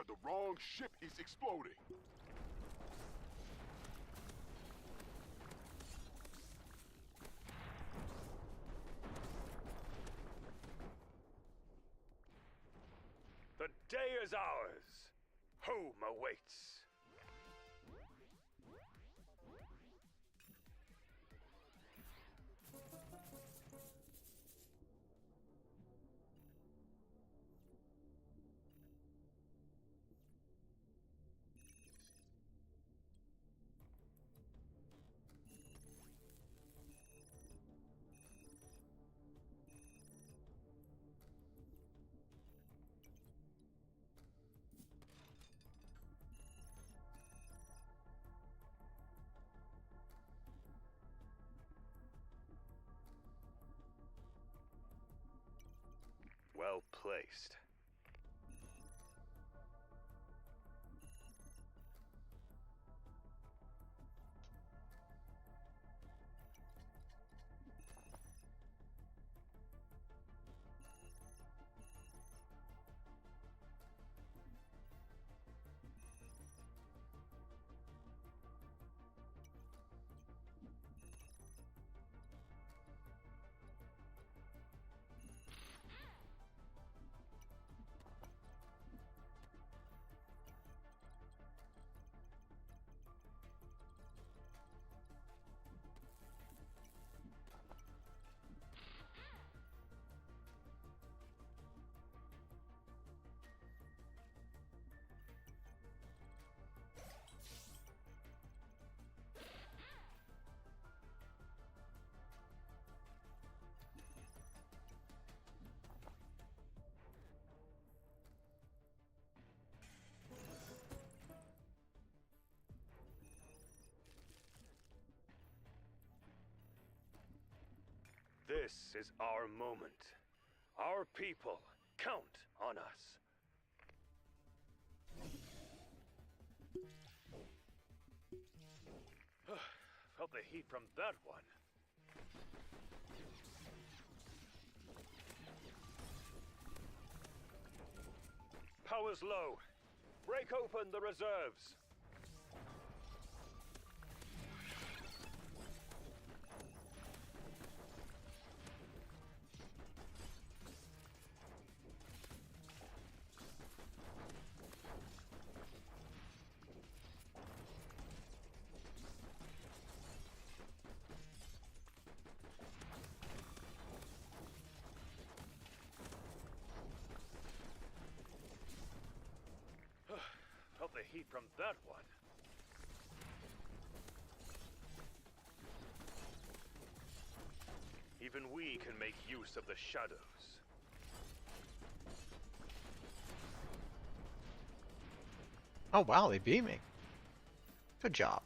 The wrong ship is exploding. The day is ours. Home awaits. placed. This is our moment. Our people count on us. Felt the heat from that one. Power's low. Break open the reserves. Felt the heat from that one. Even we can make use of the shadows. Oh wow, they beat me. Good job.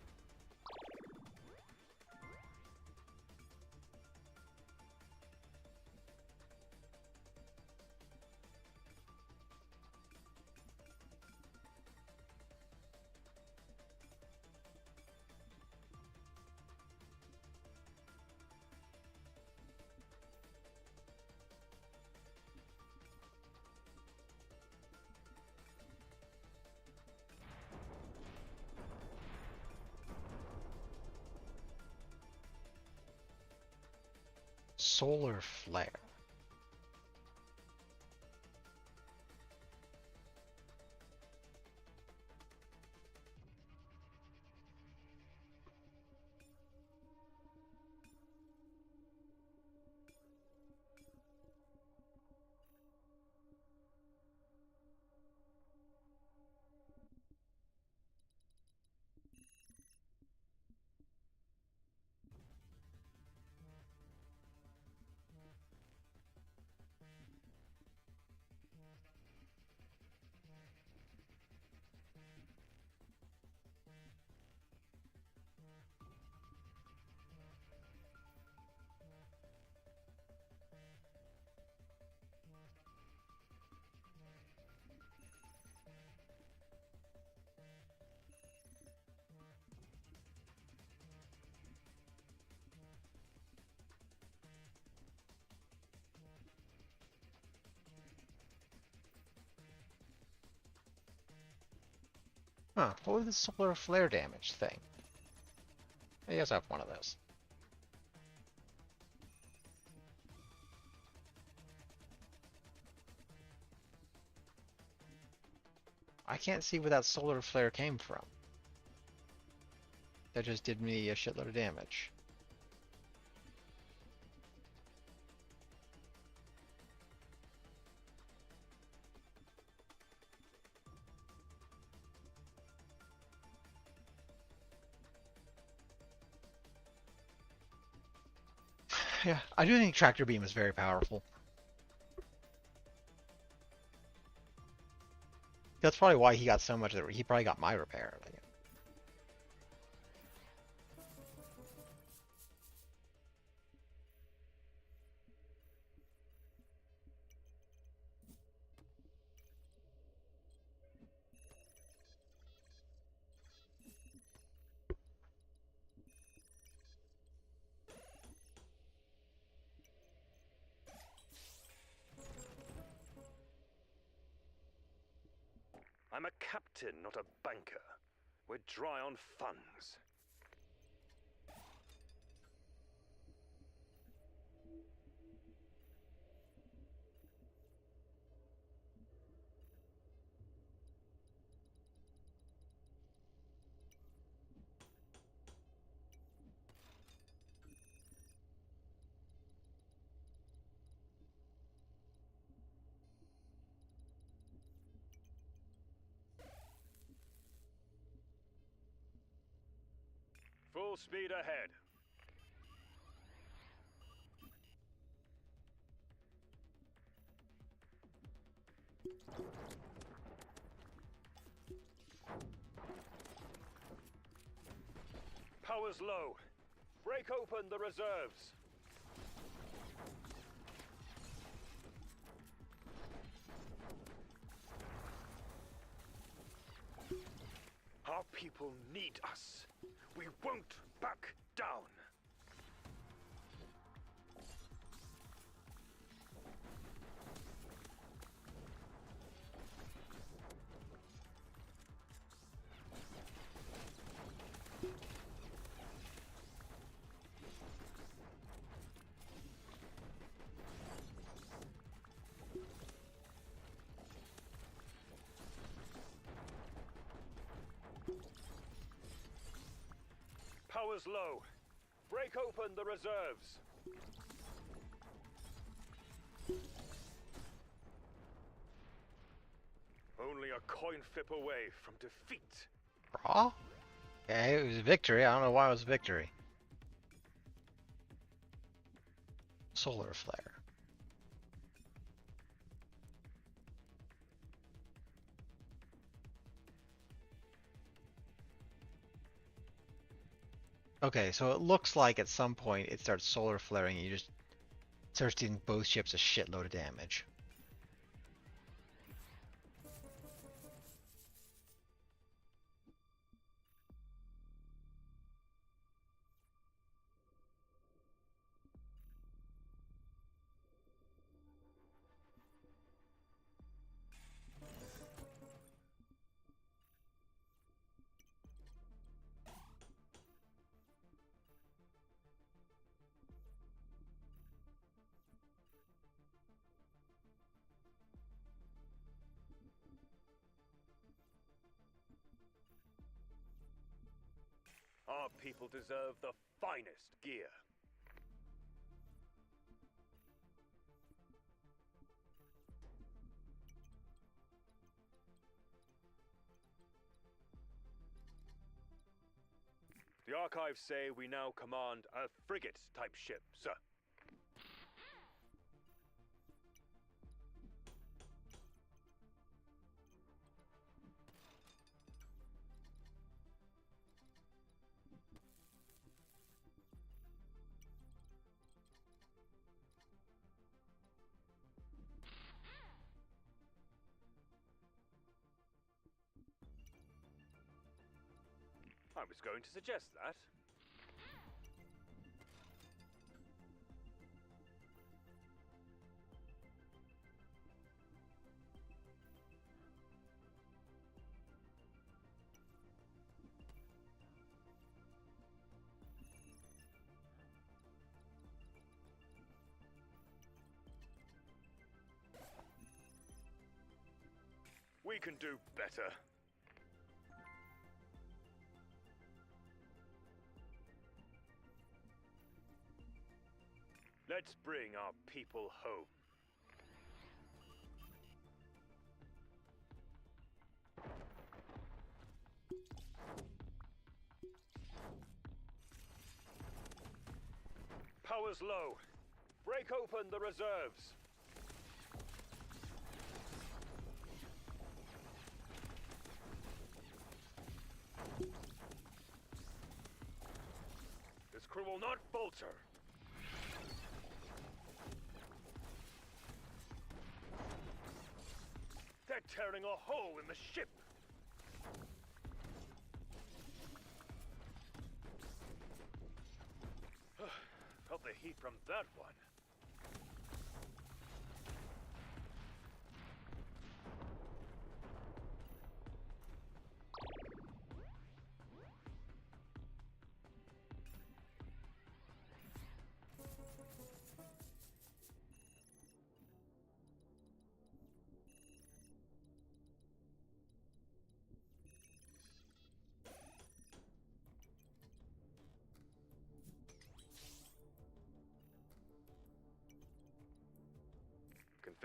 Solar flare. Huh, what was the solar flare damage thing? I guess I have one of those. I can't see where that solar flare came from. That just did me a shitload of damage. Yeah, I do think Tractor Beam is very powerful. That's probably why he got so much. He probably got my repair. Like, I'm a captain, not a banker. We're dry on funds. Full speed ahead. Power's low. Break open the reserves. Our people need us. We won't back down. Power's low. Break open the reserves. Only a coin flip away from defeat. Raw? Okay, it was a victory. I don't know why it was a victory. Solar flare. Okay, so it looks like at some point it starts solar flaring and you just starts dealing both ships a shitload of damage. Our people deserve the finest gear. The archives say we now command a frigate-type ship, sir. I was going to suggest that. We can do better. Let's bring our people home. Power's low. Break open the reserves. This crew will not falter. They're tearing a hole in the ship. Felt the heat from that one.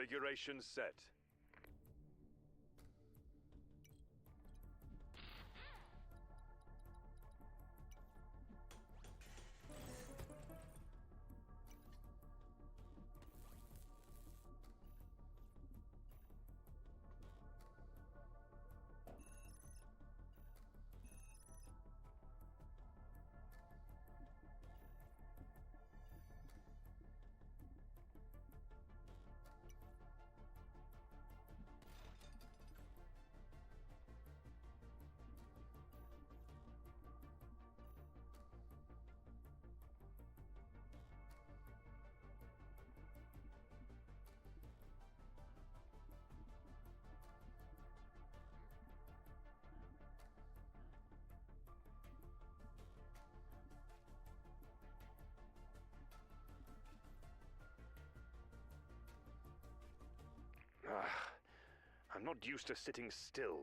Configuration set. I'm not used to sitting still.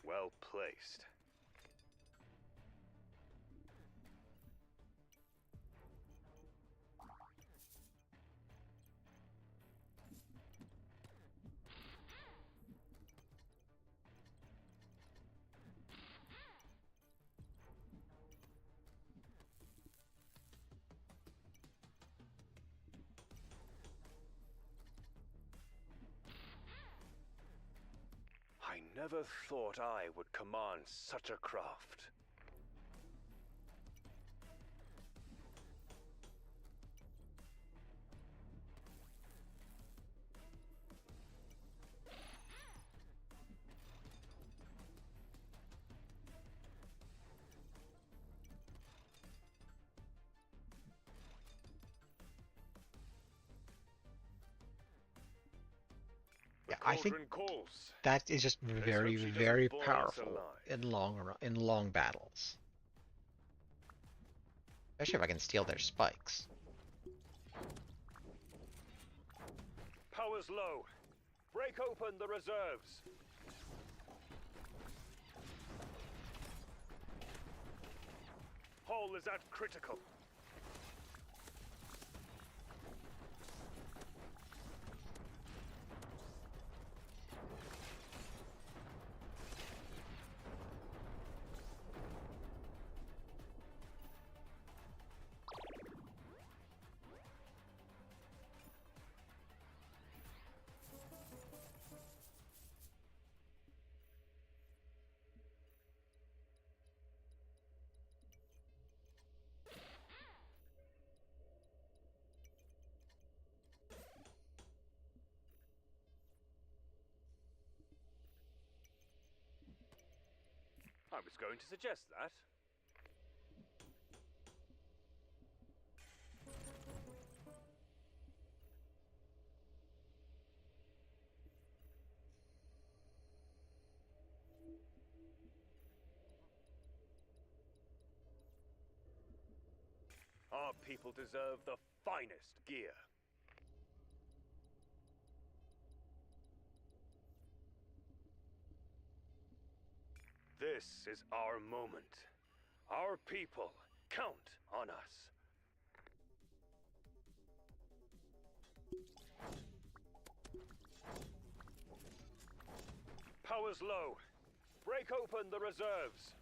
Well placed. I never thought I would command such a craft. Yeah, I think Calls. that is just Let's very, hope she doesn't very boil us powerful alive. in long battles. Especially if I can steal their spikes. Power's low. Break open the reserves. Hull is at critical. I was going to suggest that. Our people deserve the finest gear. This is our moment. Our people count on us. Power's low. Break open the reserves.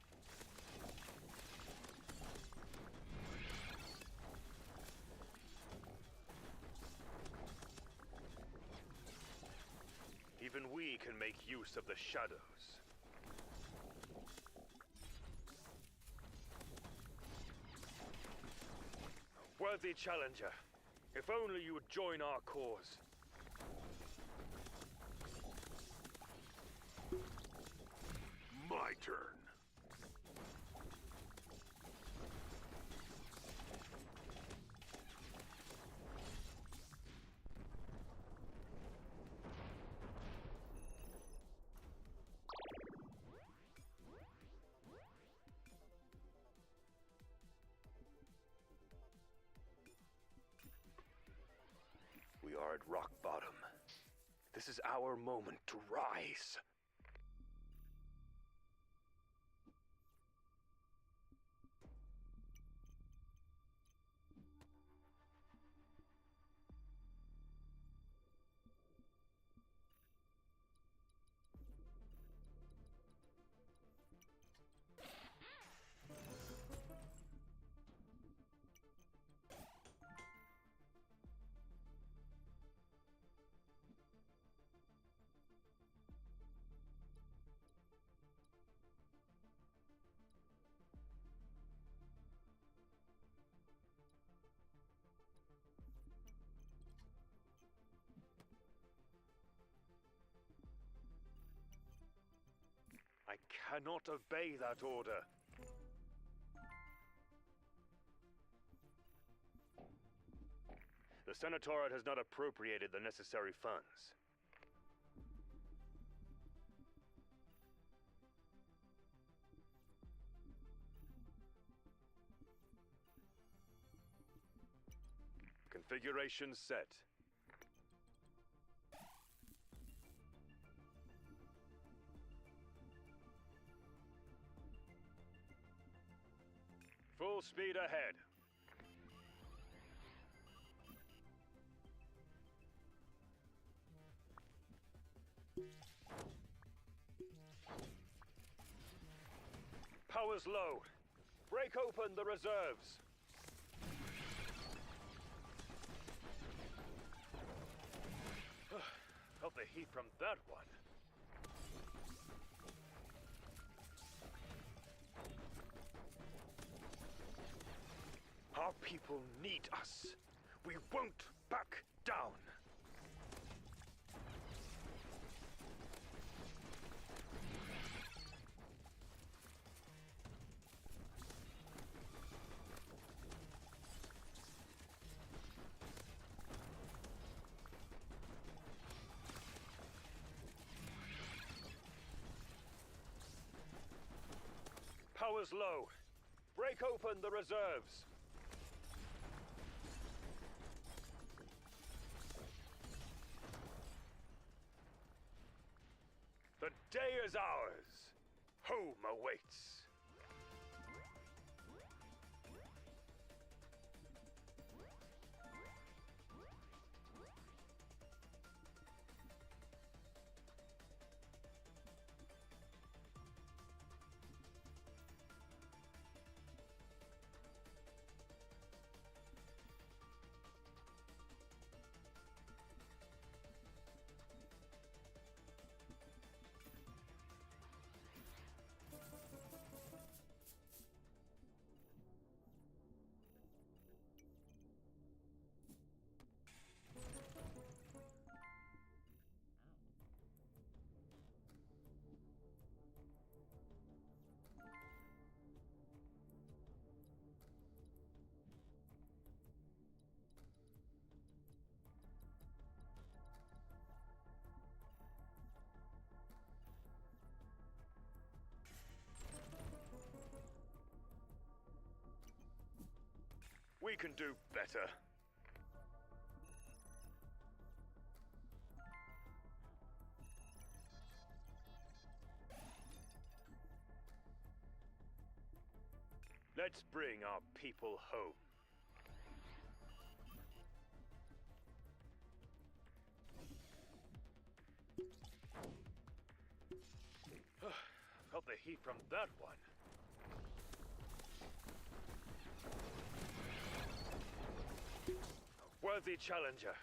Even we can make use of the shadows. Worthy challenger, if only you would join our cause. My turn. We are at rock bottom. This is our moment to rise. cannot obey that order. The Senatorate has not appropriated the necessary funds. Configuration set. Full speed ahead. Power's low. Break open the reserves. Felt the heat from that one. Our people need us. We won't back down. Power's low. Break open the reserves. The day is ours. Home awaits. We can do better. Let's bring our people home. Felt the heat from that one. A worthy challenger.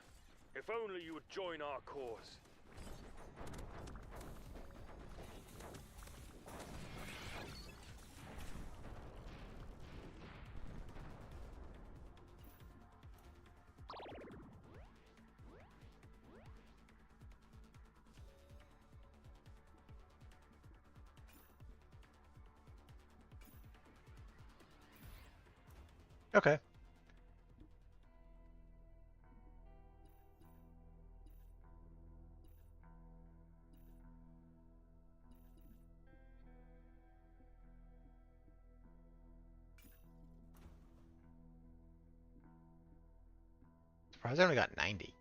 If only you would join our cause. Okay. Surprised I only got 90.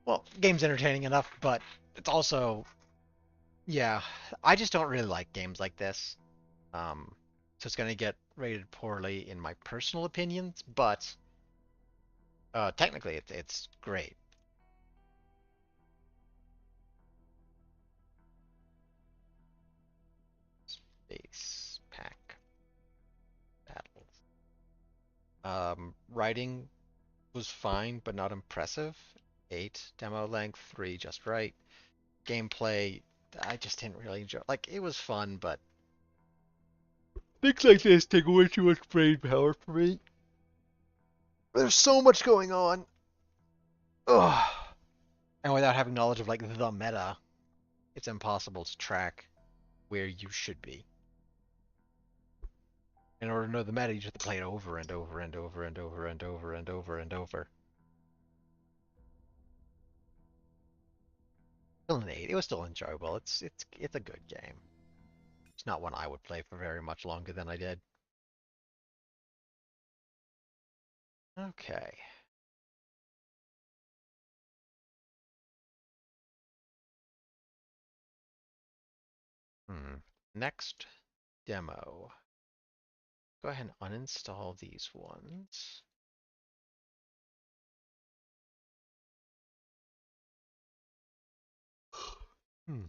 Well, game's entertaining enough, but it's also, yeah, I just don't really like games like this. So it's gonna get rated poorly in my personal opinions, but technically it's great. Space pack battles. Writing was fine, but not impressive. 8. Demo length 3, just right. Gameplay, I just didn't really enjoy. Like, it was fun, but things like this take way too much brain power for me. There's so much going on. Ugh. And without having knowledge of like the meta, it's impossible to track where you should be. In order to know the meta, you just have to play it over and over and over and over and over and over and over. Still an 8. It was still enjoyable. It's a good game. It's not one I would play for very much longer than I did. Okay. Next demo. Go ahead and uninstall these ones. Hmm.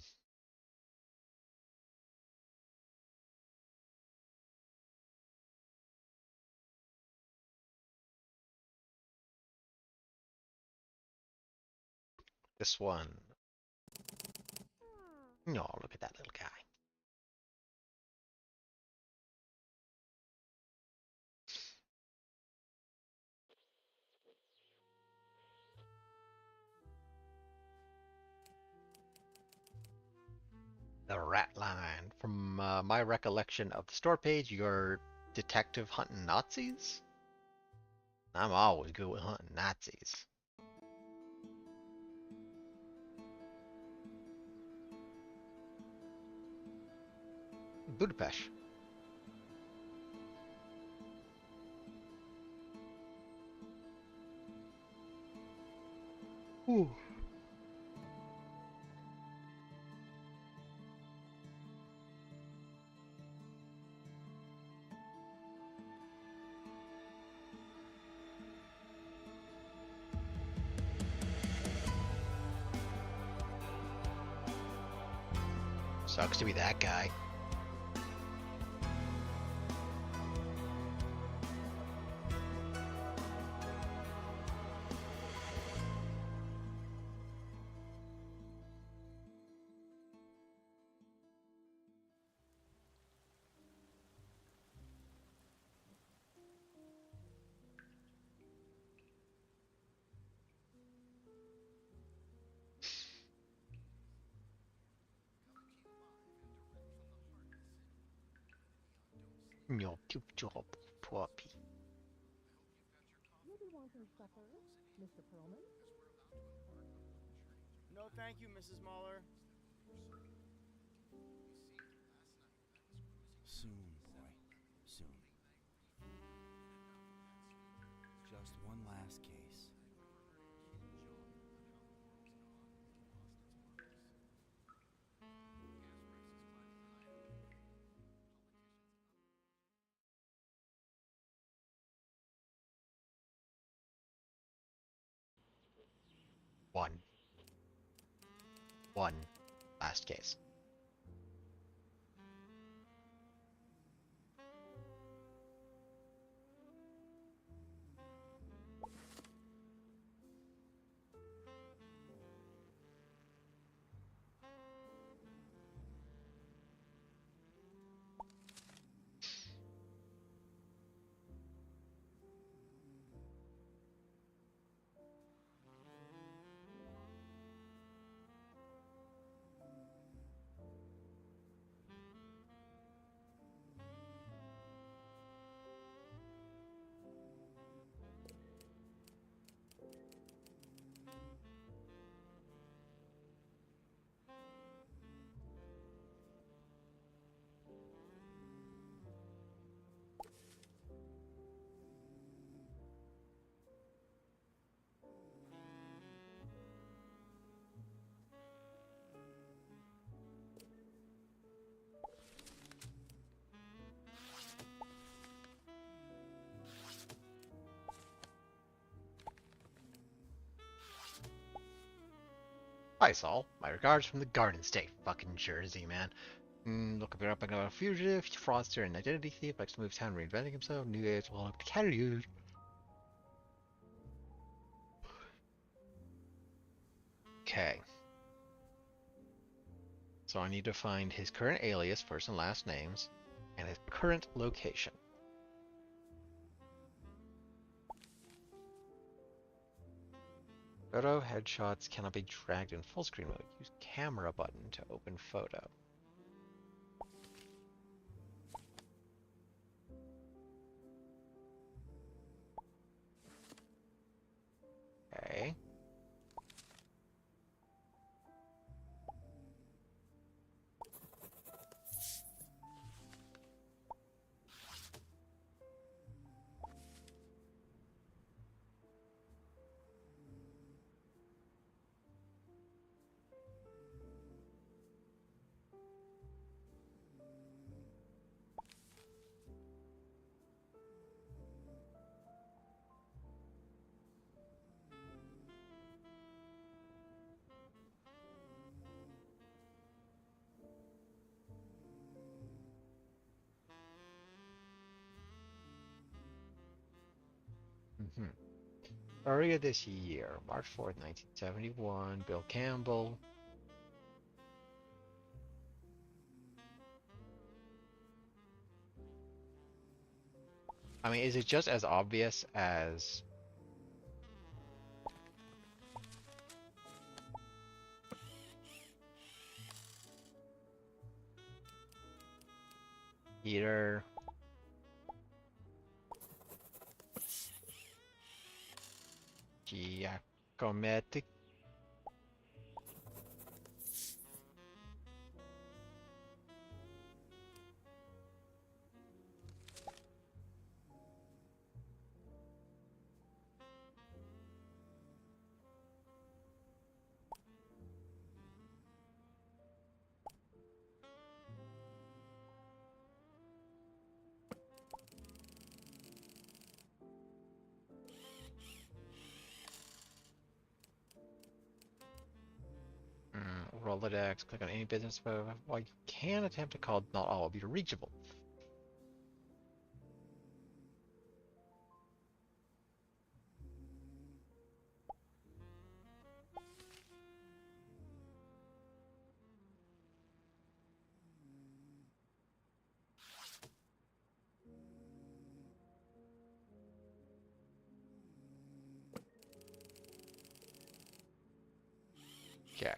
This one. No, look at that little guy. The rat line. From my recollection of the store page, you're detective hunting Nazis? I'm always good with hunting Nazis. Budapest. Ooh. Sucks to be that guy. Your cute job, puppy. No, thank you, Mrs. Muller. Soon, boy. Soon. Just one last case. One. One last case. Hi, Saul. My regards from the Garden State, fucking Jersey, man. Looking for up and a fugitive, fraudster, and identity thief, likes to move town reinventing himself. New age will look to carry you. Okay. So I need to find his current alias, first and last names, and his current location. Photo headshots cannot be dragged in full screen mode. Use camera button to open photo. Okay. Mm-hmm. Earlier this year, March 4th, 1971, Bill Campbell. I mean, is it just as obvious as Peter Giacometti? Rolodex, click on any business. While you can attempt to call, not all will be reachable. Okay.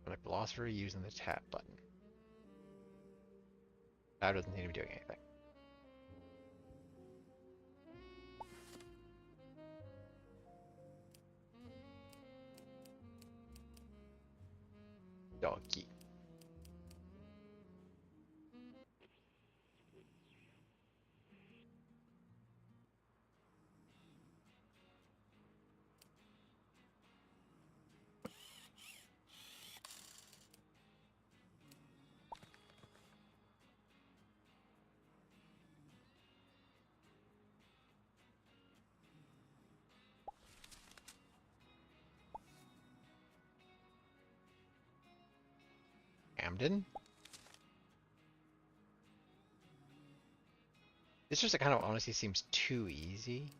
A glossary using the tab button. That doesn't seem to be doing anything. Doggy. Camden? This just kind of honestly seems too easy.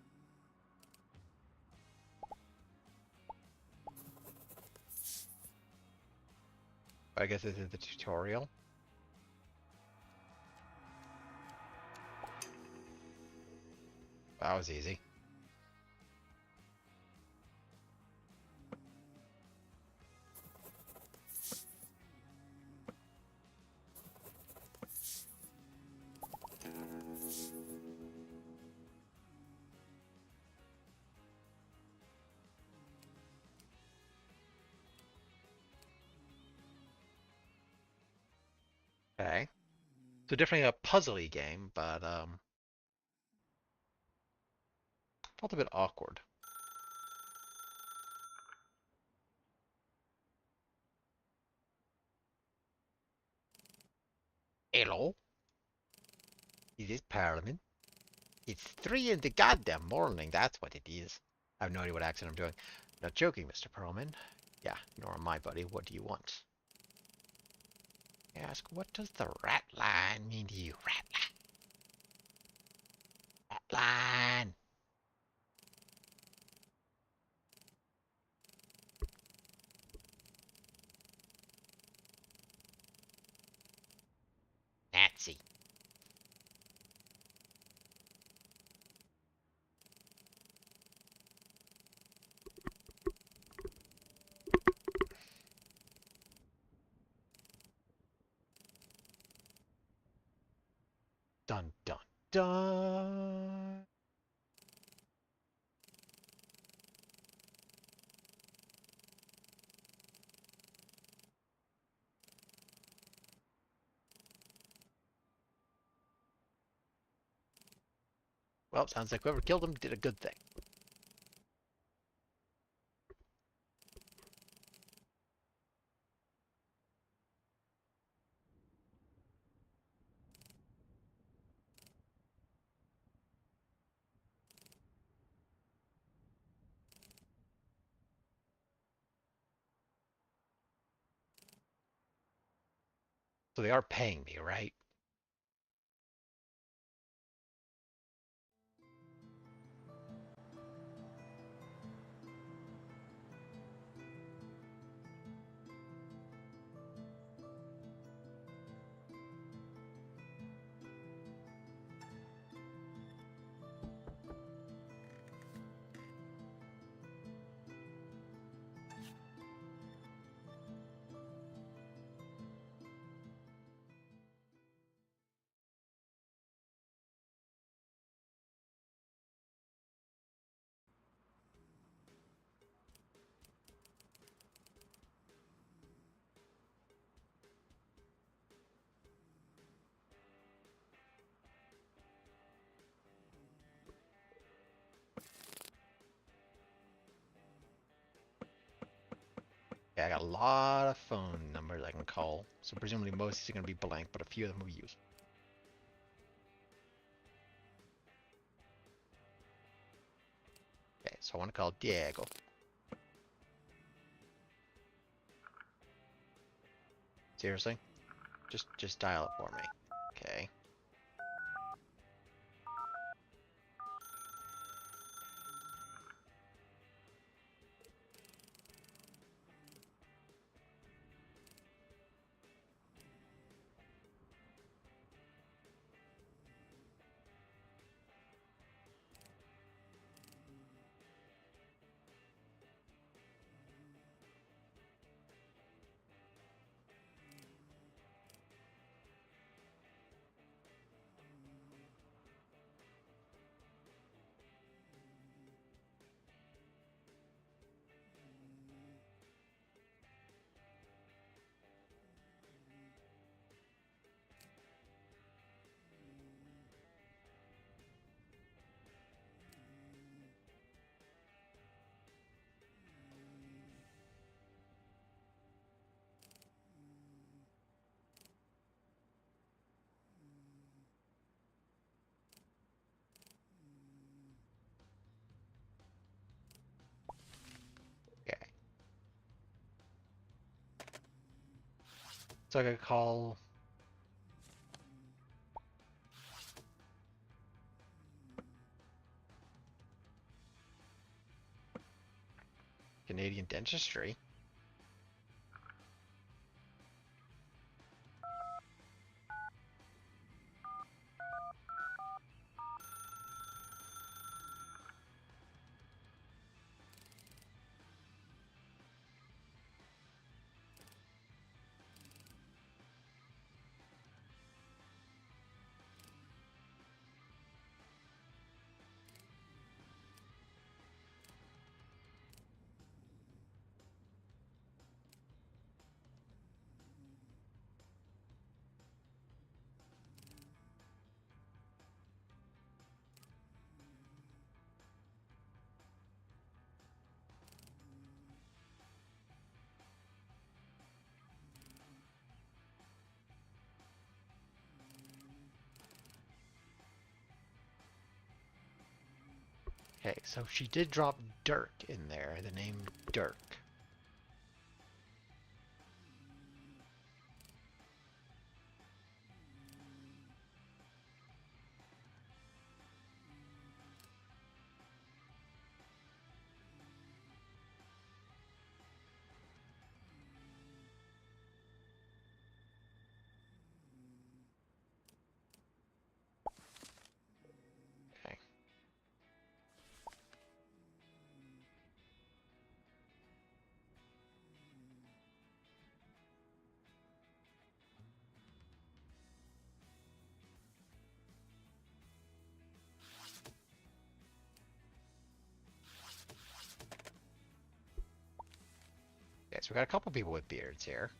But I guess this is the tutorial. That was easy. Okay. So definitely a puzzly game, but felt a bit awkward. Hello? It is Parliament. It's 3 in the goddamn morning, that's what it is. I have no idea what accent I'm doing. Not joking, Mr. Perlman. Yeah, nor am I, buddy. What do you want? Ask, what does the rat line mean to you? Rat line. Rat line. Nazi. Dun dun dun. Well, sounds like whoever killed him did a good thing. So they are paying me, right? Yeah, I got a lot of phone numbers I can call. So presumably most of these are going to be blank, but a few of them will use. Okay, so I want to call Diego. Seriously? Just dial it for me. Okay. Okay. So I gotta call Canadian Dentistry. Okay, so she did drop Dirk in there, the name Dirk. Okay. Okay, so we got a couple people with beards here.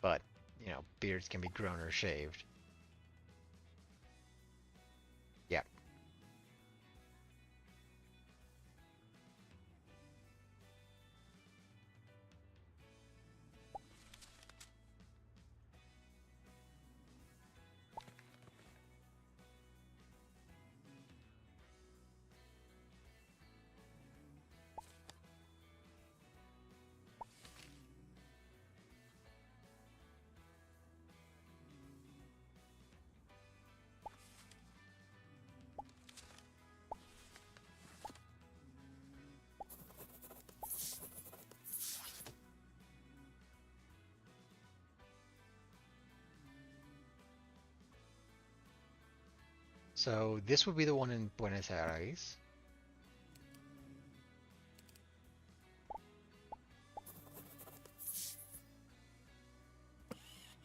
But, you know, beards can be grown or shaved. Yeah. So this would be the one in Buenos Aires.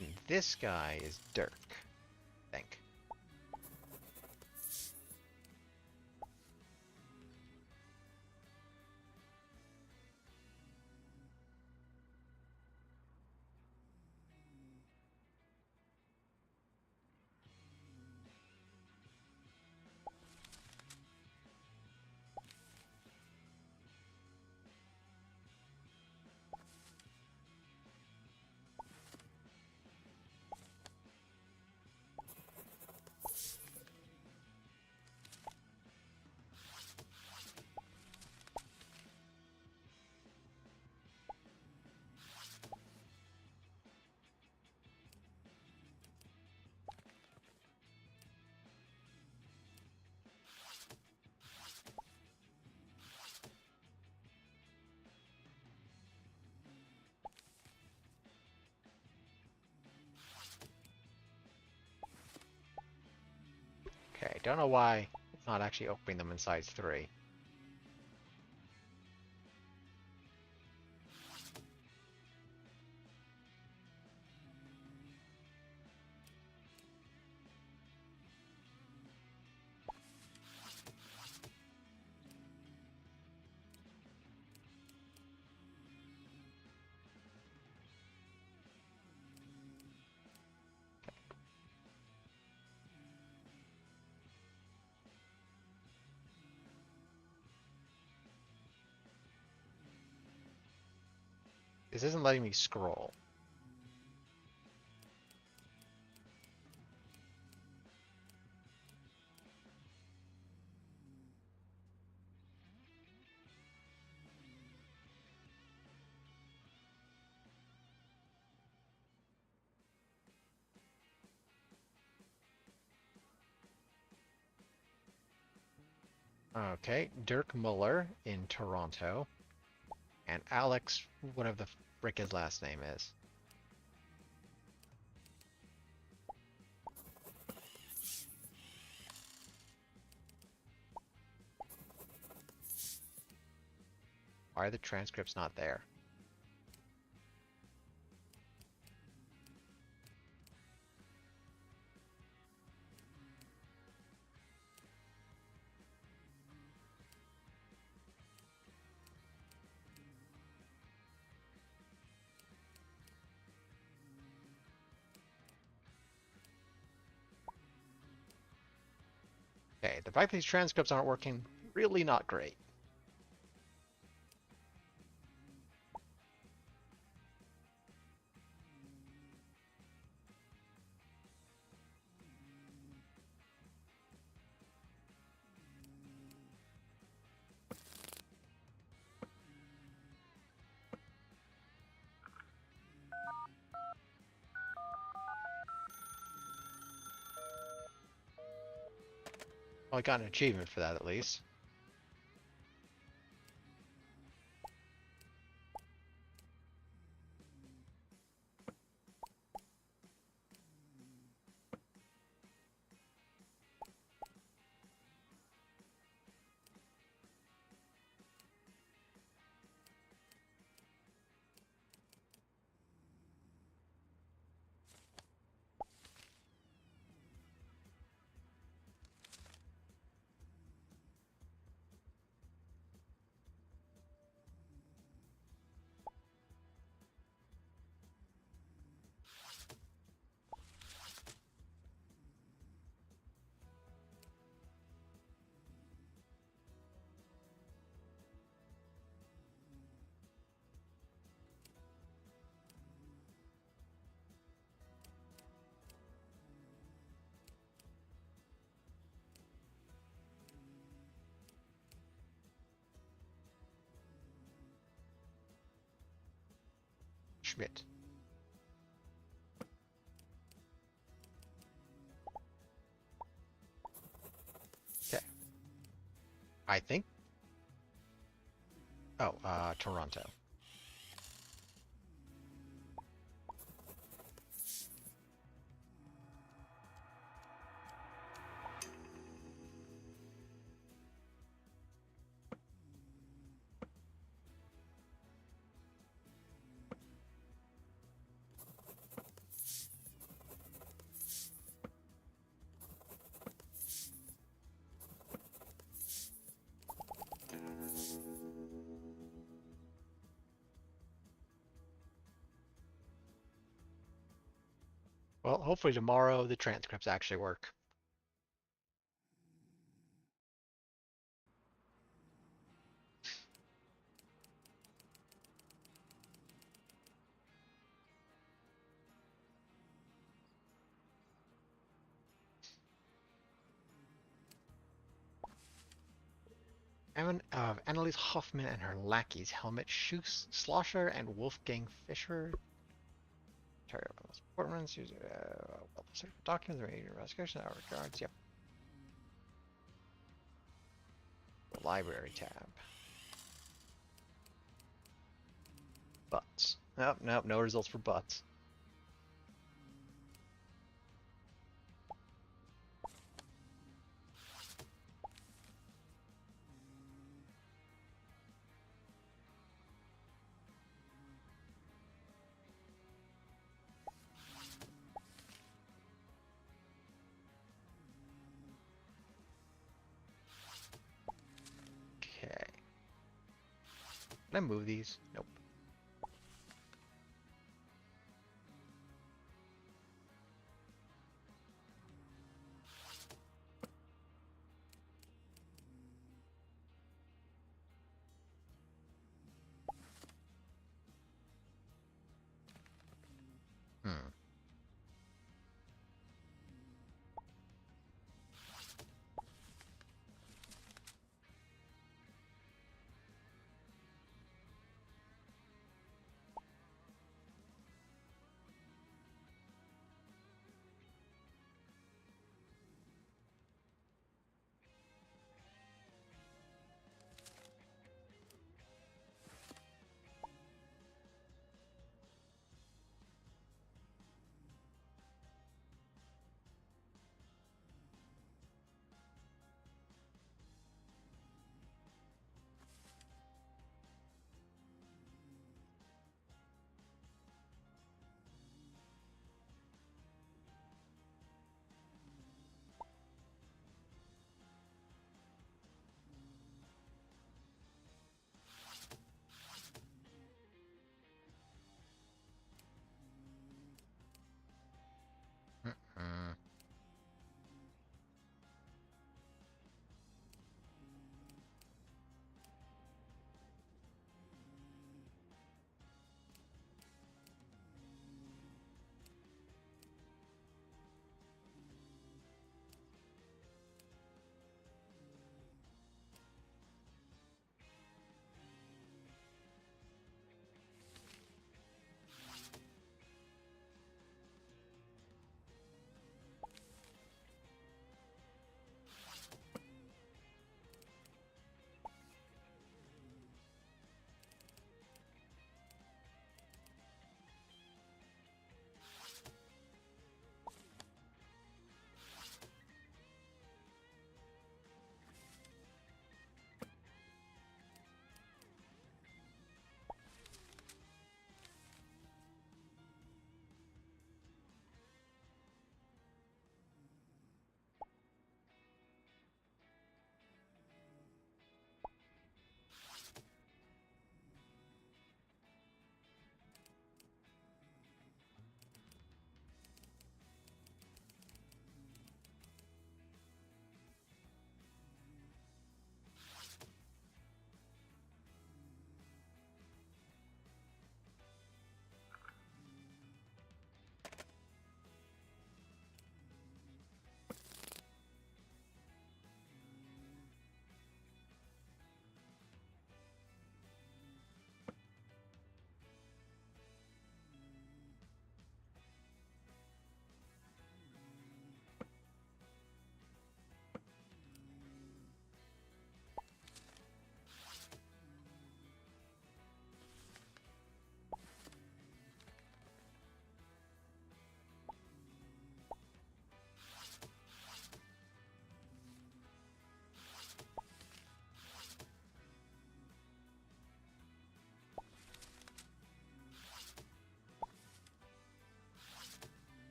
And this guy is Dirk, I think. Okay, don't know why it's not actually opening them in size 3. This isn't letting me scroll. Okay, Dirk Muller in Toronto. And Alex, whatever the frick his last name is. Why are the transcripts not there? Okay, the fact that these transcripts aren't working, really not great. Well, I got an achievement for that at least. Schmidt. Okay. I think. Oh, Toronto. Well, hopefully tomorrow the transcripts actually work. Annalise Hoffman and her lackeys, Helmut Schlosser and Wolfgang Fischer. Portman's documents, investigation, our regards. Yep. The library tab. Butts. Nope, nope, no results for butts. Okay. Can I move these? Nope. Hmm.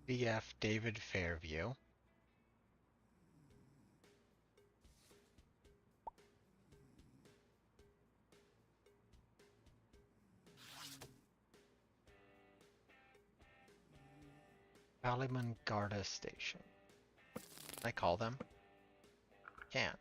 BF David Fairview. Ballymun Garda Station. Can I call them? Can't.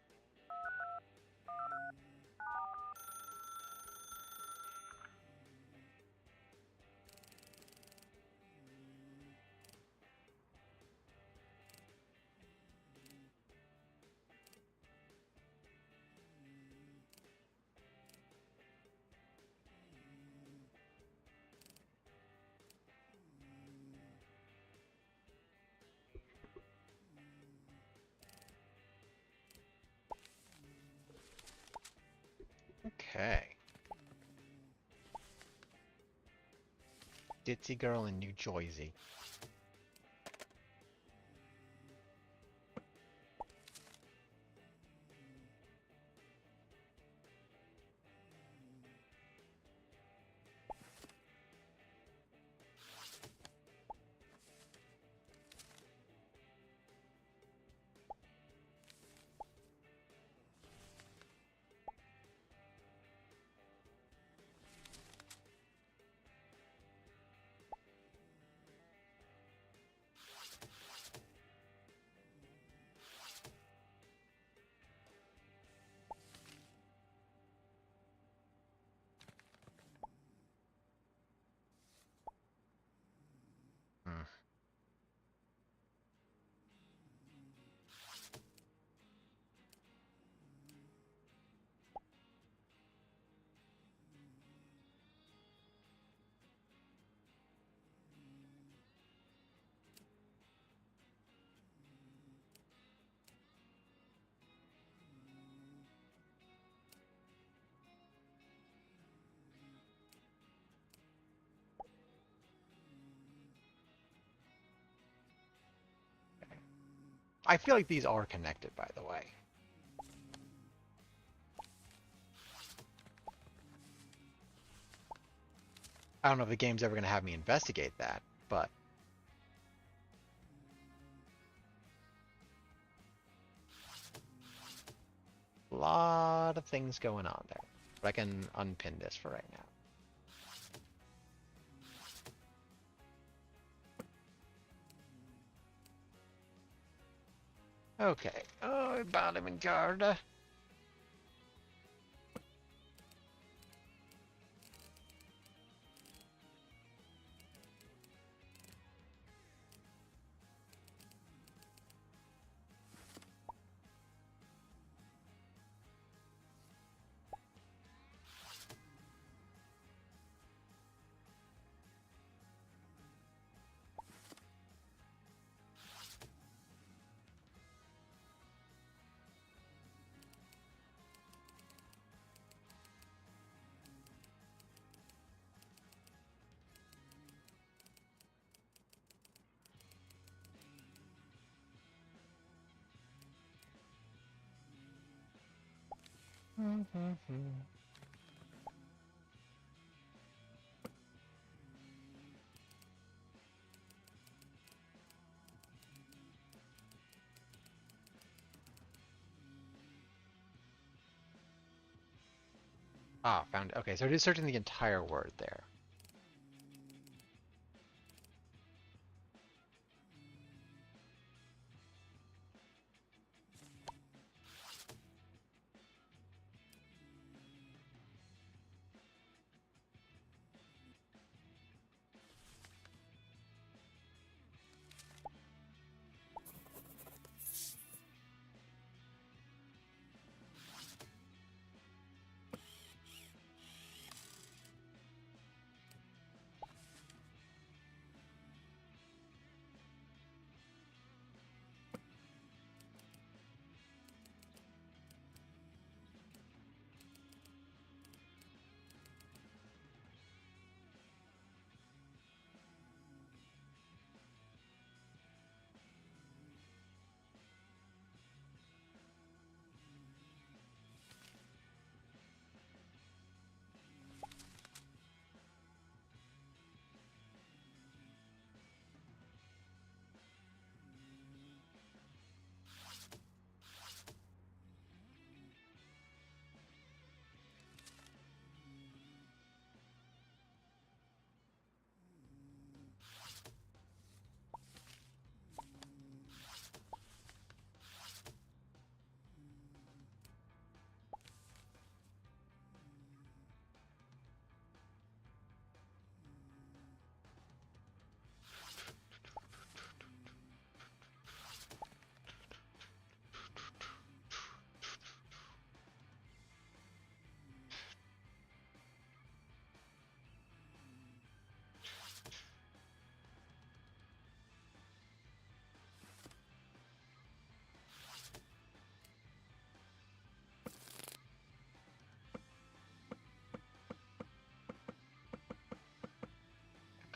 Okay. Ditzy girl in New Jersey. Hmm. I feel like these are connected, by the way. I don't know if the game's ever going to have me investigate that, but... a lot of things going on there. But I can unpin this for right now. Okay. Oh, Ballymun Garda. Ah, found it. Okay, so it is searching the entire word there.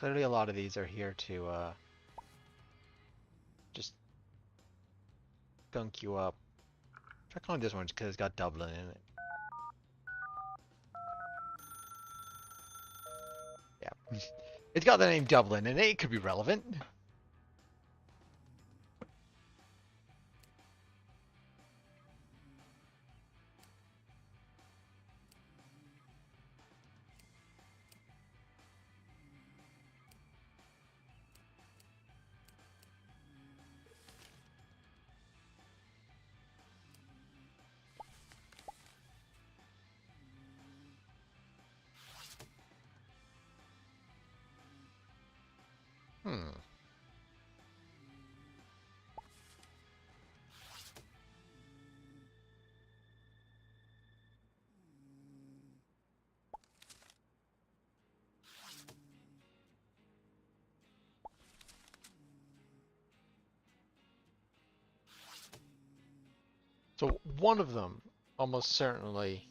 Clearly a lot of these are here to just gunk you up. Try calling this one because it's got Dublin in it. Yeah. It's got the name Dublin in it. It could be relevant. Hmm. So one of them almost certainly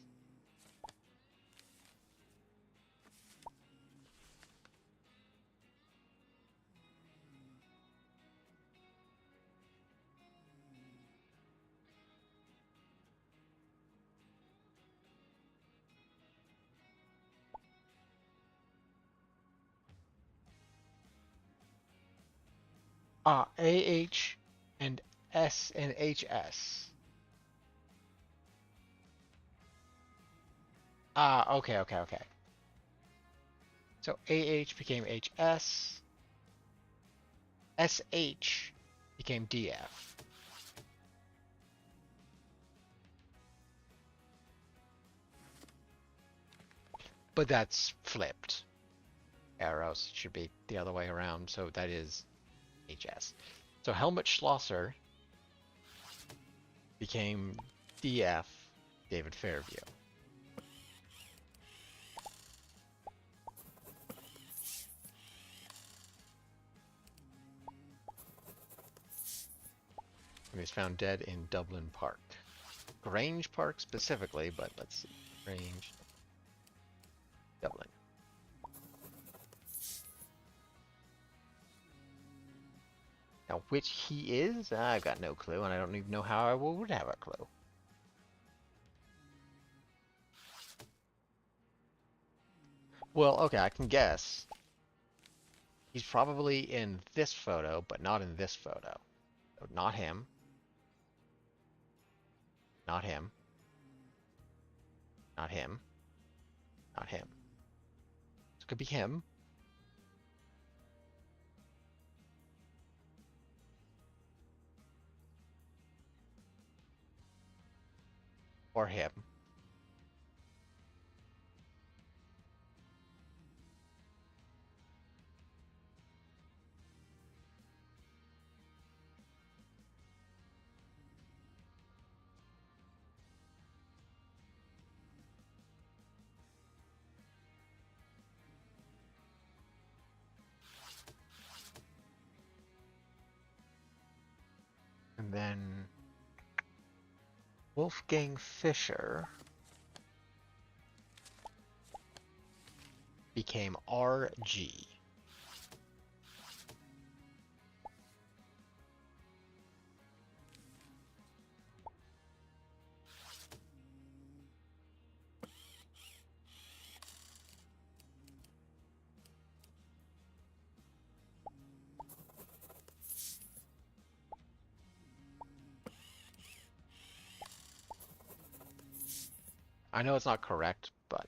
AH and S and HS. Okay. So AH became HS, SH became DF. But that's flipped. Arrows should be the other way around, so that is HS. So Helmut Schlosser became DF, David Fairview. He was found dead in Dublin Park. Grange Park specifically, but let's see. Grange, Dublin. Now, which he is, I've got no clue, and I don't even know how I would have a clue. Well, okay, I can guess. He's probably in this photo, but not in this photo. So not him. Not him. Not him. Not him. So it could be him. Or him. And then Wolfgang Fischer became RG. I know it's not correct, but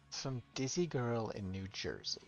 some dizzy girl in New Jersey.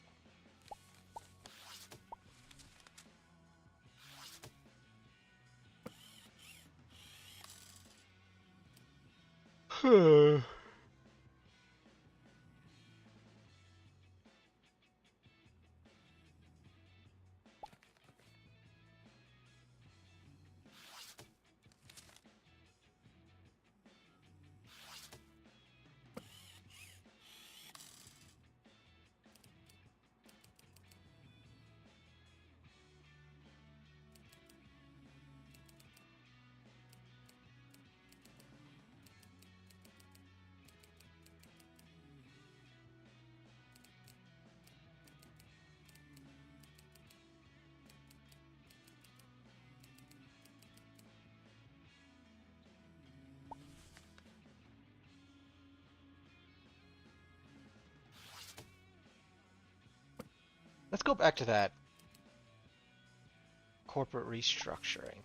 Let's go back to that corporate restructuring.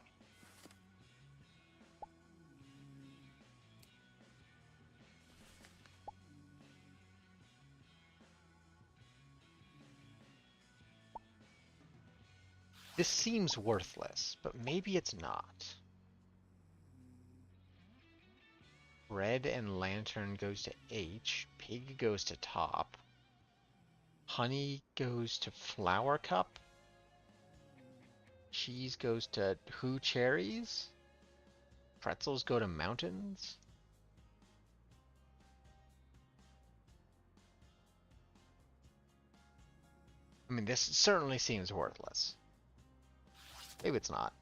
This seems worthless, but maybe it's not. Red and Lantern goes to H. Pig goes to top. Honey goes to Flower Cup. Cheese goes to Who Cherries. Pretzels go to Mountains. I mean, this certainly seems worthless. Maybe it's not.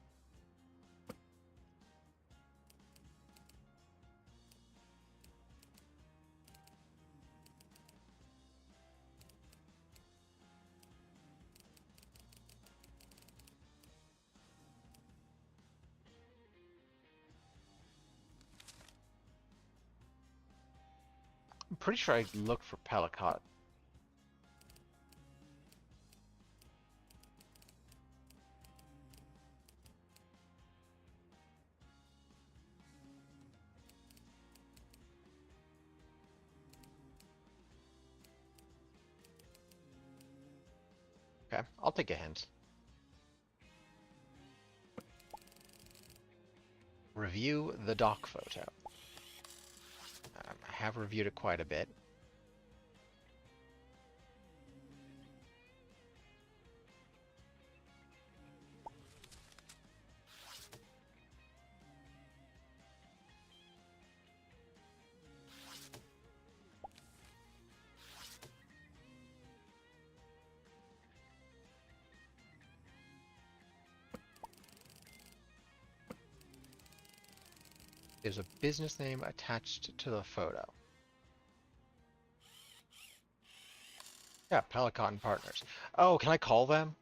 I'm pretty sure I looked for Pelican. Okay, I'll take a hint. Review the dock photo. I have reviewed it quite a bit. There's a business name attached to the photo. Yeah, Pelican Partners. Oh, can I call them?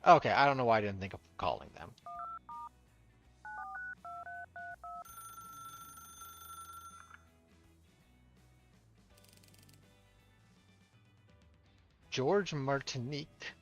Okay, I don't know why I didn't think of calling them. George Martinique.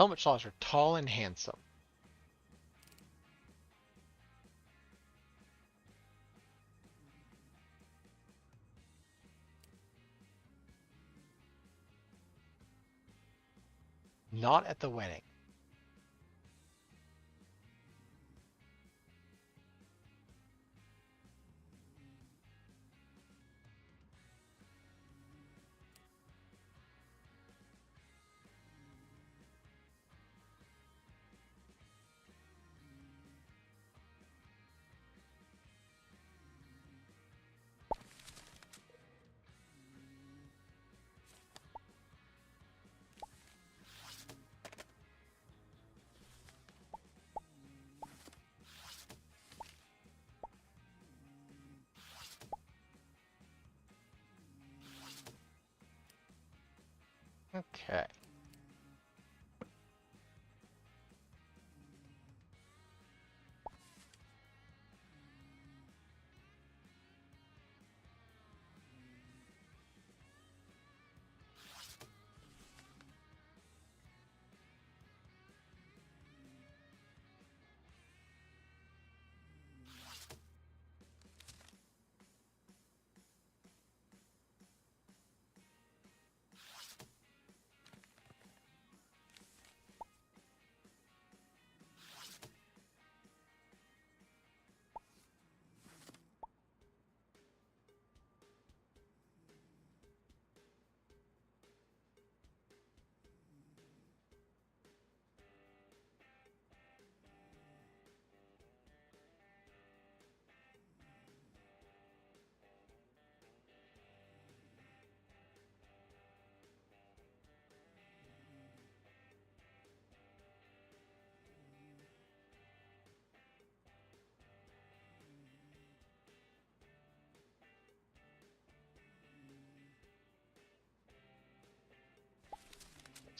Helmet Saws are tall and handsome. Not at the wedding.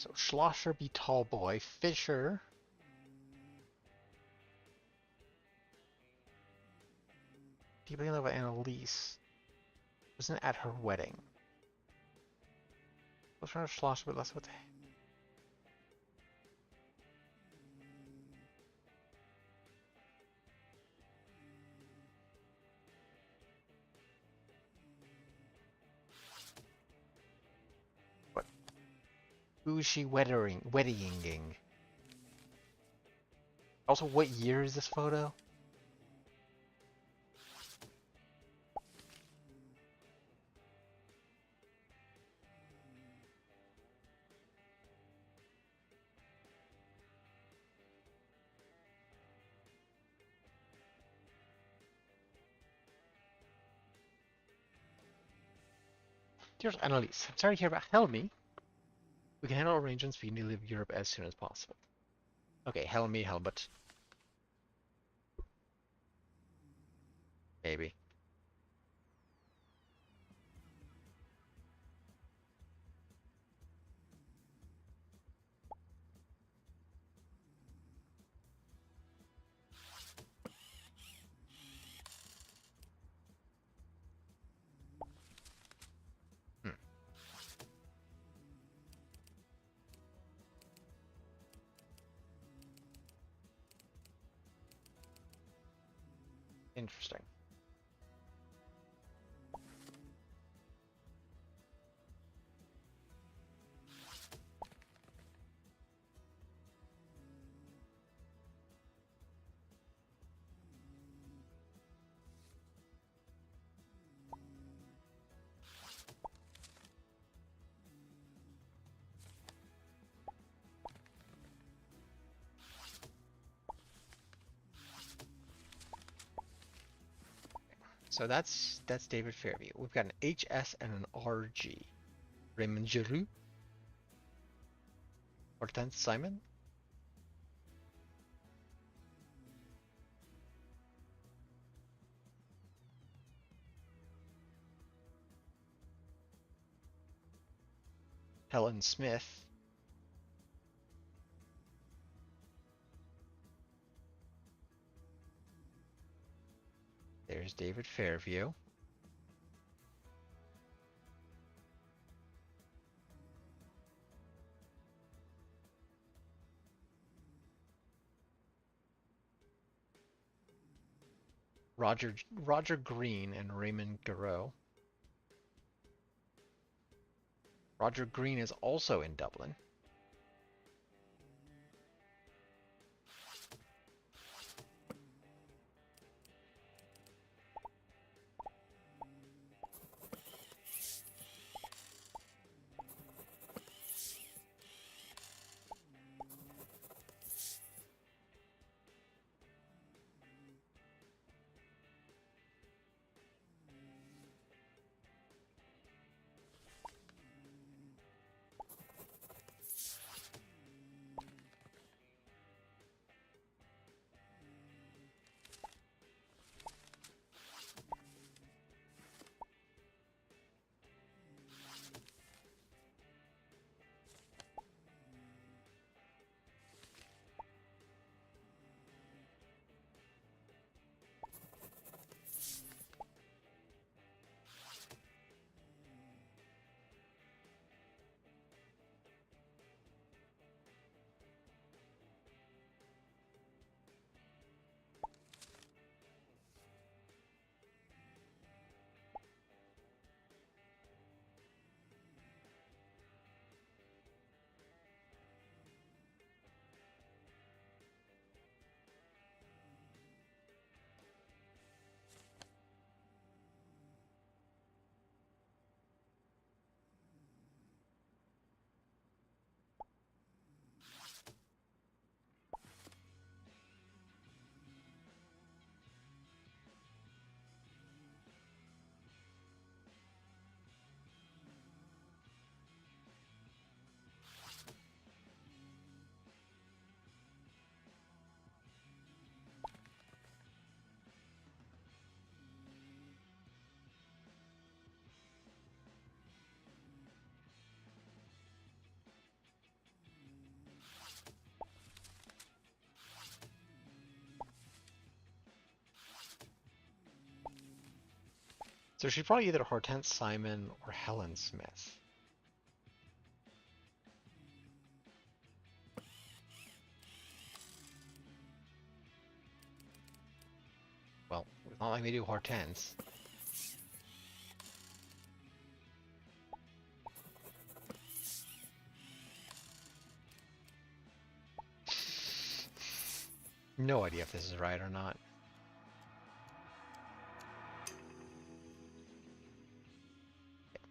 So Schlosser be tall boy. Fisher. Deeply in love with Annalise. Wasn't at her wedding. What's wrong with Schlosser but less with what? Who is she weddinging? Also, what year is this photo? Dear Annalise, I'm sorry to hear about Helmi. We can handle arrangements for you to leave Europe as soon as possible. Okay, Helmi, Helmut. Maybe. Hmm. Interesting. So that's David Fairview. We've got an HS and an RG. Raymond Giroux. Hortense Simon. Helen Smith. There's David Fairview. Roger Green and Raymond Garreau. Roger Green is also in Dublin. So she's probably either Hortense Simon or Helen Smith. Well, it's not like we do Hortense. No idea if this is right or not.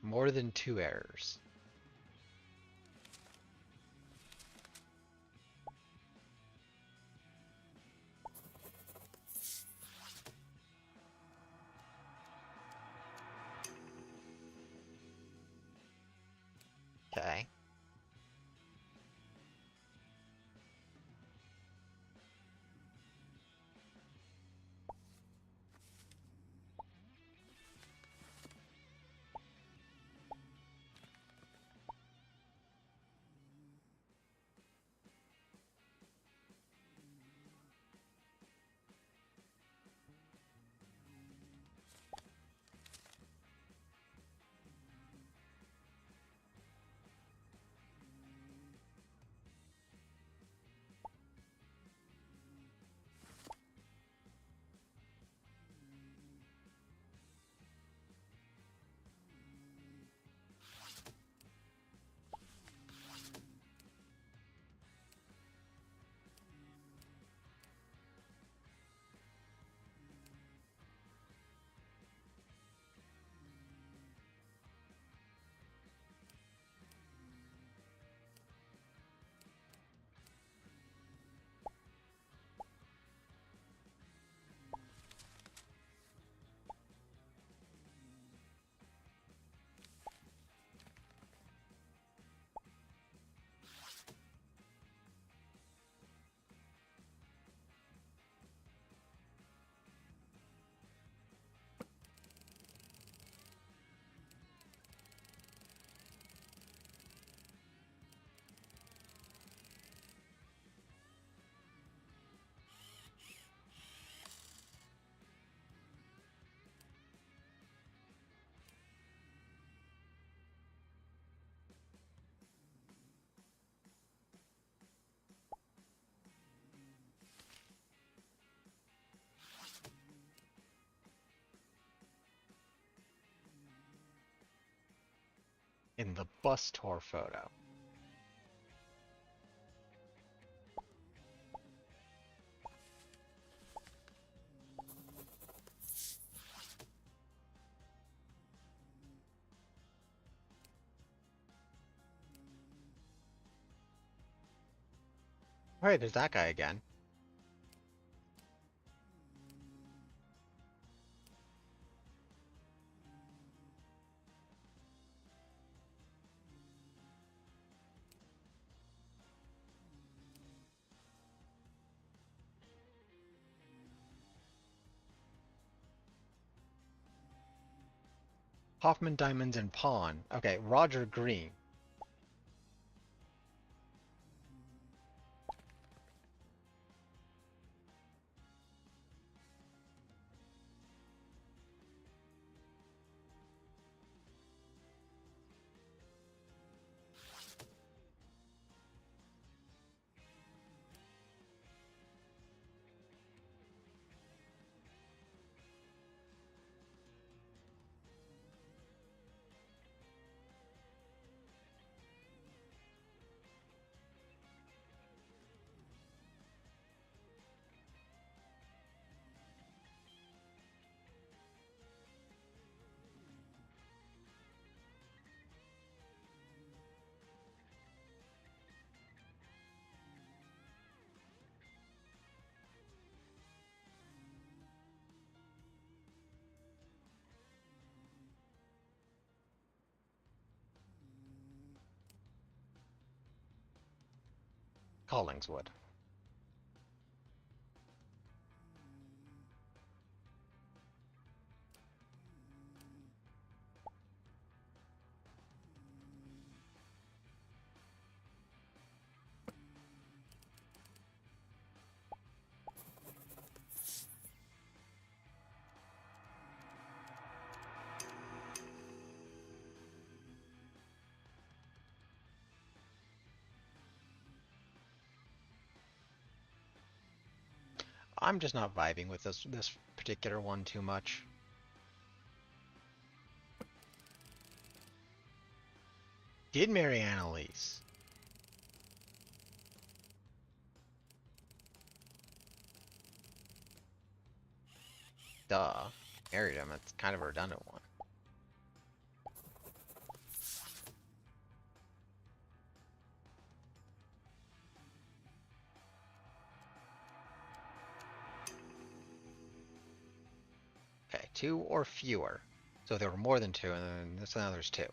More than 2 errors. Okay. In the bus tour photo. Alright, there's that guy again. Hoffman Diamonds and Pawn. Okay, Roger Green. Collingswood. I'm just not vibing with this particular one too much. Did marry Annalise. Duh. Married him. It's kind of a redundant one. Okay, 2 or fewer. So there were more than 2, and then now there's 2.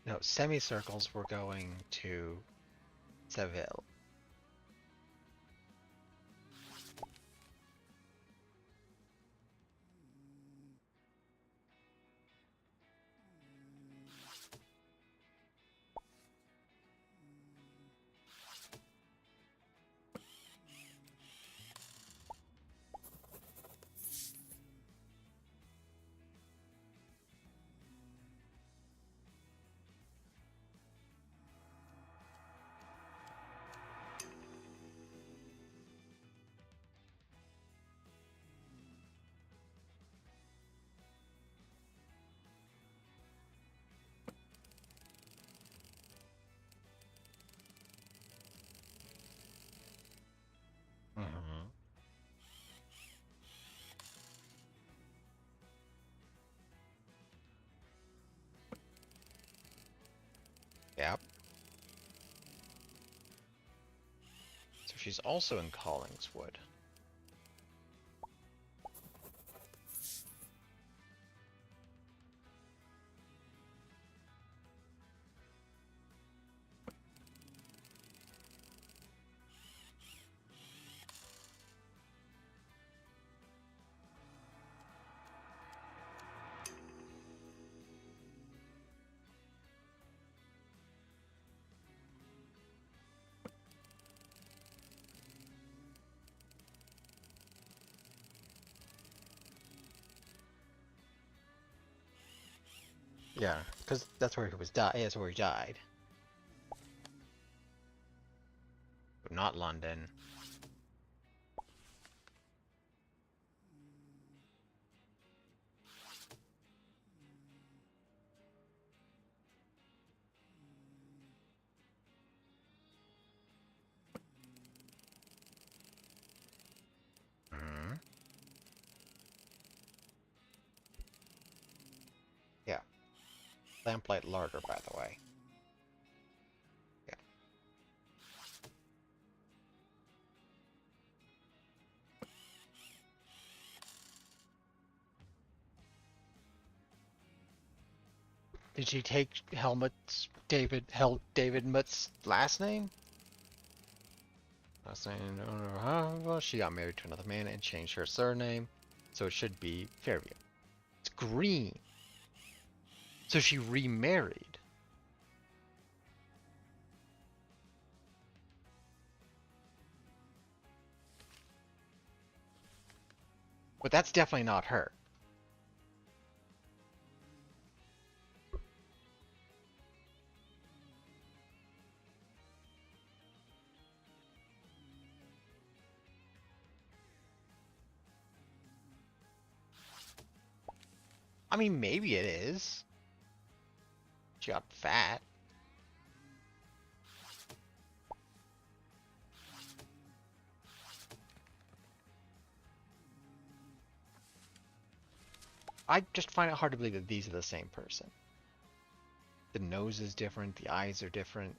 No, semicircles were going to Seville. Mm-hmm. Yep. So she's also in Collingswood. Yeah, because that's where he was died. That's where he died. Not London. Hmm. Yeah. Lamplight larder, by the way. Yeah. Did she take David Mutt's last name? Last name. Well, she got married to another man and changed her surname, so it should be Fairview. It's Green. So she remarried. But that's definitely not her. I mean, maybe it is. She got fat. I just find it hard to believe that these are the same person. The nose is different, the eyes are different,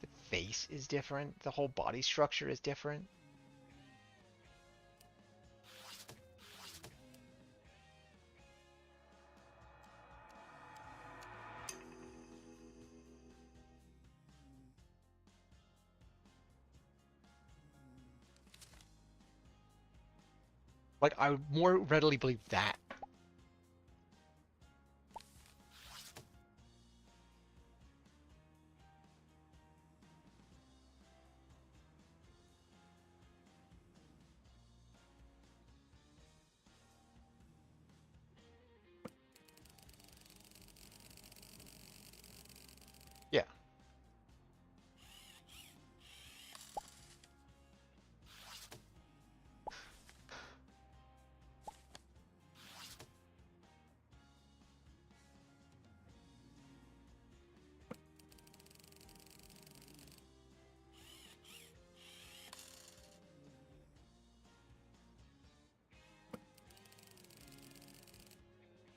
the face is different, the whole body structure is different. Like, I would more readily believe that. Yeah.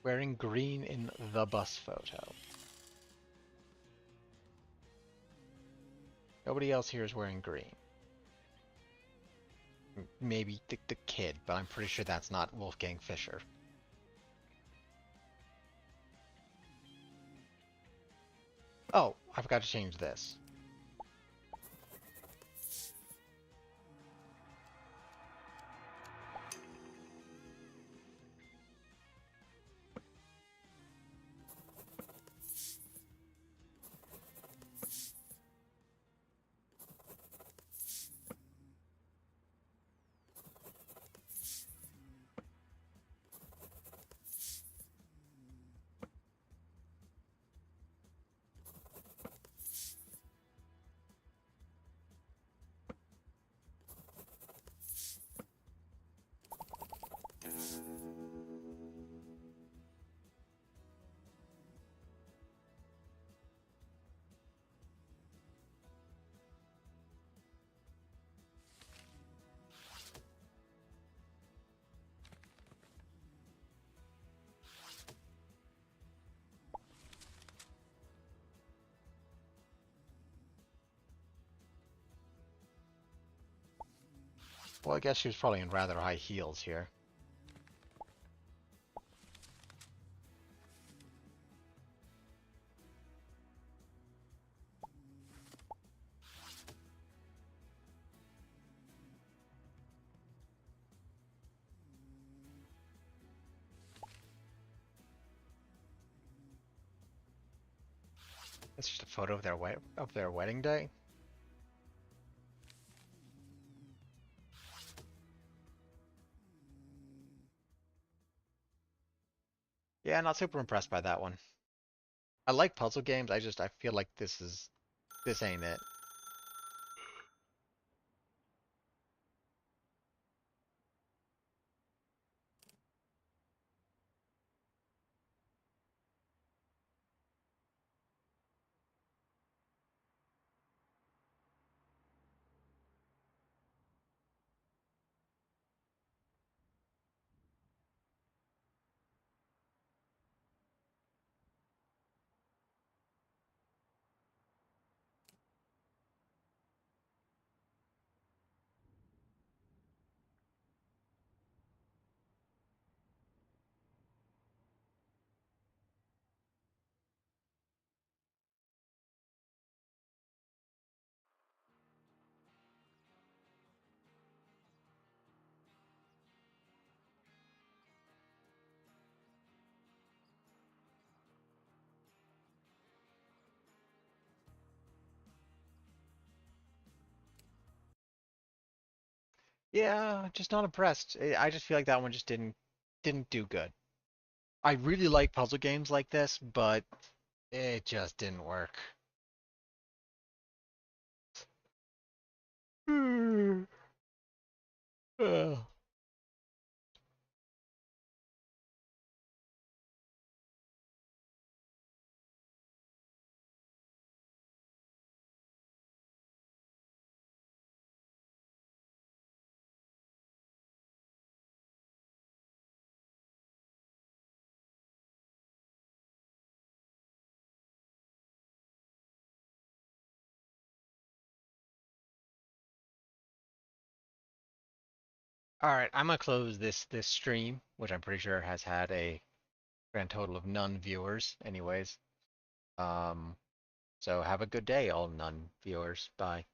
Wearing green in the bus photo. Nobody else here is wearing green. Maybe the kid, but I'm pretty sure that's not Wolfgang Fischer. Oh, I forgot to change this. Well, I guess she was probably in rather high heels here. It's just a photo of their wedding day. Yeah, not super impressed by that one. I like puzzle games, I feel like this ain't it. Yeah, just not impressed. I just feel like that one just didn't do good. I really like puzzle games like this, but it just didn't work. Ugh. All right, I'm gonna close this stream, which I'm pretty sure has had a grand total of none viewers, anyways. So have a good day, all none viewers. Bye.